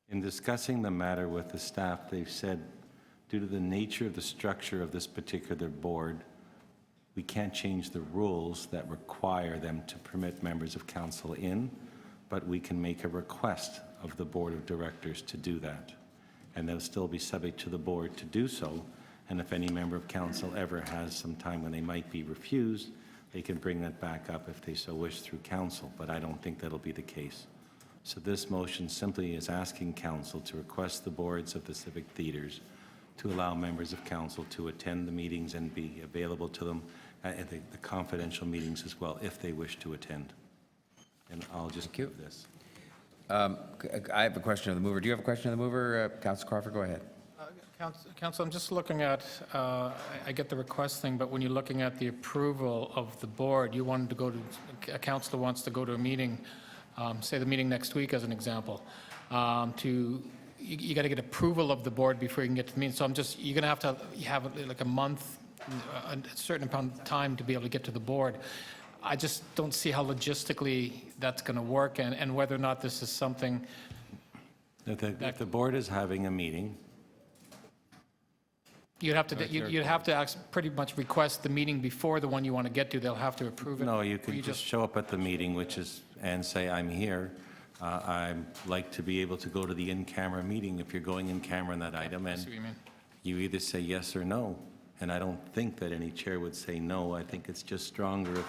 In discussing the matter with the staff, they've said, due to the nature of the structure of this particular board, we can't change the rules that require them to permit members of council in, but we can make a request of the board of directors to do that. And they'll still be subject to the board to do so. And if any member of council ever has some time when they might be refused, they can bring that back up if they so wish through council, but I don't think that'll be the case. So this motion simply is asking council to request the boards of the civic theaters to allow members of council to attend the meetings and be available to them at the confidential meetings as well, if they wish to attend. And I'll just do this. I have a question of the mover. Do you have a question of the mover, Councillor Crawford? Go ahead. Council, I'm just looking at, I get the request thing, but when you're looking at the approval of the board, you wanted to go to, a councilor wants to go to a meeting, say the meeting next week as an example, you got to get approval of the board before you can get to the meeting. So you're going to have like a month, a certain amount of time to be able to get to the board. I just don't see how logistically that's going to work and whether or not this is something. If the board is having a meeting, You'd have to pretty much request the meeting before the one you want to get to. They'll have to approve it. no, you can just show up at the meeting, and say, I'm here. I'd like to be able to go to the in-camera meeting if you're going in camera on that item. And see what you mean. you either say yes or no. And I don't think that any chair would say no. I think it's just stronger if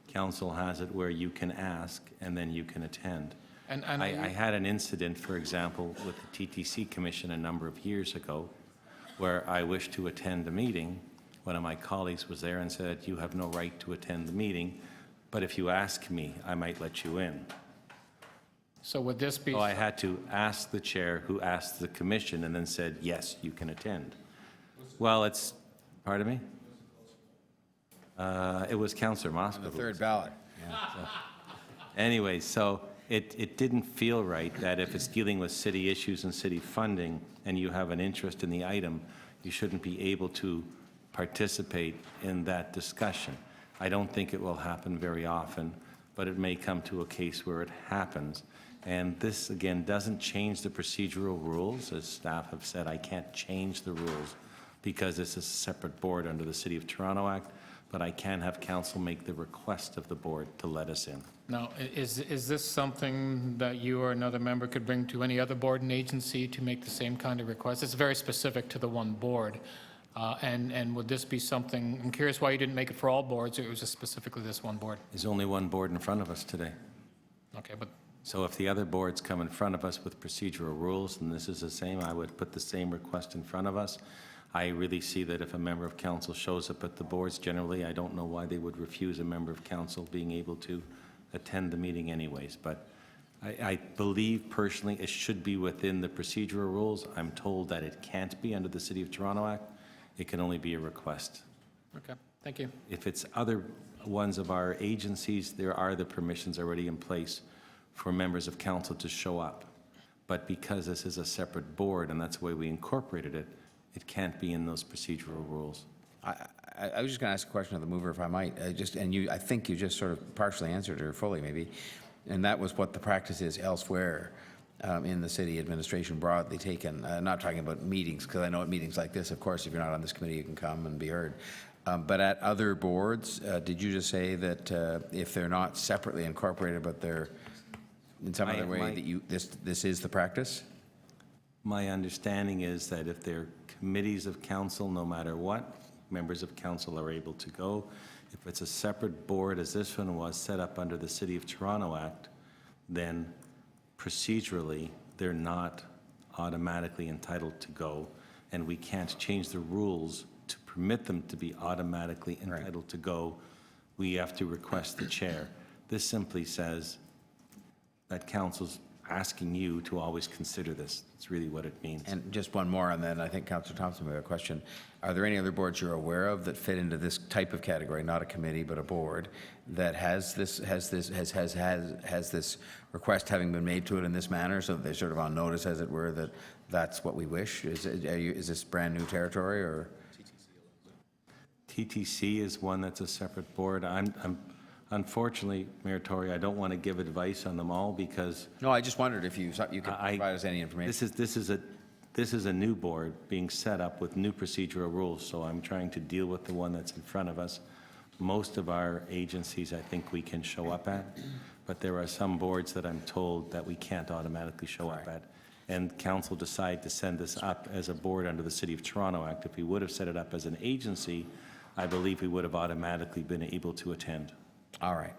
council has it where you can ask and then you can attend. And I had an incident, for example, with the TTC Commission a number of years ago, where I wished to attend a meeting. One of my colleagues was there and said, you have no right to attend the meeting, but if you ask me, I might let you in. So would this be? So I had to ask the chair, who asked the commission, and then said, yes, you can attend. Well, pardon me? It was Councillor Moskowitz. On the third ballot. Anyway, so it didn't feel right that if it's dealing with city issues and city funding and you have an interest in the item, you shouldn't be able to participate in that discussion. I don't think it will happen very often, but it may come to a case where it happens. And this, again, doesn't change the procedural rules. As staff have said, I can't change the rules because this is a separate board under the City of Toronto Act, but I can have council make the request of the board to let us in. Now, is this something that you or another member could bring to any other board and agency to make the same kind of request? It's very specific to the one board. And would this be something, I'm curious why you didn't make it for all boards, or it was just specifically this one board? There's only one board in front of us today. Okay, but So if the other boards come in front of us with procedural rules, and this is the same, I would put the same request in front of us. I really see that if a member of council shows up at the boards, generally, I don't know why they would refuse a member of council being able to attend the meeting anyways. But I believe personally it should be within the procedural rules. I'm told that it can't be under the City of Toronto Act. It can only be a request. okay, thank you. If it's other ones of our agencies, there are the permissions already in place for members of council to show up. But because this is a separate board and that's the way we incorporated it, it can't be in those procedural rules. I was just going to ask a question of the mover, if I might. I think you just sort of partially answered her fully, maybe. And that was what the practice is elsewhere in the city administration, broadly taken. Not talking about meetings, because I know at meetings like this, of course, if you're not on this committee, you can come and be heard. But at other boards, did you just say that if they're not separately incorporated, but they're in some other way, that this is the practice? My understanding is that if they're committees of council, no matter what, members of council are able to go. If it's a separate board, as this one was set up under the City of Toronto Act, then procedurally, they're not automatically entitled to go, and we can't change the rules to permit them to be automatically entitled to go. We have to request the chair. This simply says that council's asking you to always consider this. That's really what it means. And just one more, and then I think Councillor Thompson may have a question. Are there any other boards you're aware of that fit into this type of category, not a committee, but a board, that has this request having been made to it in this manner, so that they're sort of on notice, as it were, that that's what we wish? Is this brand new territory, or? TTC is one that's a separate board. Unfortunately, Mayor Tory, I don't want to give advice on them all because... No, I just wondered if you could provide us any information. This is a new board being set up with new procedural rules, so I'm trying to deal with the one that's in front of us. Most of our agencies, I think we can show up at, but there are some boards that I'm told that we can't automatically show up at. And council decided to send this up as a board under the City of Toronto Act. If we would have set it up as an agency, I believe we would have automatically been able to attend. All right.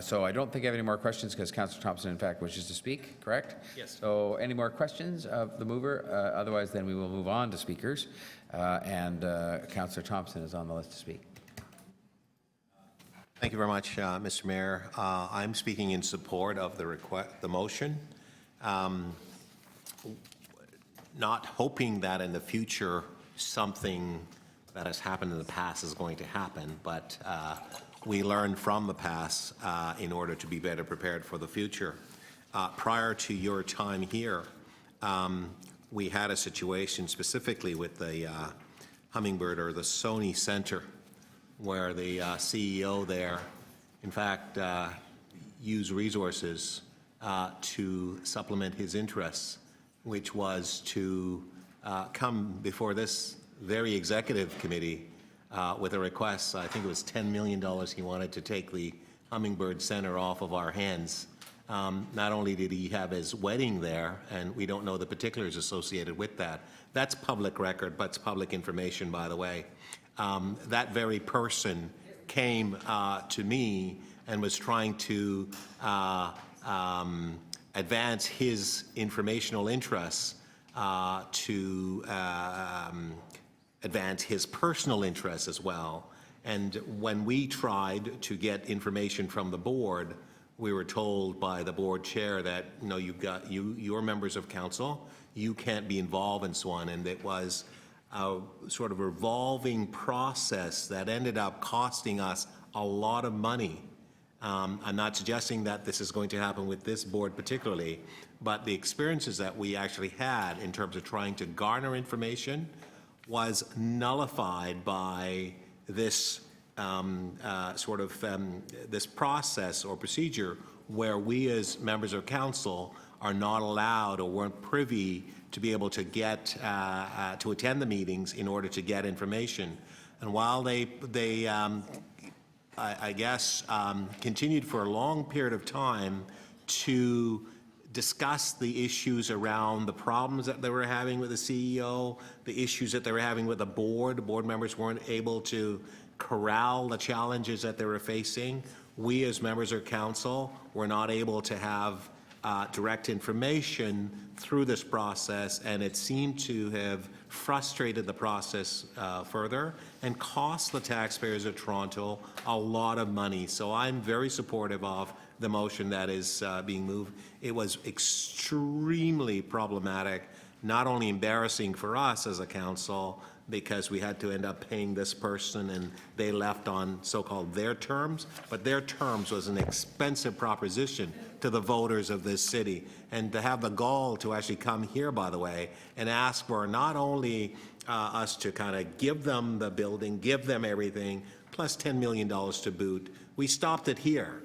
So I don't think I have any more questions because Councillor Thompson, in fact, wishes to speak, correct? Yes. So any more questions of the mover? Otherwise, then we will move on to speakers. And Councillor Thompson is on the list to speak. Thank you very much, Mr. Mayor. I'm speaking in support of the motion. not hoping that in the future something that has happened in the past is going to happen, but we learn from the past in order to be better prepared for the future. Prior to your time here, we had a situation specifically with the Hummingbird or the Sony Center, where the CEO there, in fact, used resources to supplement his interests, which was to come before this very executive committee with a request. I think it was $10 million he wanted to take the Hummingbird Center off of our hands. Not only did he have his wedding there, and we don't know the particulars associated with that. That's public record, but it's public information, by the way. That very person came to me and was trying to advance his informational interests to advance his personal interests as well. And when we tried to get information from the board, we were told by the board chair that, no, you're members of council, you can't be involved and so on. And it was a sort of revolving process that ended up costing us a lot of money. I'm not suggesting that this is going to happen with this board particularly, but the experiences that we actually had in terms of trying to garner information was nullified by this this process or procedure where we as members of council are not allowed or weren't privy to be able to get to attend the meetings in order to get information. And while they I guess continued for a long period of time to discuss the issues around the problems that they were having with the CEO, the issues that they were having with the board members weren't able to corral the challenges that they were facing. We as members of council were not able to have direct information through this process, and it seemed to have frustrated the process further and cost the taxpayers of Toronto a lot of money. So I'm very supportive of the motion that is being moved. It was extremely problematic, not only embarrassing for us as a council, because we had to end up paying this person and they left on so-called their terms, but their terms was an expensive proposition to the voters of this city. And to have the gall to actually come here, by the way, and ask for not only us to kind of give them the building, give them everything, plus $10 million to boot. We stopped it here,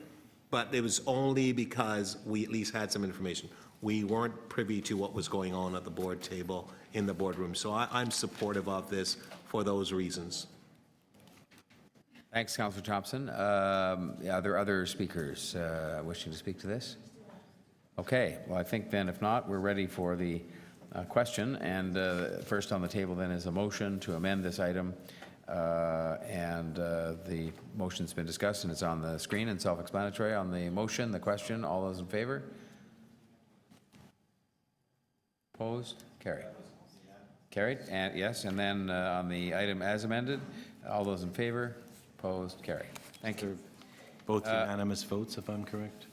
but it was only because we at least had some information. We weren't privy to what was going on at the board table in the boardroom. So I'm supportive of this for those reasons. Thanks, Councillor Thompson. Are there other speakers wishing to speak to this? Okay, well, I think then if not, we're ready for the question. And first on the table then is a motion to amend this item. The motion's been discussed and it's on the screen and self-explanatory. On the motion, the question, all those in favor? Opposed? Carried. Carried, and yes, and then on the item as amended, all those in favor? Opposed? Carried. Thank you. Both unanimous votes, if I'm correct.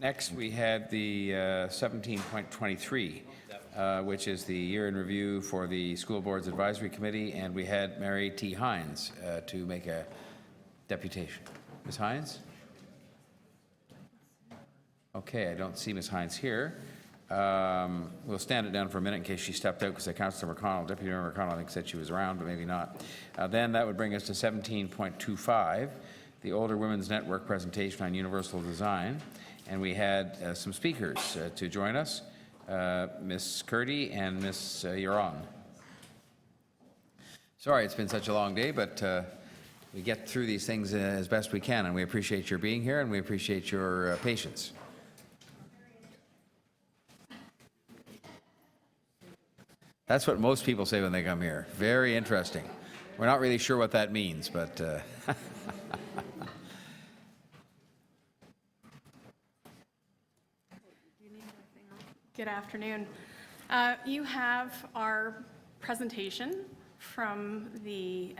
Next, we had the 17.23, which is the year in review for the School Boards Advisory Committee, and we had Mary T. Hines to make a deputation. Ms. Hines? Okay, I don't see Ms. Hines here. We'll stand it down for a minute in case she stepped out, because Councillor McConnell, Deputy Mayor McConnell, I think said she was around, but maybe not. Then that would bring us to 17.25, the Older Women's Network presentation on universal design. And we had some speakers to join us, Ms. Curdy and Ms. Huron. Sorry it's been such a long day, but we get through these things as best we can, and we appreciate your being here, and we appreciate your patience. That's what most people say when they come here. Very interesting. We're not really sure what that means, but Good afternoon. You have our presentation from the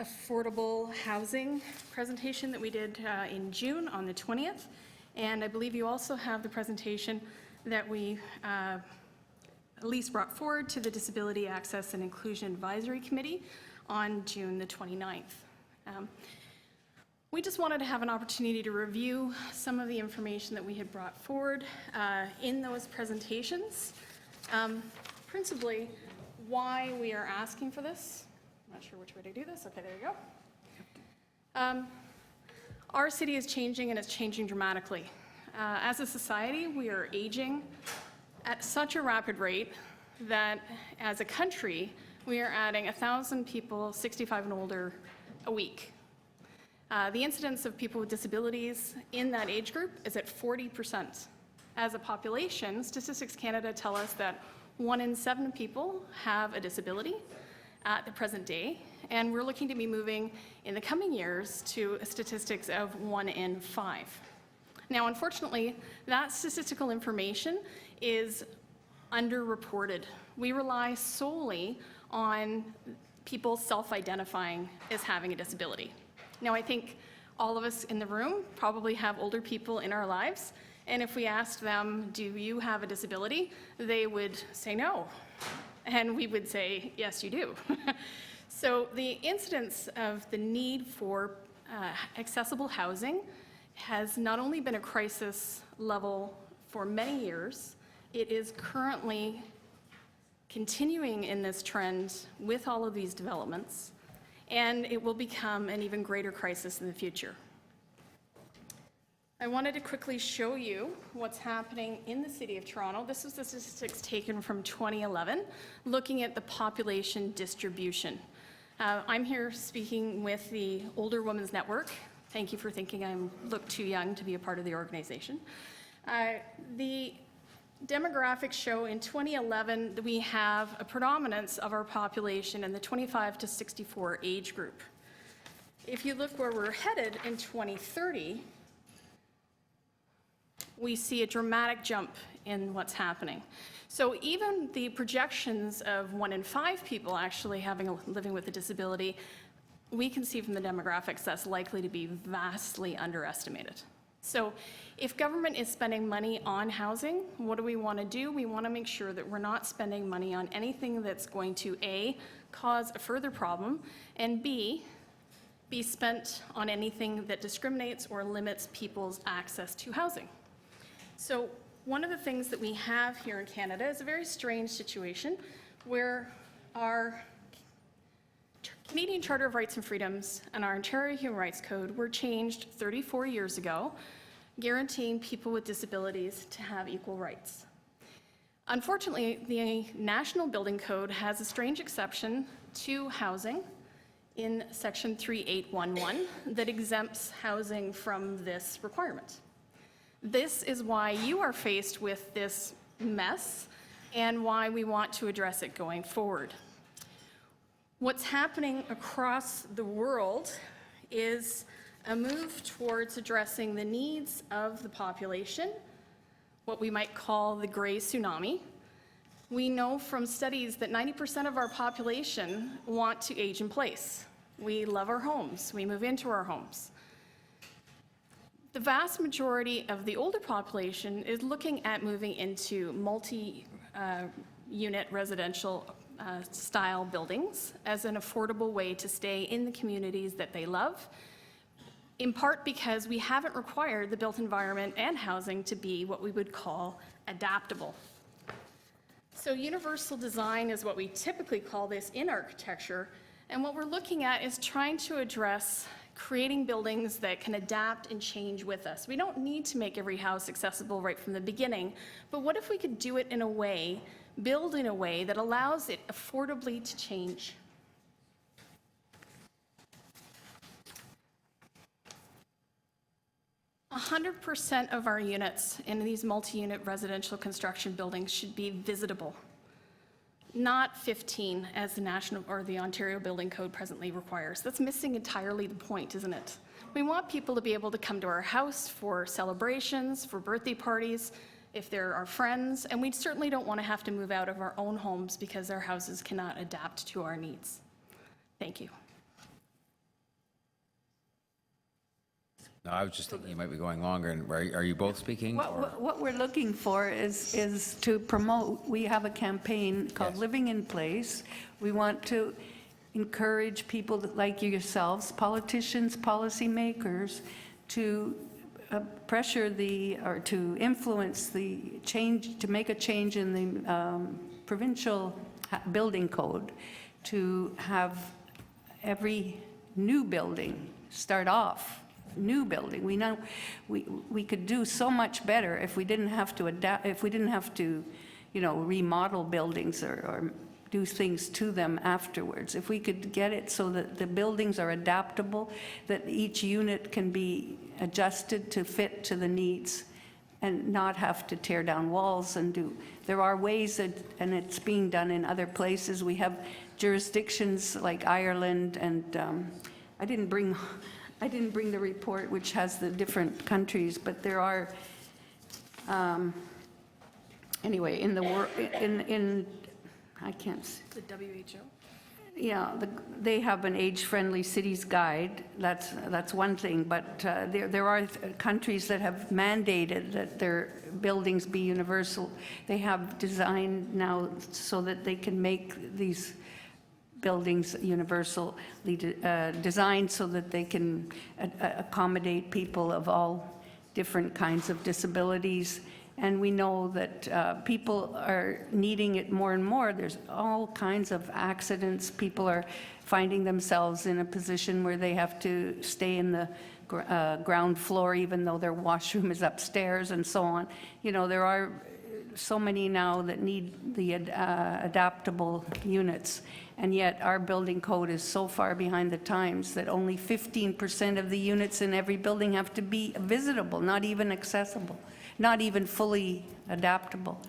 affordable housing presentation that we did in June on the 20th. And I believe you also have the presentation that we Elise brought forward to the Disability Access and Inclusion Advisory Committee on June the 29th. We just wanted to have an opportunity to review some of the information that we had brought forward in those presentations. Principally, why we are asking for this. I'm not sure which way to do this. Okay, there you go. Our city is changing, and it's changing dramatically. As a society, we are aging at such a rapid rate that as a country, we are adding 1,000 people 65 and older a week. The incidence of people with disabilities in that age group is at 40%. As a population, Statistics Canada tell us that 1 in 7 people have a disability at the present day, and we're looking to be moving in the coming years to statistics of 1 in 5. Now, unfortunately, that statistical information is underreported. We rely solely on people self-identifying as having a disability. Now, I think all of us in the room probably have older people in our lives, and if we asked them, do you have a disability, they would say no, and we would say, yes, you do. So the incidence of the need for accessible housing has not only been a crisis level for many years, it is currently continuing in this trend with all of these developments, and it will become an even greater crisis in the future. I wanted to quickly show you what's happening in the City of Toronto. This is the statistics taken from 2011, looking at the population distribution. I'm here speaking with the Older Women's Network. Thank you for thinking I look too young to be a part of the organization. The demographics show in 2011 that we have a predominance of our population in the 25 to 64 age group. If you look where we're headed in 2030, we see a dramatic jump in what's happening. So even the projections of 1 in 5 people actually living with a disability, we can see from the demographics that's likely to be vastly underestimated. So if government is spending money on housing, what do we want to do? We want to make sure that we're not spending money on anything that's going to A, cause a further problem, and B, be spent on anything that discriminates or limits people's access to housing. So one of the things that we have here in Canada is a very strange situation where our Canadian Charter of Rights and Freedoms and our Ontario Human Rights Code were changed 34 years ago, guaranteeing people with disabilities to have equal rights. Unfortunately, the National Building Code has a strange exception to housing in Section 3811 that exempts housing from this requirement. This is why you are faced with this mess and why we want to address it going forward. What's happening across the world is a move towards addressing the needs of the population, what we might call the gray tsunami. We know from studies that 90% of our population want to age in place. We love our homes. We move into our homes. The vast majority of the older population is looking at moving into multi-unit residential style buildings as an affordable way to stay in the communities that they love, in part because we haven't required the built environment and housing to be what we would call adaptable. So universal design is what we typically call this in architecture, and what we're looking at is trying to address creating buildings that can adapt and change with us. We don't need to make every house accessible right from the beginning, but what if we could do it in a way, build in a way that allows it affordably to change? A 100% of our units in these multi-unit residential construction buildings should be visitable, not 15 as the national or the Ontario Building Code presently requires. That's missing entirely the point, isn't it? We want people to be able to come to our house for celebrations, for birthday parties, if they're our friends, and we certainly don't want to have to move out of our own homes because our houses cannot adapt to our needs. Thank you. No, I was just thinking you might be going longer, and are you both speaking? or- What we're looking for is to promote, we have a campaign called Yes. Living in Place. We want to encourage people like yourselves, politicians, policymakers, to pressure or to influence the change, to make a change in the provincial building code, to have every new building start off new building. We know we could do so much better if we didn't have to adapt, if we didn't have to, remodel buildings or do things to them afterwards. If we could get it so that the buildings are adaptable, that each unit can be adjusted to fit to the needs and not have to tear down walls and do. There are ways that, and it's being done in other places. We have jurisdictions like Ireland, and I didn't bring the report which has the different countries, but there are, anyway, in the world, I can't, The WHO? yeah, they have an age-friendly cities guide. That's one thing, but there are countries that have mandated that their buildings be universal. They have designed now so that they can make these buildings universally designed so that they can accommodate people of all different kinds of disabilities. And we know that people are needing it more and more. There's all kinds of accidents. People are finding themselves in a position where they have to stay in the ground floor even though their washroom is upstairs and so on. There are so many now that need the adaptable units. And yet our building code is so far behind the times that only 15% of the units in every building have to be visitable, not even accessible, not even fully adaptable.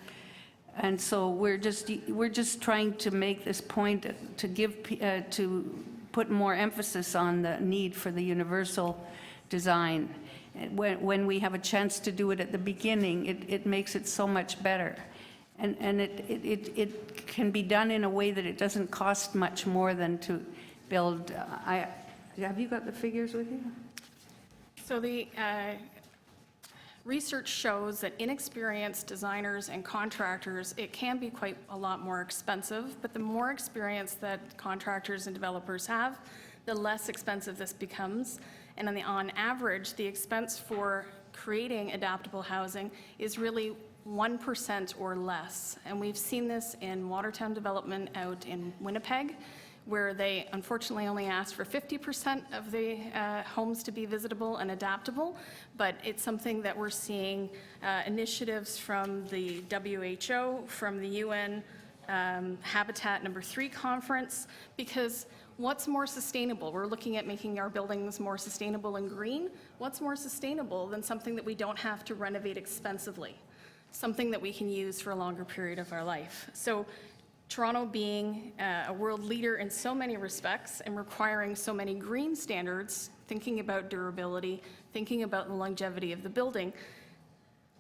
And so we're just trying to make this point to put more emphasis on the need for the universal design. When we have a chance to do it at the beginning, it makes it so much better. And it can be done in a way that it doesn't cost much more than to build. Have you got the figures with you? So the research shows that inexperienced designers and contractors, it can be quite a lot more expensive, but the more experience that contractors and developers have, the less expensive this becomes. And on average, the expense for creating adaptable housing is really 1% or less. And we've seen this in Watertown development out in Winnipeg, where they unfortunately only asked for 50% of the homes to be visitable and adaptable, but it's something that we're seeing initiatives from the WHO, from the UN Habitat #3 conference, because what's more sustainable? We're looking at making our buildings more sustainable and green. What's more sustainable than something that we don't have to renovate expensively? Something that we can use for a longer period of our life. So Toronto being a world leader in so many respects and requiring so many green standards, thinking about durability, thinking about the longevity of the building,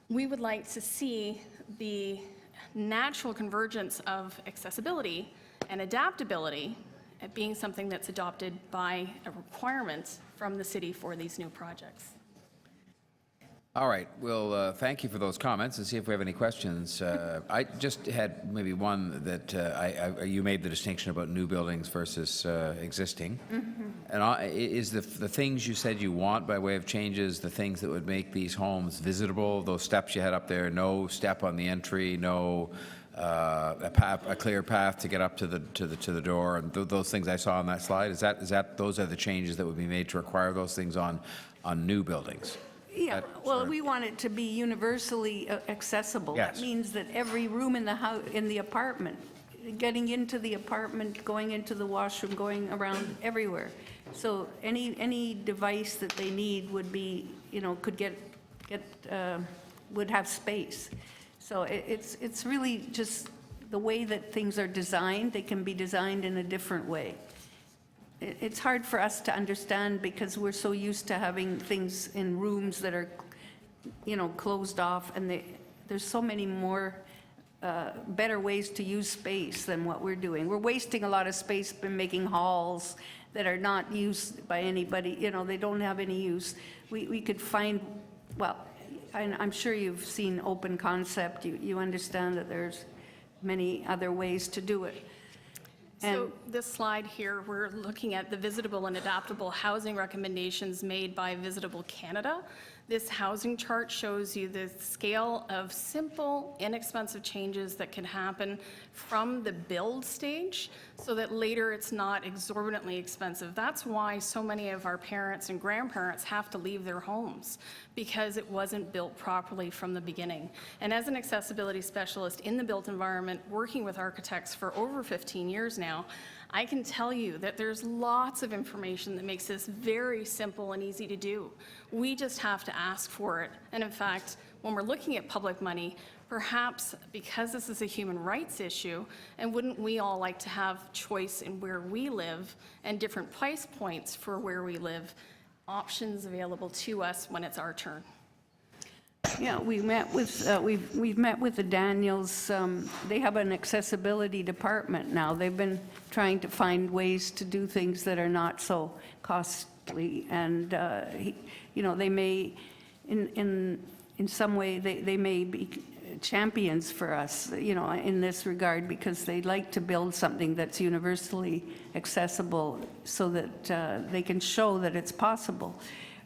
we would like to see the natural convergence of accessibility and adaptability being something that's adopted by a requirement from the city for these new projects. All right, well, thank you for those comments, and see if we have any questions. I just had maybe one that you made the distinction about new buildings versus existing. And is the things you said you want by way of changes, the things that would make these homes visitable, those steps you had up there, no step on the entry, no a clear path to get up to the door, and those things I saw on that slide, is that those are the changes that would be made to require those things on new buildings? Yeah, well, we want it to be universally accessible. Yes. That means that every room in the house, in the apartment, getting into the apartment, going into the washroom, going around everywhere. So any device that they need would be, would have space. So it's really just the way that things are designed. They can be designed in a different way. It's hard for us to understand because we're so used to having things in rooms that are, closed off, and there's so many more better ways to use space than what we're doing. We're wasting a lot of space by making halls that are not used by anybody, you know, they don't have any use. We could find, well, I'm sure you've seen open concept. You understand that there's many other ways to do it. So this slide here, we're looking at the visitable and adaptable housing recommendations made by Visitable Canada. This housing chart shows you the scale of simple, inexpensive changes that can happen from the build stage so that later it's not exorbitantly expensive. That's why so many of our parents and grandparents have to leave their homes, because it wasn't built properly from the beginning. And as an accessibility specialist in the built environment, working with architects for over 15 years now, I can tell you that there's lots of information that makes this very simple and easy to do. We just have to ask for it. And in fact, when we're looking at public money, perhaps because this is a human rights issue, and wouldn't we all like to have choice in where we live and different price points for where we live, options available to us when it's our turn? Yeah, we met with, we've met with the Daniels. They have an accessibility department now. They've been trying to find ways to do things that are not so costly. And, you know, they may, in some way, they may be champions for us, you know, in this regard, because they like to build something that's universally accessible so that they can show that it's possible.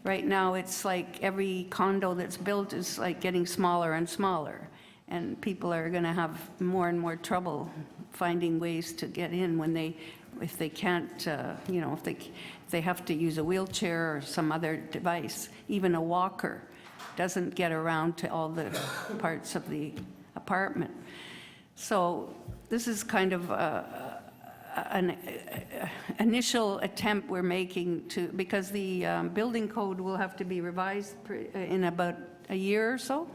Right now, it's like every condo that's built is like getting smaller and smaller, and people are going to have more and more trouble finding ways to get in when if they can't, you know, if they have to use a wheelchair or some other device. Even a walker doesn't get around to all the parts of the apartment. So this is kind of an initial attempt we're making to, because the building code will have to be revised in about a year or so.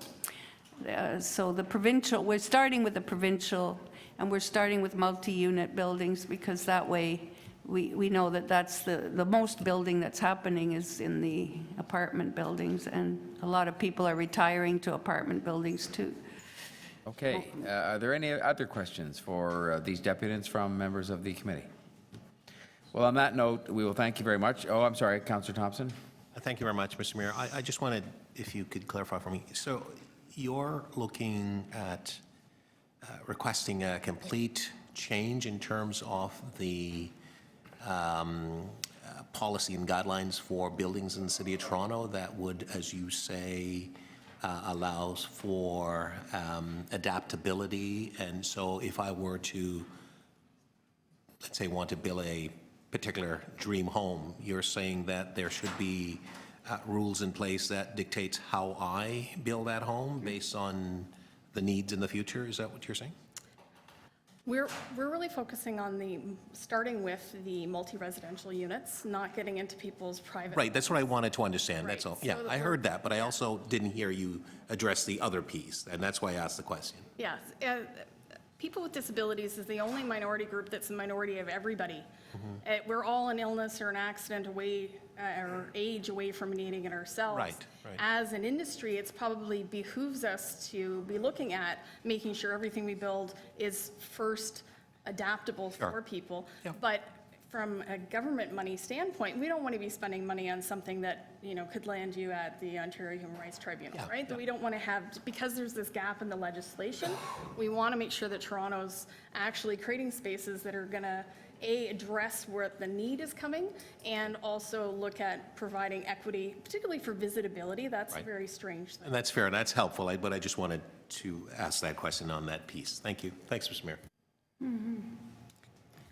So the provincial, we're starting with the provincial, and we're starting with multi-unit buildings, because that way we know that that's the most building that's happening is in the apartment buildings, and a lot of people are retiring to apartment buildings too. Okay, are there any other questions for these deputants from members of the committee? Well, on that note, we will thank you very much. Oh, I'm sorry, Councillor Thompson. Thank you very much, Mr. Mayor. I just wanted, if you could clarify for me. So you're looking at requesting a complete change in terms of the policy and guidelines for buildings in the City of Toronto that would, as you say, allows for adaptability. And so if I were to, let's say, want to build a particular dream home, you're saying that there should be rules in place that dictates how I build that home based on the needs in the future? Is that what you're saying? We're really focusing on starting with the multi-residential units, not getting into people's private. Right, that's what I wanted to understand, that's Right, all. Yeah, so I heard that, but I also didn't hear you address the other piece, and that's why I asked the question. Yes. People with disabilities is the only minority group that's a minority of everybody. We're all an illness or an accident away, or age away from needing it ourselves. Right. As an industry, it's probably behooves us to be looking at making sure everything we build is first adaptable for people. But from a government money standpoint, we don't want to be spending money on something that, you know, could land you at the Ontario Human Rights Tribunal, right? That we don't want to have, because there's this gap in the legislation, we want to make sure that Toronto's actually creating spaces that are going to, address where the need is coming, and also look at providing equity, particularly for visitability. That's a very strange thing. And that's fair, that's helpful, but I just wanted to ask that question on that piece. Thank you. Thanks, Mr. Mayor.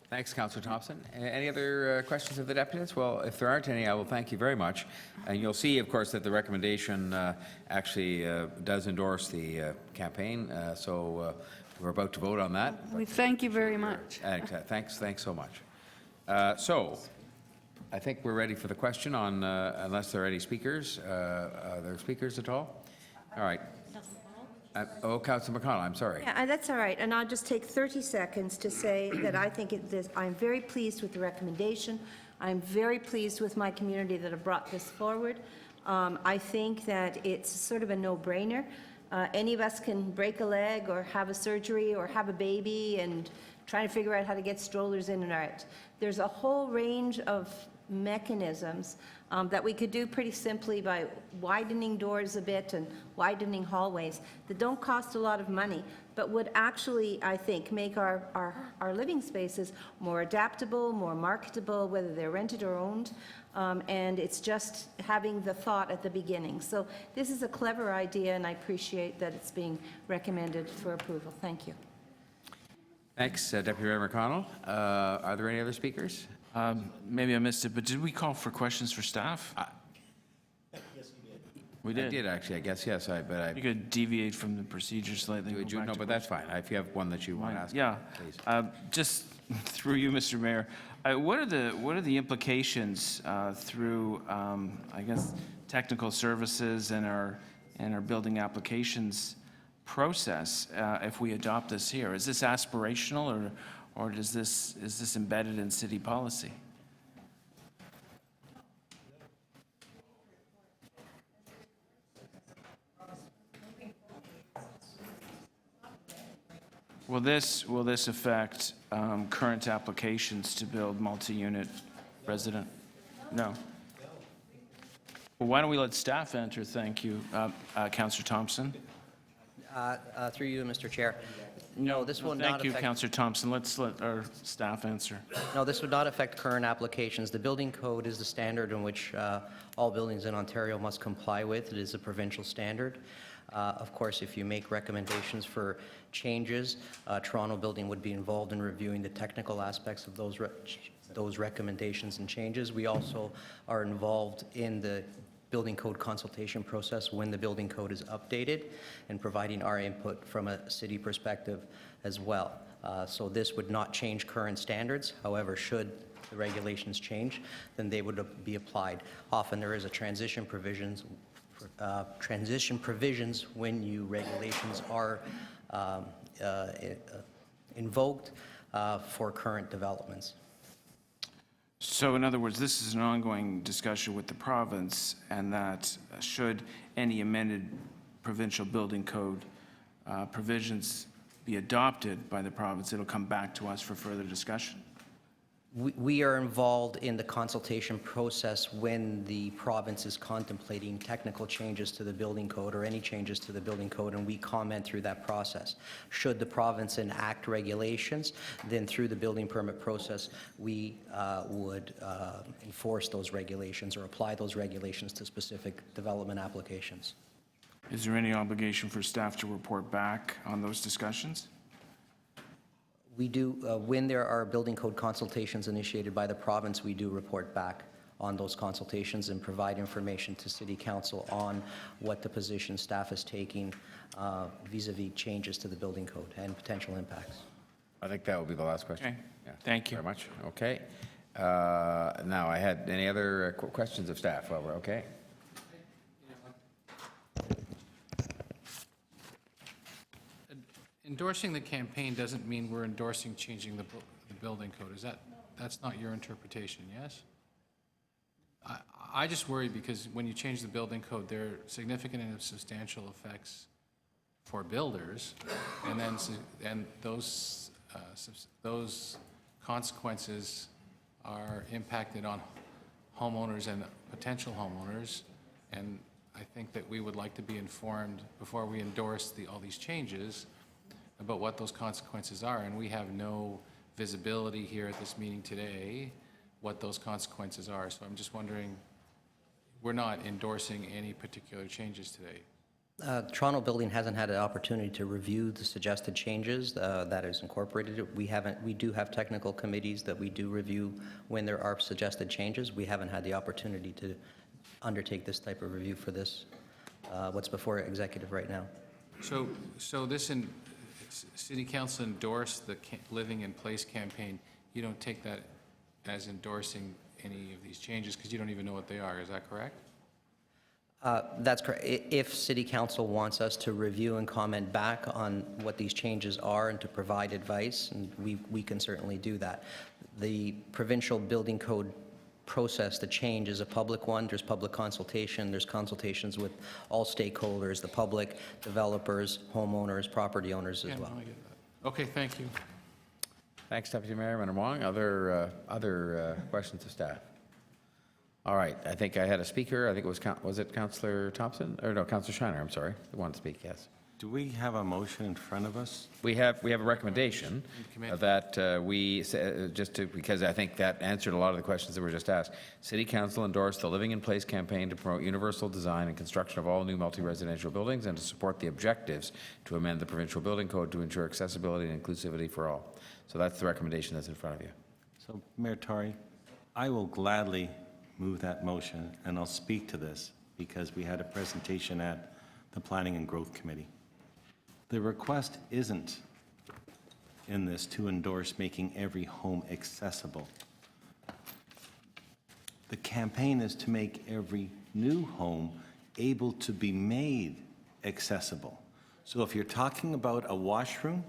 Thanks, Councillor Thompson. Any other questions of the deputants? Well, if there aren't any, I will thank you very much. And you'll see, of course, that the recommendation actually does endorse the campaign. So we're about to vote on that. We thank you very much. Thanks so much. So I think we're ready for the question on, unless there are any speakers. Are there speakers at all? All right. Councillor McConnell, I'm sorry. Yeah, that's all right. And I'll just take 30 seconds to say that I think I'm very pleased with the recommendation. I'm very pleased with my community that have brought this forward. I think that it's sort of a no-brainer. Any of us can break a leg or have a surgery or have a baby and trying to figure out how to get strollers in and out. There's a whole range of mechanisms that we could do pretty simply by widening doors a bit and widening hallways that don't cost a lot of money, but would actually, I think, make our living spaces more adaptable, more marketable, whether they're rented or owned. And it's just having the thought at the beginning. So this is a clever idea, and I appreciate that it's being recommended for approval. Thank you. Thanks, Deputy Mayor McConnell. Are there any other speakers? Maybe I missed it, but did we call for questions for staff? We did. I did, actually, I guess, yes. You could deviate from the procedure slightly. and go back No, to but that's fine. If you have one that you want to ask, Yeah. please. Just through you, Mr. Mayor, what are the implications through, I guess, technical services and our building applications process if we adopt this here? Is this aspirational or is this embedded in city policy? Will this affect current applications to build multi-unit resident? No. Well, why don't we let staff answer? Thank you, Councillor Thompson. Through you, Mr. Chair. No, this will not Thank you, affect... Councillor Thompson. Let's let our staff answer. No, this would not affect current applications. The building code is the standard in which all buildings in Ontario must comply with. It is a provincial standard. Of course, if you make recommendations for changes, Toronto Building would be involved in reviewing the technical aspects of those recommendations and changes. We also are involved in the building code consultation process when the building code is updated and providing our input from a city perspective as well. So this would not change current standards. However, should the regulations change, then they would be applied. Often there is a transition provisions when new regulations are invoked for current developments. So in other words, this is an ongoing discussion with the province, and that should any amended provincial building code provisions be adopted by the province, it'll come back to us for further discussion. We are involved in the consultation process when the province is contemplating technical changes to the building code or any changes to the building code, and we comment through that process. Should the province enact regulations, then through the building permit process, we would enforce those regulations or apply those regulations to specific development applications. Is there any obligation for staff to report back on those discussions? We do, when there are building code consultations initiated by the province, we do report back on those consultations and provide information to City Council on what the position staff is taking vis-a-vis changes to the building code and potential impacts. I think that will be the last question. Okay. Yeah. Thank you. Very much. Okay. Now, I had any other questions of staff while we're okay? Endorsing the campaign doesn't mean we're endorsing changing the building code. That's not your interpretation, yes? I just worry because when you change the building code, there are significant and substantial effects for builders, and those consequences are impacted on homeowners and potential homeowners, and I think that we would like to be informed before we endorse all these changes about what those consequences are, and we have no visibility here at this meeting today what those consequences are. So I'm just wondering, we're not endorsing any particular changes today. Toronto Building hasn't had an opportunity to review the suggested changes that is incorporated. We do have technical committees that we do review when there are suggested changes. We haven't had the opportunity to undertake this type of review for this, what's before executive right now. So this City Council endorsed the Living in Place campaign. You don't take that as endorsing any of these changes because you don't even know what they are. Is that correct? That's correct. If City Council wants us to review and comment back on what these changes are and to provide advice, and we can certainly do that. The provincial building code process to change is a public one. There's public consultation. There's consultations with all stakeholders, the public, developers, homeowners, property owners as Yeah, no, well. I get that. Okay, thank you. Thanks, Deputy Mayor Member Wong. Other questions of staff? All right, I think I had a speaker. I think it was it Councillor Thompson? Or no, Councillor Shiner, I'm sorry. The one to speak, yes. Do we have a motion in front of us? We have a recommendation that because I think that answered a lot of the questions that were just asked. City Council endorsed the Living in Place campaign to promote universal design and construction of all new multi-residential buildings and to support the objectives to amend the provincial building code to ensure accessibility and inclusivity for all. So that's the recommendation that's in front of you. So, Mayor Tory, I will gladly move that motion, and I'll speak to this because we had a presentation at the Planning and Growth Committee. The request isn't in this to endorse making every home accessible. The campaign is to make every new home able to be made accessible. So if you're talking about a washroom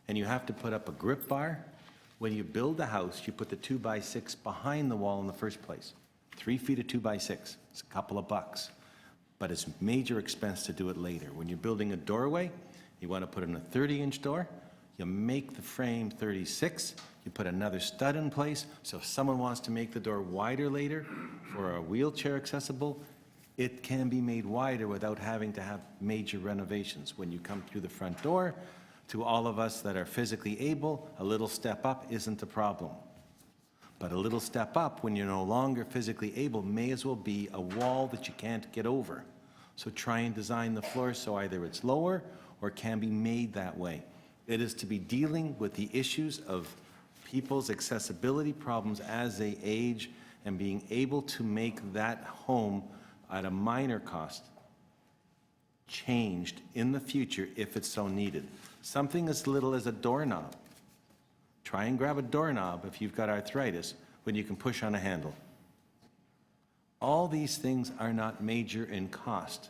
and you have to put up a grip bar, when you build a house, you put the 2x6 behind the wall in the first place. 3 feet of 2x6, it's a couple of bucks, but it's major expense to do it later. When you're building a doorway, you want to put in a 30-inch door, you make the frame 36, you put another stud in place, so if someone wants to make the door wider later for a wheelchair accessible, it can be made wider without having to have major renovations. When you come through the front door, to all of us that are physically able, a little step up isn't a problem. But a little step up when you're no longer physically able may as well be a wall that you can't get over. So try and design the floor so either it's lower or can be made that way. It is to be dealing with the issues of people's accessibility problems as they age and being able to make that home at a minor cost changed in the future if it's so needed. Something as little as a doorknob. Try and grab a doorknob if you've got arthritis when you can push on a handle. All these things are not major in cost.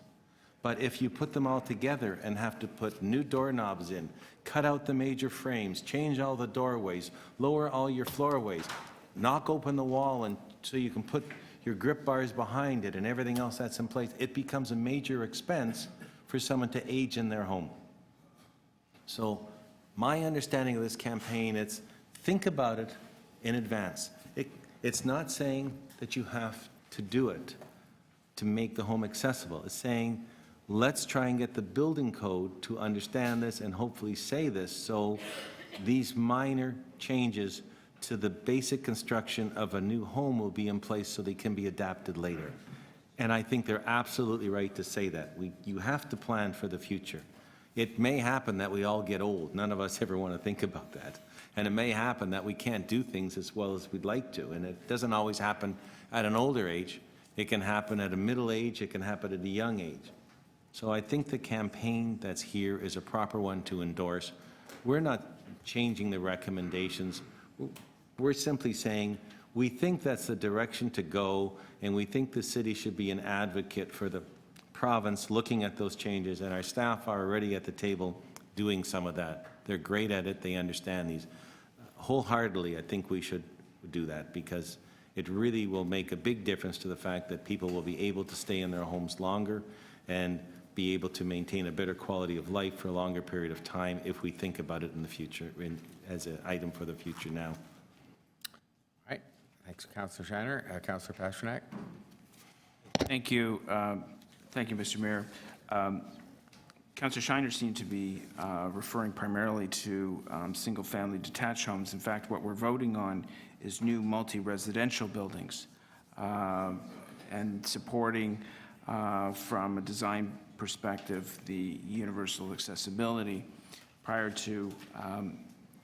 But if you put them all together and have to put new doorknobs in, cut out the major frames, change all the doorways, lower all your floorways, knock open the wall and so you can put your grip bars behind it and everything else that's in place, it becomes a major expense for someone to age in their home. So my understanding of this campaign, it's think about it in advance. It's not saying that you have to do it to make the home accessible. It's saying, let's try and get the building code to understand this and hopefully say this so these minor changes to the basic construction of a new home will be in place so they can be adapted later. And I think they're absolutely right to say that. You have to plan for the future. It may happen that we all get old. None of us ever want to think about that. And it may happen that we can't do things as well as we'd like to. And it doesn't always happen at an older age. It can happen at a middle age. It can happen at a young age. So I think the campaign that's here is a proper one to endorse. We're not changing the recommendations. We're simply saying we think that's the direction to go, and we think the city should be an advocate for the province looking at those changes, and our staff are already at the table doing some of that. They're great at it. They understand these. Wholeheartedly, I think we should do that because it really will make a big difference to the fact that people will be able to stay in their homes longer and be able to maintain a better quality of life for a longer period of time if we think about it in the future as an item for the future now. All right. Thanks, Councillor Shiner. Councillor Pasternak. Thank you. Thank you, Mr. Mayor. Councillor Shiner seemed to be referring primarily to single-family detached homes. In fact, what we're voting on is new multi-residential buildings and supporting, from a design perspective, the universal accessibility. Prior to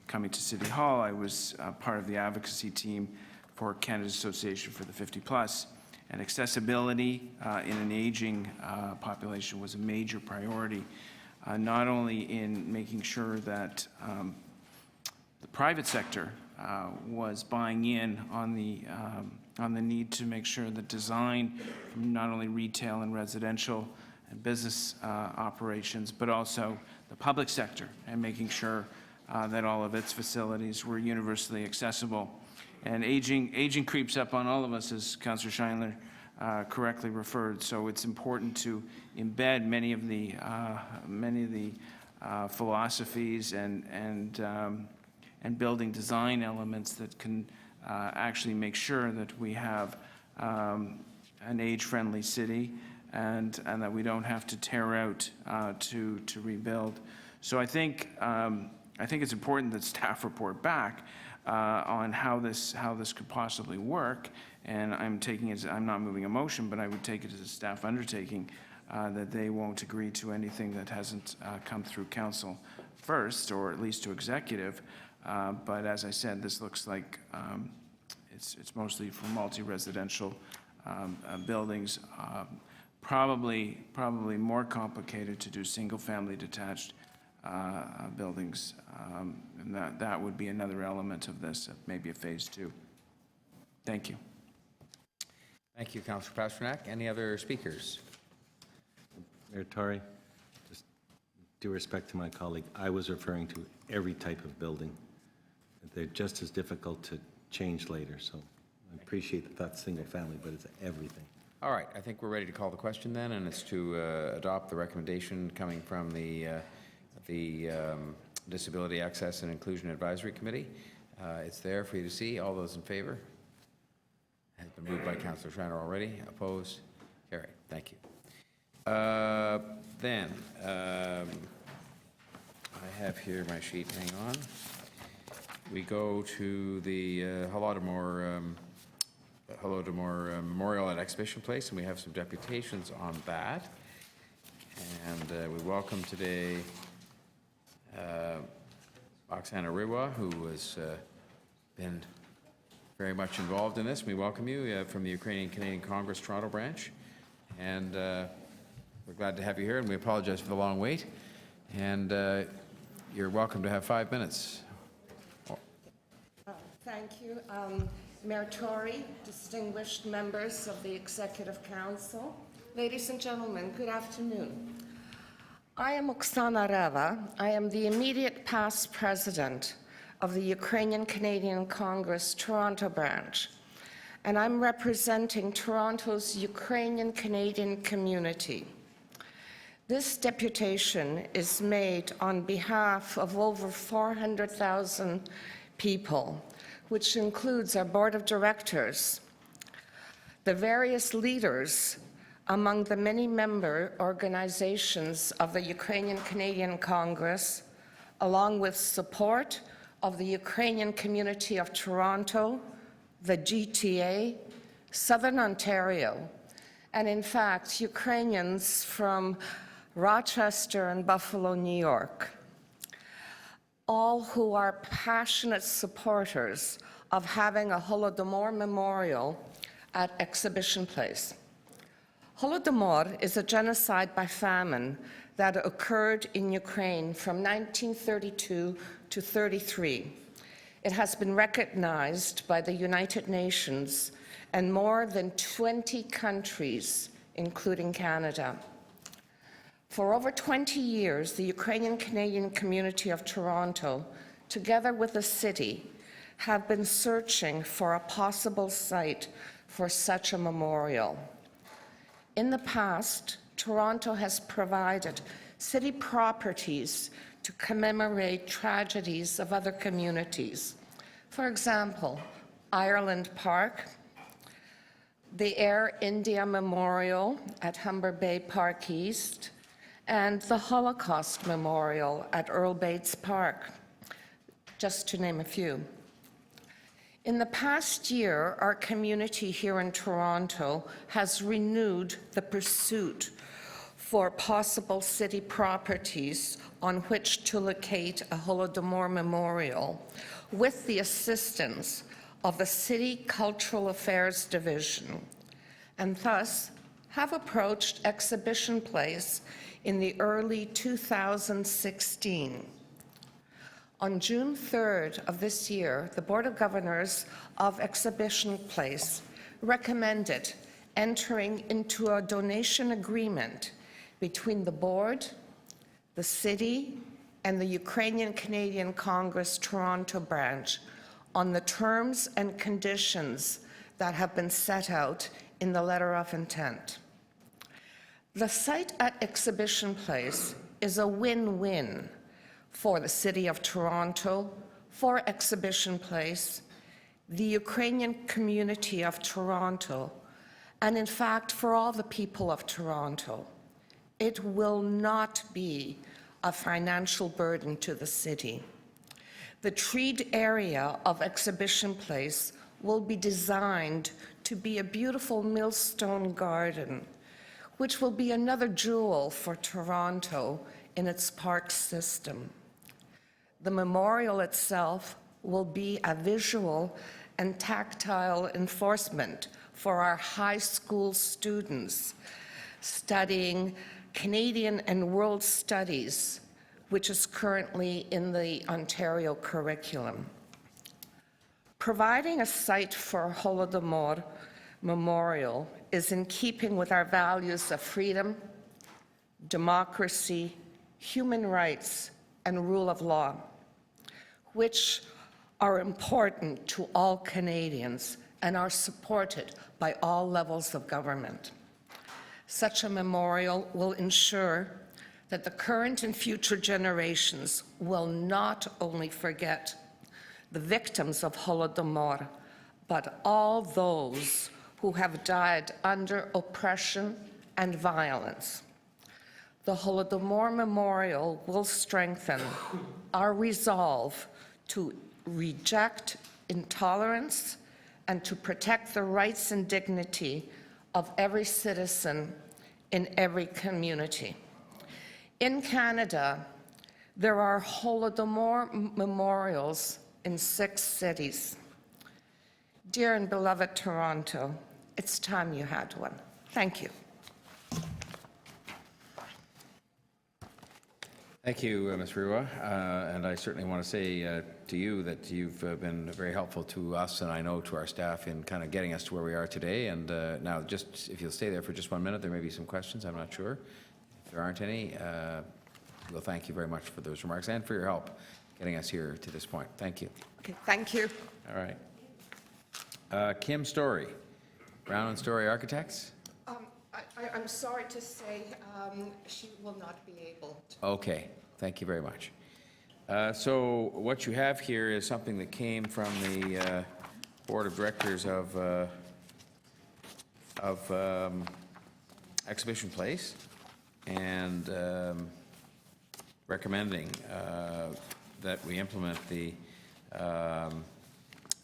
coming to City Hall, I was part of the advocacy team for Canada's Association for the 50+. And accessibility in an aging population was a major priority, not only in making sure that the private sector was buying in on the need to make sure that design from not only retail and residential and business operations, but also the public sector and making sure that all of its facilities were universally accessible. And aging creeps up on all of us, as Councillor Scheinler correctly referred. So it's important to embed many of the philosophies and building design elements that can actually make sure that we have an age-friendly city and that we don't have to tear out to rebuild. So I think it's important that staff report back on how this could possibly work. And I'm taking it, I'm not moving a motion, but I would take it as a staff undertaking that they won't agree to anything that hasn't come through council first, or at least to executive. But as I said, this looks like it's mostly for multi-residential buildings. Probably more complicated to do single-family detached buildings, and that would be another element of this, maybe a phase 2. Thank you. Thank you, Councillor Pasternak. Any other speakers? Mayor Tory, just due respect to my colleague, I was referring to every type of building. They're just as difficult to change later, so I appreciate that that's single family, but it's everything. All right, I think we're ready to call the question then, and it's to adopt the recommendation coming from the Disability Access and Inclusion Advisory Committee. It's there for you to see. All those in favor? Has been moved by Councillor Schreiner already. Opposed? Carried. Thank you. Then, I have here my sheet. Hang on. We go to the Holodomor Memorial and Exhibition Place, and we have some deputations on that. And we welcome today Oksana Riwa, who has been very much involved in this. We welcome you from the Ukrainian Canadian Congress Toronto branch. And we're glad to have you here, and we apologize for the long wait. And you're welcome to have 5 minutes. Thank you. Mayor Tory, distinguished members of the Executive Council, ladies and gentlemen, good afternoon. I am Oksana Reva. I am the immediate past president of the Ukrainian Canadian Congress Toronto branch, and I'm representing Toronto's Ukrainian Canadian community. This deputation is made on behalf of over 400,000 people, which includes our board of directors, the various leaders among the many member organizations of the Ukrainian Canadian Congress, along with support of the Ukrainian community of Toronto, the GTA, Southern Ontario, and in fact, Ukrainians from Rochester and Buffalo, New York, all who are passionate supporters of having a Holodomor memorial at Exhibition Place. Holodomor is a genocide by famine that occurred in Ukraine from 1932 to 33. It has been recognized by the United Nations and more than 20 countries, including Canada. For over 20 years, the Ukrainian Canadian community of Toronto, together with the city, have been searching for a possible site for such a memorial. In the past, Toronto has provided city properties to commemorate tragedies of other communities. For example, Ireland Park, the Air India Memorial at Humber Bay Park East, and the Holocaust Memorial at Earl Bates Park, just to name a few. In the past year, our community here in Toronto has renewed the pursuit for possible city properties on which to locate a Holodomor memorial with the assistance of the City Cultural Affairs Division, and thus have approached Exhibition Place in the early 2016. On June 3rd of this year, the Board of Governors of Exhibition Place recommended entering into a donation agreement between the board, the city, and the Ukrainian Canadian Congress Toronto branch on the terms and conditions that have been set out in the letter of intent. The site at Exhibition Place is a win-win for the City of Toronto, for Exhibition Place, the Ukrainian community of Toronto, and in fact, for all the people of Toronto. It will not be a financial burden to the city. The treed area of Exhibition Place will be designed to be a beautiful millstone garden, which will be another jewel for Toronto in its park system. The memorial itself will be a visual and tactile enforcement for our high school students studying Canadian and World Studies, which is currently in the Ontario curriculum. Providing a site for Holodomor Memorial is in keeping with our values of freedom, democracy, human rights, and rule of law, which are important to all Canadians and are supported by all levels of government. Such a memorial will ensure that the current and future generations will not only forget the victims of Holodomor, but all those who have died under oppression and violence. The Holodomor Memorial will strengthen our resolve to reject intolerance and to protect the rights and dignity of every citizen in every community. In Canada, there are Holodomor memorials in 6 cities. Dear and beloved Toronto, it's time you had one. Thank you. Thank you, Ms. Rua. And I certainly want to say to you that you've been very helpful to us and I know to our staff in kind of getting us to where we are today. And now, just if you'll stay there for just 1 minute, there may be some questions. I'm not sure. If there aren't any, we'll thank you very much for those remarks and for your help getting us here to this point. Thank you. Okay, thank you. All right. Kim Story, Brown and Story Architects. I'm sorry to say she will not be able to. Okay, thank you very much. So what you have here is something that came from the Board of Directors of Exhibition Place and recommending that we implement the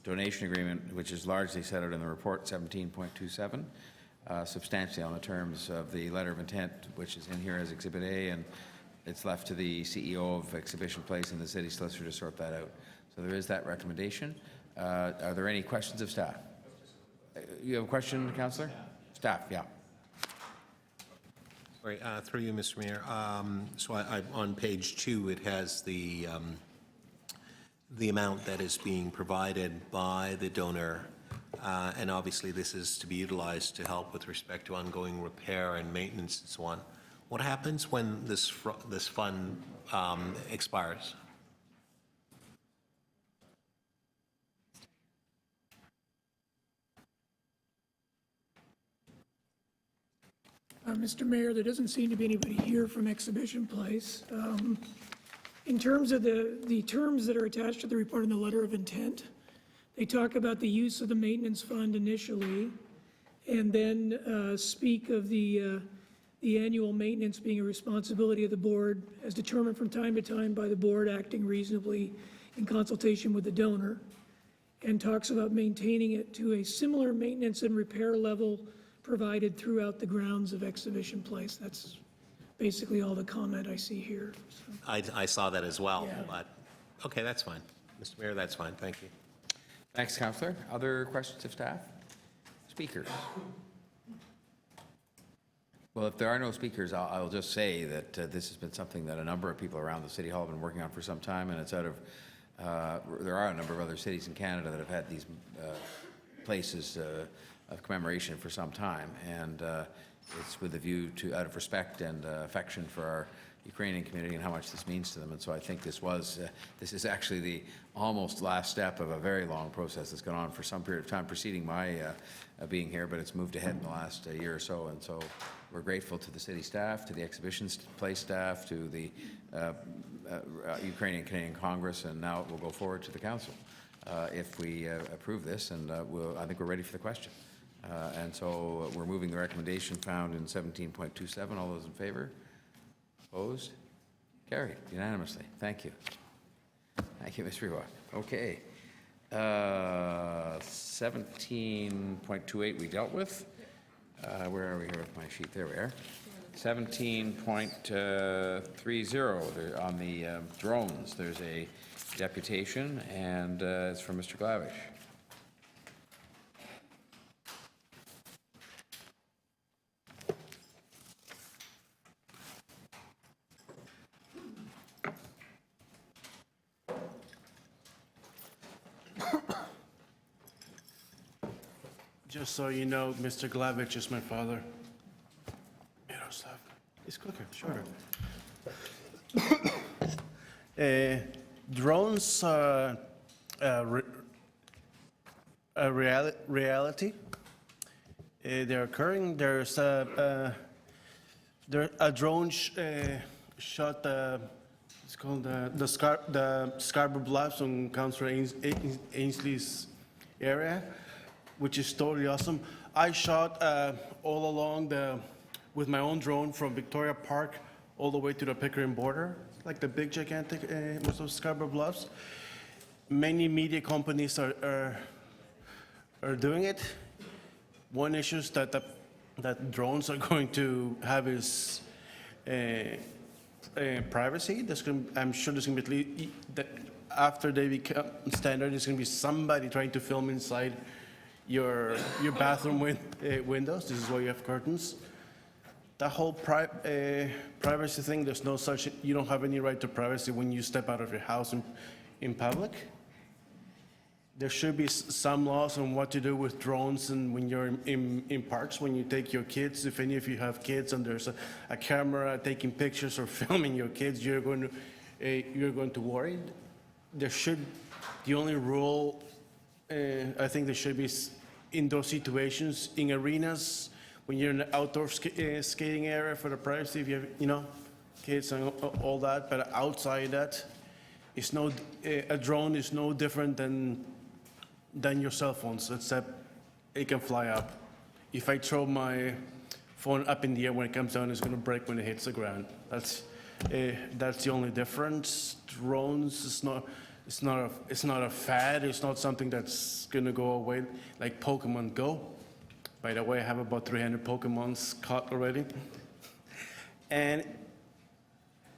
donation agreement, which is largely set out in the report 17.27. Substantially on the terms of the letter of intent, which is in here as Exhibit A, and it's left to the CEO of Exhibition Place and the city solicitor to sort that out. So there is that recommendation. Are there any questions of staff? You have a question, Councillor? Staff, yeah. Sorry, through you, Mr. Mayor. So on page 2, it has the amount that is being provided by the donor. And obviously, this is to be utilized to help with respect to ongoing repair and maintenance and so on. What happens when this fund expires? Mr. Mayor, there doesn't seem to be anybody here from Exhibition Place. In terms of the terms that are attached to the report and the letter of intent, they talk about the use of the maintenance fund initially, and then speak of the annual maintenance being a responsibility of the board as determined from time to time by the board acting reasonably in consultation with the donor, and talks about maintaining it to a similar maintenance and repair level provided throughout the grounds of Exhibition Place. That's basically all the comment I see here. So. I saw that as well, Yeah. but okay, that's fine. Mr. Mayor, that's fine. Thank you. Thanks, Councillor. Other questions of staff? Speakers? Well, if there are no speakers, I'll just say that this has been something that a number of people around the City Hall have been working on for some time, and it's out of, there are a number of other cities in Canada that have had these places of commemoration for some time, and it's with a view to, out of respect and affection for our Ukrainian community and how much this means to them. And so I think this is actually the almost last step of a very long process that's gone on for some period of time preceding my being here, but it's moved ahead in the last year or so. And so we're grateful to the city staff, to the exhibition place staff, to the Ukrainian Canadian Congress, and now it will go forward to the council if we approve this, and I think we're ready for the question. And so we're moving the recommendation found in 17.27. All those in favor? Opposed? Carried unanimously. Thank you. Thank you, Ms. Rewalk. Okay. 17.28 we dealt with. Where are we here with my sheet? There we are. 17.30 on the drones. There's a deputation, and it's from Mr. Glavish. Just so you know, Mr. Glavich is my father. Miroslav. It's quicker, shorter. Drones are a reality. They're occurring. There's a drone shot. It's called the Scarborough Bluffs on Councillor Ainsley's area, which is totally awesome. I shot all along with my own drone from Victoria Park all the way to the Pickering border, like the big gigantic most of Scarborough Bluffs. Many media companies are doing it. One issue is that drones are going to have is privacy. I'm sure there's going to be after they become standard, there's going to be somebody trying to film inside your bathroom windows. This is why you have curtains. The whole privacy thing, there's no such, you don't have any right to privacy when you step out of your house in public. There should be some laws on what to do with drones and when you're in parks, when you take your kids, if any of you have kids and there's a camera taking pictures or filming your kids, you're going to worry. The only rule I think there should be in those situations, in arenas, when you're in an outdoor skating area for the privacy, if you have, kids and all that, but outside that, a drone is no different than your cell phones, except it can fly up. If I throw my phone up in the air, when it comes down, it's going to break when it hits the ground. That's the only difference. Drones, it's not a fad. It's not something that's going to go away like Pokemon Go. By the way, I have about 300 Pokemons caught already. And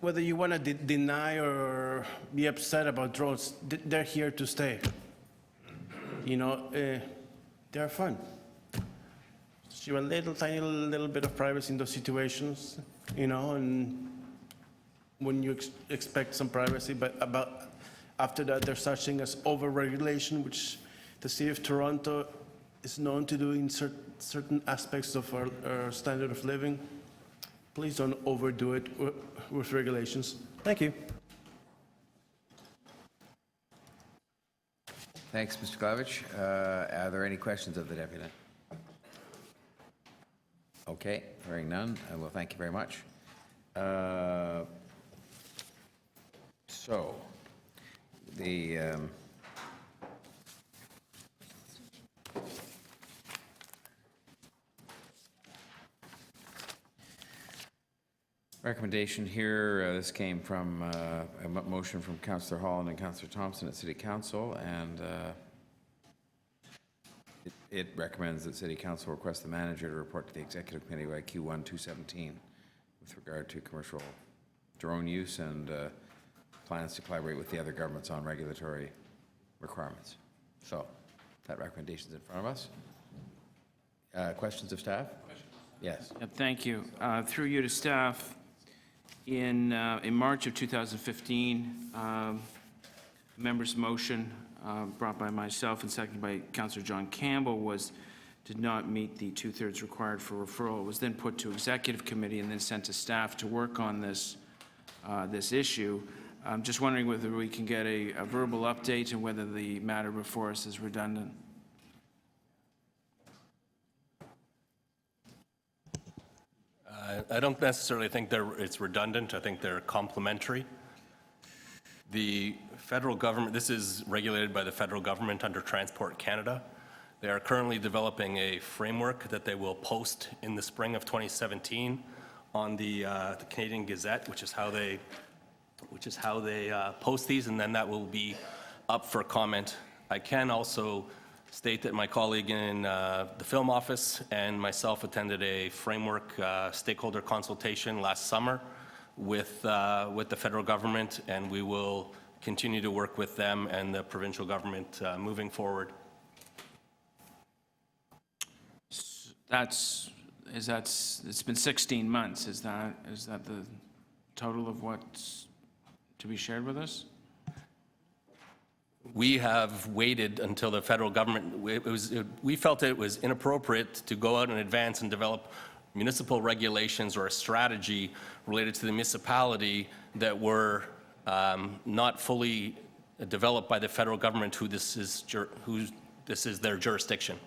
whether you want to deny or be upset about drones, they're here to stay. They're fun. So a tiny little bit of privacy in those situations, and when you expect some privacy, but after that, there's such thing as overregulation, which the City of Toronto is known to do in certain aspects of our standard of living. Please don't overdo it with regulations. Thank you. Thanks, Mr. Glavich. Are there any questions of the deputy? Okay, hearing none, I will thank you very much. So, the recommendation here, this came from a motion from Councillor Holland and Councillor Thompson at City Council, and it recommends that City Council request the manager to report to the Executive Committee by Q1 2017 with regard to commercial drone use and plans to collaborate with the other governments on regulatory requirements. So that recommendation is in front of us. Questions of staff? Yes. Thank you. Through you to staff, in March of 2015, members' motion brought by myself and seconded by Councillor John Campbell did not meet the 2/3 required for referral. It was then put to Executive Committee and then sent to staff to work on this this issue. I'm just wondering whether we can get a verbal update and whether the matter before us is redundant. I don't necessarily think it's redundant. I think they're complementary. The federal government, this is regulated by the federal government under Transport Canada. They are currently developing a framework that they will post in the spring of 2017 on the Canadian Gazette, which is how they post these, and then that will be up for comment. I can also state that my colleague in the film office and myself attended a framework stakeholder consultation last summer with the federal government, and we will continue to work with them and the provincial government moving forward. It's been 16 months. Is that the total of what's to be shared with us? We have waited until the federal government, we felt it was inappropriate to go out in advance and develop municipal regulations or a strategy related to the municipality that were not fully developed by the federal government who this is their jurisdiction.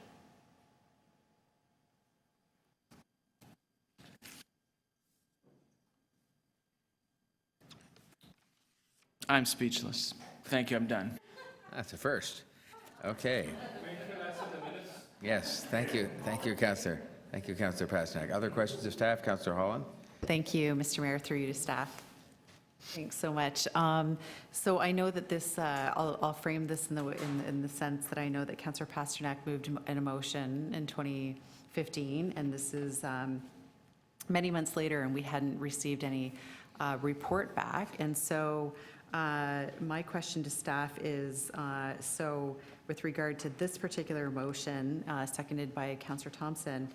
I'm speechless. Thank you, I'm done. That's a first. Okay. Yes, thank you. Thank you, Councillor. Thank you, Councillor Pasternak. Other questions of staff? Councillor Holland? Thank you, Mr. Mayor, through you to staff. Thanks so much. So I know that this, I'll frame this in the sense that I know that Councillor Pasternak moved an motion in 2015, and this is many months later, and we hadn't received any report back. And so my question to staff is, so with regard to this particular motion, seconded by Councillor Thompson,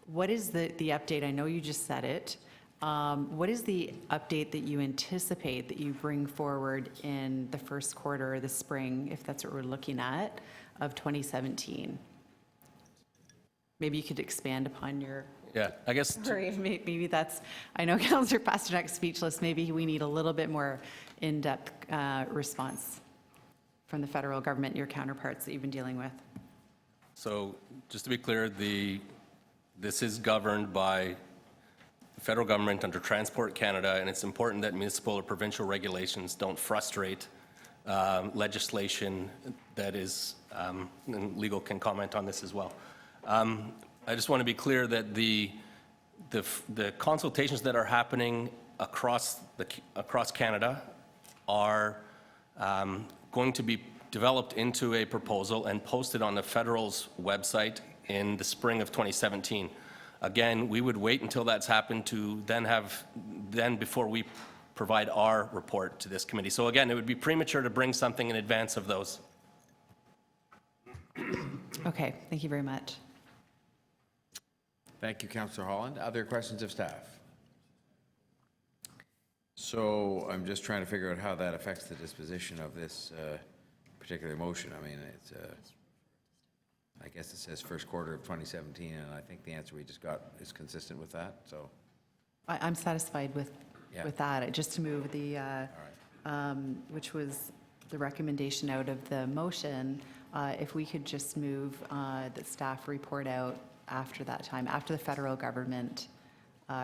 what is the update? I know you just said it. What is the update that you anticipate that you bring forward in the first quarter or the spring, if that's what we're looking at, of 2017? Maybe you could expand upon your... Yeah, I guess... Sorry, maybe that's... I know Councillor Pasternak's speechless. Maybe we need a little bit more in-depth response from the federal government, your counterparts that you've been dealing with. So just to be clear, this is governed by the federal government under Transport Canada, and it's important that municipal or provincial regulations don't frustrate legislation that is, and legal can comment on this as well. I just want to be clear that the consultations that are happening across Canada are going to be developed into a proposal and posted on the federal's website in the spring of 2017. Again, we would wait until that's happened to then before we provide our report to this committee. So again, it would be premature to bring something in advance of those. Okay, thank you very much. Thank you, Councillor Holland. Other questions of staff? So I'm just trying to figure out how that affects the disposition of this particular motion. I mean, it's, I guess it says first quarter of 2017, and I think the answer we just got is consistent with that, so. I'm satisfied with that. Just to move the, which was the recommendation out of the motion, if we could just move the staff report out after that time, after the federal government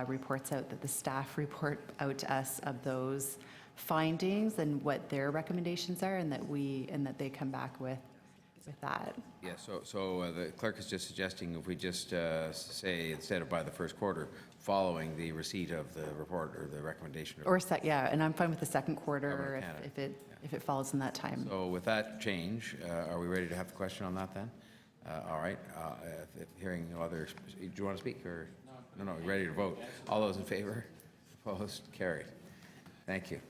reports out, that the staff report out to us of those findings and what their recommendations are, and that they come back with that. Yeah, so the clerk is just suggesting if we just say, instead of by the first quarter, following the receipt of the report or the recommendation. Yeah, and I'm fine with the second quarter if it falls in that time. So with that change, are we ready to have the question on that then? All right, hearing no other, do you want to speak or? No, we're ready to vote. All those in favor? Opposed? Carried. Thank you.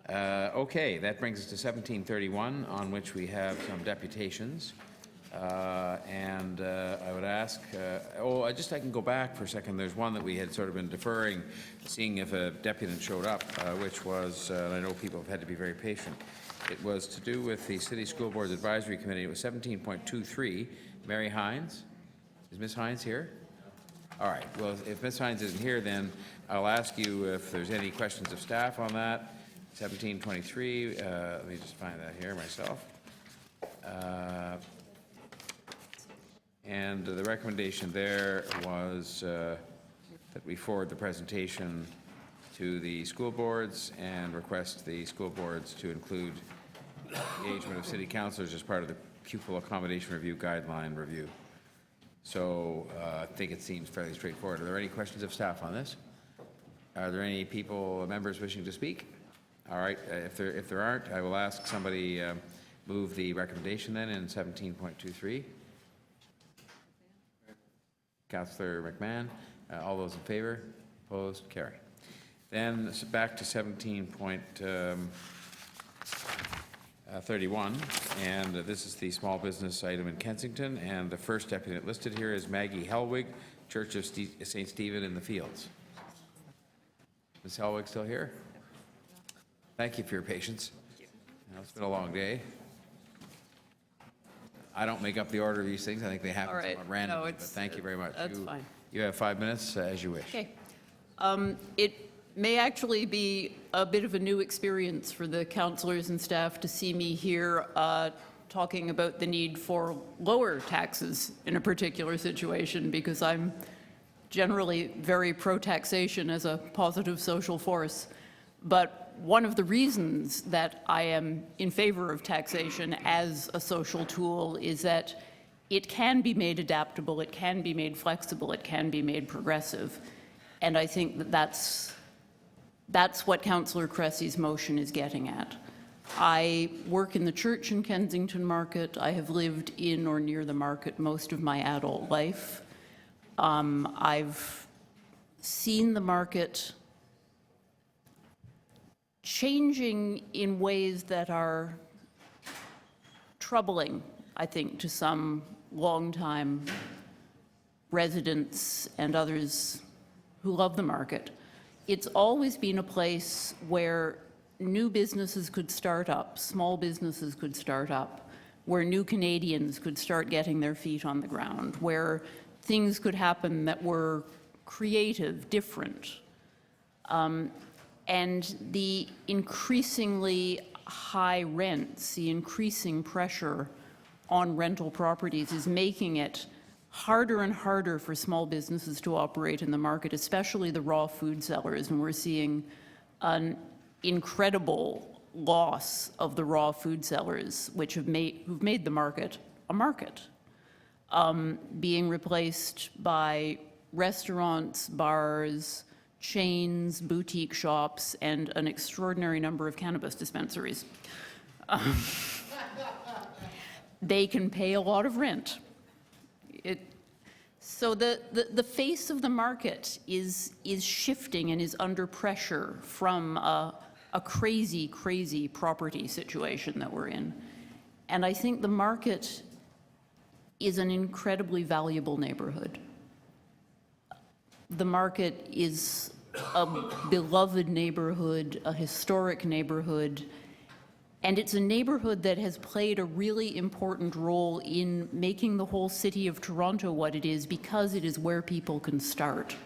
Okay, that brings us to 1731, on which we have some deputations. And I would ask, I can go back for a second. There's one that we had sort of been deferring, seeing if a deputant showed up, which was, and I know people have had to be very patient. It was to do with the City School Board's Advisory Committee. It was 17.23. Mary Hines. Is Ms. Hines here? All right, well, if Ms. Hines isn't here, then I'll ask you if there's any questions of staff on that. 1723, let me just find that here myself. And the recommendation there was that we forward the presentation to the school boards and request the school boards to include engagement of city councilors as part of the pupil accommodation review guideline review. So I think it seems fairly straightforward. Are there any questions of staff on this? Are there any members wishing to speak? All right, if there aren't, I will ask somebody move the recommendation then in 17.23. Councillor McMahon, all those in favor? Opposed? Carry. Then back to 17.31, and this is the small business item in Kensington, and the first applicant listed here is Maggie Helwig, Church of St. Stephen in the Fields. Ms. Helwig still here? Thank you for your patience. It's been a long day. I don't make up the order of these things. I think they happen somewhat randomly, but thank you very much. That's fine. You have 5 minutes, as you wish. Okay. It may actually be a bit of a new experience for the councillors and staff to see me here talking about the need for lower taxes in a particular situation, because I'm generally very pro-taxation as a positive social force. But one of the reasons that I am in favor of taxation as a social tool is that it can be made adaptable, it can be made flexible, it can be made progressive. And I think that that's what Councillor Cressy's motion is getting at. I work in the church in Kensington Market. I have lived in or near the market most of my adult life. I've seen the market changing in ways that are troubling, I think, to some longtime residents and others who love the market. It's always been a place where new businesses could start up, small businesses could start up, where new Canadians could start getting their feet on the ground, where things could happen that were creative, different. And the increasingly high rents, the increasing pressure on rental properties is making it harder and harder for small businesses to operate in the market, especially the raw food sellers. And we're seeing an incredible loss of the raw food sellers, which who've made the market a market, being replaced by restaurants, bars, chains, boutique shops, and an extraordinary number of cannabis dispensaries. They can pay a lot of rent. So the face of the market is shifting and is under pressure from a crazy, crazy property situation that we're in. And I think the market is an incredibly valuable neighborhood. The market is a beloved neighborhood, a historic neighborhood, and it's a neighborhood that has played a really important role in making the whole city of Toronto what it is, because it is where people can start.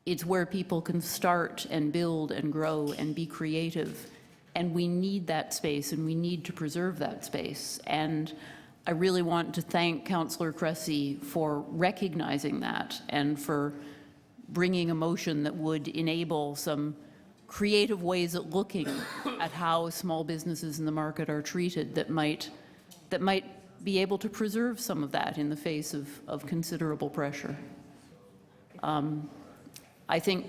It's where people can start and build and grow and be creative. And we need that space, and we need to preserve that space. And I really want to thank Councillor Cressy for recognizing that and for bringing a motion that would enable some creative ways at looking at how small businesses in the market are treated that might be able to preserve some of that in the face of considerable pressure. I think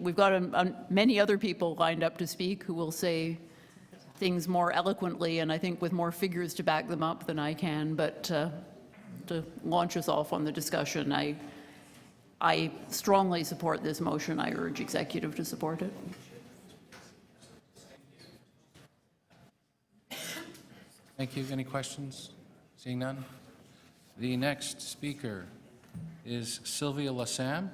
we've got many other people lined up to speak who will say things more eloquently and I think with more figures to back them up than I can, but to launch us off on the discussion, I strongly support this motion. I urge executive to support it. Thank you. Any questions? Seeing none. The next speaker is Sylvia Lassam.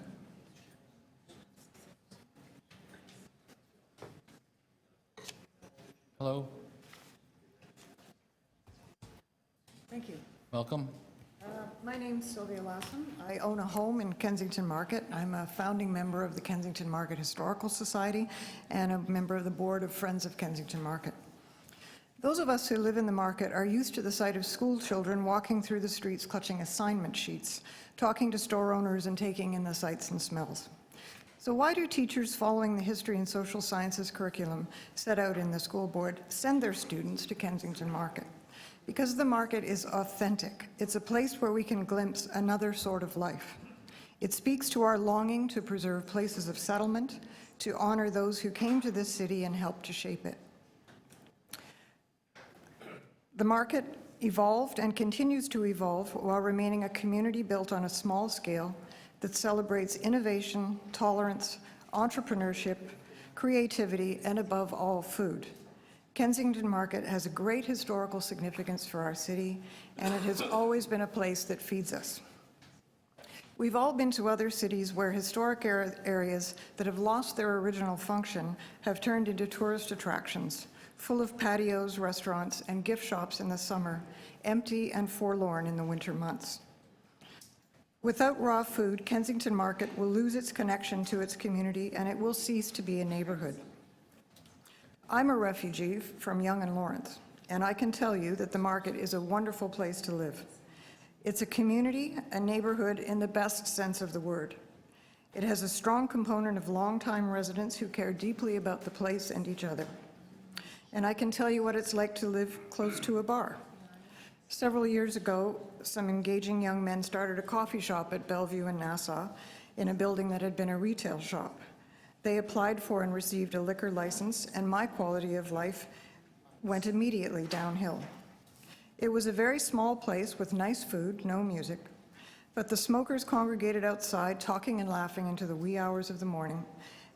Hello. Thank you. Welcome. My name's Sylvia Lassam. I own a home in Kensington Market. I'm a founding member of the Kensington Market Historical Society and a member of the board of Friends of Kensington Market. Those of us who live in the market are used to the sight of school children walking through the streets clutching assignment sheets, talking to store owners and taking in the sights and smells. So why do teachers following the history and social sciences curriculum set out in the school board send their students to Kensington Market? Because the market is authentic. It's a place where we can glimpse another sort of life. It speaks to our longing to preserve places of settlement, to honor those who came to this city and helped to shape it. The market evolved and continues to evolve while remaining a community built on a small scale that celebrates innovation, tolerance, entrepreneurship, creativity, and above all, food. Kensington Market has a great historical significance for our city, and it has always been a place that feeds us. We've all been to other cities where historic areas that have lost their original function have turned into tourist attractions, full of patios, restaurants, and gift shops in the summer, empty and forlorn in the winter months. Without raw food, Kensington Market will lose its connection to its community, and it will cease to be a neighborhood. I'm a refugee from Yonge and Lawrence, and I can tell you that the market is a wonderful place to live. It's a community, a neighborhood in the best sense of the word. It has a strong component of longtime residents who care deeply about the place and each other. And I can tell you what it's like to live close to a bar. Several years ago, some engaging young men started a coffee shop at Bellevue in Nassau in a building that had been a retail shop. They applied for and received a liquor license, and my quality of life went immediately downhill. It was a very small place with nice food, no music, but the smokers congregated outside, talking and laughing into the wee hours of the morning,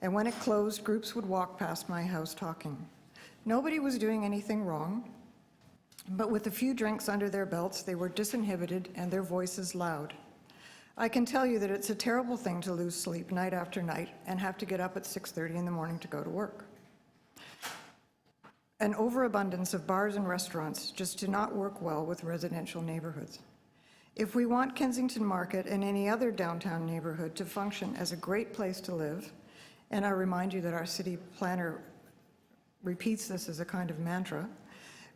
and when it closed, groups would walk past my house talking. Nobody was doing anything wrong, but with a few drinks under their belts, they were disinhibited and their voices loud. I can tell you that it's a terrible thing to lose sleep night after night and have to get up at 6:30 in the morning to go to work. An overabundance of bars and restaurants just do not work well with residential neighborhoods. If we want Kensington Market and any other downtown neighborhood to function as a great place to live, and I remind you that our city planner repeats this as a kind of mantra,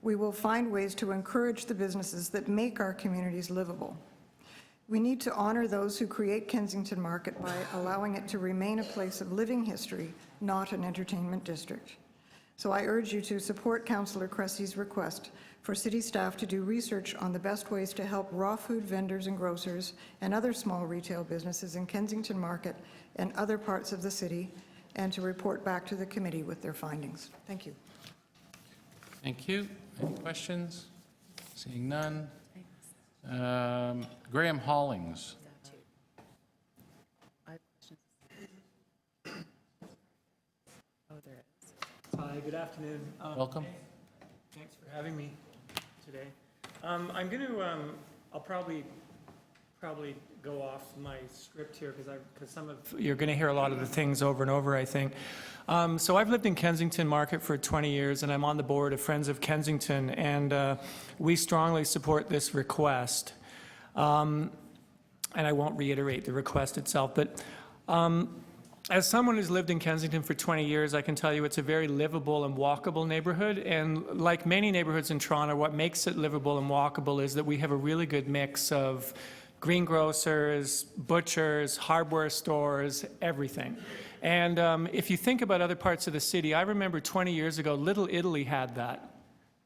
we will find ways to encourage the businesses that make our communities livable. We need to honor those who create Kensington Market by allowing it to remain a place of living history, not an entertainment district. So I urge you to support Councillor Cressy's request for city staff to do research on the best ways to help raw food vendors and grocers and other small retail businesses in Kensington Market and other parts of the city, and to report back to the committee with their findings. Thank you. Thank you. Any questions? Seeing none. Graham Hollings. Hi, good afternoon. Welcome. Thanks for having me today. I'm going to, I'll probably go off my script here because some of, you're going to hear a lot of the things over and over, I think. So I've lived in Kensington Market for 20 years, and I'm on the board of Friends of Kensington, and we strongly support this request. And I won't reiterate the request itself, but as someone who's lived in Kensington for 20 years, I can tell you it's a very livable and walkable neighborhood. And like many neighborhoods in Toronto, what makes it livable and walkable is that we have a really good mix of greengrocers, butchers, hardware stores, everything. And if you think about other parts of the city, I remember 20 years ago, Little Italy had that.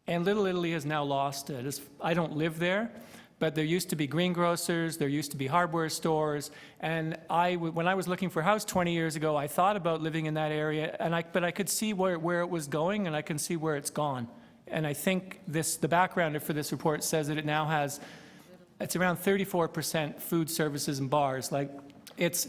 And Little Italy has now lost it. I don't live there, but there used to be greengrocers, there used to be hardware stores, and when I was looking for a house 20 years ago, I thought about living in that area, but I could see where it was going, and I can see where it's gone. And I think the backgrounder for this report says that it now has, it's around 34% food services and bars. Like, it's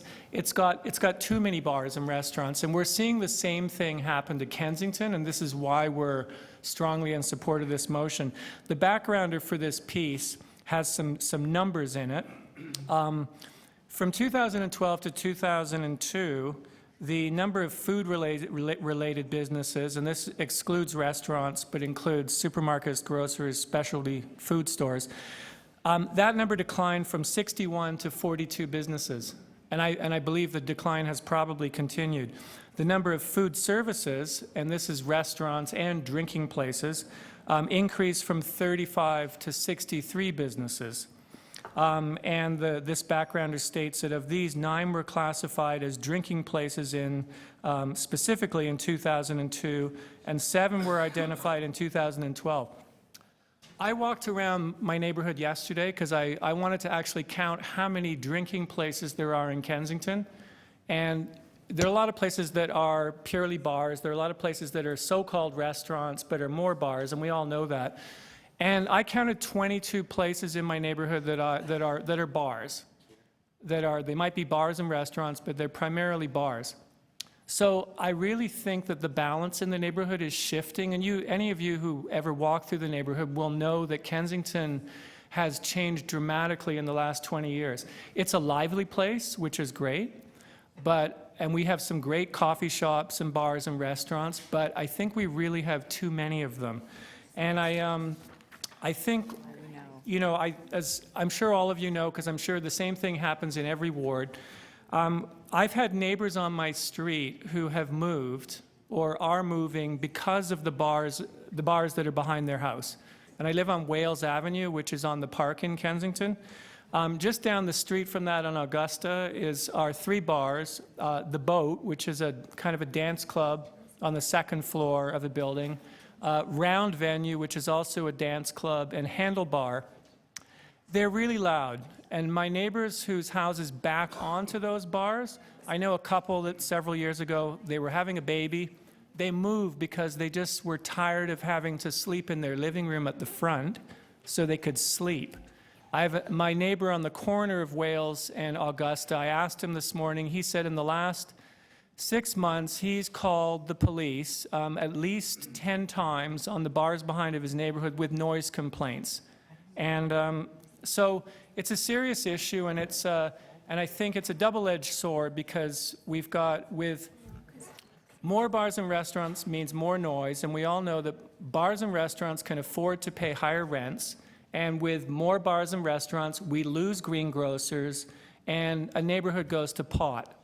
got too many bars and restaurants, and we're seeing the same thing happen to Kensington, and this is why we're strongly in support of this motion. The backgrounder for this piece has some numbers in it. From 2012 to 2002, the number of food-related businesses, and this excludes restaurants, but includes supermarkets, groceries, specialty food stores, That number declined from 61 to 42 businesses, and I believe the decline has probably continued. The number of food services, and this is restaurants and drinking places, increased from 35 to 63 businesses. This backgrounder states that of these, 9 were classified as drinking places specifically in 2002, and 7 were identified in 2012. I walked around my neighborhood yesterday because I wanted to actually count how many drinking places there are in Kensington. And there are a lot of places that are purely bars. There are a lot of places that are so-called restaurants but are more bars, and we all know that. And I counted 22 places in my neighborhood that are bars. They might be bars and restaurants, but they're primarily bars. So I really think that the balance in the neighborhood is shifting, and any of you who ever walk through the neighborhood will know that Kensington has changed dramatically in the last 20 years. It's a lively place, which is great, and we have some great coffee shops and bars and restaurants, but I think we really have too many of them. And I think, as I'm sure all of you know, because I'm sure the same thing happens in every ward, I've had neighbors on my street who have moved or are moving because of the bars that are behind their house. And I live on Wales Avenue, which is on the park in Kensington. Just down the street from that on Augusta are 3 bars. The Boat, which is a kind of a dance club on the 2nd floor of the building. Round Venue, which is also a dance club, and Handlebar. They're really loud. And my neighbors whose houses back onto those bars, I know a couple that several years ago, they were having a baby. They moved because they just were tired of having to sleep in their living room at the front so they could sleep. I have my neighbor on the corner of Wales and Augusta. I asked him this morning. He said in the last 6 months, he's called the police at least 10 times on the bars behind of his neighborhood with noise complaints. And so it's a serious issue, and I think it's a double-edged sword because with more bars and restaurants means more noise, and we all know that bars and restaurants can afford to pay higher rents, and with more bars and restaurants, we lose greengrocers, and a neighborhood goes to pot.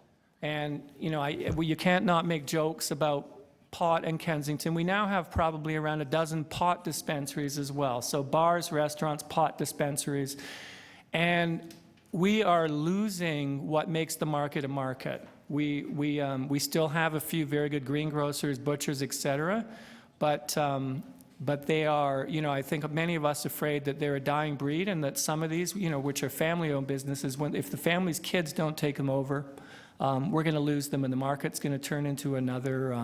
And you can't not make jokes about pot in Kensington. We now have probably around a dozen pot dispensaries as well. So bars, restaurants, pot dispensaries. And we are losing what makes the market a market. We still have a few very good greengrocers, butchers, et cetera, but they are, I think many of us are afraid that they're a dying breed, and that some of these, which are family-owned businesses, if the family's kids don't take them over, we're going to lose them, and the market's going to turn into another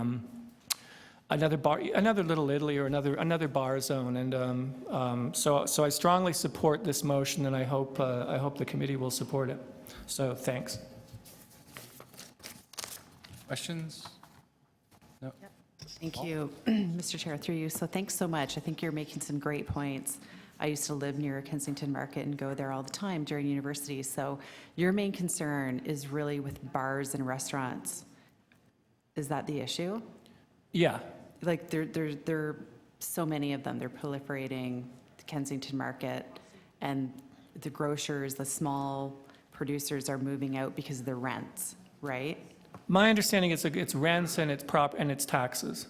bar, another Little Italy, or another bar zone. And so I strongly support this motion, and I hope the committee will support it. So thanks. Questions? No. Thank you, Mr. Chair, through you. So thanks so much. I think you're making some great points. I used to live near Kensington Market and go there all the time during university. So your main concern is really with bars and restaurants. Is that the issue? Yeah. Like there are so many of them. They're proliferating the Kensington Market, and the grocers, the small producers are moving out because of the rents, right? My understanding is it's rents and it's taxes.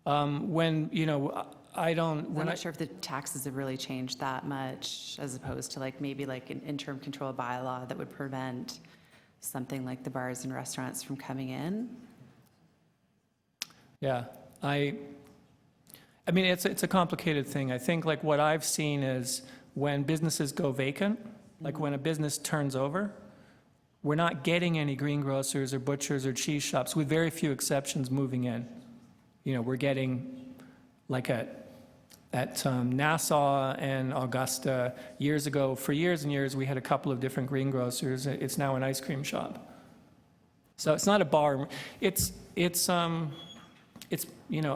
I'm not sure if the taxes have really changed that much, as opposed to maybe an interim control bylaw that would prevent something like the bars and restaurants from coming in. Yeah, I mean, it's a complicated thing. I think what I've seen is when businesses go vacant, when a business turns over, we're not getting any greengrocers or butchers or cheese shops, with very few exceptions, moving in. We're getting at Nassau and Augusta years ago, for years and years, we had a couple of different greengrocers. It's now an ice cream shop. So it's not a bar. It's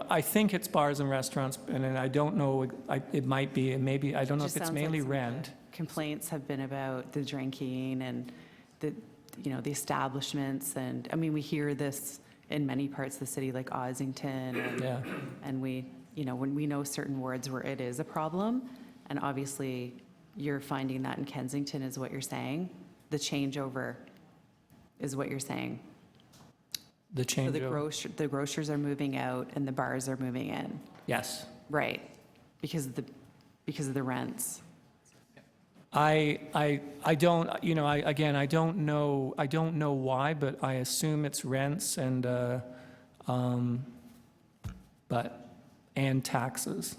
I think it's bars and restaurants, and I don't know, it might be, and maybe, I don't know if it's mainly rent. Complaints have been about the drinking and the establishments, and I mean, we hear this in many parts of the city, like Ossington, and we, when we know certain wards where it is a problem, and obviously you're finding that in Kensington, is what you're saying? The changeover is what you're saying? The So change. the grocers are moving out and the bars are moving in? Yes. Right, because of the rents. I don't, I don't know why, but I assume it's rents and, and taxes.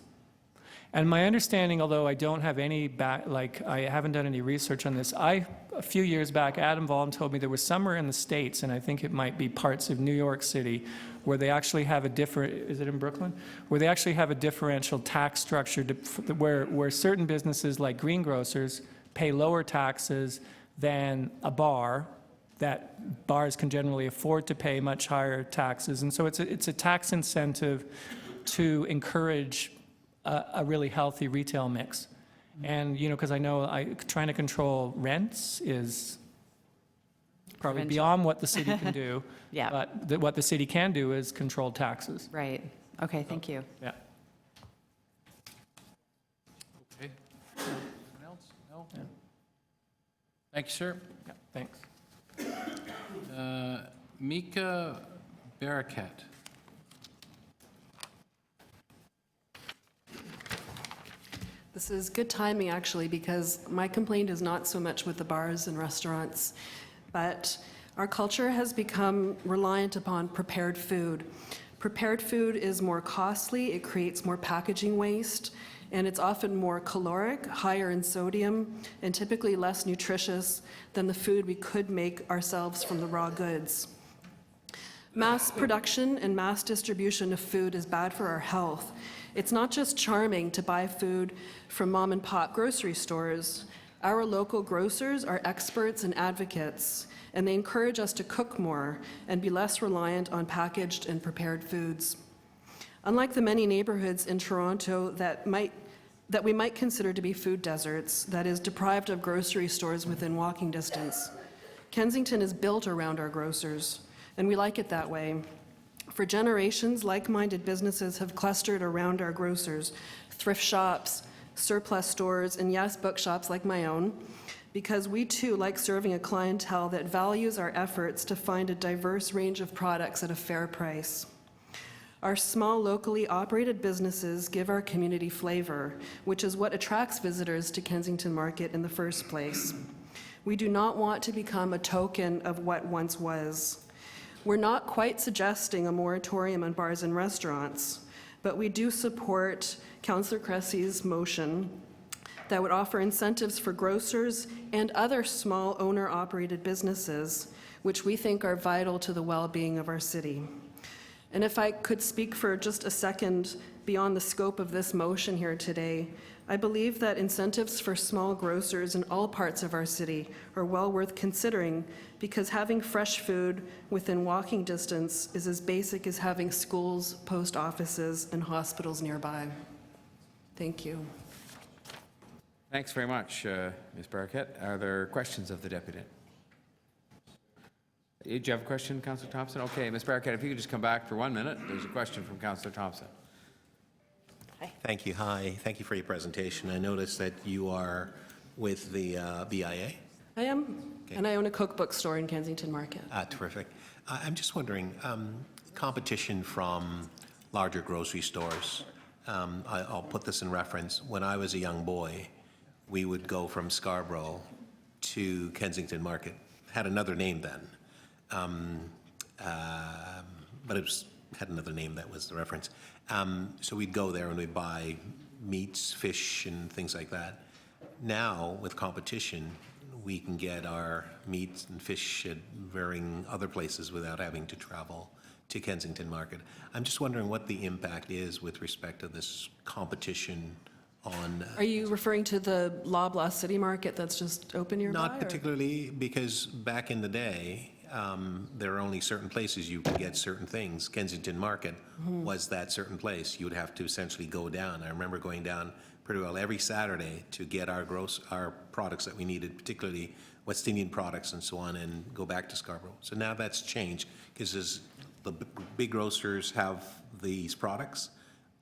And my understanding, although I don't have any I haven't done any research on this, a few years back, Adam Volm told me there was somewhere in the States, and I think it might be parts of New York City, where they actually have is it in Brooklyn? Where they actually have a differential tax structure where certain businesses like greengrocers pay lower taxes than a bar, that bars can generally afford to pay much higher taxes. And so it's a tax incentive to encourage a really healthy retail mix. And, because I know trying to control rents is probably Provincial. beyond what the city can do. Yeah. But what the city can do is control taxes. Right. Okay, thank you. Yeah. Okay. Anyone else? No? Thank you, sir. Yeah, thanks. Mika Barakat. This is good timing, actually, because my complaint is not so much with the bars and restaurants, but our culture has become reliant upon prepared food. Prepared food is more costly, it creates more packaging waste, and it's often more caloric, higher in sodium, and typically less nutritious than the food we could make ourselves from the raw goods. Mass production and mass distribution of food is bad for our health. It's not just charming to buy food from mom and pop grocery stores. Our local grocers are experts and advocates, and they encourage us to cook more and be less reliant on packaged and prepared foods. Unlike the many neighborhoods in Toronto that we might consider to be food deserts, that is, deprived of grocery stores within walking distance, Kensington is built around our grocers, and we like it that way. For generations, like-minded businesses have clustered around our grocers, thrift shops, surplus stores, and yes, bookshops like my own, because we too like serving a clientele that values our efforts to find a diverse range of products at a fair price. Our small, locally operated businesses give our community flavor, which is what attracts visitors to Kensington Market in the first place. We do not want to become a token of what once was. We're not quite suggesting a moratorium on bars and restaurants, but we do support Councillor Cressy's motion that would offer incentives for grocers and other small owner-operated businesses, which we think are vital to the well-being of our city. And if I could speak for just a second beyond the scope of this motion here today, I believe that incentives for small grocers in all parts of our city are well worth considering, because having fresh food within walking distance is as basic as having schools, post offices, and hospitals nearby. Thank you. Thanks very much, Ms. Barakat. Are there questions of the deputy? Did you have a question, Councillor Thompson? Okay, Ms. Barakat, if you could just come back for 1 minute. There's a question from Councillor Thompson. Thank you. Hi. Thank you for your presentation. I noticed that you are with the BIA. I am, and I own a cookbook store in Kensington Market. Terrific. I'm just wondering, competition from larger grocery stores. I'll put this in reference. When I was a young boy, we would go from Scarborough to Kensington Market. Had another name then, but it had another name, that was the reference. So we'd go there and we'd buy meats, fish, and things like that. Now, with competition, we can get our meats and fish at varying other places without having to travel to Kensington Market. I'm just wondering what the impact is with respect to this competition on... Are you referring to the Loblaw City Market that's just open nearby? Not particularly, because back in the day, there are only certain places you could get certain things. Kensington Market was that certain place. You would have to essentially go down. I remember going down pretty well every Saturday to get our products that we needed, particularly West Indian products and so on, and go back to Scarborough. So now that's changed, because the big grocers have these products.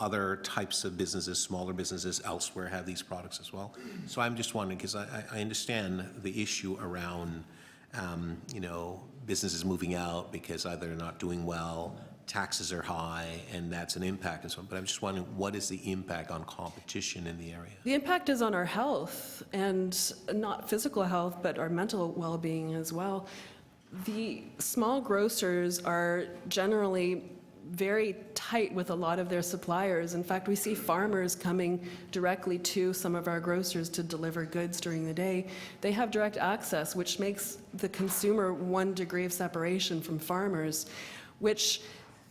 other types of businesses, smaller businesses elsewhere have these products as well. So I'm just wondering, because I understand the issue around, you know, businesses moving out because either they're not doing well, taxes are high, and that's an impact and so on. But I'm just wondering, what is the impact on competition in the area? The impact is on our health, and not physical health, but our mental well-being as well. The small grocers are generally very tight with a lot of their suppliers. In fact, we see farmers coming directly to some of our grocers to deliver goods during the day. They have direct access, which makes the consumer 1 degree of separation from farmers, which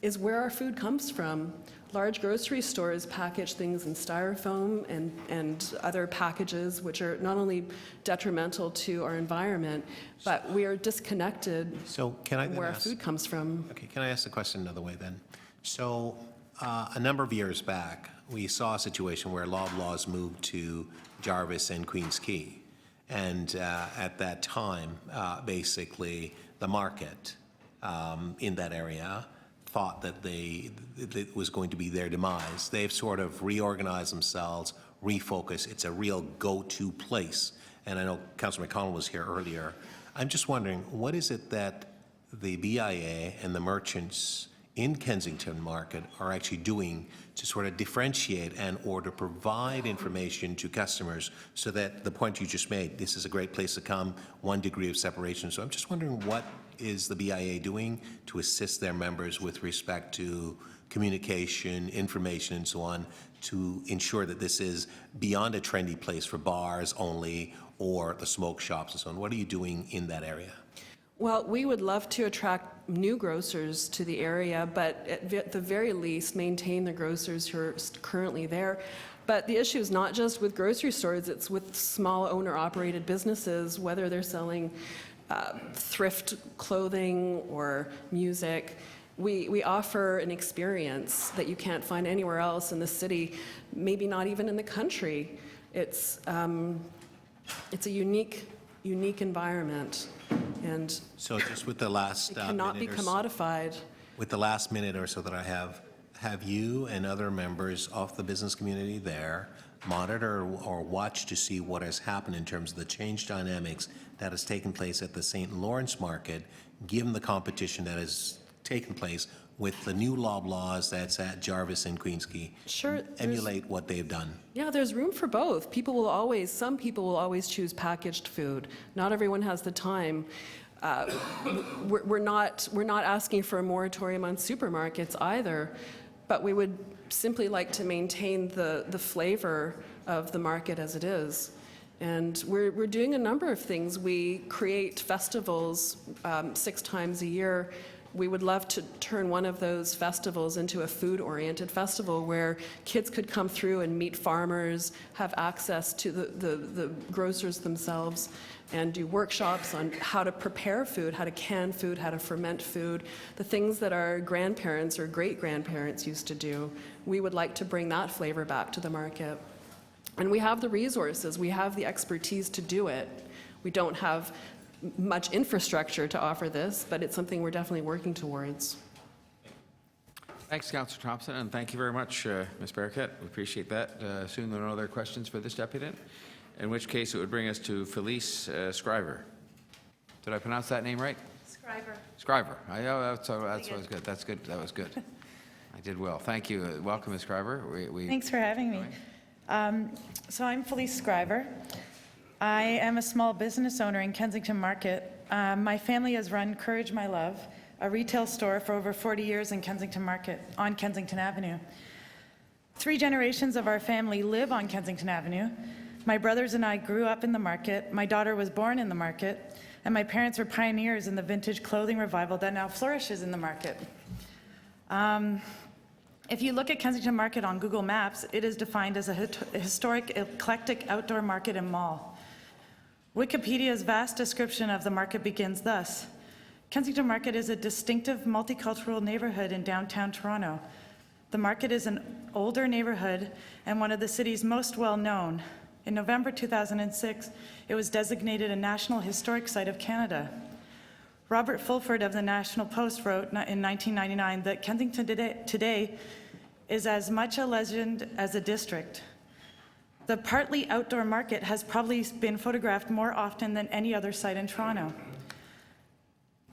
is where our food comes from. Large grocery stores package things in styrofoam and other packages, which are not only detrimental to our environment, but we are disconnected So can I then where our ask, food comes from. Okay, can I ask the question another way then? So a number of years back, we saw a situation where Loblaws moved to Jarvis and Queens Quay. And at that time, basically, the market in that area thought that it was going to be their demise. They've sort of reorganized themselves, refocused. It's a real go-to place. And I know Councillor McConnell was here earlier. I'm just wondering, what is it that the BIA and the merchants in Kensington Market are actually doing to sort of differentiate and or to provide information to customers so that the point you just made, this is a great place to come, 1 degree of separation. So I'm just wondering, what is the BIA doing to assist their members with respect to communication, information, and so on, to ensure that this is beyond a trendy place for bars only or the smoke shops and so on? What are you doing in that area? Well, we would love to attract new grocers to the area, but at the very least, maintain the grocers who are currently there. But the issue is not just with grocery stores, it's with small owner-operated businesses, whether they're selling thrift clothing or music. We offer an experience that you can't find anywhere else in the city, maybe not even in the country. It's a unique environment, and so just with the last it cannot be commodified. With the last minute or so that I have you and other members of the business community there monitor or watch to see what has happened in terms of the change dynamics that has taken place at the St. Lawrence Market, given the competition that has taken place with the new Loblaws that's at Jarvis and Queens Quay? Sure. Emulate what they've done. Yeah, there's room for both. Some people will always choose packaged food. Not everyone has the time. We're not asking for a moratorium on supermarkets either, but we would simply like to maintain the flavor of the market as it is. And we're doing a number of things. We create festivals 6 times a year. We would love to turn one of those festivals into a food-oriented festival where kids could come through and meet farmers, have access to the grocers themselves, and do workshops on how to prepare food, how to can food, how to ferment food, the things that our grandparents or great-grandparents used to do. We would like to bring that flavor back to the market. And we have the resources, we have the expertise to do it. We don't have much infrastructure to offer this, but it's something we're definitely working towards. Thanks, Councillor Thompson, and thank you very much, Ms. Barricott. We appreciate that. Assume there are no other questions for this deputant, in which case it would bring us to Felice Scriver. Did I pronounce that name right? Scriver. That was good. That's good. That was good. I did well. Thank you. Welcome, Ms. Scriver. Thanks for having me. So I'm Felice Scriver. I am a small business owner in Kensington Market. My family has run Courage My Love, a retail store for over 40 years in Kensington Market, on Kensington Avenue. 3 generations of our family live on Kensington Avenue. My brothers and I grew up in the market. My daughter was born in the market, and my parents were pioneers in the vintage clothing revival that now flourishes in the market. If you look at Kensington Market on Google Maps, it is defined as a historic, eclectic outdoor market and mall. Wikipedia's vast description of the market begins thus: Kensington Market is a distinctive multicultural neighborhood in downtown Toronto. The market is an older neighborhood and one of the city's most well-known. In November 2006, it was designated a National Historic Site of Canada. Robert Fulford of the National Post wrote in 1999 that Kensington today is as much a legend as a district. The partly outdoor market has probably been photographed more often than any other site in Toronto.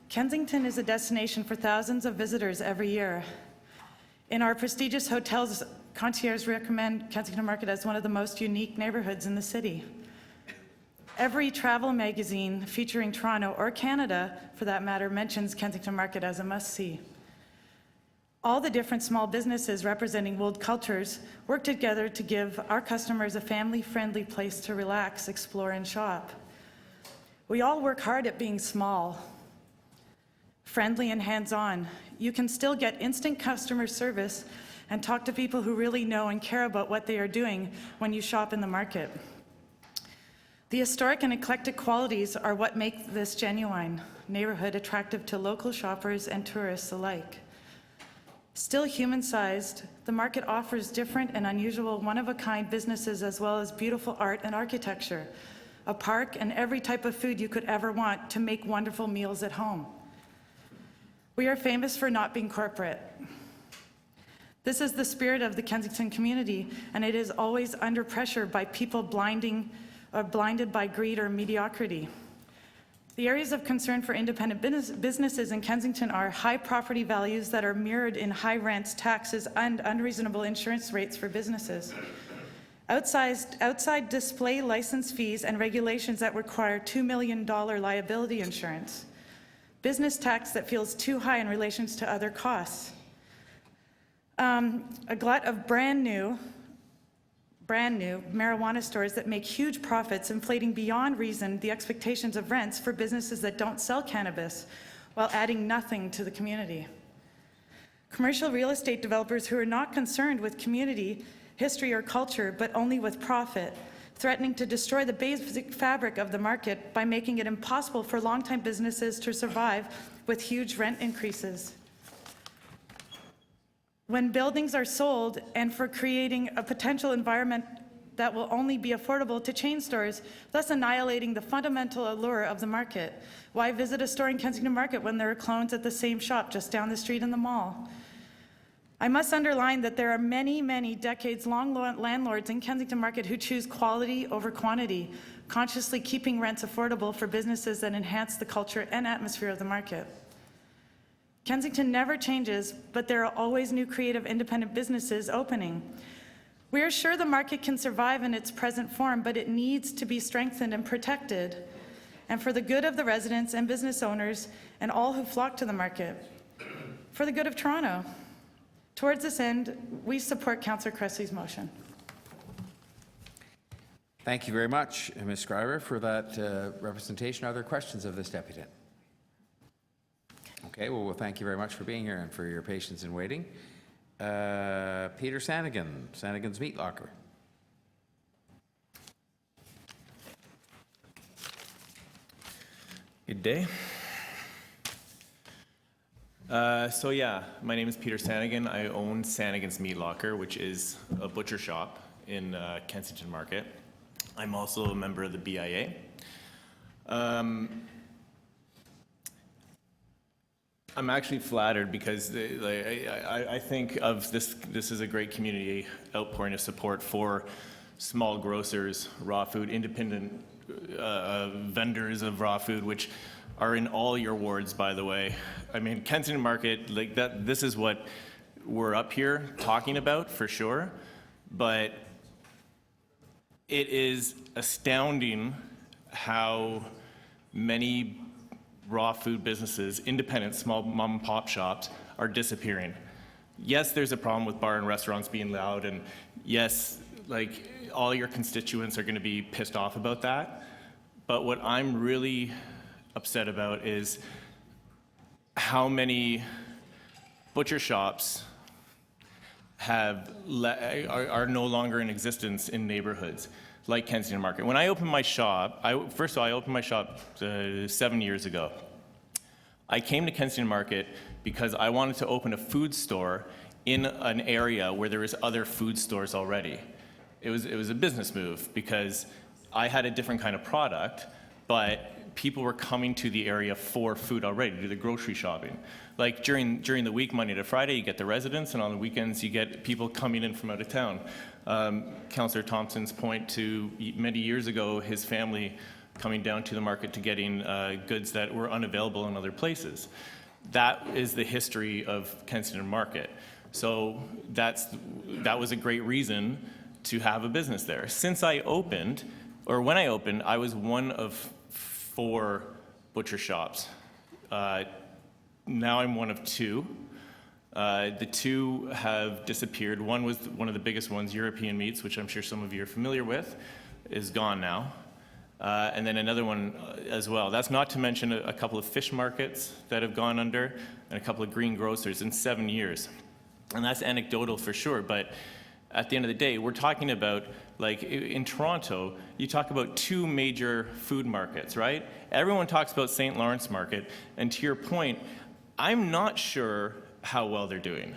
Kensington is a destination for thousands of visitors every year. In our prestigious hotels, concierges recommend Kensington Market as one of the most unique neighborhoods in the city. Every travel magazine featuring Toronto, or Canada for that matter, mentions Kensington Market as a must-see. All the different small businesses representing world cultures work together to give our customers a family-friendly place to relax, explore, and shop. We all work hard at being small, friendly, and hands-on. You can still get instant customer service and talk to people who really know and care about what they are doing when you shop in the market. The historic and eclectic qualities are what make this genuine neighborhood attractive to local shoppers and tourists alike. Still human-sized, the market offers different and unusual one-of-a-kind businesses as well as beautiful art and architecture, a park, and every type of food you could ever want to make wonderful meals at home. We are famous for not being corporate. This is the spirit of the Kensington community, and it is always under pressure by people blinded by greed or mediocrity. The areas of concern for independent businesses in Kensington are high property values that are mirrored in high rents, taxes, and unreasonable insurance rates for businesses. Outside display license fees and regulations that require $2 million liability insurance. Business tax that feels too high in relation to other costs. A glut of brand new marijuana stores that make huge profits, inflating beyond reason the expectations of rents for businesses that don't sell cannabis while adding nothing to the community. Commercial real estate developers who are not concerned with community, history, or culture, but only with profit, threatening to destroy the basic fabric of the market by making it impossible for longtime businesses to survive with huge rent increases. When buildings are sold and for creating a potential environment that will only be affordable to chain stores, thus annihilating the fundamental allure of the market. Why visit a store in Kensington Market when there are clones at the same shop just down the street in the mall? I must underline that there are many, many decades-long landlords in Kensington Market who choose quality over quantity, consciously keeping rents affordable for businesses that enhance the culture and atmosphere of the market. Kensington never changes, but there are always new creative independent businesses opening. We are sure the market can survive in its present form, but it needs to be strengthened and protected, and for the good of the residents and business owners and all who flock to the market, for the good of Toronto. Towards this end, we support Councillor Cressley's motion. Thank you very much, Ms. Schreiber, for that representation. Are there questions of this deputy? Okay, well, thank you very much for being here and for your patience in waiting. Peter Sanigan, Sanigan's Meat Locker. Good day. So yeah, my name is Peter Sanigan. I own Sanigan's Meat Locker, which is a butcher shop in Kensington Market. I'm also a member of the BIA. I'm actually flattered because I think of this is a great community outpouring of support for small grocers, raw food, independent vendors of raw food, which are in all your wards, by the way. I mean, Kensington Market, like that, this is what we're up here talking about for sure, but it is astounding how many raw food businesses, independent, small mom and pop shops, are disappearing. Yes, there's a problem with bar and restaurants being loud, and yes, like all your constituents are going to be pissed off about that. But what I'm really upset about is how many butcher shops are no longer in existence in neighborhoods like Kensington Market. When I opened my shop, first of all, I opened my shop 7 years ago. I came to Kensington Market because I wanted to open a food store in an area where there was other food stores already. It was a business move because I had a different kind of product, but people were coming to the area for food already, to do the grocery shopping. Like during the week, Monday to Friday, you get the residents, and on the weekends, you get people coming in from out of town. Councillor Thompson's point to many years ago, his family coming down to the market to getting goods that were unavailable in other places. That is the history of Kensington Market. So that was a great reason to have a business there. Since I opened, or when I opened, I was one of 4 butcher shops. Now I'm one of 2. The 2 have disappeared. One was one of the biggest ones, European Meats, which I'm sure some of you are familiar with, is gone now. And then another one as well. That's not to mention a couple of fish markets that have gone under and a couple of green grocers in 7 years. And that's anecdotal for sure, but at the end of the day, we're talking about, like in Toronto, you talk about 2 major food markets, right? Everyone talks about St. Lawrence Market, and to your point, I'm not sure how well they're doing.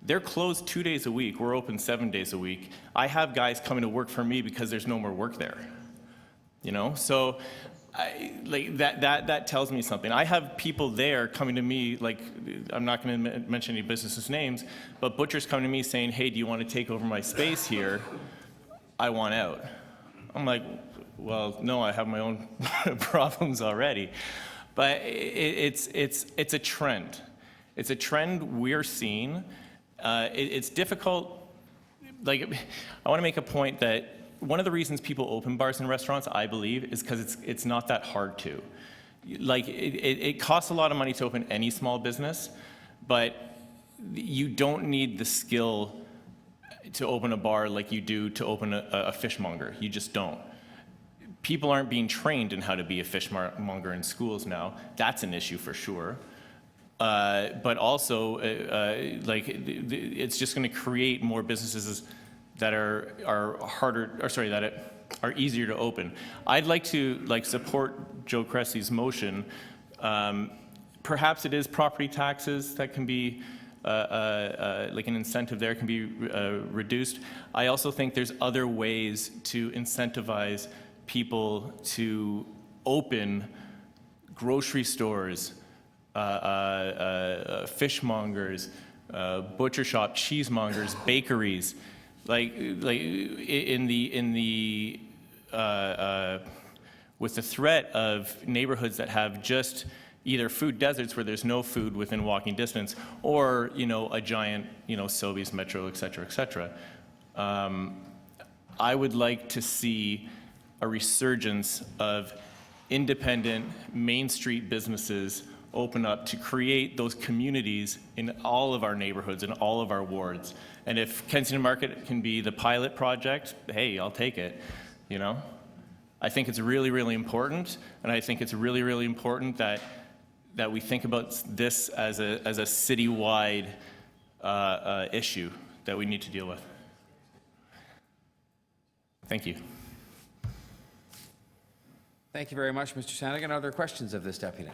They're closed 2 days a week. We're open 7 days a week. I have guys coming to work for me because there's no more work there. You know, so that tells me something. I have people there coming to me, like, I'm not going to mention any businesses' names, but butchers coming to me saying, hey, do you want to take over my space here? I want out. I'm like, well, no, I have my own problems already. But it's a trend. It's a trend we're seeing. It's difficult. Like, I want to make a point that one of the reasons people open bars and restaurants, I believe, is because it's not that hard to. Like, it costs a lot of money to open any small business, but you don't need the skill to open a bar like you do to open a fishmonger. You just don't. People aren't being trained in how to be a fishmonger in schools now. That's an issue for sure. But also, it's just going to create more businesses that are harder, or sorry, that are easier to open. I'd like to support Joe Cressy's motion. Perhaps it is property taxes that can be like an incentive there can be reduced. I also think there's other ways to incentivize people to open grocery stores, fishmongers, butcher shop, cheesemongers, bakeries. Like with the threat of neighborhoods that have just either food deserts where there's no food within walking distance, or a giant Sobeys, Metro, et cetera, et cetera. I would like to see a resurgence of independent Main Street businesses open up to create those communities in all of our neighborhoods, in all of our wards. And if Kensington Market can be the pilot project, hey, I'll take it, I think it's really, really important, and I think it's really, really important that we think about this as a citywide issue that we need to deal with. Thank you. Thank you very much, Mr. Sanigan. Are there questions of this deputy?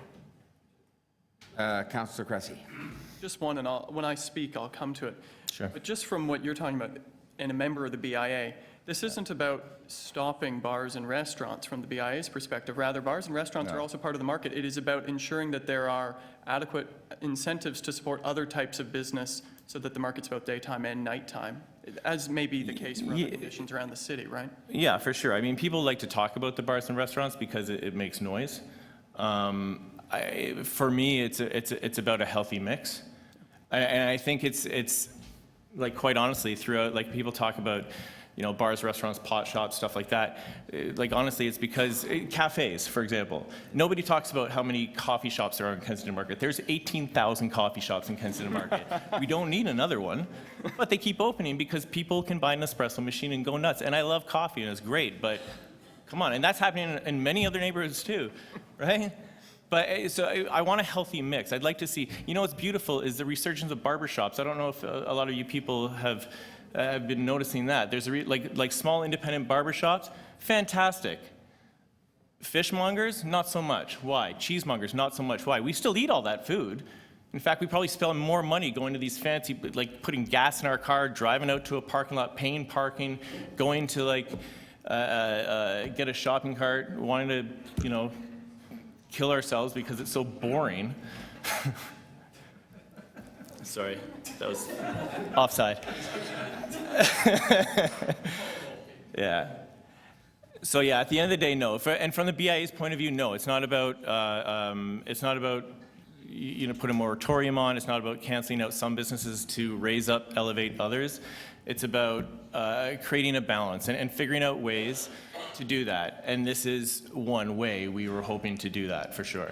Councillor Cressy. Just one, and when I speak, I'll come to it. Sure. But just from what you're talking about, and a member of the BIA, this isn't about stopping bars and restaurants from the BIA's perspective. Rather, bars and restaurants are also part of the market. It is about ensuring that there are adequate incentives to support other types of business so that the market's both daytime and nighttime, as may be the case for other conditions around the city, right? Yeah, for sure. I mean, people like to talk about the bars and restaurants because it makes noise. For me, it's about a healthy mix. And I think it's like, quite honestly, throughout, like, people talk about, bars, restaurants, pot shops, stuff like that. Like, honestly, it's because cafes, for example. Nobody talks about how many coffee shops there are in Kensington Market. There's 18,000 coffee shops in Kensington Market. We don't need another one, but they keep opening because people can buy an espresso machine and go nuts. And I love coffee, and it's great, but come on. And that's happening in many other neighborhoods too, right? But so I want a healthy mix. I'd like to see, what's beautiful is the resurgence of barbershops. I don't know if a lot of you people have been noticing that. There's like small independent barbershops, fantastic. Fishmongers, not so much. Why? Cheesemongers, not so much. Why? We still eat all that food. In fact, we probably spend more money going to these fancy, like putting gas in our car, driving out to a parking lot, paying parking, going to get a shopping cart, wanting to, kill ourselves because it's so boring. Sorry, that was offside. Yeah. So yeah, at the end of the day, no. And from the BIA's point of view, no. It's not about put a moratorium on. It's not about canceling out some businesses to raise up, elevate others. It's about creating a balance and figuring out ways to do that. And this is one way we were hoping to do that, for sure.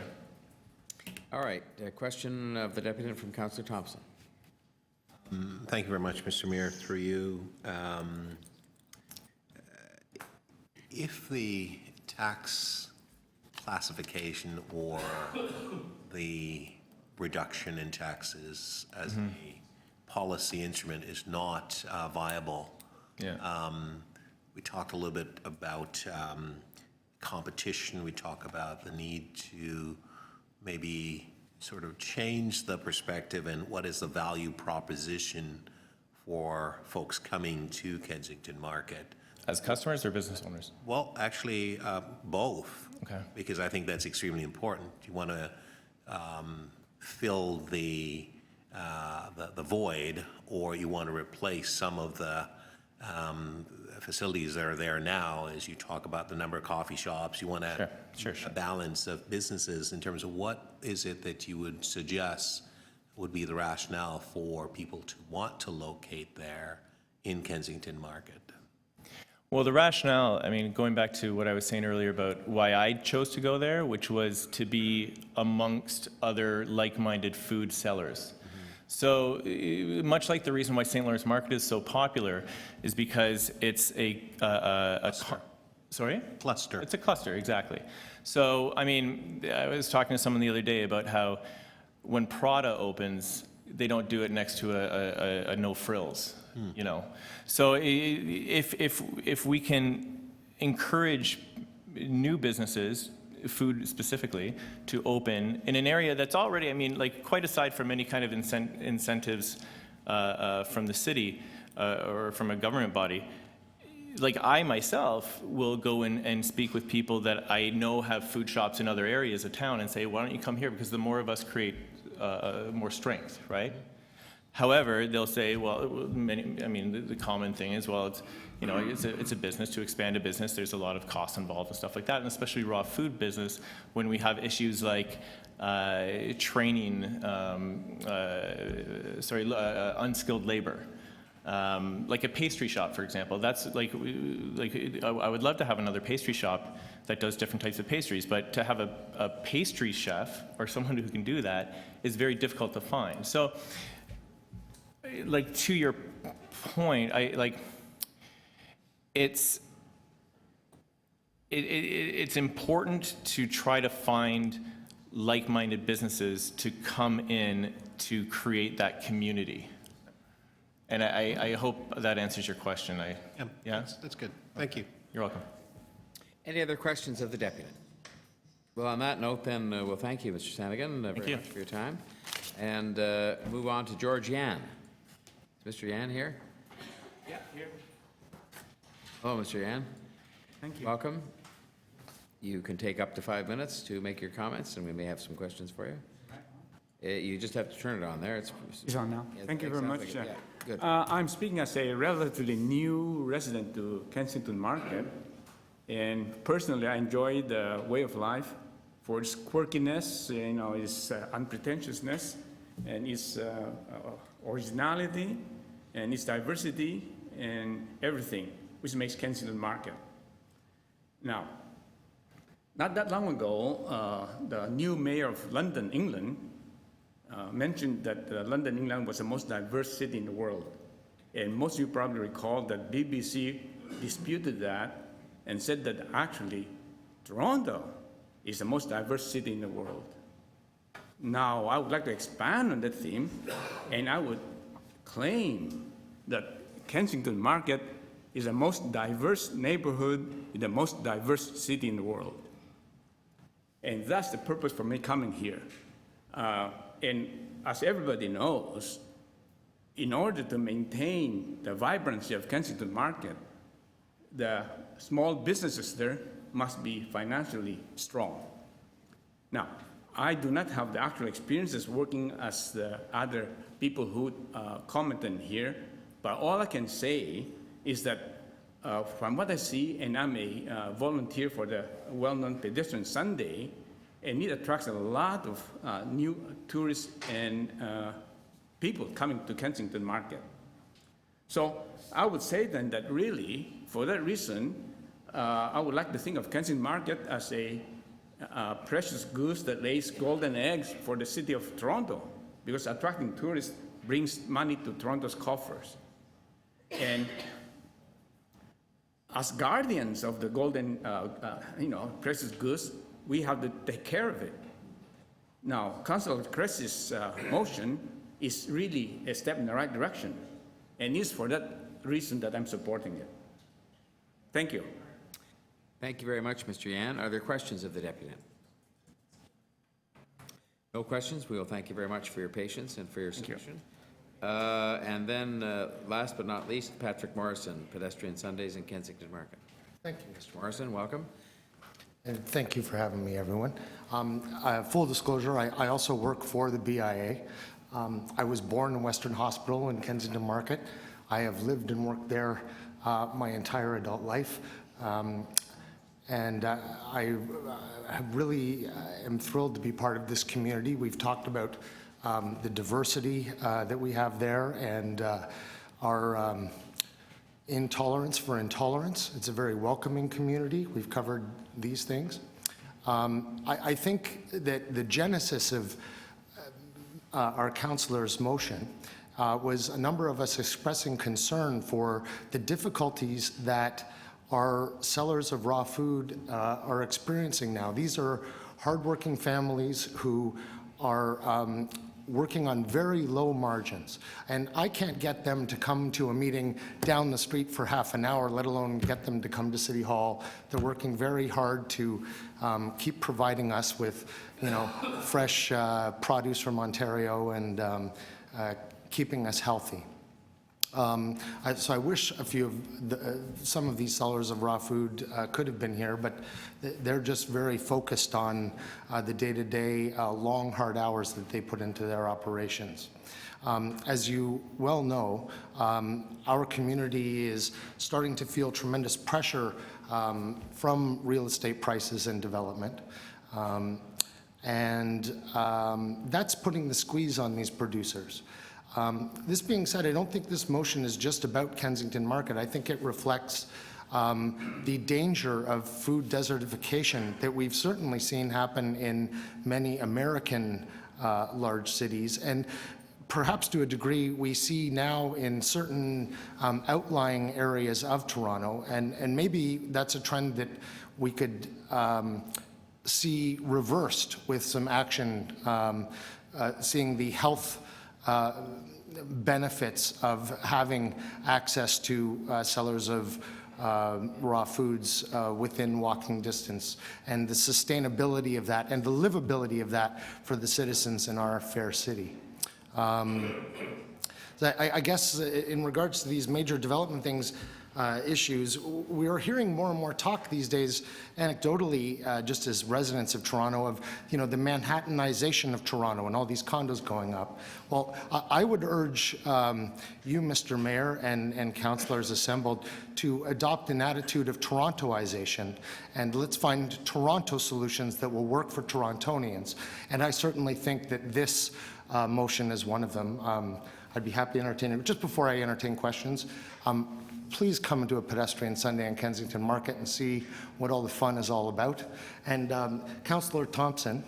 All right, a question of the deputy from Councillor Thompson. Thank you very much, Mr. Mayor. Through you, if the tax classification or the reduction in taxes as a policy instrument is not viable, we talked a little bit about competition. We talk about the need to maybe sort of change the perspective and what is the value proposition for folks coming to Kensington Market. As customers or business owners? Well, actually, both. Okay. Because I think that's extremely important. You want to fill the void, or you want to replace some of the facilities that are there now. As you talk about the number of coffee shops, you want to a balance of businesses in terms of what is it that you would suggest would be the rationale for people to want to locate there in Kensington Market. Well, the rationale, I mean, going back to what I was saying earlier about why I chose to go there, which was to be amongst other like-minded food sellers. So much like the reason why St. Lawrence Market is so popular is because it's sorry? Cluster. It's a cluster, exactly. So, I mean, I was talking to someone the other day about how when Prada opens, they don't do it next to a no frills, you know. So if we can encourage new businesses, food specifically, to open in an area that's already, I mean, like quite aside from any kind of incentives from the city or from a government body, like I myself will go in and speak with people that I know have food shops in other areas of town and say, why don't you come here? Because the more of us create more strength, right? However, they'll say, well, the common thing is, well, it's, you know, it's a business. To expand a business, there's a lot of costs involved and stuff like that, and especially raw food business, when we have issues like training, unskilled labor. Like a pastry shop, for example. That's I would love to have another pastry shop that does different types of pastries, but to have a pastry chef or someone who can do that is very difficult to find. So, like, to your point, it's important to try to find like-minded businesses to come in to create that community. And I hope that answers your question. Yeah? That's good. Thank you. You're welcome. Any other questions of the deputy? Well, on that note, then, we'll thank you, Mr. Sanigan, very much for your time. And move on to George Yan. Is Mr. Yan here? Yeah, here. Hello, Mr. Yan. Thank you. Welcome. You can take up to 5 minutes to make your comments, and we may have some questions for you. You just have to turn it on there. It's on now. Yeah, Thank you very much. like yeah, good. I'm speaking as a relatively new resident to Kensington Market, and personally, I enjoy the way of life for its quirkiness, you know, its unpretentiousness, and its originality, and its diversity, and everything, which makes Kensington Market. Now, not that long ago, the new mayor of London, England, mentioned that London, England was the most diverse city in the world. And most of you probably recall that BBC disputed that and said that actually Toronto is the most diverse city in the world. Now, I would like to expand on that theme, and I would claim that Kensington Market is the most diverse neighborhood in the most diverse city in the world. And that's the purpose for me coming here. And as everybody knows, in order to maintain the vibrancy of Kensington Market, the small businesses there must be financially strong. Now, I do not have the actual experiences working as the other people who commented here, but all I can say is that from what I see, and I'm a volunteer for the well-known Pedestrian Sunday, and it attracts a lot of new tourists and people coming to Kensington Market. So I would say then that really, for that reason, I would like to think of Kensington Market as a precious goose that lays golden eggs for the city of Toronto, because attracting tourists brings money to Toronto's coffers. And as guardians of the golden, precious goose, we have to take care of it. Now, Councillor Cress's motion is really a step in the right direction, and it's for that reason that I'm supporting it. Thank you. Thank you very much, Mr. Yan. Are there questions of the deputant? No questions. We will thank you very much for your patience and for your submission. And then, last but not least, Patrick Morrison, Pedestrian Sundays in Kensington Market. Thank you, Mr. Morrison, welcome. And thank you for having me, everyone. Full disclosure, I also work for the BIA. I was born in Western Hospital in Kensington Market. I have lived and worked there my entire adult life. And I really am thrilled to be part of this community. We've talked about the diversity that we have there and our intolerance for intolerance. It's a very welcoming community. We've covered these things. I think that the genesis of our councillor's motion was a number of us expressing concern for the difficulties that our sellers of raw food are experiencing now. These are hardworking families who are working on very low margins. And I can't get them to come to a meeting down the street for half an hour, let alone get them to come to City Hall. They're working very hard to keep providing us with, fresh produce from Ontario and keeping us healthy. So I wish a few of some of these sellers of raw food could have been here, but they're just very focused on the day-to-day long, hard hours that they put into their operations. As you well know, our community is starting to feel tremendous pressure from real estate prices and development. That's putting the squeeze on these producers. This being said, I don't think this motion is just about Kensington Market. I think it reflects the danger of food desertification that we've certainly seen happen in many American large cities. And perhaps to a degree we see now in certain outlying areas of Toronto. And maybe that's a trend that we could see reversed with some action, seeing the health benefits of having access to sellers of raw foods within walking distance, and the sustainability of that and the livability of that for the citizens in our fair city. I guess in regards to these major development issues, we are hearing more and more talk these days, anecdotally, just as residents of Toronto, of the Manhattanization of Toronto and all these condos going up. Well, I would urge you, Mr. Mayor, and councillors assembled to adopt an attitude of Torontoization, and let's find Toronto solutions that will work for Torontonians. And I certainly think that this motion is one of them. I'd be happy to entertain it. Just before I entertain questions, please come to a pedestrian Sunday in Kensington Market and see what all the fun is all about. And Councillor Thompson,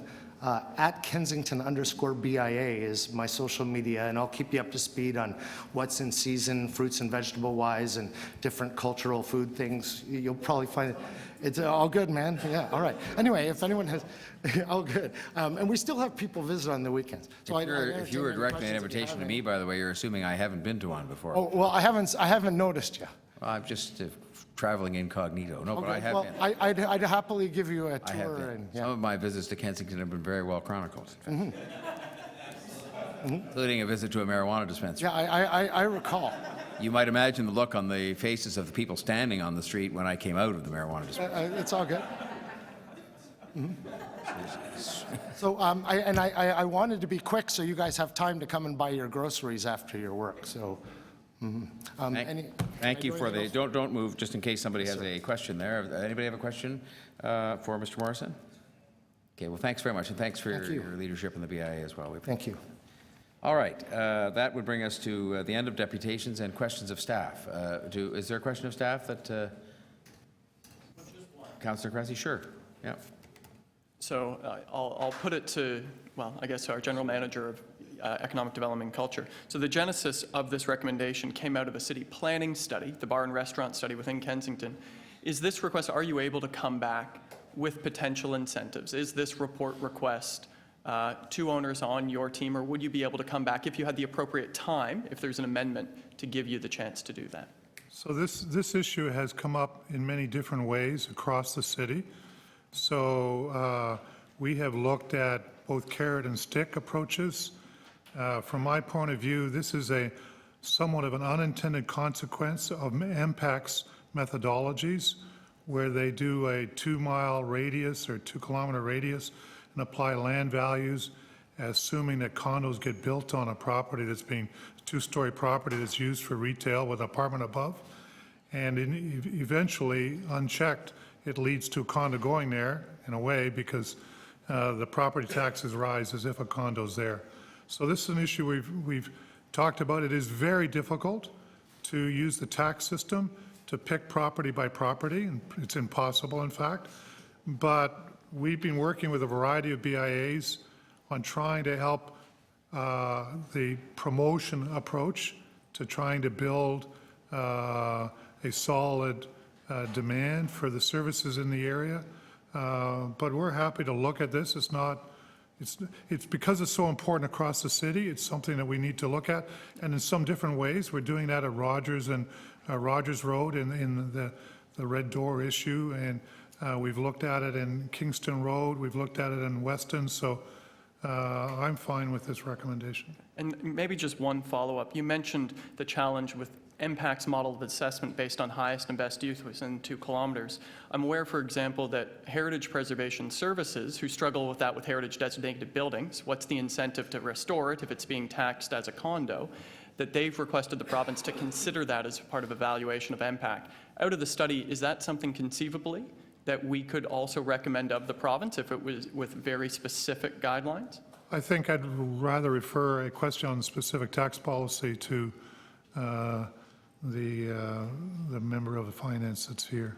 at Kensington_BIA is my social media, and I'll keep you up to speed on what's in season, fruits and vegetable wise, and different cultural food things. You'll probably find it. It's all good, man. Yeah, all right. Anyway, if anyone has, all good. And we still have people visit on the weekends. So if you were directing an invitation to me, by the way, you're assuming I haven't been to one before. Oh, well, I haven't noticed you. Well, I'm just traveling incognito. No, but I have been. I'd happily give you a tour. I have been. And, yeah. Some of my visits to Kensington have been very well chronicled, including a visit to a marijuana dispensary. Yeah, I recall. You might imagine the look on the faces of the people standing on the street when I came out of the marijuana dispensary. It's all good. So, I wanted to be quick so you guys have time to come and buy your groceries after your work, so. Thank you for the, don't move, just in case somebody has a question there. Anybody have a question for Mr. Morrison? Okay, well, thanks very much, and thanks for your leadership in the BIA as well. Thank you. All right, that would bring us to the end of deputations and questions of staff. Is there a question of staff that, Councillor Cressy? Sure, yeah. So I'll put it to, well, I guess our General Manager of Economic Development and Culture. So the genesis of this recommendation came out of a city planning study, the bar and restaurant study within Kensington. Is this request, are you able to come back with potential incentives? Is this report request to owners on your team, or would you be able to come back if you had the appropriate time, if there's an amendment, to give you the chance to do that? So this issue has come up in many different ways across the city. So we have looked at both carrot and stick approaches. From my point of view, this is somewhat of an unintended consequence of MPAC's methodologies, where they do a 2-mile radius or 2-kilometer radius and apply land values, assuming that condos get built on a property that's being two-story property that's used for retail with an apartment above. And eventually, unchecked, it leads to a condo going there in a way, because the property taxes rise as if a condo's there. So this is an issue we've talked about. It is very difficult to use the tax system to pick property by property, and it's impossible, in fact. But we've been working with a variety of BIAs on trying to help the promotion approach to trying to build a solid demand for the services in the area. But we're happy to look at this. It's because it's so important across the city. It's something that we need to look at, and in some different ways. We're doing that at Rogers and Rogers Road in the Red Door issue, and we've looked at it in Kingston Road. We've looked at it in Weston. So I'm fine with this recommendation. And maybe just one follow-up. You mentioned the challenge with MPAC's model of assessment based on highest and best use within 2 kilometers. I'm aware, for example, that Heritage Preservation Services, who struggle with that with heritage designated buildings, what's the incentive to restore it if it's being taxed as a condo, that they've requested the province to consider that as part of evaluation of MPAC. Out of the study, is that something conceivably that we could also recommend of the province if it was with very specific guidelines? I think I'd rather refer a question on specific tax policy to the member of the finance that's here.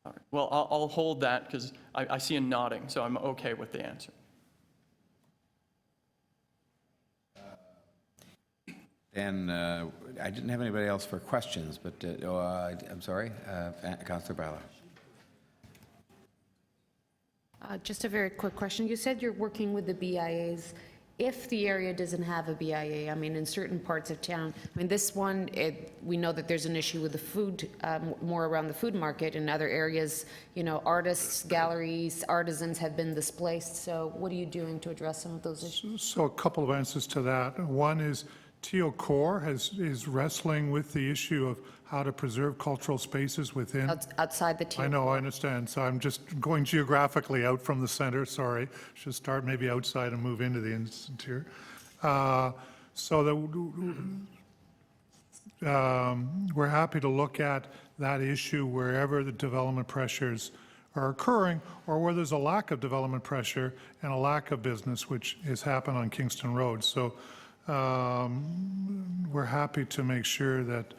All right. Well, I'll hold that because I see a nodding, so I'm okay with the answer. And I didn't have anybody else for questions, but I'm sorry, Councillor Barlow. Just a very quick question. You said you're working with the BIAs. If the area doesn't have a BIA, I mean, in certain parts of town, I mean, this one, we know that there's an issue with the food, more around the food market. In other areas, you know, artists, galleries, artisans have been displaced. So what are you doing to address some of those issues? So a couple of answers to that. One is TO Core is wrestling with the issue of how to preserve cultural spaces within. Outside the TO I know, I understand. So I'm just going geographically out from the center, sorry. Should start maybe outside and move into the interior. We're happy to look at that issue wherever the development pressures are occurring, or where there's a lack of development pressure and a lack of business, which has happened on Kingston Road. So we're happy to make sure that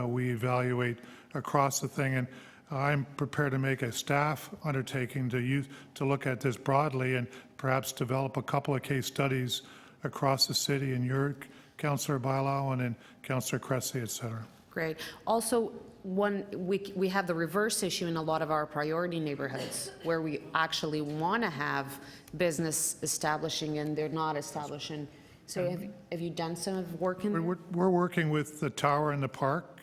we evaluate across the thing, and I'm prepared to make a staff undertaking to look at this broadly and perhaps develop a couple of case studies across the city in your Councillor Bailão and in Councillor Cressy, et cetera. Great. Also, we have the reverse issue in a lot of our priority neighborhoods where we actually want to have business establishing and they're not establishing. So have you done some work in there? We're working with the Tower in the Park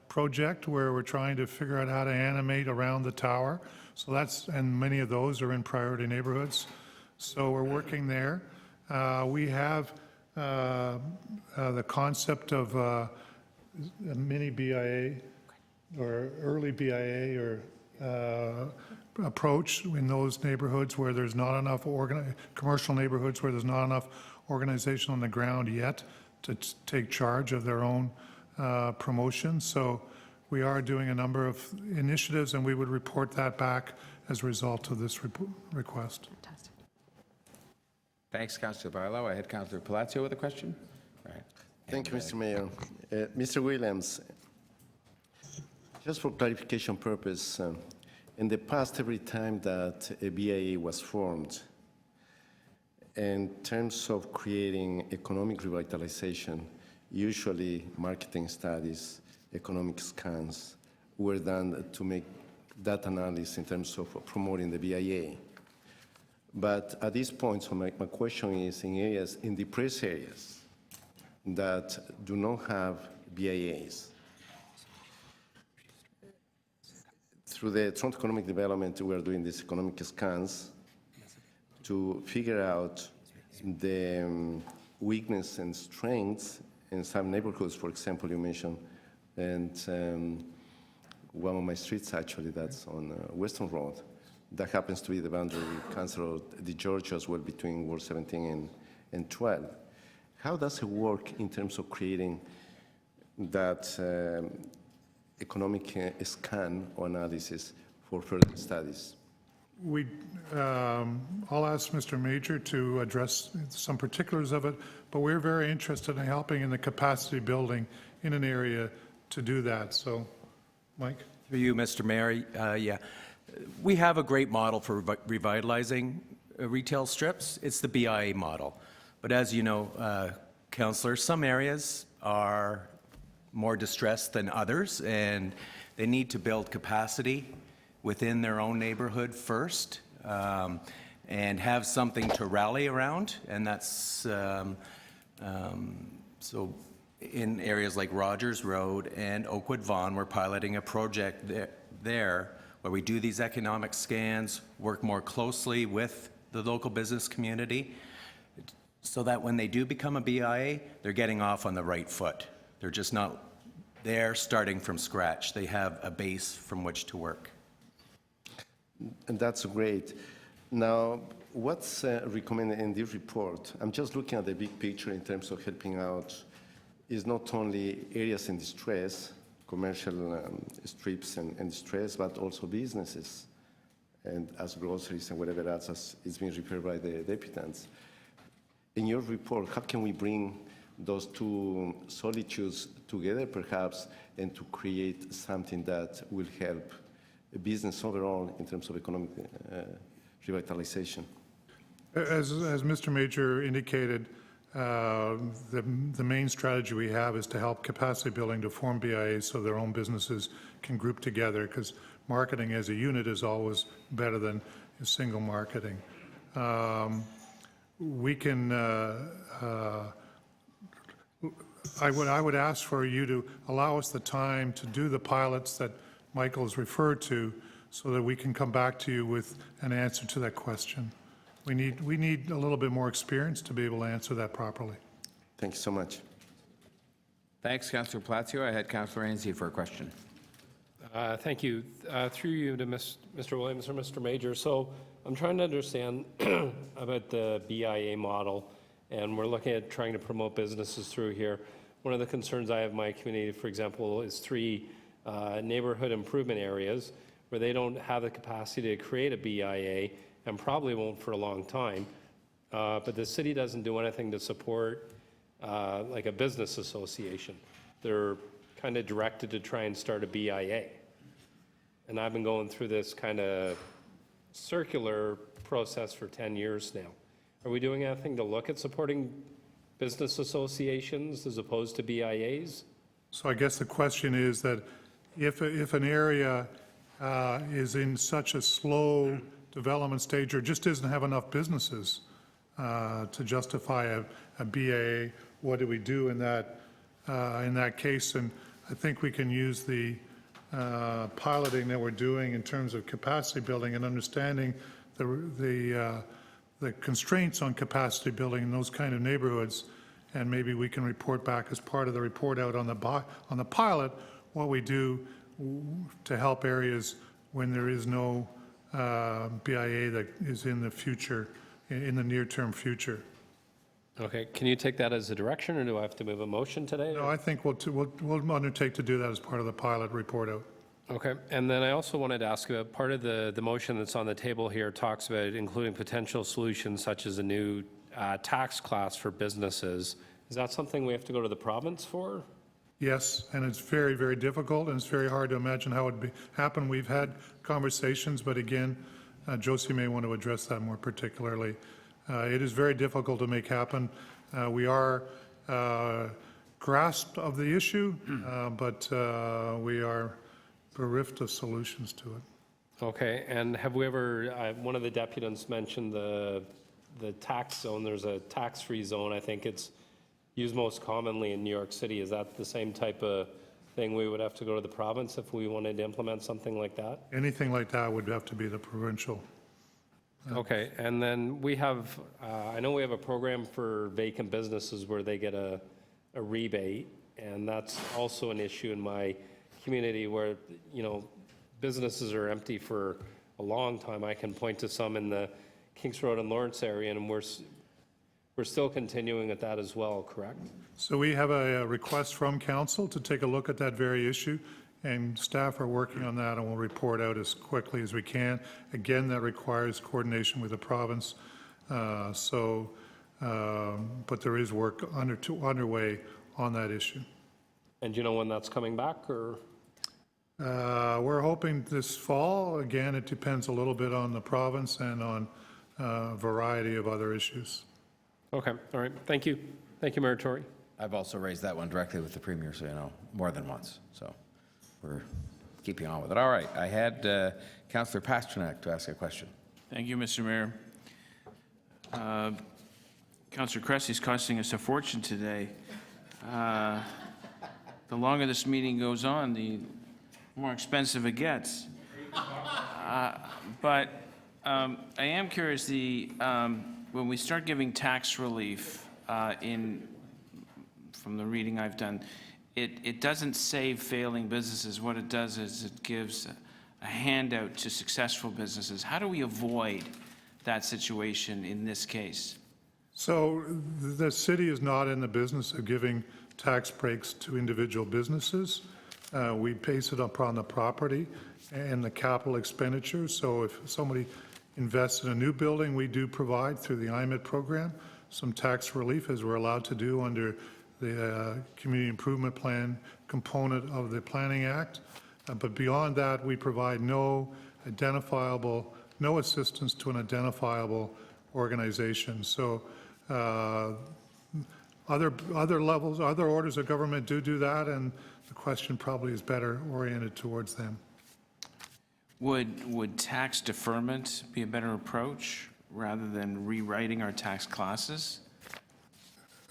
project, where we're trying to figure out how to animate around the tower. So and many of those are in priority neighborhoods. So we're working there. We have the concept of a mini BIA or early BIA or approach in those neighborhoods where there's not enough, commercial neighborhoods where there's not enough organization on the ground yet to take charge of their own promotion. So we are doing a number of initiatives, and we would report that back as a result of this request. Fantastic. Thanks, Councillor Barlow. I had Councillor Palacio with a question. Right. Thank you, Mr. Mayor. Mr. Williams, just for clarification purpose, in the past, every time that a BIA was formed, in terms of creating economic revitalization, usually marketing studies, economic scans were done to make that analysis in terms of promoting the BIA. But at this point, so my question is in depressed areas that do not have BIAs, through the Toronto Economic Development, we are doing these economic scans to figure out the weakness and strengths in some neighborhoods. For example, you mentioned, and one of my streets actually, that's on Western Road, that happens to be the boundary with Councillor Di Giorgio as well between Ward 17 and 12. How does it work in terms of creating that economic scan or analysis for further studies? I'll ask Mr. Major to address some particulars of it, but we're very interested in helping in the capacity building in an area to do that. So, Mike? For you, Mr. Mayor, yeah. We have a great model for revitalizing retail strips. It's the BIA model. But as you know, Councillor, some areas are more distressed than others, and they need to build capacity within their own neighborhood first, and have something to rally around. And that's so in areas like Rogers Road and Oakwood Vaughan, we're piloting a project there where we do these economic scans, work more closely with the local business community, so that when they do become a BIA, they're getting off on the right foot. They're just not there starting from scratch. They have a base from which to work. And that's great. Now, what's recommended in this report? I'm just looking at the big picture in terms of helping out, is not only areas in distress, commercial strips and distress, but also businesses, and as groceries and whatever else as is being referred by the deputants. In your report, how can we bring those two solitudes together, perhaps, and to create something that will help business overall in terms of economic revitalization? As Mr. Major indicated, the main strategy we have is to help capacity building to form BIAs so their own businesses can group together, because marketing as a unit is always better than single marketing. We can, I would ask for you to allow us the time to do the pilots that Michael has referred to, so that we can come back to you with an answer to that question. We need a little bit more experience to be able to answer that properly. Thank you so much. Thanks, Councillor Palacio. I had Councillor Ainslie for a question. Thank you. Through you to Mr. Williams or Mr. Major. So I'm trying to understand about the BIA model, and we're looking at trying to promote businesses through here. One of the concerns I have in my community, for example, is 3 neighborhood improvement areas where they don't have the capacity to create a BIA, and probably won't for a long time. But the city doesn't do anything to support like a business association. They're kind of directed to try and start a BIA. And I've been going through this kind of circular process for 10 years now. Are we doing anything to look at supporting business associations as opposed to BIAs? So I guess the question is that if an area is in such a slow development stage or just doesn't have enough businesses to justify a BA, what do we do in that case? And I think we can use the piloting that we're doing in terms of capacity building and understanding the constraints on capacity building in those kind of neighborhoods, and maybe we can report back as part of the report out on the pilot what we do to help areas when there is no BIA that is in the future, in the near-term future. Okay, can you take that as a direction, or do I have to move a motion today? No, I think we'll undertake to do that as part of the pilot report out. Okay, and then I also wanted to ask about, part of the motion that's on the table here talks about including potential solutions such as a new tax class for businesses. Is that something we have to go to the province for? Yes, and it's very, very difficult, and it's very hard to imagine how it would happen. We've had conversations, but again, Josie may want to address that more particularly. It is very difficult to make happen. We are grasped of the issue, but we are bereft of solutions to it. Okay, and have we ever, one of the deputants mentioned the tax zone. There's a tax-free zone. I think it's used most commonly in New York City. Is that the same type of thing we would have to go to the province if we wanted to implement something like that? Anything like that would have to be the provincial. Okay, and then we have, I know we have a program for vacant businesses where they get a rebate, and that's also an issue in my community where, you know, businesses are empty for a long time. I can point to some in the Kings Road and Lawrence area, and we're still continuing at that as well, correct? So we have a request from council to take a look at that very issue, and staff are working on that, and we'll report out as quickly as we can. Again, that requires coordination with the province. But there is work underway on that issue. And do you know when that's coming back, or? We're hoping this fall. Again, it depends a little bit on the province and on a variety of other issues. Okay, all right, thank you. Thank you, Mayor Tory. I've also raised that one directly with the Premier, so you know, more than once. So we're keeping on with it. All right, I had Councillor Pasternak to ask a question. Thank you, Mr. Mayor. Councillor Cressy's costing us a fortune today. The longer this meeting goes on, the more expensive it gets. But I am curious, when we start giving tax relief from the reading I've done, it doesn't save failing businesses. What it does is it gives a handout to successful businesses. How do we avoid that situation in this case? So the city is not in the business of giving tax breaks to individual businesses. We base it upon the property and the capital expenditure. So if somebody invests in a new building, we do provide through the IMIT program some tax relief, as we're allowed to do under the Community Improvement Plan component of the Planning Act. But beyond that, we provide no assistance to an identifiable organization. So other levels, other orders of government do that, and the question probably is better oriented towards them. Would tax deferment be a better approach rather than rewriting our tax classes?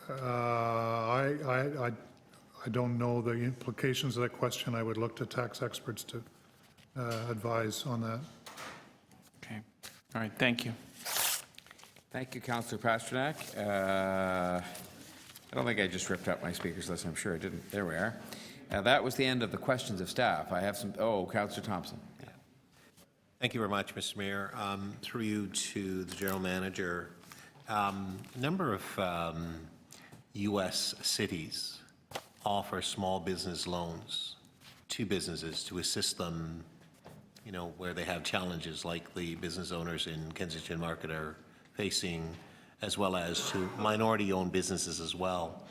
I don't know the implications of that question. I would look to tax experts to advise on that. Okay. All right. Thank you. Thank you, Councillor Pasternak. I don't think I just ripped up my speakers list. I'm sure I didn't. There we are. That was the end of the questions of staff. I have some. Oh, Councillor Thompson. Yeah. Thank you very much, Mr. Mayor. Through you to the General Manager, a number of U.S. cities offer small business loans to businesses to assist them, you know, where they have challenges like the business owners in Kensington Market are facing, as well as to minority-owned businesses as well.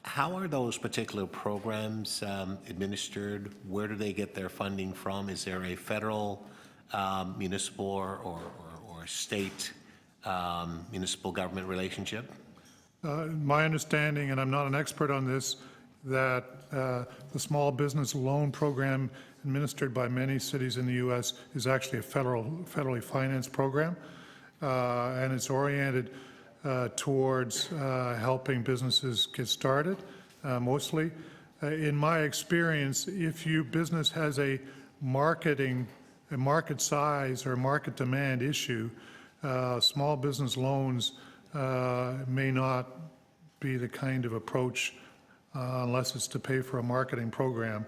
How are those particular programs administered? Where do they get their funding from? Is there a federal, municipal, or state municipal government relationship? My understanding, and I'm not an expert on this, that the small business loan program administered by many cities in the U.S. is actually a federally financed program, and it's oriented towards helping businesses get started, mostly. In my experience, if your business has a market size or market demand issue, small business loans may not be the kind of approach unless it's to pay for a marketing program.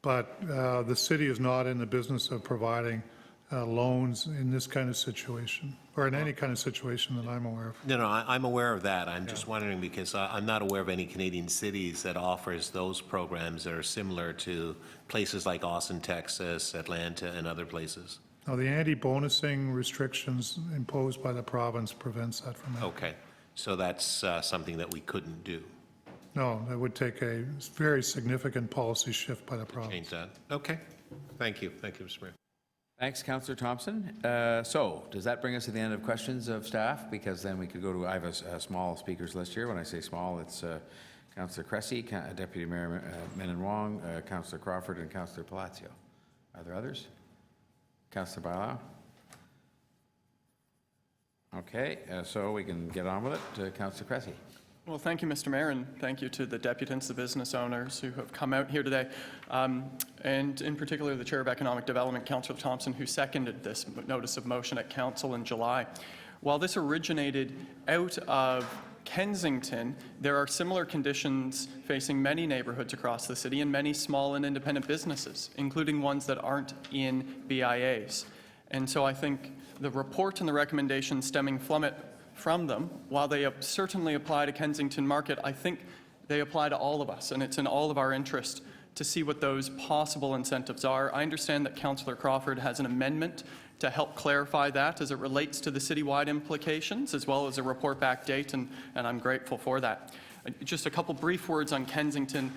but the city is not in the business of providing loans in this kind of situation, or in any kind of situation that I'm aware of. No, I'm aware of that. I'm just wondering because I'm not aware of any Canadian cities that offers those programs that are similar to places like Austin, Texas, Atlanta, and other places. Now, the anti-bonusing restrictions imposed by the province prevents that from happening. Okay, so that's something that we couldn't do. No, that would take a very significant policy shift by the province. Change that. Okay, thank you. Thank you, Mr. Mayor. Thanks, Councillor Thompson. So, does that bring us to the end of questions of staff? Because then we could go to, I have a small speakers list here. When I say small, it's Councillor Cressy, Deputy Mayor Menon Wong, Councillor Crawford, and Councillor Palacio. Are there others? Councillor Bailao? Okay, so we can get on with it. Councillor Cressy. Well, thank you, Mr. Mayor, and thank you to the deputants, the business owners who have come out here today, and in particular the Chair of Economic Development, Councillor Thompson, who seconded this notice of motion at Council in July. While this originated out of Kensington, there are similar conditions facing many neighborhoods across the city and many small and independent businesses, including ones that aren't in BIAs. And so I think the report and the recommendations stemming from them, while they certainly apply to Kensington Market, I think they apply to all of us, and it's in all of our interest to see what those possible incentives are. I understand that Councillor Crawford has an amendment to help clarify that as it relates to the citywide implications, as well as a report back date, and I'm grateful for that. Just a couple brief words on Kensington.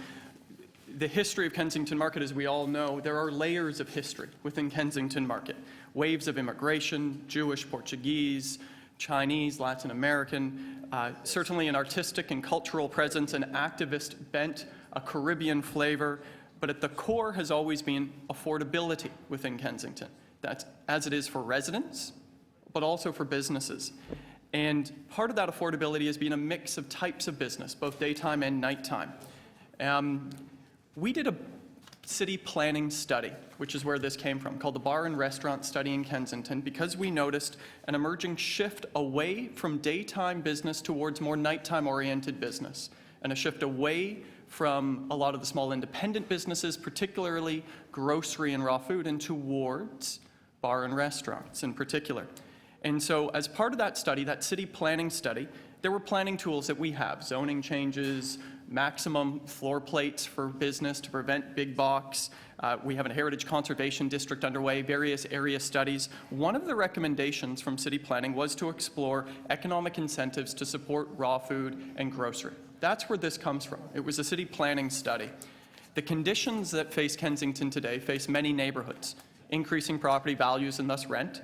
The history of Kensington Market, as we all know, there are layers of history within Kensington Market. Waves of immigration, Jewish, Portuguese, Chinese, Latin American, certainly an artistic and cultural presence, an activist bent, a Caribbean flavor, but at the core has always been affordability within Kensington. That's as it is for residents, but also for businesses. And part of that affordability has been a mix of types of business, both daytime and nighttime. We did a city planning study, which is where this came from, called the Bar and Restaurant Study in Kensington, because we noticed an emerging shift away from daytime business towards more nighttime-oriented business, and a shift away from a lot of the small independent businesses, particularly grocery and raw food, and towards bar and restaurants in particular. And so as part of that study, that city planning study, there were planning tools that we have, zoning changes, maximum floor plates for business to prevent big box. We have a heritage conservation district underway, various area studies. One of the recommendations from city planning was to explore economic incentives to support raw food and grocery. That's where this comes from. It was a city planning study. The conditions that face Kensington today face many neighborhoods, increasing property values and thus rent,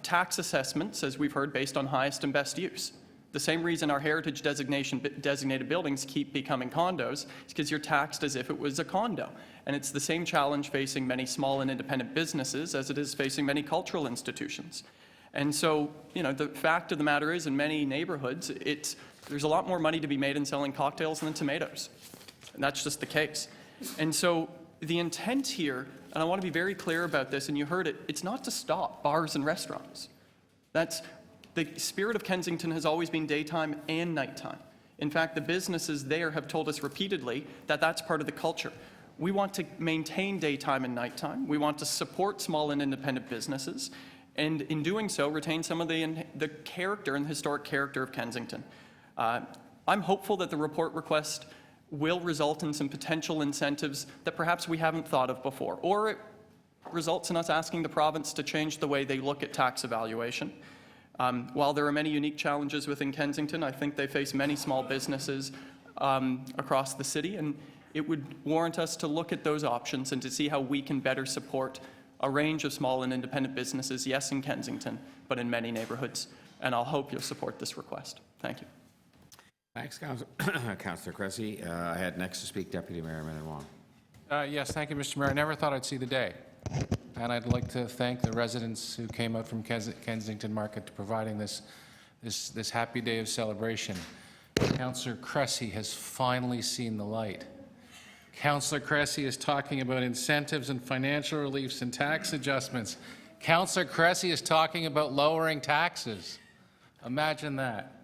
tax assessments, as we've heard, based on highest and best use. The same reason our heritage designated buildings keep becoming condos is because you're taxed as if it was a condo. And it's the same challenge facing many small and independent businesses as it is facing many cultural institutions. And so, you know, the fact of the matter is, in many neighborhoods, there's a lot more money to be made in selling cocktails than tomatoes. And that's just the case. And so the intent here, and I want to be very clear about this, and you heard it, it's not to stop bars and restaurants. The spirit of Kensington has always been daytime and nighttime. In fact, the businesses there have told us repeatedly that that's part of the culture. We want to maintain daytime and nighttime. We want to support small and independent businesses, and in doing so, retain some of the character and historic character of Kensington. I'm hopeful that the report request will result in some potential incentives that perhaps we haven't thought of before, or it results in us asking the province to change the way they look at tax evaluation. While there are many unique challenges within Kensington, I think they face many small businesses across the city, and it would warrant us to look at those options and to see how we can better support a range of small and independent businesses, yes, in Kensington, but in many neighborhoods. And I'll hope you'll support this request. Thank you. Thanks, Councillor Cressy. I had next to speak Deputy Mayor Menon Wong. Yes, thank you, Mr. Mayor. I never thought I'd see the day. And I'd like to thank the residents who came out from Kensington Market to providing this happy day of celebration. Councillor Cressy has finally seen the light. Councillor Cressy is talking about incentives and financial reliefs and tax adjustments. Councillor Cressy is talking about lowering taxes. Imagine that.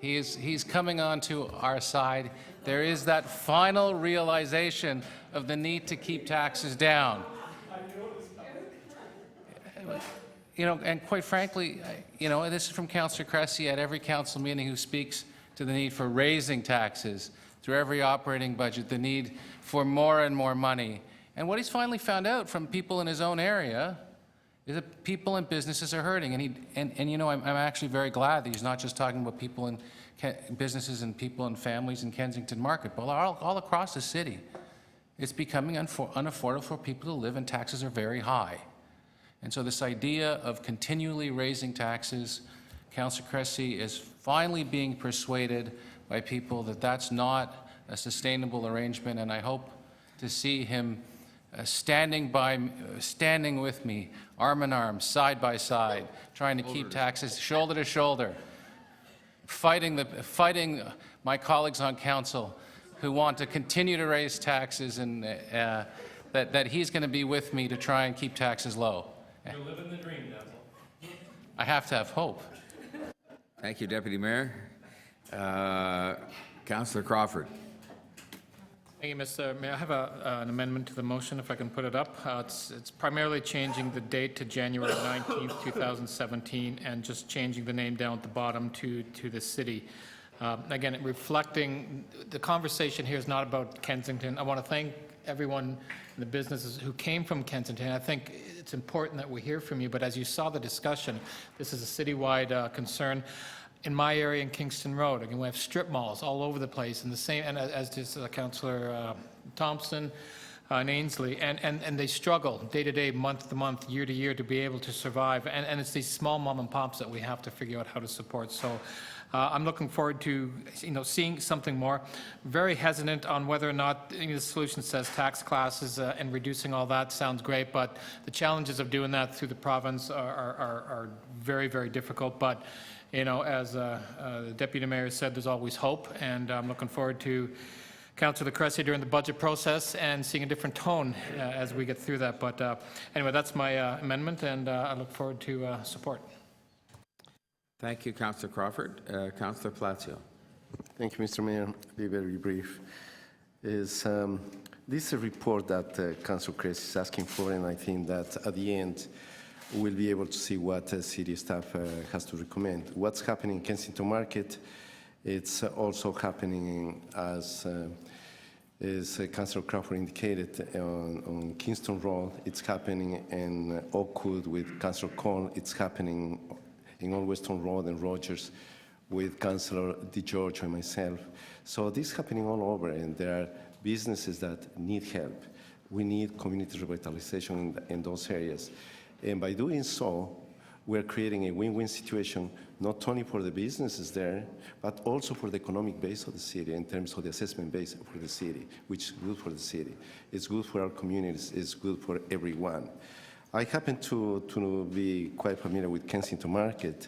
He's coming onto our side. There is that final realization of the need to keep taxes down. You know, and quite frankly, you know, this is from Councillor Cressy at every council meeting who speaks to the need for raising taxes through every operating budget, the need for more and more money. And what he's finally found out from people in his own area is that people and businesses are hurting. And you know, I'm actually very glad that he's not just talking about people in businesses and people and families in Kensington Market, but all across the city. It's becoming unaffordable for people to live, and taxes are very high. And so this idea of continually raising taxes, Councillor Cressy is finally being persuaded by people that that's not a sustainable arrangement, and I hope to see him standing with me, arm in arm, side by side, trying to keep taxes shoulder to shoulder, fighting my colleagues on council who want to continue to raise taxes, and that he's going to be with me to try and keep taxes low. You're living the dream, Neville. I have to have hope. Thank you, Deputy Mayor. Councillor Crawford. Thank you, Mr. Mayor. I have an amendment to the motion, if I can put it up. It's primarily changing the date to January 19th, 2017, and just changing the name down at the bottom to the city. Again, reflecting, the conversation here is not about Kensington. I want to thank everyone in the businesses who came from Kensington. I think it's important that we hear from you, but as you saw the discussion, this is a citywide concern. In my area in Kingston Road, again, we have strip malls all over the place, and the same, and as does Councillor Thompson and Ainsley, and they struggle day to day, month to month, year to year to be able to survive, and it's these small mom and pops that we have to figure out how to support. So I'm looking forward to, you know, seeing something more. Very hesitant on whether or not, you know, the solution says tax classes and reducing all that sounds great, but the challenges of doing that through the province are very, very difficult. But you know, as the Deputy Mayor said, there's always hope, and I'm looking forward to Councillor Cressy during the budget process and seeing a different tone as we get through that. But anyway, that's my amendment, and I look forward to support. Thank you, Councillor Crawford. Councillor Palacio. Thank you, Mr. Mayor. I'll be very brief. This is a report that Councillor Cressy is asking for, and I think that at the end, we'll be able to see what city staff has to recommend. What's happening in Kensington Market, it's also happening as Councillor Crawford indicated on Kingston Road. It's happening in Oakwood with Councillor Cole. It's happening in Old Weston Road and Rogers with Councillor DeGeorge and myself. So this is happening all over, and there are businesses that need help. We need community revitalization in those areas. And by doing so, we're creating a win-win situation, not only for the businesses there, but also for the economic base of the city in terms of the assessment base for the city, which is good for the city. It's good for our communities. It's good for everyone. I happen to be quite familiar with Kensington Market,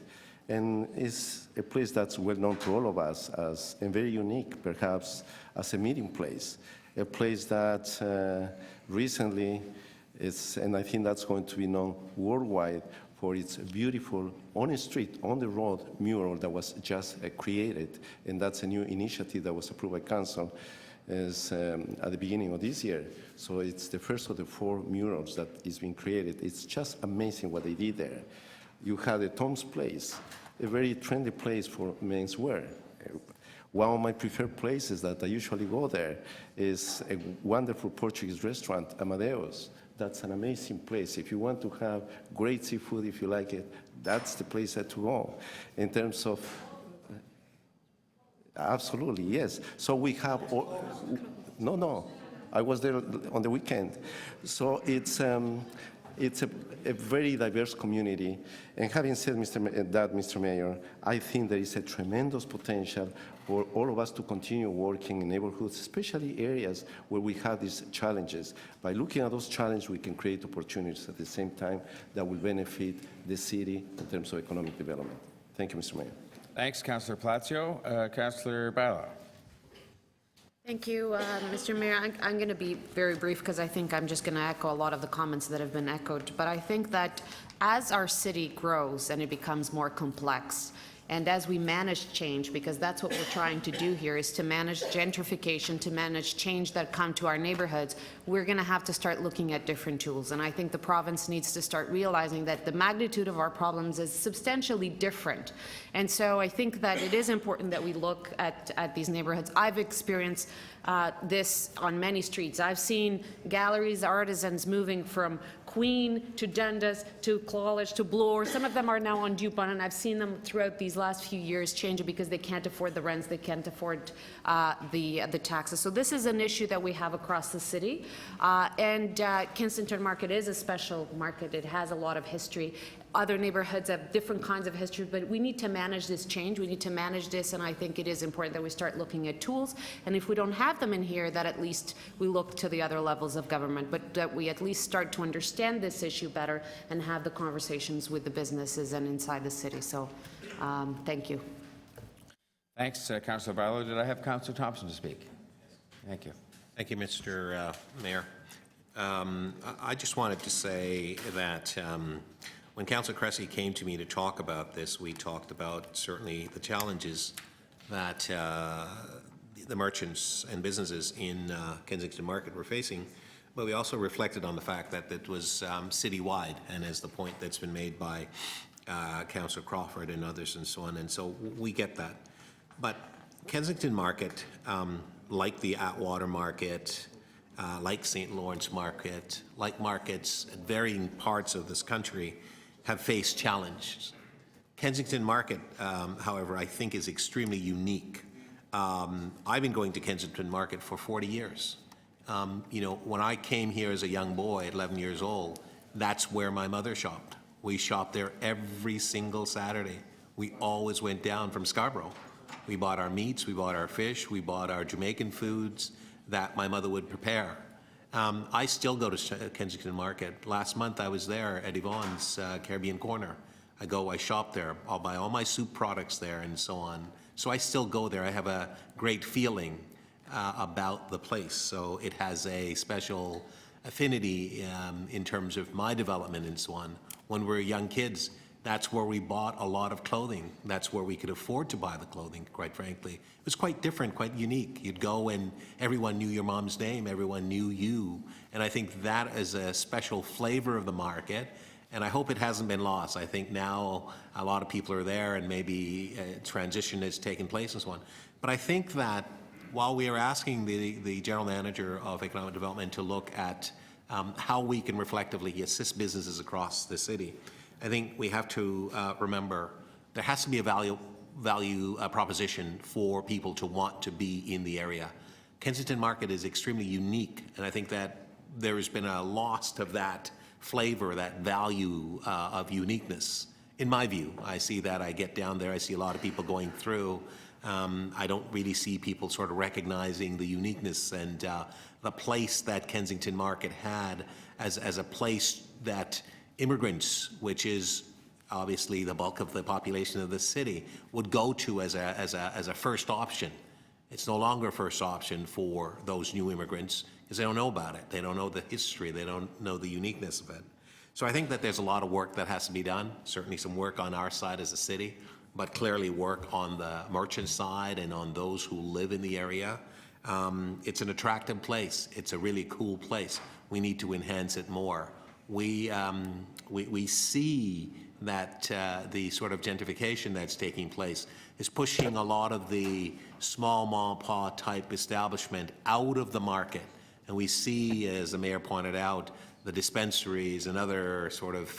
and it's a place that's well known to all of us as, and very unique, perhaps, as a meeting place, a place that recently and I think that's going to be known worldwide for its beautiful on-the-street, on-the-road mural that was just created, and that's a new initiative that was approved by Council at the beginning of this year. So it's the first of the 4 murals that is being created. It's just amazing what they did there. You had a Tom's Place, a very trendy place for menswear. One of my preferred places that I usually go there is a wonderful Portuguese restaurant, Amadeus. That's an amazing place. If you want to have great seafood, if you like it, that's the place to go. In terms of, absolutely, yes. So we have, no, I was there on the weekend. So it's a very diverse community. And having said that, Mr. Mayor, I think there is a tremendous potential for all of us to continue working in neighborhoods, especially areas where we have these challenges. By looking at those challenges, we can create opportunities at the same time that will benefit the city in terms of economic development. Thank you, Mr. Mayor. Thanks, Councillor Palacio. Councillor Bailao. Thank you, Mr. Mayor. I'm going to be very brief because I think I'm just going to echo a lot of the comments that have been echoed. But I think that as our city grows and it becomes more complex, And as we manage change, because that's what we're trying to do here, is to manage gentrification, to manage change that come to our neighborhoods, we're going to have to start looking at different tools. And I think the province needs to start realizing that the magnitude of our problems is substantially different. And so I think that it is important that we look at these neighborhoods. I've experienced this on many streets. I've seen galleries, artisans moving from Queen to Dundas to College to Bloor. Some of them are now on Dupont, and I've seen them throughout these last few years change it because they can't afford the rents, they can't afford the taxes. So this is an issue that we have across the city. Kensington Market is a special market. It has a lot of history. Other neighborhoods have different kinds of history, but we need to manage this change. We need to manage this, and I think it is important that we start looking at tools. And if we don't have them in here, that at least we look to the other levels of government, but that we at least start to understand this issue better and have the conversations with the businesses and inside the city. So, thank you. Thanks, Councillor Barlow. Did I have Councillor Thompson to speak? Thank you. Thank you, Mr. Mayor. I just wanted to say that when Councillor Cressy came to me to talk about this, we talked about certainly the challenges that the merchants and businesses in Kensington Market were facing, but we also reflected on the fact that it was citywide, and as the point that's been made by Councillor Crawford and others and so on, and so we get that. But Kensington Market, like the Atwater Market, like St. Lawrence Market, like markets at varying parts of this country, have faced challenges. Kensington Market, however, I think is extremely unique. I've been going to Kensington Market for 40 years. You know, when I came here as a young boy at 11 years old, that's where my mother shopped. We shopped there every single Saturday. We always went down from Scarborough. We bought our meats, we bought our fish, we bought our Jamaican foods that my mother would prepare. I still go to Kensington Market. Last month I was there at Yvonne's Caribbean Corner. I shop there. I'll buy all my soup products there and so on. So I still go there. I have a great feeling about the place. So it has a special affinity in terms of my development and so on. When we were young kids, that's where we bought a lot of clothing. That's where we could afford to buy the clothing, quite frankly. It was quite different, quite unique. You'd go and everyone knew your mom's name, everyone knew you. And I think that is a special flavor of the market, and I hope it hasn't been lost. I think now a lot of people are there and maybe a transition has taken place and so on. But I think that while we are asking the General Manager of Economic Development to look at how we can reflectively assist businesses across the city, I think we have to remember there has to be a value proposition for people to want to be in the area. Kensington Market is extremely unique, and I think that there has been a loss of that flavor, that value of uniqueness. In my view, I see that. I get down there, I see a lot of people going through. I don't really see people sort of recognizing the uniqueness and the place that Kensington Market had as a place that immigrants, which is obviously the bulk of the population of the city, would go to as a first option. It's no longer a first option for those new immigrants because they don't know about it. They don't know the history. They don't know the uniqueness of it. So I think that there's a lot of work that has to be done, certainly some work on our side as a city, but clearly work on the merchant side and on those who live in the area. It's an attractive place. It's a really cool place. We need to enhance it more. We see that the sort of gentrification that's taking place is pushing a lot of the small mom-and-pop type establishment out of the market. And we see, as the mayor pointed out, the dispensaries and other sort of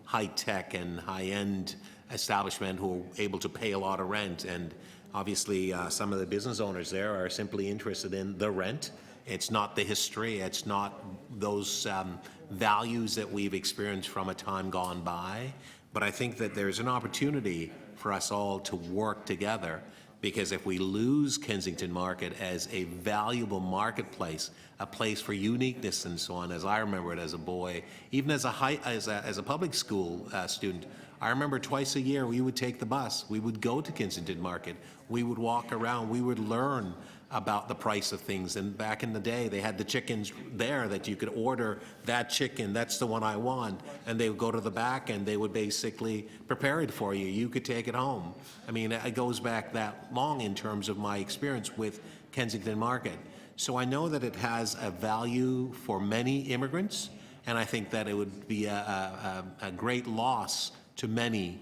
high-tech and high-end establishment who are able to pay a lot of rent. And obviously some of the business owners there are simply interested in the rent. It's not the history. It's not those values that we've experienced from a time gone by. But I think that there's an opportunity for us all to work together, because if we lose Kensington Market as a valuable marketplace, a place for uniqueness and so on, as I remember it as a boy, even as a public school student, I remember twice a year we would take the bus. We would go to Kensington Market. We would walk around. We would learn about the price of things. And back in the day, they had the chickens there that you could order that chicken, that's the one I want. And they would go to the back and they would basically prepare it for you. You could take it home. I mean, it goes back that long in terms of my experience with Kensington Market. So I know that it has a value for many immigrants, and I think that it would be a great loss to many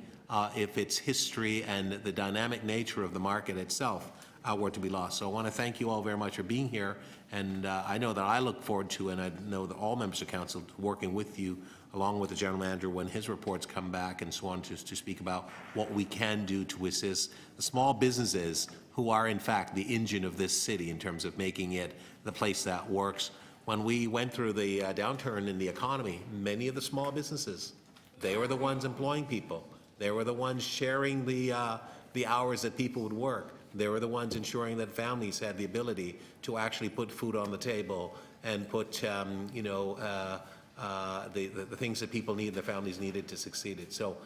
if its history and the dynamic nature of the market itself were to be lost. So I want to thank you all very much for being here, and I know that I look forward to, and I know that all members of council working with you, along with the general manager, when his reports come back and so on, to speak about what we can do to assist the small businesses who are in fact the engine of this city in terms of making it the place that works. When we went through the downturn in the economy, many of the small businesses, they were the ones employing people. They were the ones sharing the hours that people would work. They were the ones ensuring that families had the ability to actually put food on the table and put, the things that people need, their families needed to succeed. So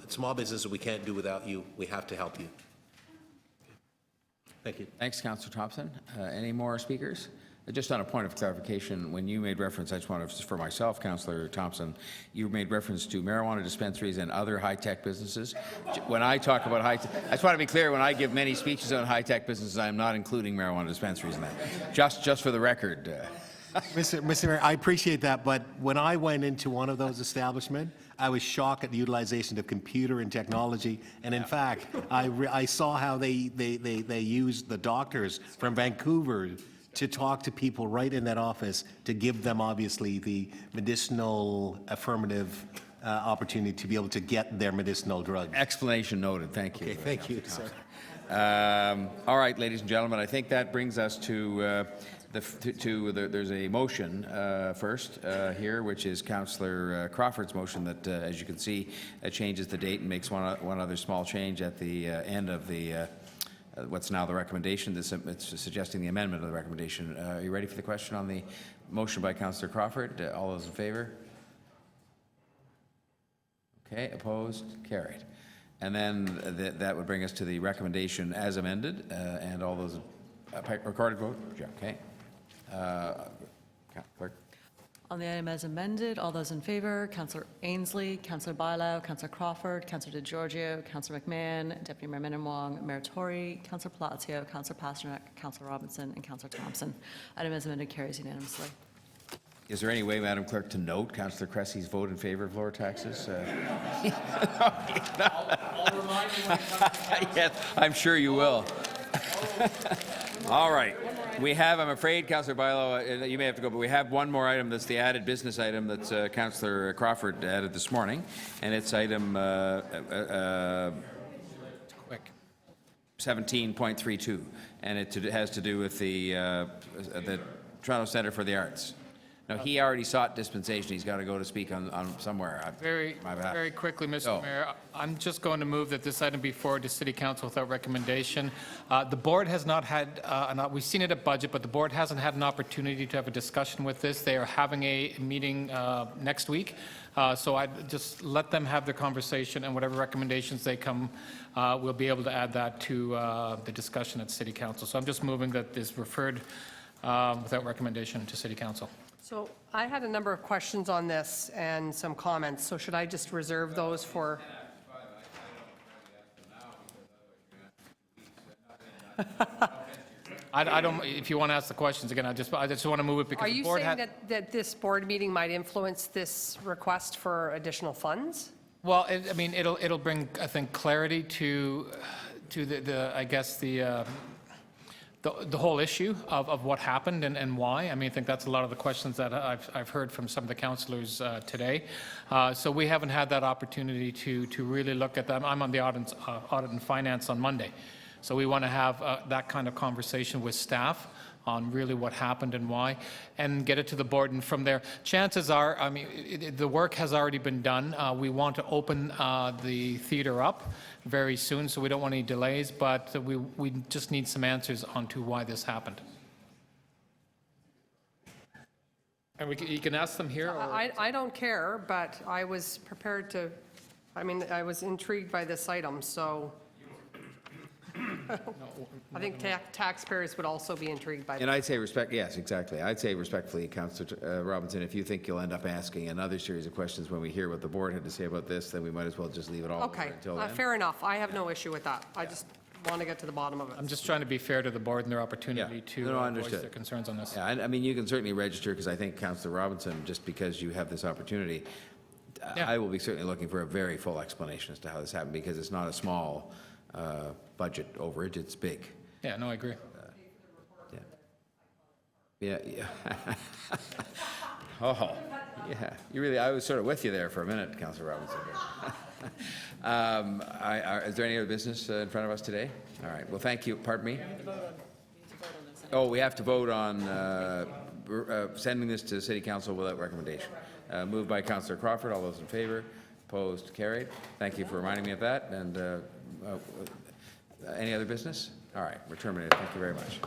small businesses we can't do without you. We have to help you. Thank you. Thanks, Councillor Thompson. Any more speakers? Just on a point of clarification, when you made reference, I just want to, for myself, Councillor Thompson, you made reference to marijuana dispensaries and other high-tech businesses. When I talk about high-tech, I just want to be clear, when I give many speeches on high-tech businesses, I'm not including marijuana dispensaries in that. Just for the record. Mr. Mayor, I appreciate that, but when I went into one of those establishments, I was shocked at the utilization of computer and technology, and in fact, I saw how they used the doctors from Vancouver to talk to people right in that office to give them, obviously, the medicinal affirmative opportunity to be able to get their medicinal drugs. Explanation noted. Thank you. Okay, thank you, sir. All right, ladies and gentlemen, I think that brings us to there's a motion first here, which is Councillor Crawford's motion that, as you can see, changes the date and makes one other small change at the end of the what's now the recommendation. It's suggesting the amendment of the recommendation. Are you ready for the question on the motion by Councillor Crawford? All those in favor? Okay, opposed? Carried. And then that would bring us to the recommendation as amended, and all those recorded vote? Okay. Clerk. On the item as amended, all those in favor, Councillor Ainsley, Councillor Bailao, Councillor Crawford, Councillor DeGiorgio, Councillor McMahon, Deputy Mayor Minnan-Wong, Mayor Tory, Councillor Palacio, Councillor Pasternak, Councillor Robinson, and Councillor Thompson. Item as amended carries unanimously. Is there any way, Madam Clerk, to note Councillor Cressy's vote in favor of lower taxes? I'll remind you when it comes. Yes, I'm sure you will. All right. We have, I'm afraid, Councillor Bailao, you may have to go, but we have one more item that's the added business item that's Councillor Crawford added this morning, and it's item 17.32, and it has to do with the Toronto Centre for the Arts. Now, he already sought dispensation. He's got to go to speak on somewhere. Very quickly, Mr. Mayor, I'm just going to move that this item be forwarded to City Council without recommendation. The board has not had, we've seen it at budget, but the board hasn't had an opportunity to have a discussion with this. They are having a meeting next week, so I'd just let them have their conversation, and whatever recommendations they come, we'll be able to add that to the discussion at City Council. So I'm just moving that this referred without recommendation to City Council. So I had a number of questions on this and some comments, so should I just reserve those for? I don't, if you want to ask the questions again, I just want to move it because Are the you board saying had. that this board meeting might influence this request for additional funds? Well, I mean, it'll bring, I think, clarity to the I guess the whole issue of what happened and why. I mean, I think that's a lot of the questions that I've heard from some of the councillors today. So we haven't had that opportunity to really look at them. I'm on the audit and finance on Monday. So we want to have that kind of conversation with staff on really what happened and why, and get it to the board. And from there, chances are, I mean, the work has already been done. We want to open the theater up very soon, so we don't want any delays, but we just need some answers onto why this happened. And you can ask them here? Or? I don't care, but I was prepared to, I mean, I was intrigued by this item, so. I think taxpayers would also be intrigued by And that. I'd say yes, exactly. I'd say respectfully, Councillor Robinson, if you think you'll end up asking another series of questions when we hear what the board had to say about this, then we might as well just leave it all over Okay, until then. fair enough. I have no issue with that. I just want to get to the bottom of it. I'm just trying to be fair to the board and their opportunity Yeah. to No, voice understood. their concerns on this. Yeah, I mean, you can certainly register, because I think Councillor Robinson, just because you have this opportunity, Yeah. I will be certainly looking for a very full explanation as to how this happened, because it's not a small budget overage, it's big. Yeah, no, I agree. Yeah, yeah. Oh, yeah, you really, I was sort of with you there for a minute, Councillor Robinson. Is there any other business in front of us today? All right, well, thank you, pardon me? Oh, we have to vote on sending this to City Council without recommendation. Moved by Councillor Crawford, all those in favor, opposed, carried. Thank you for reminding me of that, and any other business? All right, we're terminated, thank you very much.